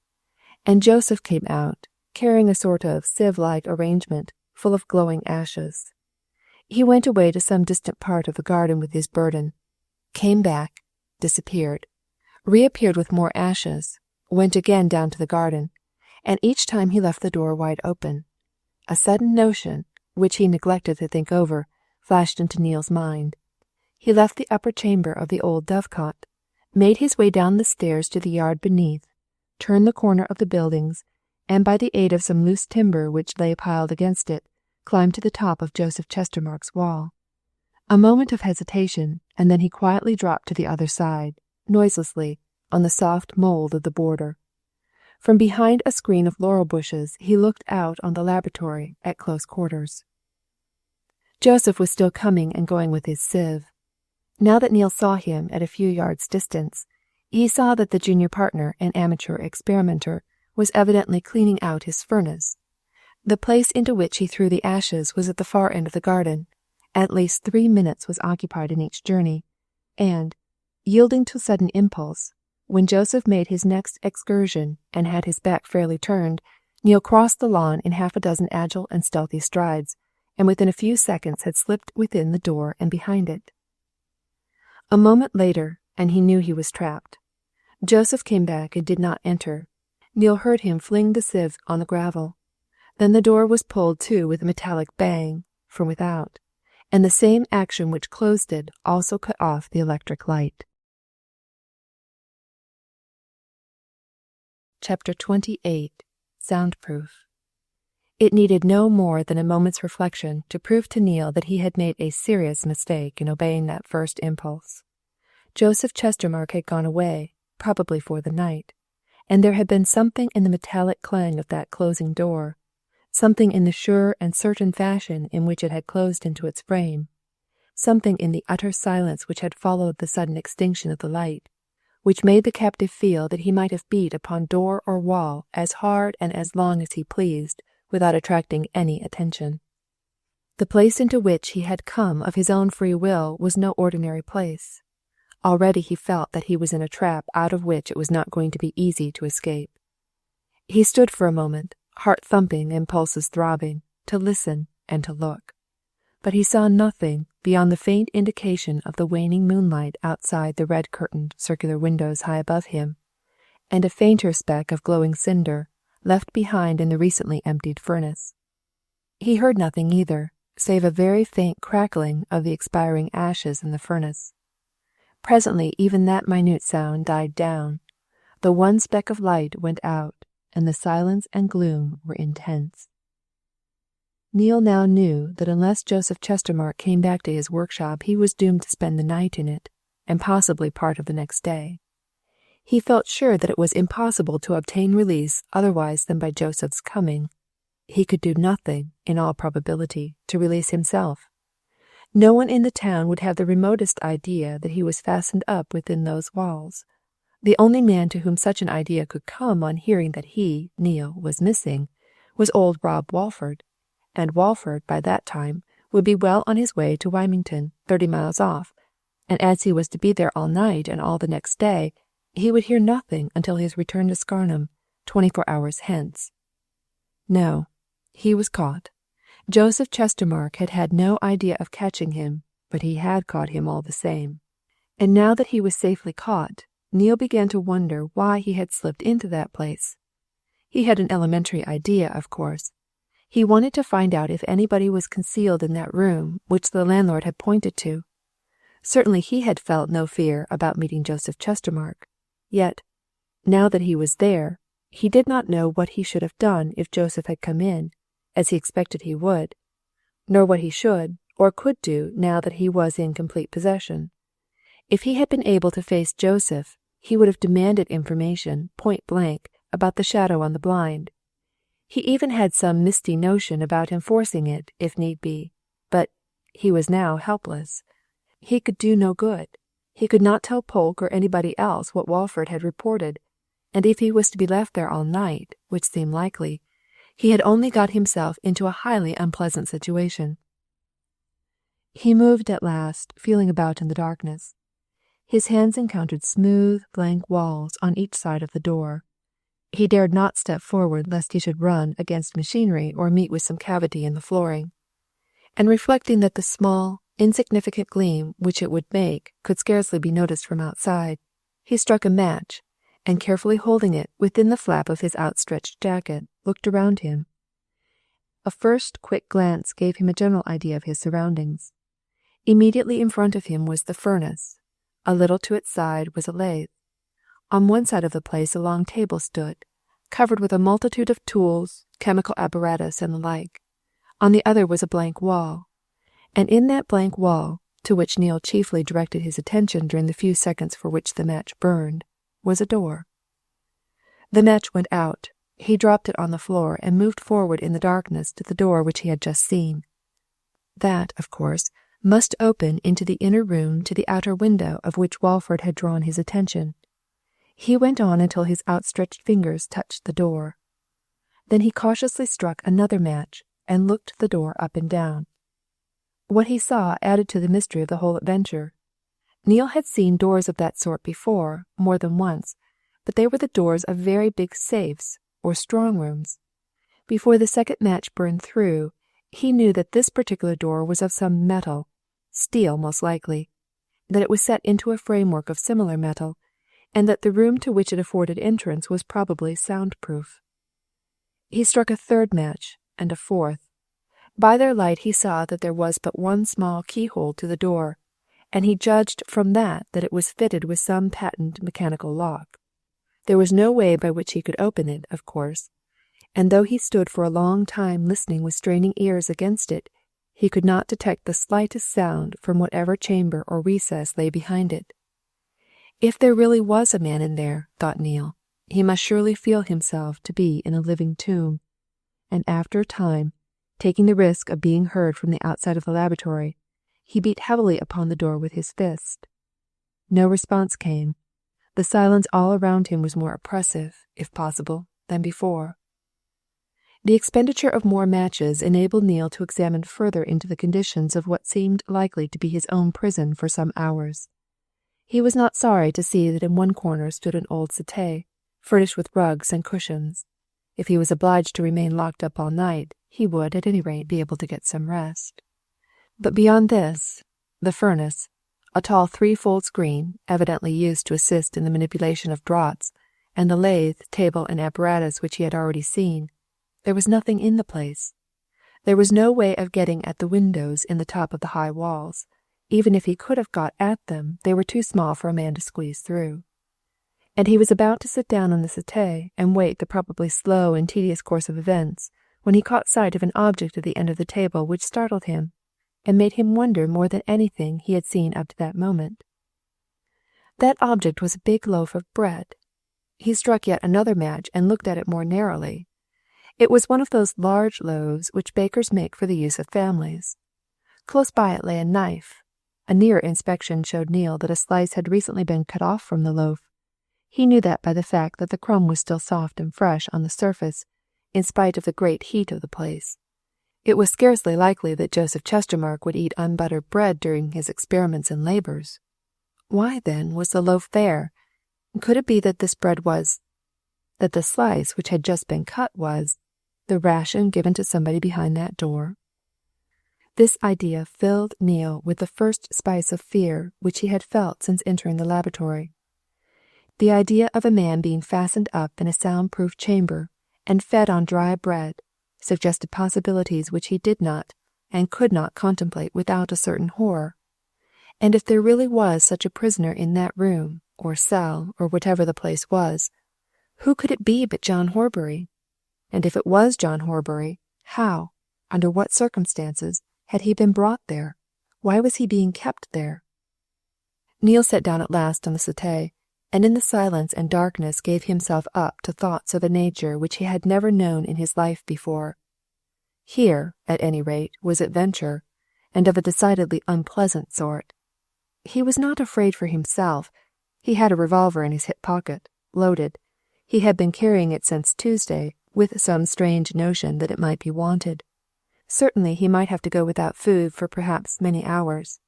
A: and Joseph came out, carrying a sort of sieve-like arrangement full of glowing ashes. He went away to some distant part of the garden with his burden, came back, disappeared, reappeared with more ashes, went again down to the garden, and each time he left the door wide open. A sudden notion, which he neglected to think over, flashed into Neil's mind. He left the upper chamber of the old dovecot, made his way down the stairs to the yard beneath, turned the corner of the buildings, and by the aid of some loose timber which lay piled against it, climbed to the top of Joseph Chestermarke's wall. A moment of hesitation, and then he quietly dropped to the other side, noiselessly, on the soft mould of the border. From behind a screen of laurel bushes he looked out on the laboratory at close quarters. Joseph was still coming and going with his sieve. Now that Neil saw him at a few yards' distance, he saw that the junior partner and amateur experimenter was evidently cleaning out his furnace. The place into which he threw the ashes was at the far end of the garden. At least 3 minutes was occupied in each journey, and, yielding to sudden impulse, when Joseph made his next excursion and had his back fairly turned, Neil crossed the lawn in 6 agile and stealthy strides, and within a few seconds had slipped within the door and behind it. A moment later, and he knew he was trapped. Joseph came back and did not enter. Neil heard him fling the sieve on the gravel. Then the door was pulled to with a metallic bang from without, and the same action which closed it also cut off the electric light. Chapter 28. Soundproof. It needed no more than a moment's reflection to prove to Neil that he had made a serious mistake in obeying that first impulse. Joseph Chestermarke had gone away, probably for the night, and there had been something in the metallic clang of that closing door, something in the sure and certain fashion in which it had closed into its frame, something in the utter silence which had followed the sudden extinction of the light, which made the captive feel that he might have beat upon door or wall as hard and as long as he pleased, without attracting any attention. The place into which he had come of his own free will was no ordinary place. Already he felt that he was in a trap out of which it was not going to be easy to escape. He stood for a moment, heart thumping and pulses throbbing, to listen and to look. But he saw nothing beyond the faint indication of the waning moonlight outside the red-curtained circular windows high above him, and a fainter speck of glowing cinder left behind in the recently emptied furnace. He heard nothing either, save a very faint crackling of the expiring ashes in the furnace. Presently even that minute sound died down. The one speck of light went out, and the silence and gloom were intense. Neil now knew that unless Joseph Chestermarke came back to his workshop he was doomed to spend the night in it, and possibly part of the next day. He felt sure that it was impossible to obtain release otherwise than by Joseph's coming. He could do nothing, in all probability, to release himself. No one in the town would have the remotest idea that he was fastened up within those walls. The only man to whom such an idea could come on hearing that he, Neil, was missing, was old Rob Walford, and Walford, by that time, would be well on his way to Wymington, 30 miles off, and as he was to be there all night and all the next day, he would hear nothing until his return to Scarnham, 24 hours hence. No, he was caught. Joseph Chestermarke had had no idea of catching him, but he had caught him all the same. And now that he was safely caught, Neil began to wonder why he had slipped into that place. He had an elementary idea, of course. He wanted to find out if anybody was concealed in that room which the landlord had pointed to. Certainly he had felt no fear about meeting Joseph Chestermarke. Yet, now that he was there, he did not know what he should have done if Joseph had come in, as he expected he would, nor what he should or could do now that he was in complete possession. If he had been able to face Joseph, he would have demanded information, point blank, about the shadow on the blind. He even had some misty notion about enforcing it, if need be, but he was now helpless. He could do no good. He could not tell Polke or anybody else what Walford had reported, and if he was to be left there all night, which seemed likely, he had only got himself into a highly unpleasant situation. He moved at last, feeling about in the darkness. His hands encountered smooth, blank walls on each side of the door. He dared not step forward lest he should run against machinery or meet with some cavity in the flooring. And reflecting that the small, insignificant gleam which it would make could scarcely be noticed from outside, he struck a match, and carefully holding it within the flap of his outstretched jacket, looked around him. A first quick glance gave him a general idea of his surroundings. Immediately in front of him was the furnace. A little to its side was a lathe. On one side of the place a long table stood, covered with a multitude of tools, chemical apparatus, and the like. On the other was a blank wall, and in that blank wall, to which Neil chiefly directed his attention during the few seconds for which the match burned, was a door. The match went out. He dropped it on the floor and moved forward in the darkness to the door which he had just seen. That, of course, must open into the inner room to the outer window of which Walford had drawn his attention. He went on until his outstretched fingers touched the door. Then he cautiously struck another match and looked the door up and down. What he saw added to the mystery of the whole adventure. Neil had seen doors of that sort before, more than once, but they were the doors of very big safes or strong rooms. Before the second match burned through, he knew that this particular door was of some metal, steel most likely, that it was set into a framework of similar metal, and that the room to which it afforded entrance was probably soundproof. He struck a third match, and a fourth. By their light he saw that there was but one small keyhole to the door, and he judged from that it was fitted with some patent mechanical lock. There was no way by which he could open it, of course, and though he stood for a long time listening with straining ears against it, he could not detect the slightest sound from whatever chamber or recess lay behind it. If there really was a man in there, thought Neil, he must surely feel himself to be in a living tomb, and after a time, taking the risk of being heard from the outside of the laboratory, he beat heavily upon the door with his fist. No response came. The silence all around him was more oppressive, if possible, than before. The expenditure of more matches enabled Neil to examine further into the conditions of what seemed likely to be his own prison for some hours. He was not sorry to see that in one corner stood an old settee, furnished with rugs and cushions. If he was obliged to remain locked up all night, he would, at any rate, be able to get some rest. But beyond this, the furnace, a tall threefold screen, evidently used to assist in the manipulation of draughts, and the lathe, table, and apparatus which he had already seen, there was nothing in the place. There was no way of getting at the windows in the top of the high walls. Even if he could have got at them, they were too small for a man to squeeze through. And he was about to sit down on the settee and wait the probably slow and tedious course of events, when he caught sight of an object at the end of the table which startled him, and made him wonder more than anything he had seen up to that moment. That object was a big loaf of bread. He struck yet another match and looked at it more narrowly. It was one of those large loaves which bakers make for the use of families. Close by it lay a knife. A nearer inspection showed Neil that a slice had recently been cut off from the loaf. He knew that by the fact that the crumb was still soft and fresh on the surface, in spite of the great heat of the place. It was scarcely likely that Joseph Chestermarke would eat unbuttered bread during his experiments and labours. Why, then, was the loaf there? Could it be that this bread was, that the slice which had just been cut was, the ration given to somebody behind that door? This idea filled Neil with the first spice of fear which he had felt since entering the laboratory. The idea of a man being fastened up in a soundproof chamber and fed on dry bread suggested possibilities which he did not and could not contemplate without a certain horror. And if there really was such a prisoner in that room, or cell, or whatever the place was, who could it be but John Horbury? And if it was John Horbury, how, under what circumstances, had he been brought there? Why was he being kept there? Neil sat down at last on the settee, and in the silence and darkness gave himself up to thoughts of a nature which he had never known in his life before. Here, at any rate, was adventure, and of a decidedly unpleasant sort. He was not afraid for himself. He had a revolver in his hip pocket, loaded. He had been carrying it since Tuesday, with some strange notion that it might be wanted. Certainly he might have to go without food for perhaps many hours.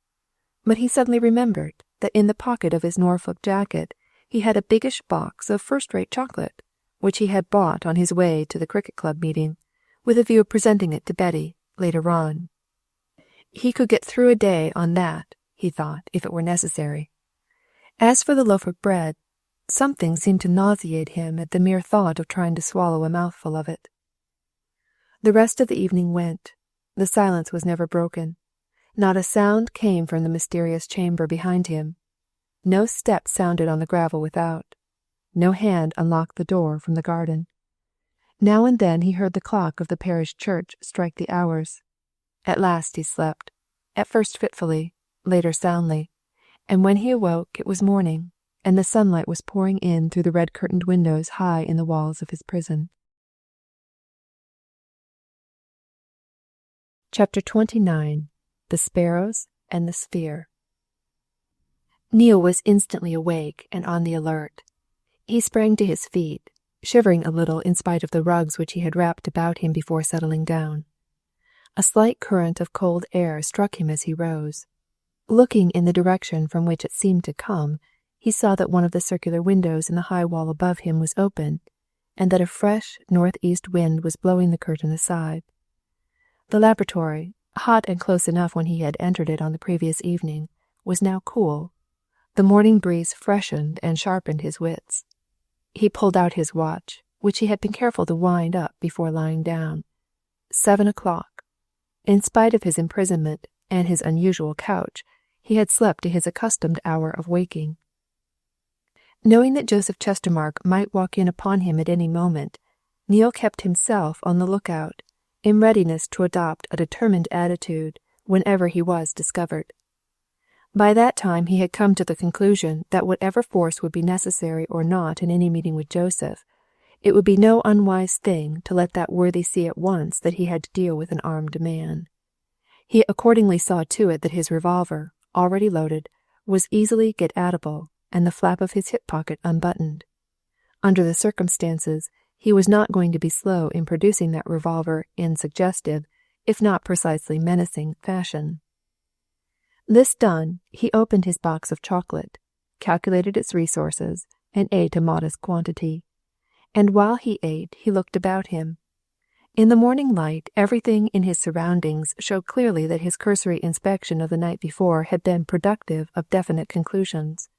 A: But he suddenly remembered that in the pocket of his Norfolk jacket he had a biggish box of first-rate chocolate, which he had bought on his way to the cricket club meeting, with a view of presenting it to Betty later on. He could get through a day on that, he thought, if it were necessary. As for the loaf of bread, something seemed to nauseate him at the mere thought of trying to swallow a mouthful of it. The rest of the evening went. The silence was never broken. Not a sound came from the mysterious chamber behind him. No step sounded on the gravel without. No hand unlocked the door from the garden. Now and then he heard the clock of the parish church strike the hours. At last he slept, at first fitfully, later soundly, and when he awoke it was morning, and the sunlight was pouring in through the red-curtained windows high in the walls of his prison. Chapter 29. The Sparrows and the Sphere. Neil was instantly awake and on the alert. He sprang to his feet, shivering a little in spite of the rugs which he had wrapped about him before settling down. A slight current of cold air struck him as he rose. Looking in the direction from which it seemed to come, he saw that one of the circular windows in the high wall above him was open, and that a fresh northeast wind was blowing the curtain aside. The laboratory, hot and close enough when he had entered it on the previous evening, was now cool. The morning breeze freshened and sharpened his wits. He pulled out his watch, which he had been careful to wind up before lying down. 7 o'clock. In spite of his imprisonment and his unusual couch, he had slept to his accustomed hour of waking. Knowing that Joseph Chestermarke might walk in upon him at any moment, Neil kept himself on the lookout, in readiness to adopt a determined attitude whenever he was discovered. By that time he had come to the conclusion that whatever force would be necessary or not in any meeting with Joseph, it would be no unwise thing to let that worthy see at once that he had to deal with an armed man. He accordingly saw to it that his revolver, already loaded, was easily get-at-able, and the flap of his hip pocket unbuttoned. Under the circumstances, he was not going to be slow in producing that revolver in suggestive, if not precisely menacing, fashion. This done, he opened his box of chocolate, calculated its resources, and ate a modest quantity. And while he ate, he looked about him. In the morning light, everything in his surroundings showed clearly that his cursory inspection of the night before had been productive of definite conclusions.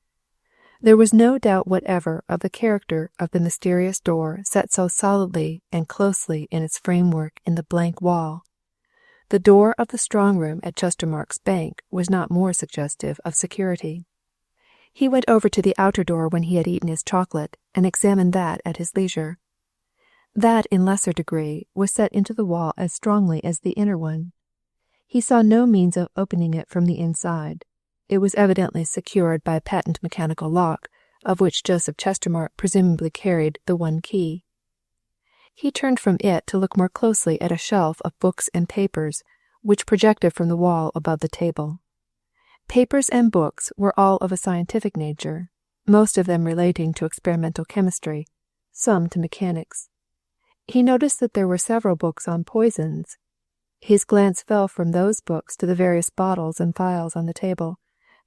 A: There was no doubt whatever of the character of the mysterious door set so solidly and closely in its framework in the blank wall. The door of the strong-room at Chestermarke Bank was not more suggestive of security. He went over to the outer door when he had eaten his chocolate and examined that at his leisure. That, in lesser degree, was set into the wall as strongly as the inner one. He saw no means of opening it from the inside. It was evidently secured by a patent mechanical lock, of which Joseph Chestermarke presumably carried the one key. He turned from it to look more closely at a shelf of books and papers, which projected from the wall above the table. Papers and books were all of a scientific nature, most of them relating to experimental chemistry, some to mechanics. He noticed that there were several books on poisons. His glance fell from those books to the various bottles and phials on the table,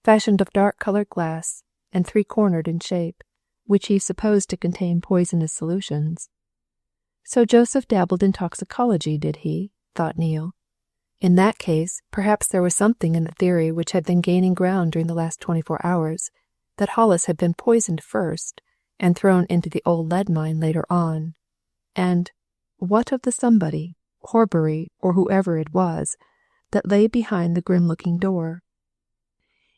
A: fashioned of dark-coloured glass and three-cornered in shape, which he supposed to contain poisonous solutions. So Joseph dabbled in toxicology, did he? Thought Neil. In that case, perhaps there was something in the theory which had been gaining ground during the last 24 hours, that Hollis had been poisoned first and thrown into the old lead mine later on. And what of the somebody, Horbury or whoever it was, that lay behind the grim-looking door?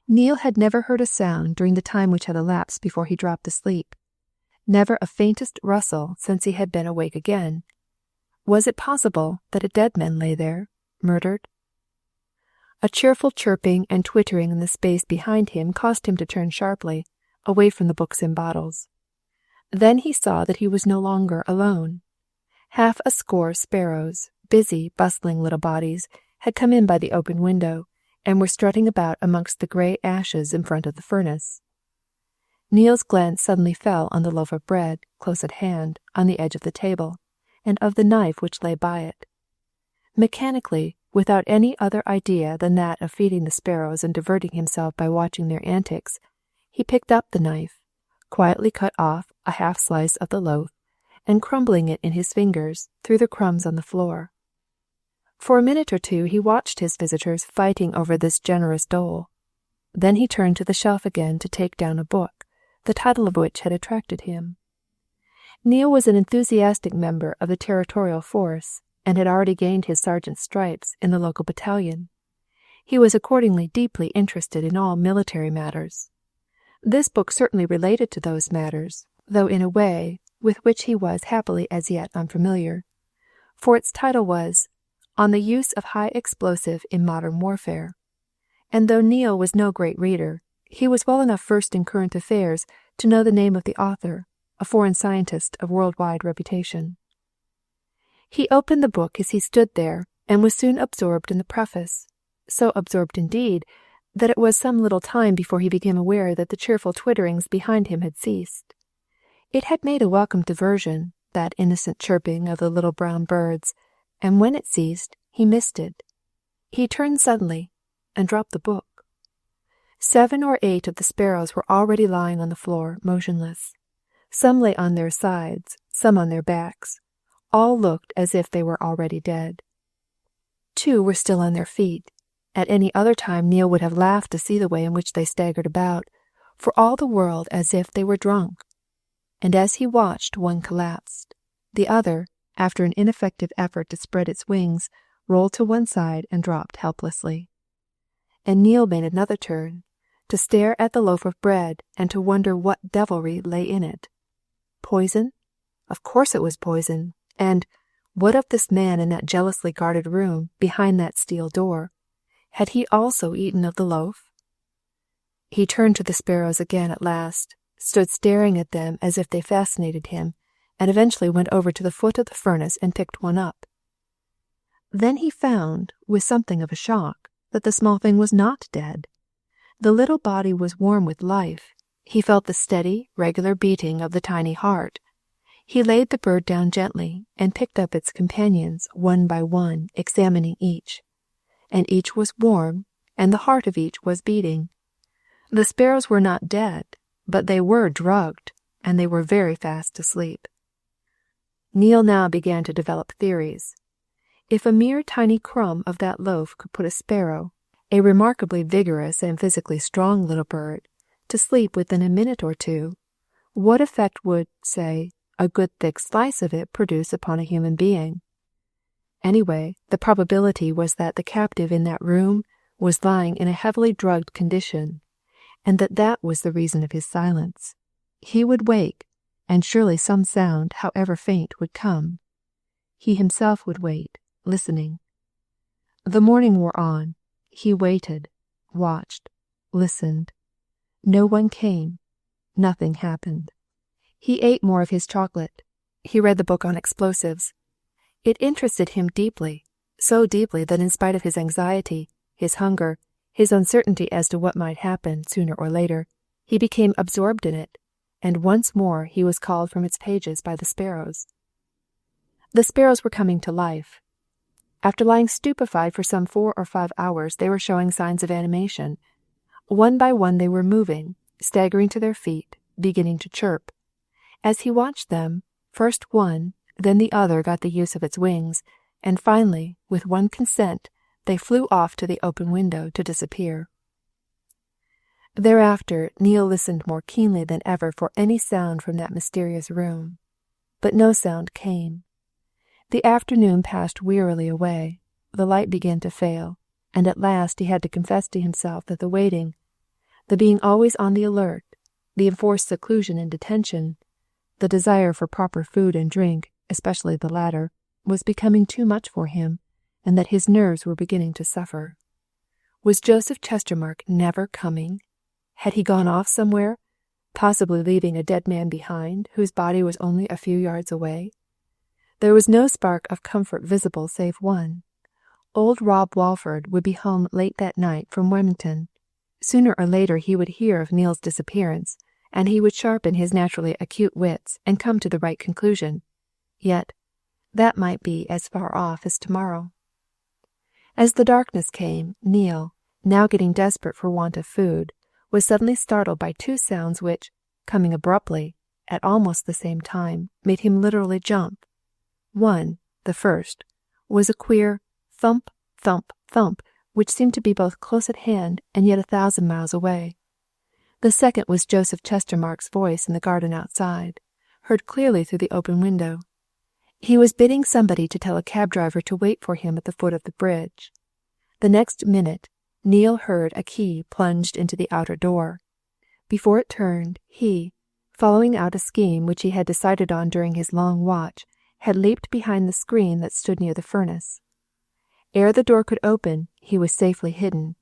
A: Neil had never heard a sound during the time which had elapsed before he dropped asleep. Never a faintest rustle since he had been awake again. Was it possible that a dead man lay there, murdered? A cheerful chirping and twittering in the space behind him caused him to turn sharply, away from the books and bottles. Then he saw that he was no longer alone. Half a score sparrows, busy, bustling little bodies, had come in by the open window, and were strutting about amongst the grey ashes in front of the furnace. Neil's glance suddenly fell on the loaf of bread, close at hand, on the edge of the table, and of the knife which lay by it. Mechanically, without any other idea than that of feeding the sparrows and diverting himself by watching their antics, he picked up the knife, quietly cut off a half-slice of the loaf, and crumbling it in his fingers through the crumbs on the floor. For a minute or two he watched his visitors fighting over this generous dole. Then he turned to the shelf again to take down a book, the title of which had attracted him. Neil was an enthusiastic member of the territorial force, and had already gained his sergeant's stripes in the local battalion. He was accordingly deeply interested in all military matters. This book certainly related to those matters, though in a way with which he was happily as yet unfamiliar, for its title was On the Use of High Explosive in Modern Warfare, and though Neil was no great reader, he was well enough versed in current affairs to know the name of the author, a foreign scientist of worldwide reputation. He opened the book as he stood there, and was soon absorbed in the preface, so absorbed indeed that it was some little time before he became aware that the cheerful twitterings behind him had ceased. It had made a welcome diversion, that innocent chirping of the little brown birds, and when it ceased, he missed it. He turned suddenly, and dropped the book. 7 or 8 of the sparrows were already lying on the floor, motionless. Some lay on their sides, some on their backs. All looked as if they were already dead. 2 were still on their feet. At any other time Neil would have laughed to see the way in which they staggered about, for all the world as if they were drunk. And as he watched, one collapsed. The other, after an ineffective effort to spread its wings, rolled to one side and dropped helplessly. And Neil made another turn, to stare at the loaf of bread and to wonder what devilry lay in it. Poison? Of course it was poison. And what of this man in that jealously guarded room behind that steel door? Had he also eaten of the loaf? He turned to the sparrows again at last, stood staring at them as if they fascinated him, and eventually went over to the foot of the furnace and picked one up. Then he found, with something of a shock, that the small thing was not dead. The little body was warm with life. He felt the steady, regular beating of the tiny heart. He laid the bird down gently and picked up its companions one by one, examining each. And each was warm, and the heart of each was beating. The sparrows were not dead, but they were drugged, and they were very fast asleep. Neil now began to develop theories. If a mere tiny crumb of that loaf could put a sparrow, a remarkably vigorous and physically strong little bird, to sleep within a minute or two, what effect would, say, a good thick slice of it produce upon a human being? Anyway, the probability was that the captive in that room was lying in a heavily drugged condition, and that was the reason of his silence. He would wake, and surely some sound, however faint, would come. He himself would wait, listening. The morning wore on. He waited, watched, listened. No one came. Nothing happened. He ate more of his chocolate. He read the book on explosives. It interested him deeply, so deeply that in spite of his anxiety, his hunger, his uncertainty as to what might happen sooner or later, he became absorbed in it, and once more he was called from its pages by the sparrows. The sparrows were coming to life. After lying stupefied for some 4 or 5 hours, they were showing signs of animation. One by one they were moving, staggering to their feet, beginning to chirp. As he watched them, first one, then the other got the use of its wings, and finally, with one consent, they flew off to the open window to disappear. Thereafter, Neil listened more keenly than ever for any sound from that mysterious room. But no sound came. The afternoon passed wearily away. The light began to fail, and at last he had to confess to himself that the waiting, the being always on the alert, the enforced seclusion and detention, the desire for proper food and drink, especially the latter, was becoming too much for him, and that his nerves were beginning to suffer. Was Joseph Chestermarke never coming? Had he gone off somewhere, possibly leaving a dead man behind, whose body was only a few yards away? There was no spark of comfort visible save one. Old Rob Walford would be home late that night from Wilmington. Sooner or later he would hear of Neil's disappearance, and he would sharpen his naturally acute wits and come to the right conclusion. Yet that might be as far off as tomorrow. As the darkness came, Neil, now getting desperate for want of food, was suddenly startled by 2 sounds which, coming abruptly, at almost the same time, made him literally jump. One, the first, was a queer thump, thump, thump, which seemed to be both close at hand and yet 1,000 miles away. The second was Joseph Chestermarke's voice in the garden outside, heard clearly through the open window. He was bidding somebody to tell a cab driver to wait for him at the foot of the bridge. The next minute, Neil heard a key plunged into the outer door. Before it turned, he, following out a scheme which he had decided on during his long watch, had leaped behind the screen that stood near the furnace. Ere the door could open, he was safely hidden,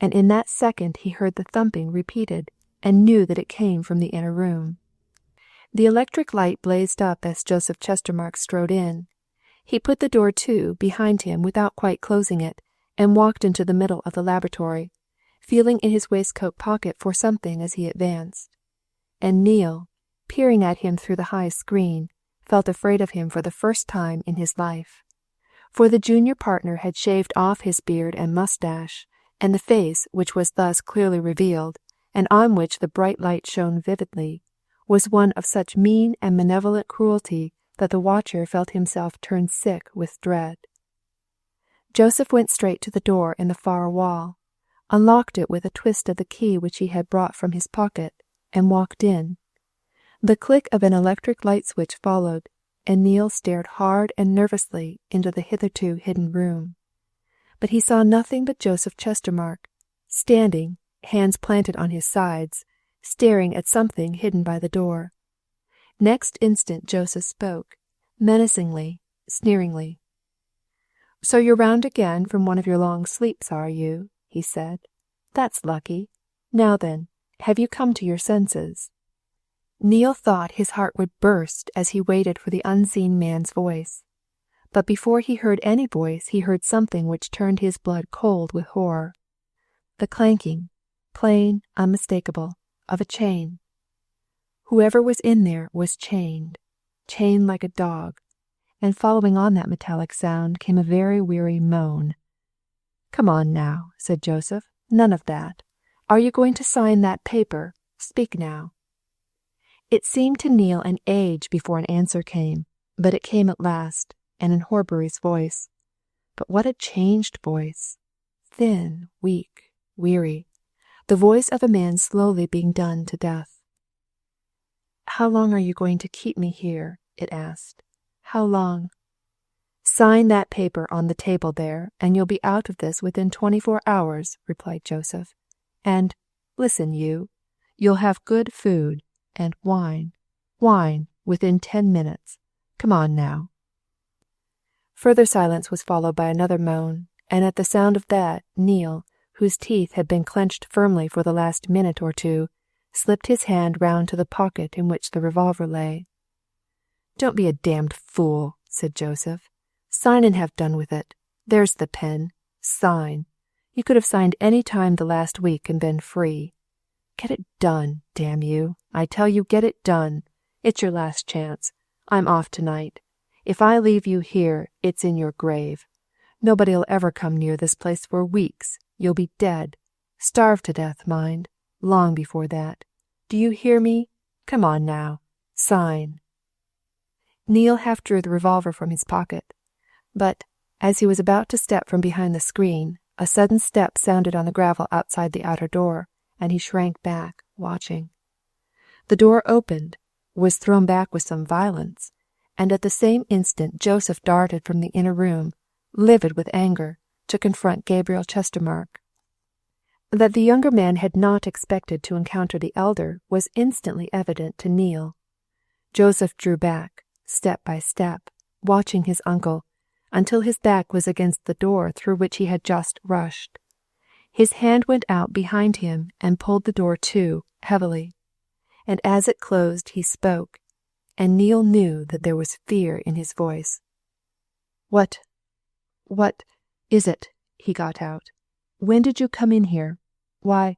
A: and in that second he heard the thumping repeated, and knew that it came from the inner room. The electric light blazed up as Joseph Chestermarke strode in. He put the door to behind him without quite closing it, and walked into the middle of the laboratory, feeling in his waistcoat pocket for something as he advanced. And Neil, peering at him through the high screen, felt afraid of him for the first time in his life. For the junior partner had shaved off his beard and mustache, and the face, which was thus clearly revealed, and on which the bright light shone vividly, was one of such mean and malevolent cruelty that the watcher felt himself turn sick with dread. Joseph went straight to the door in the far wall, unlocked it with a twist of the key which he had brought from his pocket, and walked in. The click of an electric light switch followed, and Neil stared hard and nervously into the hitherto hidden room. But he saw nothing but Joseph Chestermarke, standing, hands planted on his sides, staring at something hidden by the door. Next instant Joseph spoke, menacingly, sneeringly. "So you're round again from one of your long sleeps, are you?" he said. "That's lucky. Now then, have you come to your senses?" Neil thought his heart would burst as he waited for the unseen man's voice. But before he heard any voice, he heard something which turned his blood cold with horror. The clanking, plain, unmistakable, of a chain. Whoever was in there was chained like a dog, and following on that metallic sound came a very weary moan. "Come on now," said Joseph. "None of that. Are you going to sign that paper? Speak now." It seemed to Neil an age before an answer came, but it came at last, and in Horbury's voice. But what a changed voice! Thin, weak, weary, the voice of a man slowly being done to death. "How long are you going to keep me here?" it asked. "How long?" "Sign that paper on the table there, and you'll be out of this within 24 hours, replied Joseph. "And, listen you'll have good food, and wine, within 10 minutes. Come on now." Further silence was followed by another moan, and at the sound of that, Neil, whose teeth had been clenched firmly for the last minute or two, slipped his hand round to the pocket in which the revolver lay. "Don't be a damned fool," said Joseph. "Sign and have done with it. There's the pen. Sign. You could have signed any time the last week and been free. Get it done, damn you. I tell you, get it done. It's your last chance. I'm off tonight. If I leave you here, it's in your grave. Nobody'll ever come near this place for weeks. You'll be dead. Starved to death, mind. Long before that. Do you hear me? Come on now. Sign." Neil half drew the revolver from his pocket, but as he was about to step from behind the screen, a sudden step sounded on the gravel outside the outer door, and he shrank back, watching. The door opened, was thrown back with some violence, and at the same instant Joseph darted from the inner room, livid with anger, to confront Gabriel Chestermarke. That the younger man had not expected to encounter the elder was instantly evident to Neil. Joseph drew back, step by step, watching his uncle, until his back was against the door through which he had just rushed. His hand went out behind him and pulled the door to, heavily, and as it closed he spoke, and Neil knew that there was fear in his voice. What is it?" he got out. "When did you come in here? Why—"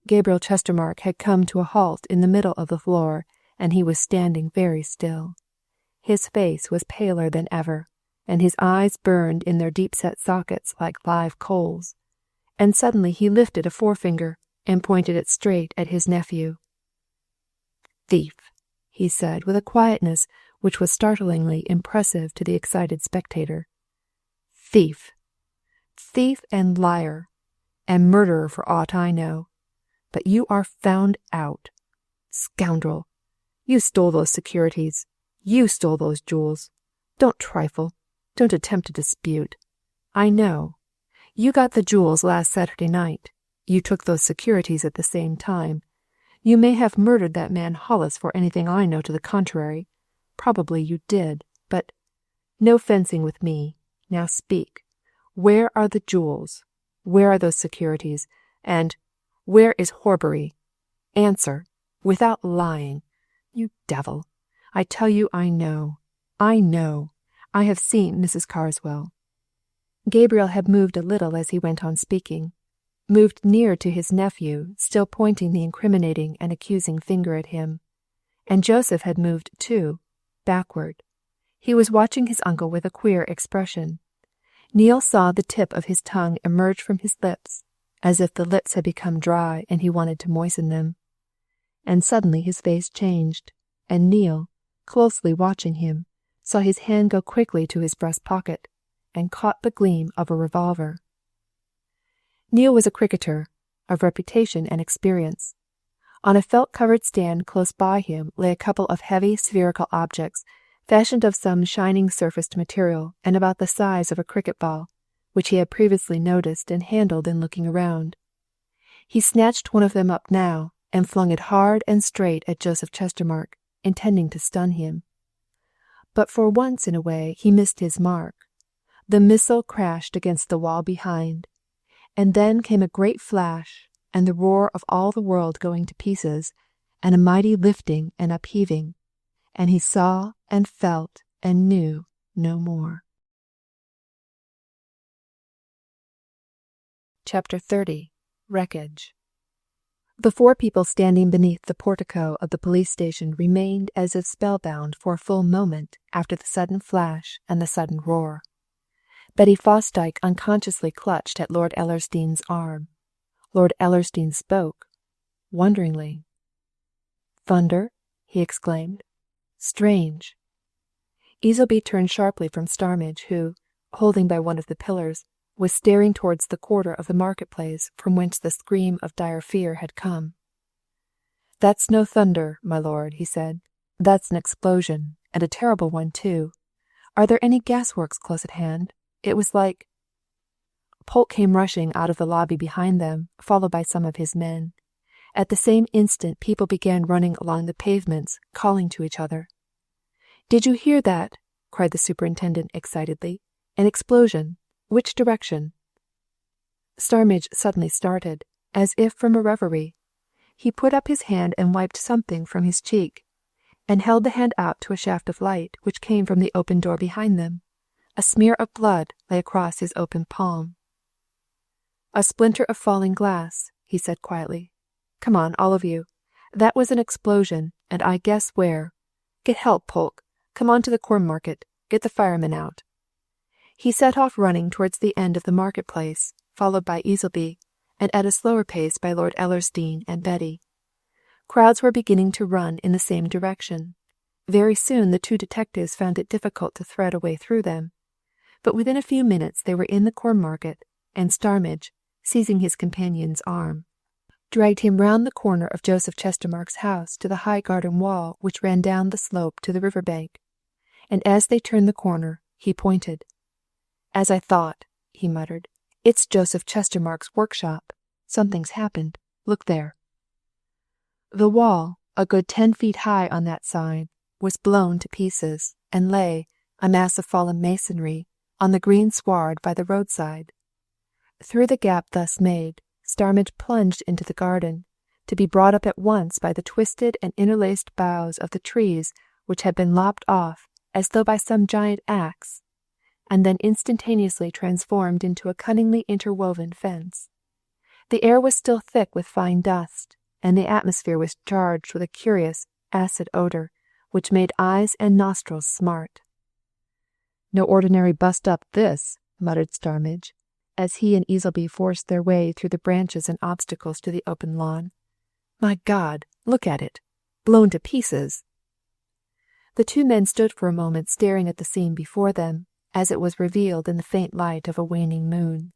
A: Gabriel Chestermarke had come to a halt in the middle of the floor, and he was standing very still. His face was paler than ever, and his eyes burned in their deep-set sockets like live coals. And suddenly he lifted a forefinger and pointed it straight at his nephew. "Thief!" he said with a quietness which was startlingly impressive to the excited spectator. Thief! Thief and liar, and murderer for aught I know. But you are found out. Scoundrel! You stole those securities. You stole those jewels. Don't trifle. Don't attempt to dispute. I know. You got the jewels last Saturday night. You took those securities at the same time. You may have murdered that man Hollis for anything I know to the contrary. Probably you did, but no fencing with me. Now speak. Where are the jewels? Where are those securities? And where is Horbury? Answer, without lying. You devil! I tell you I know. I know. I have seen Mrs. Carswell. Gabriel had moved a little as he went on speaking, moved near to his nephew, still pointing the incriminating and accusing finger at him. And Joseph had moved too, backward. He was watching his uncle with a queer expression. Neil saw the tip of his tongue emerge from his lips, as if the lips had become dry and he wanted to moisten them. And suddenly his face changed, and Neil, closely watching him, saw his hand go quickly to his breast pocket, and caught the gleam of a revolver. Neil was a cricketer, of reputation and experience. On a felt-covered stand close by him lay a couple of heavy spherical objects, fashioned of some shining surfaced material and about the size of a cricket ball, which he had previously noticed and handled in looking around. He snatched one of them up now, and flung it hard and straight at Joseph Chestermarke, intending to stun him. But for once in a way he missed his mark. The missile crashed against the wall behind, and then came a great flash, and the roar of all the world going to pieces, and a mighty lifting and upheaving, and he saw and felt and knew no more. Chapter 30. Wreckage. The four people standing beneath the portico of the police station remained as if spellbound for a full moment after the sudden flash and the sudden roar. Betty Fosdyke unconsciously clutched at Lord Ellersdeane's arm. Lord Ellersdeane spoke, wonderingly. "Thunder?" he exclaimed. "Strange." Easleby turned sharply from Starmidge, who, holding by one of the pillars, was staring towards the quarter of the market-place from whence the scream of dire fear had come. "That's no thunder, my lord," he said. "That's an explosion, and a terrible one, too. Are there any gasworks close at hand? It was like—" Polke came rushing out of the lobby behind them, followed by some of his men. At the same instant people began running along the pavements, calling to each other. "Did you hear that?" cried the superintendent excitedly. "An explosion. Which direction?" Starmidge suddenly started, as if from a reverie. He put up his hand and wiped something from his cheek, and held the hand out to a shaft of light which came from the open door behind them. A smear of blood lay across his open palm. "A splinter of falling glass," he said quietly. "Come on, all of you. That was an explosion, and I guess where. Get help, Polke. Come on to the Corn Market. Get the firemen out." He set off running towards the end of the market-place, followed by Easleby, and at a slower pace by Lord Ellersdeane and Betty. Crowds were beginning to run in the same direction. Very soon the two detectives found it difficult to thread a way through them, but within a few minutes they were in the Corn Market, and Starmidge, seizing his companion's arm, dragged him round the corner of Joseph Chestermarke's house to the high garden wall which ran down the slope to the river bank, and as they turned the corner he pointed. "As I thought," he muttered. "It's Joseph Chestermarke's workshop. Something's happened. Look there." The wall, a good 10 feet high on that side, was blown to pieces, and lay, a mass of fallen masonry, on the green sward by the roadside. Through the gap thus made, Starmidge plunged into the garden, to be brought up at once by the twisted and interlaced boughs of the trees which had been lopped off as though by some giant axe, and then instantaneously transformed into a cunningly interwoven fence. The air was still thick with fine dust, and the atmosphere was charged with a curious, acid odour, which made eyes and nostrils smart. "No ordinary bust-up, this," muttered Starmidge, as he and Easleby forced their way through the branches and obstacles to the open lawn. "My God, look at it! Blown to pieces!" The two men stood for a moment staring at the scene before them, as it was revealed in the faint light of a waning moon.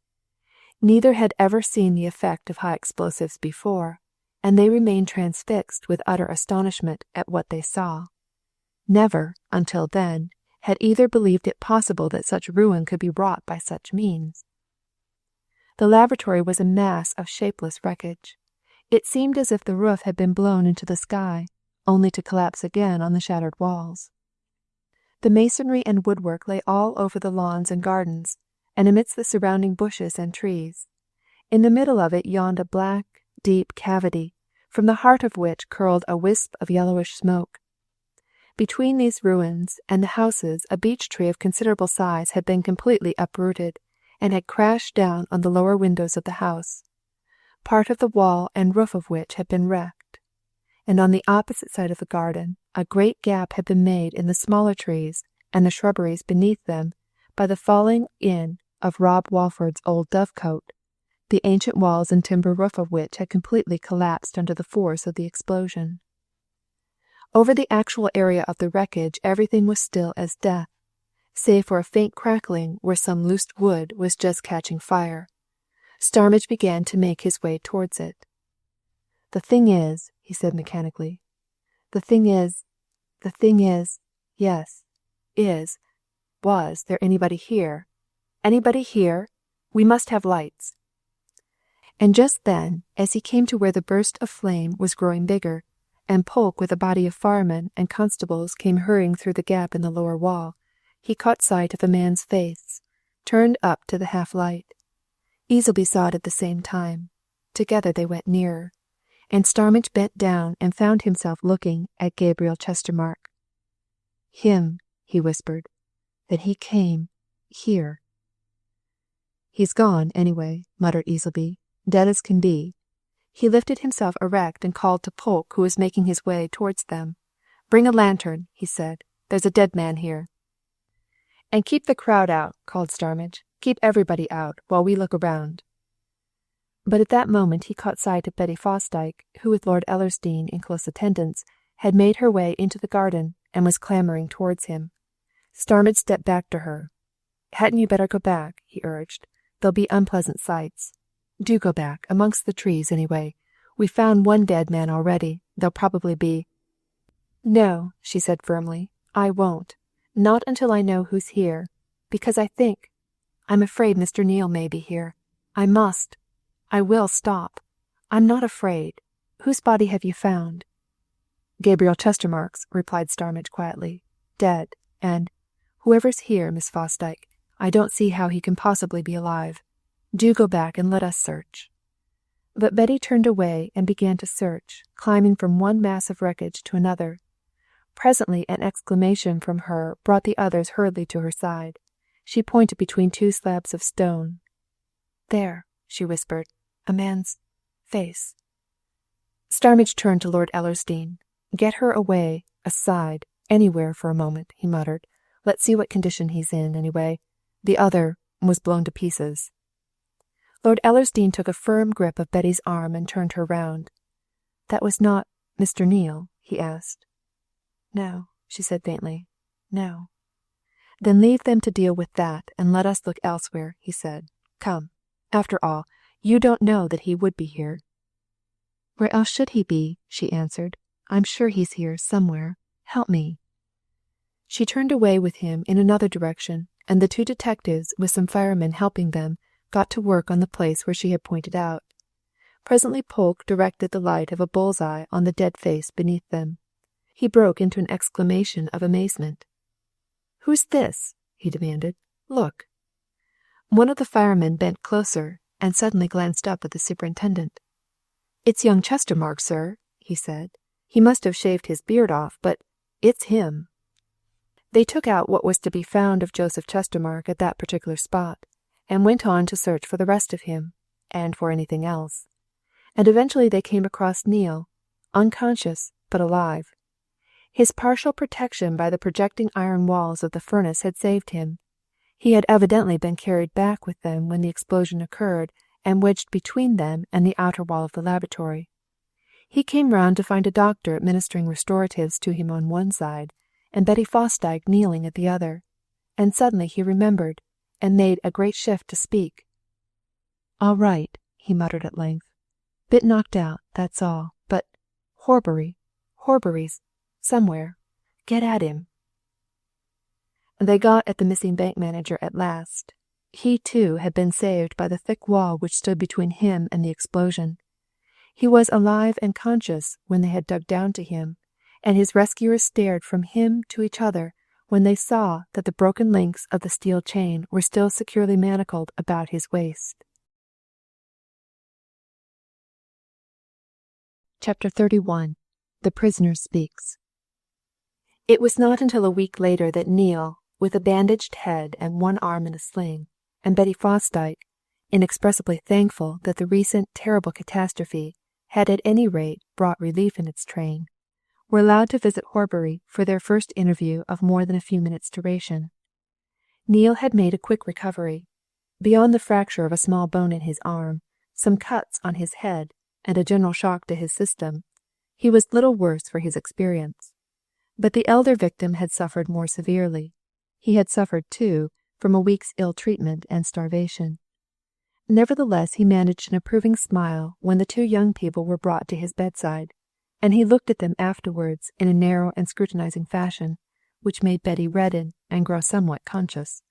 A: Neither had ever seen the effect of high explosives before, and they remained transfixed with utter astonishment at what they saw. Never, until then, had either believed it possible that such ruin could be wrought by such means. The laboratory was a mass of shapeless wreckage. It seemed as if the roof had been blown into the sky, only to collapse again on the shattered walls. The masonry and woodwork lay all over the lawns and gardens, and amidst the surrounding bushes and trees. In the middle of it yawned a black, deep cavity, from the heart of which curled a wisp of yellowish smoke. Between these ruins and the houses a beech tree of considerable size had been completely uprooted, and had crashed down on the lower windows of the house, part of the wall and roof of which had been wrecked. And on the opposite side of the garden a great gap had been made in the smaller trees and the shrubberies beneath them by the falling in of Rob Walford's old dovecote, the ancient walls and timber roof of which had completely collapsed under the force of the explosion. Over the actual area of the wreckage everything was still as death, save for a faint crackling where some loose wood was just catching fire. Starmidge began to make his way towards it. "The thing is," he said mechanically, the thing is, yes, was there anybody here? Anybody here? We must have lights." And just then, as he came to where the burst of flame was growing bigger, and Polke with a body of firemen and constables came hurrying through the gap in the lower wall, he caught sight of a man's face, turned up to the half-light. Easleby saw it at the same time. Together they went nearer, and Starmidge bent down and found himself looking at Gabriel Chestermarke. "Him," he whispered. "Then he came here." "He's gone, anyway," muttered Easleby, "dead as can be." He lifted himself erect and called to Polke, who was making his way towards them. "Bring a lantern," he said. "There's a dead man here." "And keep the crowd out," called Starmidge. "Keep everybody out, while we look around." But at that moment he caught sight of Betty Fosdyke, who with Lord Ellersdeane in close attendance, had made her way into the garden and was clamouring towards him. Starmidge stepped back to her. "Hadn't you better go back?" he urged. "There'll be unpleasant sights. Do go back, amongst the trees anyway. We've found one dead man already. There'll probably be—" "No," she said firmly. "I won't. Not until I know who's here. Because I'm afraid Mr. Neale may be here. I will stop. I'm not afraid. Whose body have you found?" "Gabriel Chestermarke's," replied Starmidge quietly. "Dead. And whoever's here, Miss Fosdyke, I don't see how he can possibly be alive. Do go back and let us search." But Betty turned away and began to search, climbing from one mass of wreckage to another. Presently an exclamation from her brought the others hurriedly to her side. She pointed between two slabs of stone. "There," she whispered, "a man's face." Starmidge turned to Lord Ellersdeane. "Get her away, aside, anywhere for a moment," he muttered. "Let's see what condition he's in, anyway. The other was blown to pieces." Lord Ellersdeane took a firm grip of Betty's arm and turned her round. "That was not Mr. Neale?" he asked. "No," she said faintly. "No." "Then leave them to deal with that, and let us look elsewhere," he said. "Come. After all, you don't know that he would be here." "Where else should he be?" she answered. "I'm sure he's here somewhere. Help me." She turned away with him in another direction, and the two detectives, with some firemen helping them, got to work on the place where she had pointed out. Presently Polke directed the light of a bull's-eye on the dead face beneath them. He broke into an exclamation of amazement. "Who's this?" he demanded. "Look." One of the firemen bent closer and suddenly glanced up at the superintendent. "It's young Chestermarke, sir," he said. "He must have shaved his beard off, but it's him." They took out what was to be found of Joseph Chestermarke at that particular spot, and went on to search for the rest of him, and for anything else. And eventually they came across Neale, unconscious but alive. His partial protection by the projecting iron walls of the furnace had saved him. He had evidently been carried back with them when the explosion occurred, and wedged between them and the outer wall of the laboratory. He came round to find a doctor administering restoratives to him on one side, and Betty Fosdyke kneeling at the other, and suddenly he remembered, and made a great shift to speak. "All right," he muttered at length. "Bit knocked out, that's all. But Horbury's somewhere. Get at him." They got at the missing bank manager at last. He, too, had been saved by the thick wall which stood between him and the explosion. He was alive and conscious when they had dug down to him, and his rescuers stared from him to each other when they saw that the broken links of the steel chain were still securely manacled about his waist. Chapter 31. The Prisoner Speaks. It was not until a week later that Neil, with a bandaged head and one arm in a sling, and Betty Fosdyke, inexpressibly thankful that the recent terrible catastrophe had at any rate brought relief in its train, were allowed to visit Horbury for their first interview of more than a few minutes' duration. Neil had made a quick recovery. Beyond the fracture of a small bone in his arm, some cuts on his head, and a general shock to his system, he was little worse for his experience. But the elder victim had suffered more severely. He had suffered, too, from a week's ill treatment and starvation. Nevertheless, he managed an approving smile when the two young people were brought to his bedside, and he looked at them afterwards in a narrow and scrutinizing fashion, which made Betty redden and grow somewhat conscious.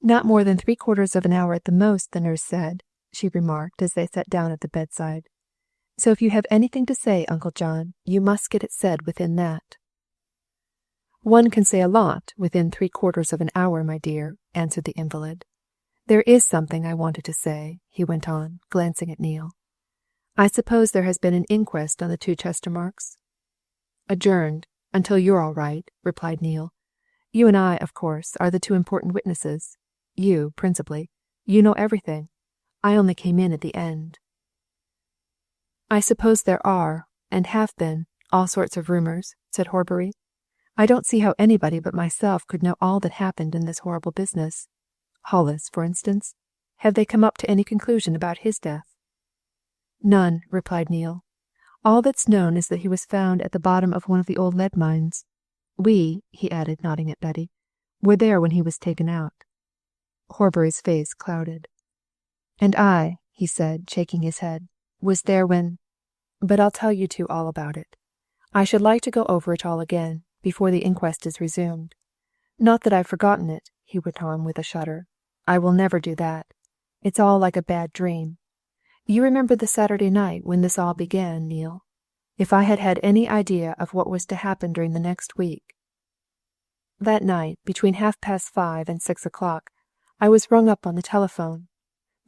A: "Not more than 3/4 of an hour at the most, the nurse said," she remarked as they sat down at the bedside. "So if you have anything to say, Uncle John, you must get it said within that." "One can say a lot within 3/4 of an hour, my dear," answered the invalid. "There is something I wanted to say," he went on, glancing at Neil. "I suppose there has been an inquest on the two Chestermarkes?" "Adjourned, until you're all right," replied Neil. "You and I, of course, are the two important witnesses. You, principally. You know everything. I only came in at the end." "I suppose there are, and have been, all sorts of rumours," said Horbury. "I don't see how anybody but myself could know all that happened in this horrible business. Hollis, for instance. Have they come up to any conclusion about his death?" "None," replied Neil. "All that's known is that he was found at the bottom of one of the old lead mines. We," he added, nodding at Betty, "were there when he was taken out." Horbury's face clouded. "And I," he said, shaking his head, "was there when... But I'll tell you two all about it. I should like to go over it all again, before the inquest is resumed. Not that I've forgotten it," he went on with a shudder. "I will never do that. It's all like a bad dream. You remember the Saturday night when this all began, Neil? If I had had any idea of what was to happen during the next week... That night, between 5:30 and 6 o'clock, I was rung up on the telephone.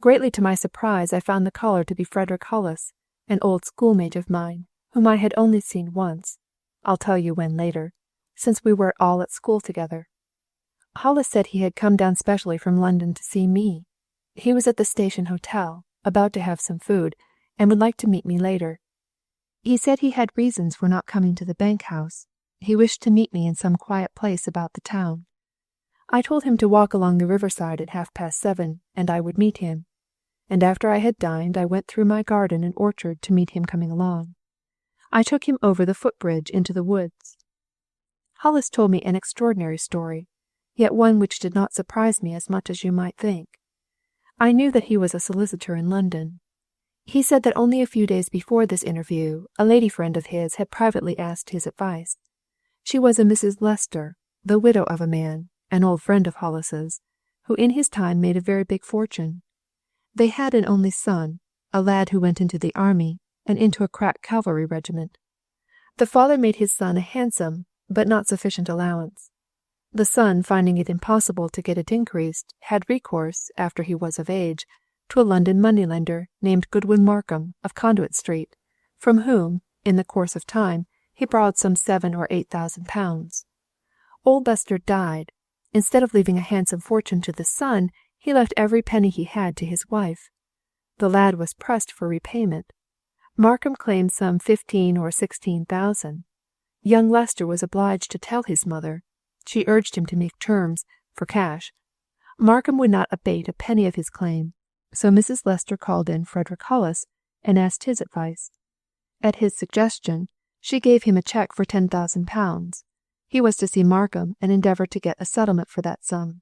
A: Greatly to my surprise, I found the caller to be Frederick Hollis, an old schoolmate of mine, whom I had only seen once. I'll tell you when later, since we were all at school together. Hollis said he had come down specially from London to see me. He was at the station hotel, about to have some food, and would like to meet me later. He said he had reasons for not coming to the bank house. He wished to meet me in some quiet place about the town. I told him to walk along the riverside at 7:30, and I would meet him. And after I had dined, I went through my garden and orchard to meet him coming along. I took him over the footbridge into the woods. Hollis told me an extraordinary story, yet one which did not surprise me as much as you might think. I knew that he was a solicitor in London. He said that only a few days before this interview, a lady friend of his had privately asked his advice. She was a Mrs. Lester, the widow of a man, an old friend of Hollis's, who in his time made a very big fortune. They had an only son, a lad who went into the army, and into a crack cavalry regiment. The father made his son a handsome, but not sufficient allowance. The son, finding it impossible to get it increased, had recourse, after he was of age, to a London moneylender named Goodwin Markham of Conduit Street, from whom, in the course of time, he borrowed some £7,000 or £8,000. Old Lester died. Instead of leaving a handsome fortune to the son, he left every penny he had to his wife. The lad was pressed for repayment. Markham claimed some 15,000 or 16,000. Young Lester was obliged to tell his mother. She urged him to make terms for cash. Markham would not abate a penny of his claim, so Mrs. Lester called in Frederick Hollis and asked his advice. At his suggestion, she gave him a cheque for £10,000, He was to see Markham and endeavour to get a settlement for that sum.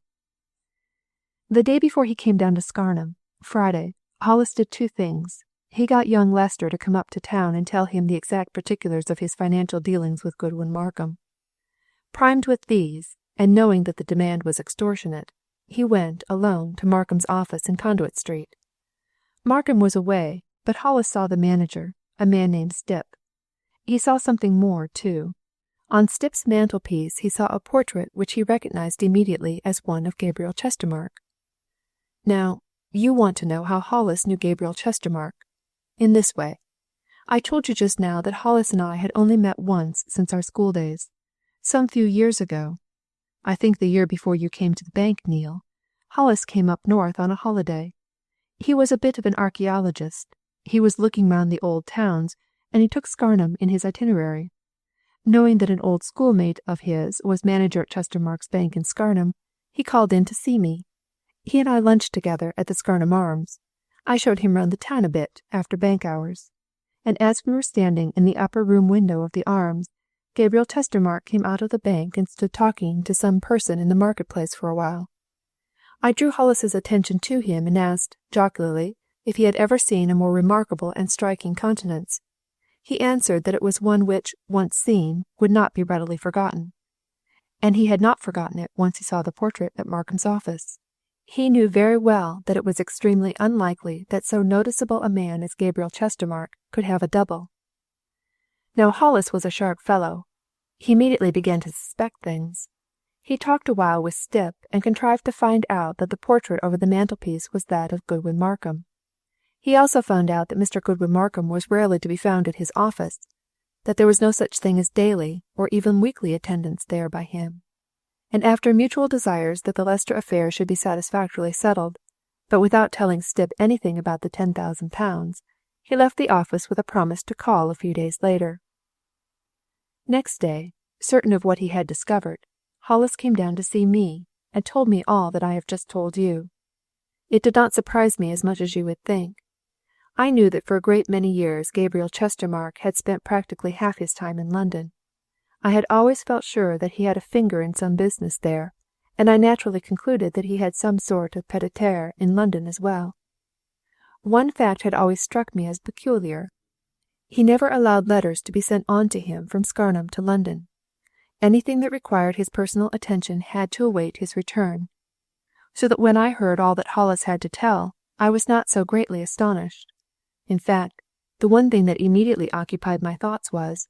A: The day before he came down to Scarnham, Friday, Hollis did two things. He got young Lester to come up to town and tell him the exact particulars of his financial dealings with Goodwin Markham. Primed with these, and knowing that the demand was extortionate, he went, alone, to Markham's office in Conduit Street. Markham was away, but Hollis saw the manager, a man named Stipp. He saw something more, too. On Stipp's mantelpiece he saw a portrait which he recognized immediately as one of Gabriel Chestermarke. Now, you want to know how Hollis knew Gabriel Chestermarke. In this way. I told you just now that Hollis and I had only met once since our school days, some few years ago. I think the year before you came to the bank, Neil. Hollis came up north on a holiday. He was a bit of an archaeologist. He was looking round the old towns, and he took Scarnham in his itinerary. Knowing that an old schoolmate of his was manager at Chestermarke Bank in Scarnham, he called in to see me. He and I lunched together at the Scarnham Arms. I showed him round the town a bit after bank hours, and as we were standing in the upper room window of the Arms, Gabriel Chestermarke came out of the bank and stood talking to some person in the marketplace for a while. I drew Hollis's attention to him and asked, jocularly, if he had ever seen a more remarkable and striking countenance. He answered that it was one which, once seen, would not be readily forgotten. And he had not forgotten it once he saw the portrait at Markham's office. He knew very well that it was extremely unlikely that so noticeable a man as Gabriel Chestermarke could have a double. Now Hollis was a sharp fellow. He immediately began to suspect things. He talked a while with Stipp and contrived to find out that the portrait over the mantelpiece was that of Goodwin Markham. He also found out that Mr. Goodwin Markham was rarely to be found at his office, that there was no such thing as daily or even weekly attendance there by him. And after mutual desires that the Lester affair should be satisfactorily settled, but without telling Stipp anything about the £10,000, he left the office with a promise to call a few days later. Next day, certain of what he had discovered, Hollis came down to see me, and told me all that I have just told you. It did not surprise me as much as you would think. I knew that for a great many years Gabriel Chestermarke had spent practically half his time in London. I had always felt sure that he had a finger in some business there, and I naturally concluded that he had some sort of pied-à-terre in London as well. One fact had always struck me as peculiar. He never allowed letters to be sent on to him from Scarnham to London. Anything that required his personal attention had to await his return, so that when I heard all that Hollis had to tell, I was not so greatly astonished. In fact, the one thing that immediately occupied my thoughts was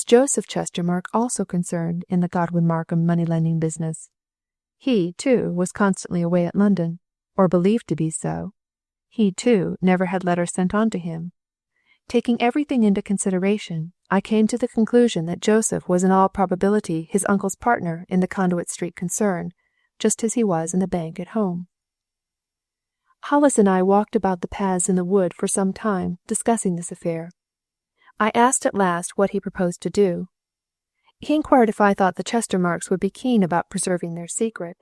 A: Joseph Chestermarke also concerned in the Goodwin Markham money-lending business? He, too, was constantly away at London, or believed to be so. He, too, never had letters sent on to him. Taking everything into consideration, I came to the conclusion that Joseph was in all probability his uncle's partner in the Conduit Street concern, just as he was in the bank at home. Hollis and I walked about the paths in the wood for some time, discussing this affair. I asked at last what he proposed to do. He inquired if I thought the Chestermarkes would be keen about preserving their secret.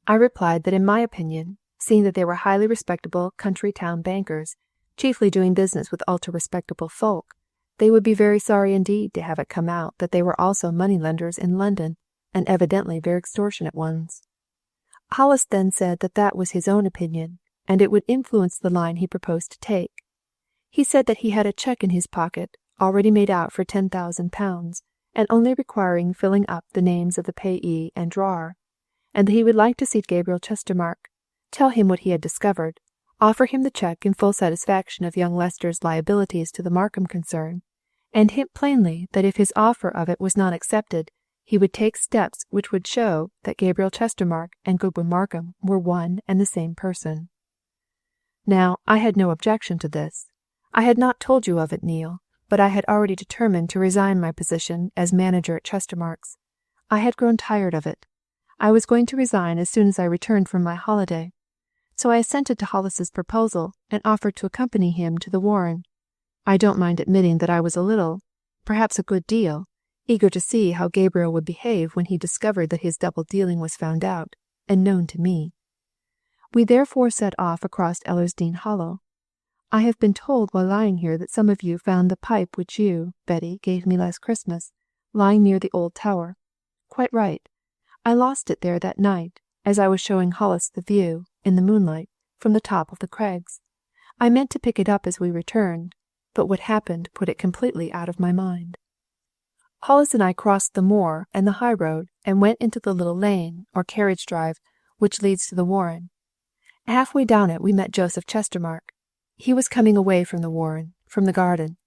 A: I replied that in my opinion, seeing that they were highly respectable country town bankers, chiefly doing business with ultra-respectable folk, they would be very sorry indeed to have it come out that they were also money-lenders in London, and evidently very extortionate ones. Hollis then said that that was his own opinion, and it would influence the line he proposed to take. He said that he had a cheque in his pocket, already made out for £10,000, and only requiring filling up the names of the payee and drawer, and that he would like to see Gabriel Chestermarke, tell him what he had discovered, offer him the cheque in full satisfaction of young Lester's liabilities to the Markham concern, and hint plainly that if his offer of it was not accepted, he would take steps which would show that Gabriel Chestermarke and Goodwin Markham were one and the same person. Now, I had no objection to this. I had not told you of it, Neil, but I had already determined to resign my position as manager at Chestermarkes. I had grown tired of it. I was going to resign as soon as I returned from my holiday. So I assented to Hollis's proposal and offered to accompany him to the Warren. I don't mind admitting that I was a little, perhaps a good deal, eager to see how Gabriel would behave when he discovered that his double dealing was found out, and known to me. We therefore set off across Ellersdeane Hollow. I have been told while lying here that some of you found the pipe which you, Betty, gave me last Christmas, lying near the old tower. quite right. I lost it there that night, as I was showing Hollis the view, in the moonlight, from the top of the crags. I meant to pick it up as we returned, but what happened put it completely out of my mind. Hollis and I crossed the moor and the high road and went into the little lane, or carriage drive, which leads to the warren. Halfway down it we met Joseph Chestermarke. He was coming away from the warren, from the garden.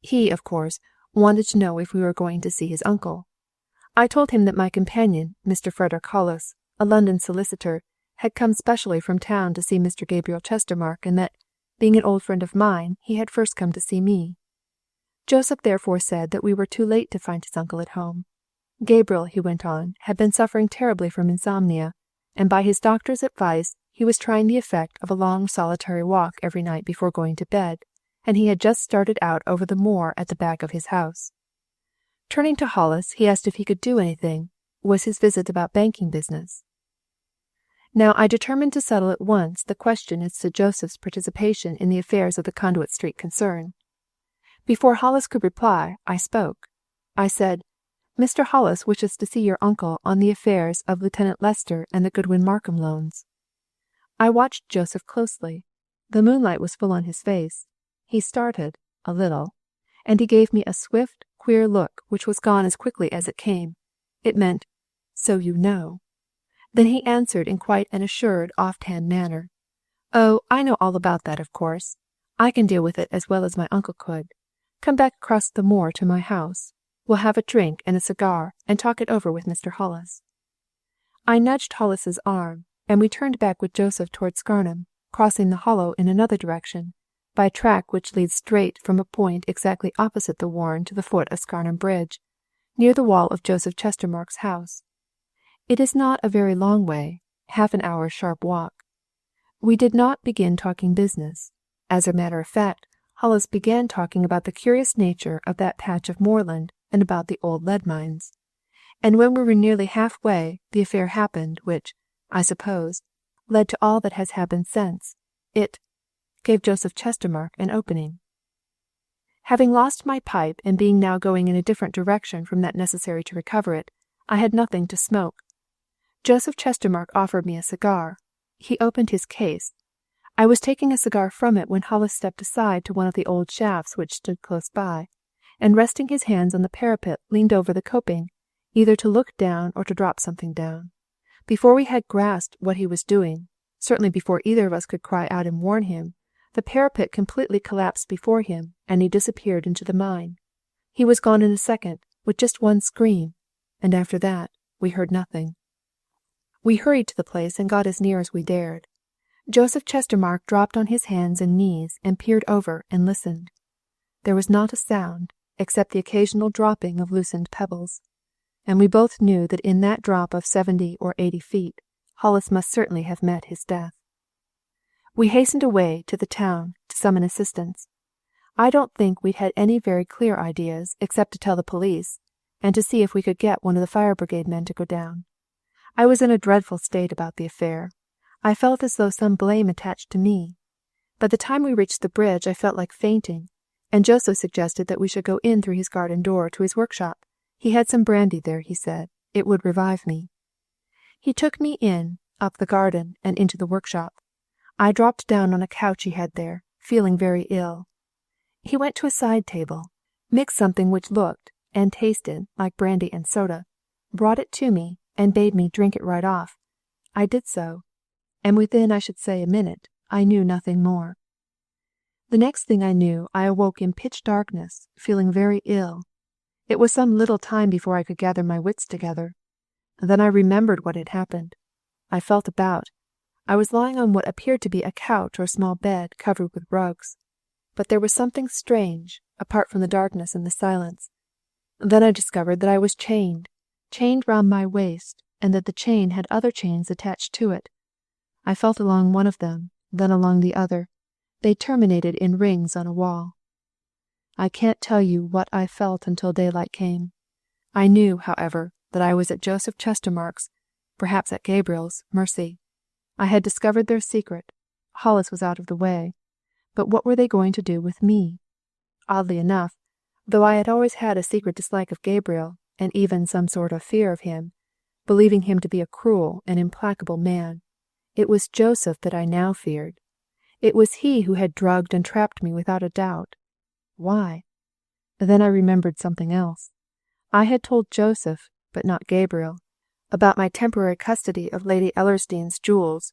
A: He, of course, wanted to know if we were going to see his uncle. I told him that my companion, Mr. Frederick Hollis, a London solicitor, had come specially from town to see Mr. Gabriel Chestermarke, and that, being an old friend of mine, he had first come to see me. Joseph therefore said that we were too late to find his uncle at home. Gabriel, he went on, had been suffering terribly from insomnia, and by his doctor's advice he was trying the effect of a long solitary walk every night before going to bed, and he had just started out over the moor at the back of his house. Turning to Hollis, he asked if he could do anything. Was his visit about banking business? Now I determined to settle at once the question as to Joseph's participation in the affairs of the Conduit Street concern. Before Hollis could reply, I spoke. I said, "Mr. Hollis wishes to see your uncle on the affairs of Lieutenant Lester and the Goodwin Markham loans." I watched Joseph closely. The moonlight was full on his face. He started, a little, and he gave me a swift, queer look which was gone as quickly as it came. It meant, "So you know." Then he answered in quite an assured, offhand manner, "Oh, I know all about that, of course. I can deal with it as well as my uncle could. Come back across the moor to my house. We'll have a drink and a cigar and talk it over with Mr. Hollis." I nudged Hollis's arm, and we turned back with Joseph towards Scarnham, crossing the hollow in another direction, by a track which leads straight from a point exactly opposite the warren to the foot of Scarnham Bridge, near the wall of Joseph Chestermarke's house. It is not a very long way, half an hour's sharp walk. We did not begin talking business. As a matter of fact, Hollis began talking about the curious nature of that patch of moorland and about the old lead mines. And when we were nearly halfway, the affair happened which, I suppose, led to all that has happened since. It gave Joseph Chestermarke an opening. Having lost my pipe and being now going in a different direction from that necessary to recover it, I had nothing to smoke. Joseph Chestermarke offered me a cigar. He opened his case. I was taking a cigar from it when Hollis stepped aside to one of the old shafts which stood close by, and resting his hands on the parapet leaned over the coping, either to look down or to drop something down. Before we had grasped what he was doing, certainly before either of us could cry out and warn him, the parapet completely collapsed before him, and he disappeared into the mine. He was gone in a second, with just one scream, and after that we heard nothing. We hurried to the place and got as near as we dared. Joseph Chestermarke dropped on his hands and knees and peered over and listened. There was not a sound, except the occasional dropping of loosened pebbles, and we both knew that in that drop of 70 or 80 feet, Hollis must certainly have met his death. We hastened away to the town to summon assistance. I don't think we'd had any very clear ideas except to tell the police, and to see if we could get one of the fire brigade men to go down. I was in a dreadful state about the affair. I felt as though some blame attached to me. By the time we reached the bridge I felt like fainting, and Joseph suggested that we should go in through his garden door to his workshop. He had some brandy there, he said. It would revive me. He took me in, up the garden, and into the workshop. I dropped down on a couch he had there, feeling very ill. He went to a side table, mixed something which looked and tasted like brandy and soda, brought it to me, and bade me drink it right off. I did so, and within, I should say, a minute, I knew nothing more. The next thing I knew, I awoke in pitch darkness, feeling very ill. It was some little time before I could gather my wits together. Then I remembered what had happened. I felt about. I was lying on what appeared to be a couch or small bed covered with rugs. But there was something strange, apart from the darkness and the silence. Then I discovered that I was chained round my waist, and that the chain had other chains attached to it. I felt along one of them, then along the other. They terminated in rings on a wall. I can't tell you what I felt until daylight came. I knew, however, that I was at Joseph Chestermarke's, perhaps at Gabriel's, mercy. I had discovered their secret. Hollis was out of the way. But what were they going to do with me? Oddly enough, though I had always had a secret dislike of Gabriel, and even some sort of fear of him, believing him to be a cruel and implacable man. It was Joseph that I now feared. It was he who had drugged and trapped me without a doubt. Why? Then I remembered something else. I had told Joseph, but not Gabriel, about my temporary custody of Lady Ellersdeane's jewels,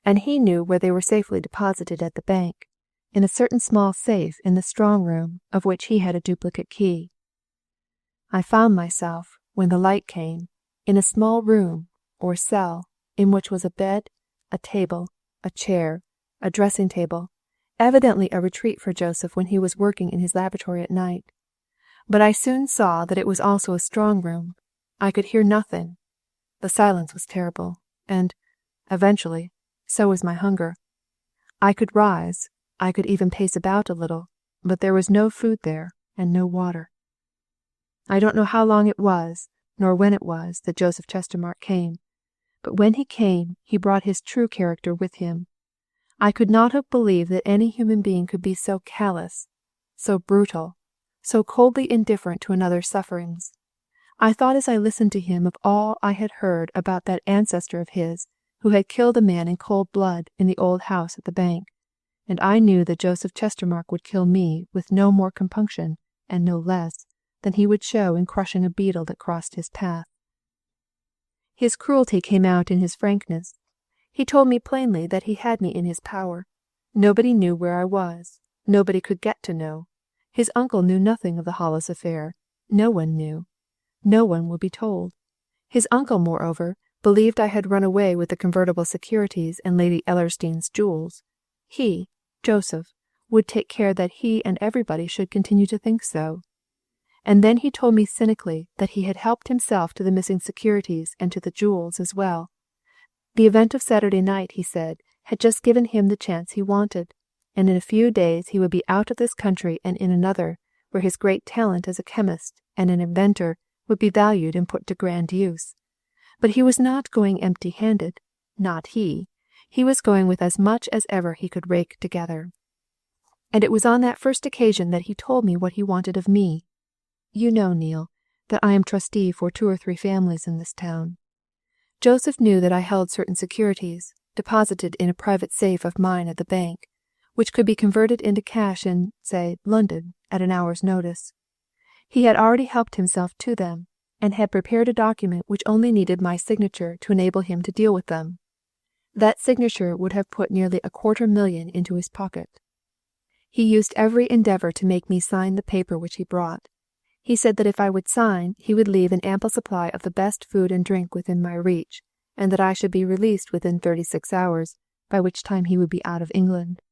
A: and he knew where they were safely deposited at the bank, in a certain small safe in the strong room of which he had a duplicate key. I found myself, when the light came, in a small room, or cell, in which was a bed, a table, a chair, a dressing table, evidently a retreat for Joseph when he was working in his laboratory at night. But I soon saw that it was also a strong room. I could hear nothing. The silence was terrible, and, eventually, so was my hunger. I could rise, I could even pace about a little, but there was no food there, and no water. I don't know how long it was, nor when it was, that Joseph Chestermarke came, but when he came, he brought his true character with him. I could not have believed that any human being could be so callous, so brutal, so coldly indifferent to another's sufferings. I thought as I listened to him of all I had heard about that ancestor of his who had killed a man in cold blood in the old house at the bank, and I knew that Joseph Chestermarke would kill me with no more compunction, and no less, than he would show in crushing a beetle that crossed his path. His cruelty came out in his frankness. He told me plainly that he had me in his power. Nobody knew where I was. Nobody could get to know. His uncle knew nothing of the Hollis affair. No one knew. No one would be told. His uncle, moreover, believed I had run away with the convertible securities and Lady Ellersdeane's jewels. He, Joseph, would take care that he and everybody should continue to think so. And then he told me cynically that he had helped himself to the missing securities and to the jewels as well. The event of Saturday night, he said, had just given him the chance he wanted, and in a few days he would be out of this country and in another, where his great talent as a chemist and an inventor would be valued and put to grand use. But he was not going empty-handed, not he. He was going with as much as ever he could rake together. And it was on that first occasion that he told me what he wanted of me. You know, Neil, that I am trustee for 2 or 3 families in this town. Joseph knew that I held certain securities, deposited in a private safe of mine at the bank, which could be converted into cash in, say, London, at an hour's notice. He had already helped himself to them, and had prepared a document which only needed my signature to enable him to deal with them. That signature would have put nearly 250,000 into his pocket. He used every endeavour to make me sign the paper which he brought. He said that if I would sign, he would leave an ample supply of the best food and drink within my reach, and that I should be released within 36 hours, by which time he would be out of England.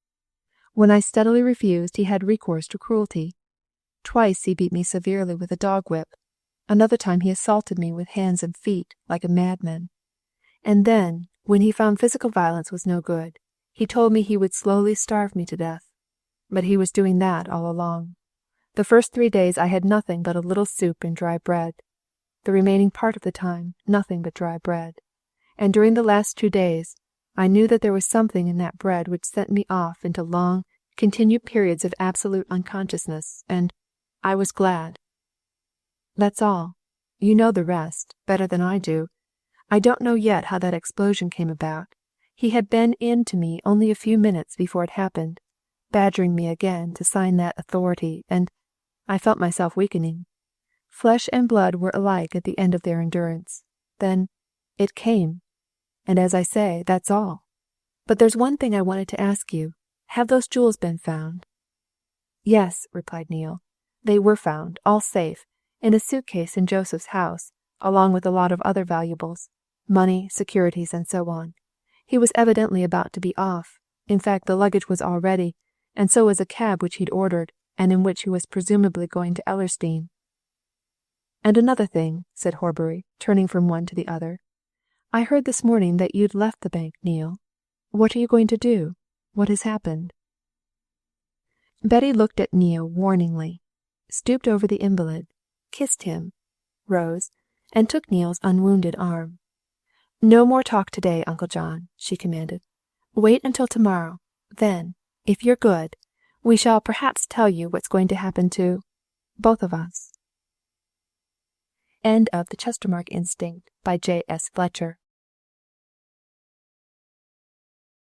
A: When I steadily refused, he had recourse to cruelty. Twice he beat me severely with a dog-whip. Another time he assaulted me with hands and feet, like a madman. And then, when he found physical violence was no good, he told me he would slowly starve me to death. But he was doing that all along. The first 3 days I had nothing but a little soup and dry bread. The remaining part of the time, nothing but dry bread. And during the last 2 days, I knew that there was something in that bread which sent me off into long, continued periods of absolute unconsciousness, and I was glad. That's all. You know the rest, better than I do. I don't know yet how that explosion came about. He had been in to me only a few minutes before it happened, badgering me again to sign that authority, and I felt myself weakening. Flesh and blood were alike at the end of their endurance. Then it came. And as I say, that's all. But there's one thing I wanted to ask you. Have those jewels been found? Yes, replied Neil. They were found, all safe, in a suitcase in Joseph's house, along with a lot of other valuables, money, securities, and so on. He was evidently about to be off. In fact, the luggage was all ready, and so was a cab which he'd ordered, and in which he was presumably going to Ellersdeane. And another thing, said Horbury, turning from one to the other. I heard this morning that you'd left the bank, Neil. What are you going to do? What has happened? Betty looked at Neil warningly, stooped over the invalid, kissed him, rose, and took Neil's unwounded arm. No more talk today, Uncle John, she commanded. Wait until tomorrow. Then, if you're good, we shall perhaps tell you what's going to happen to both of us. End of The Chestermarke Instinct by JS Fletcher.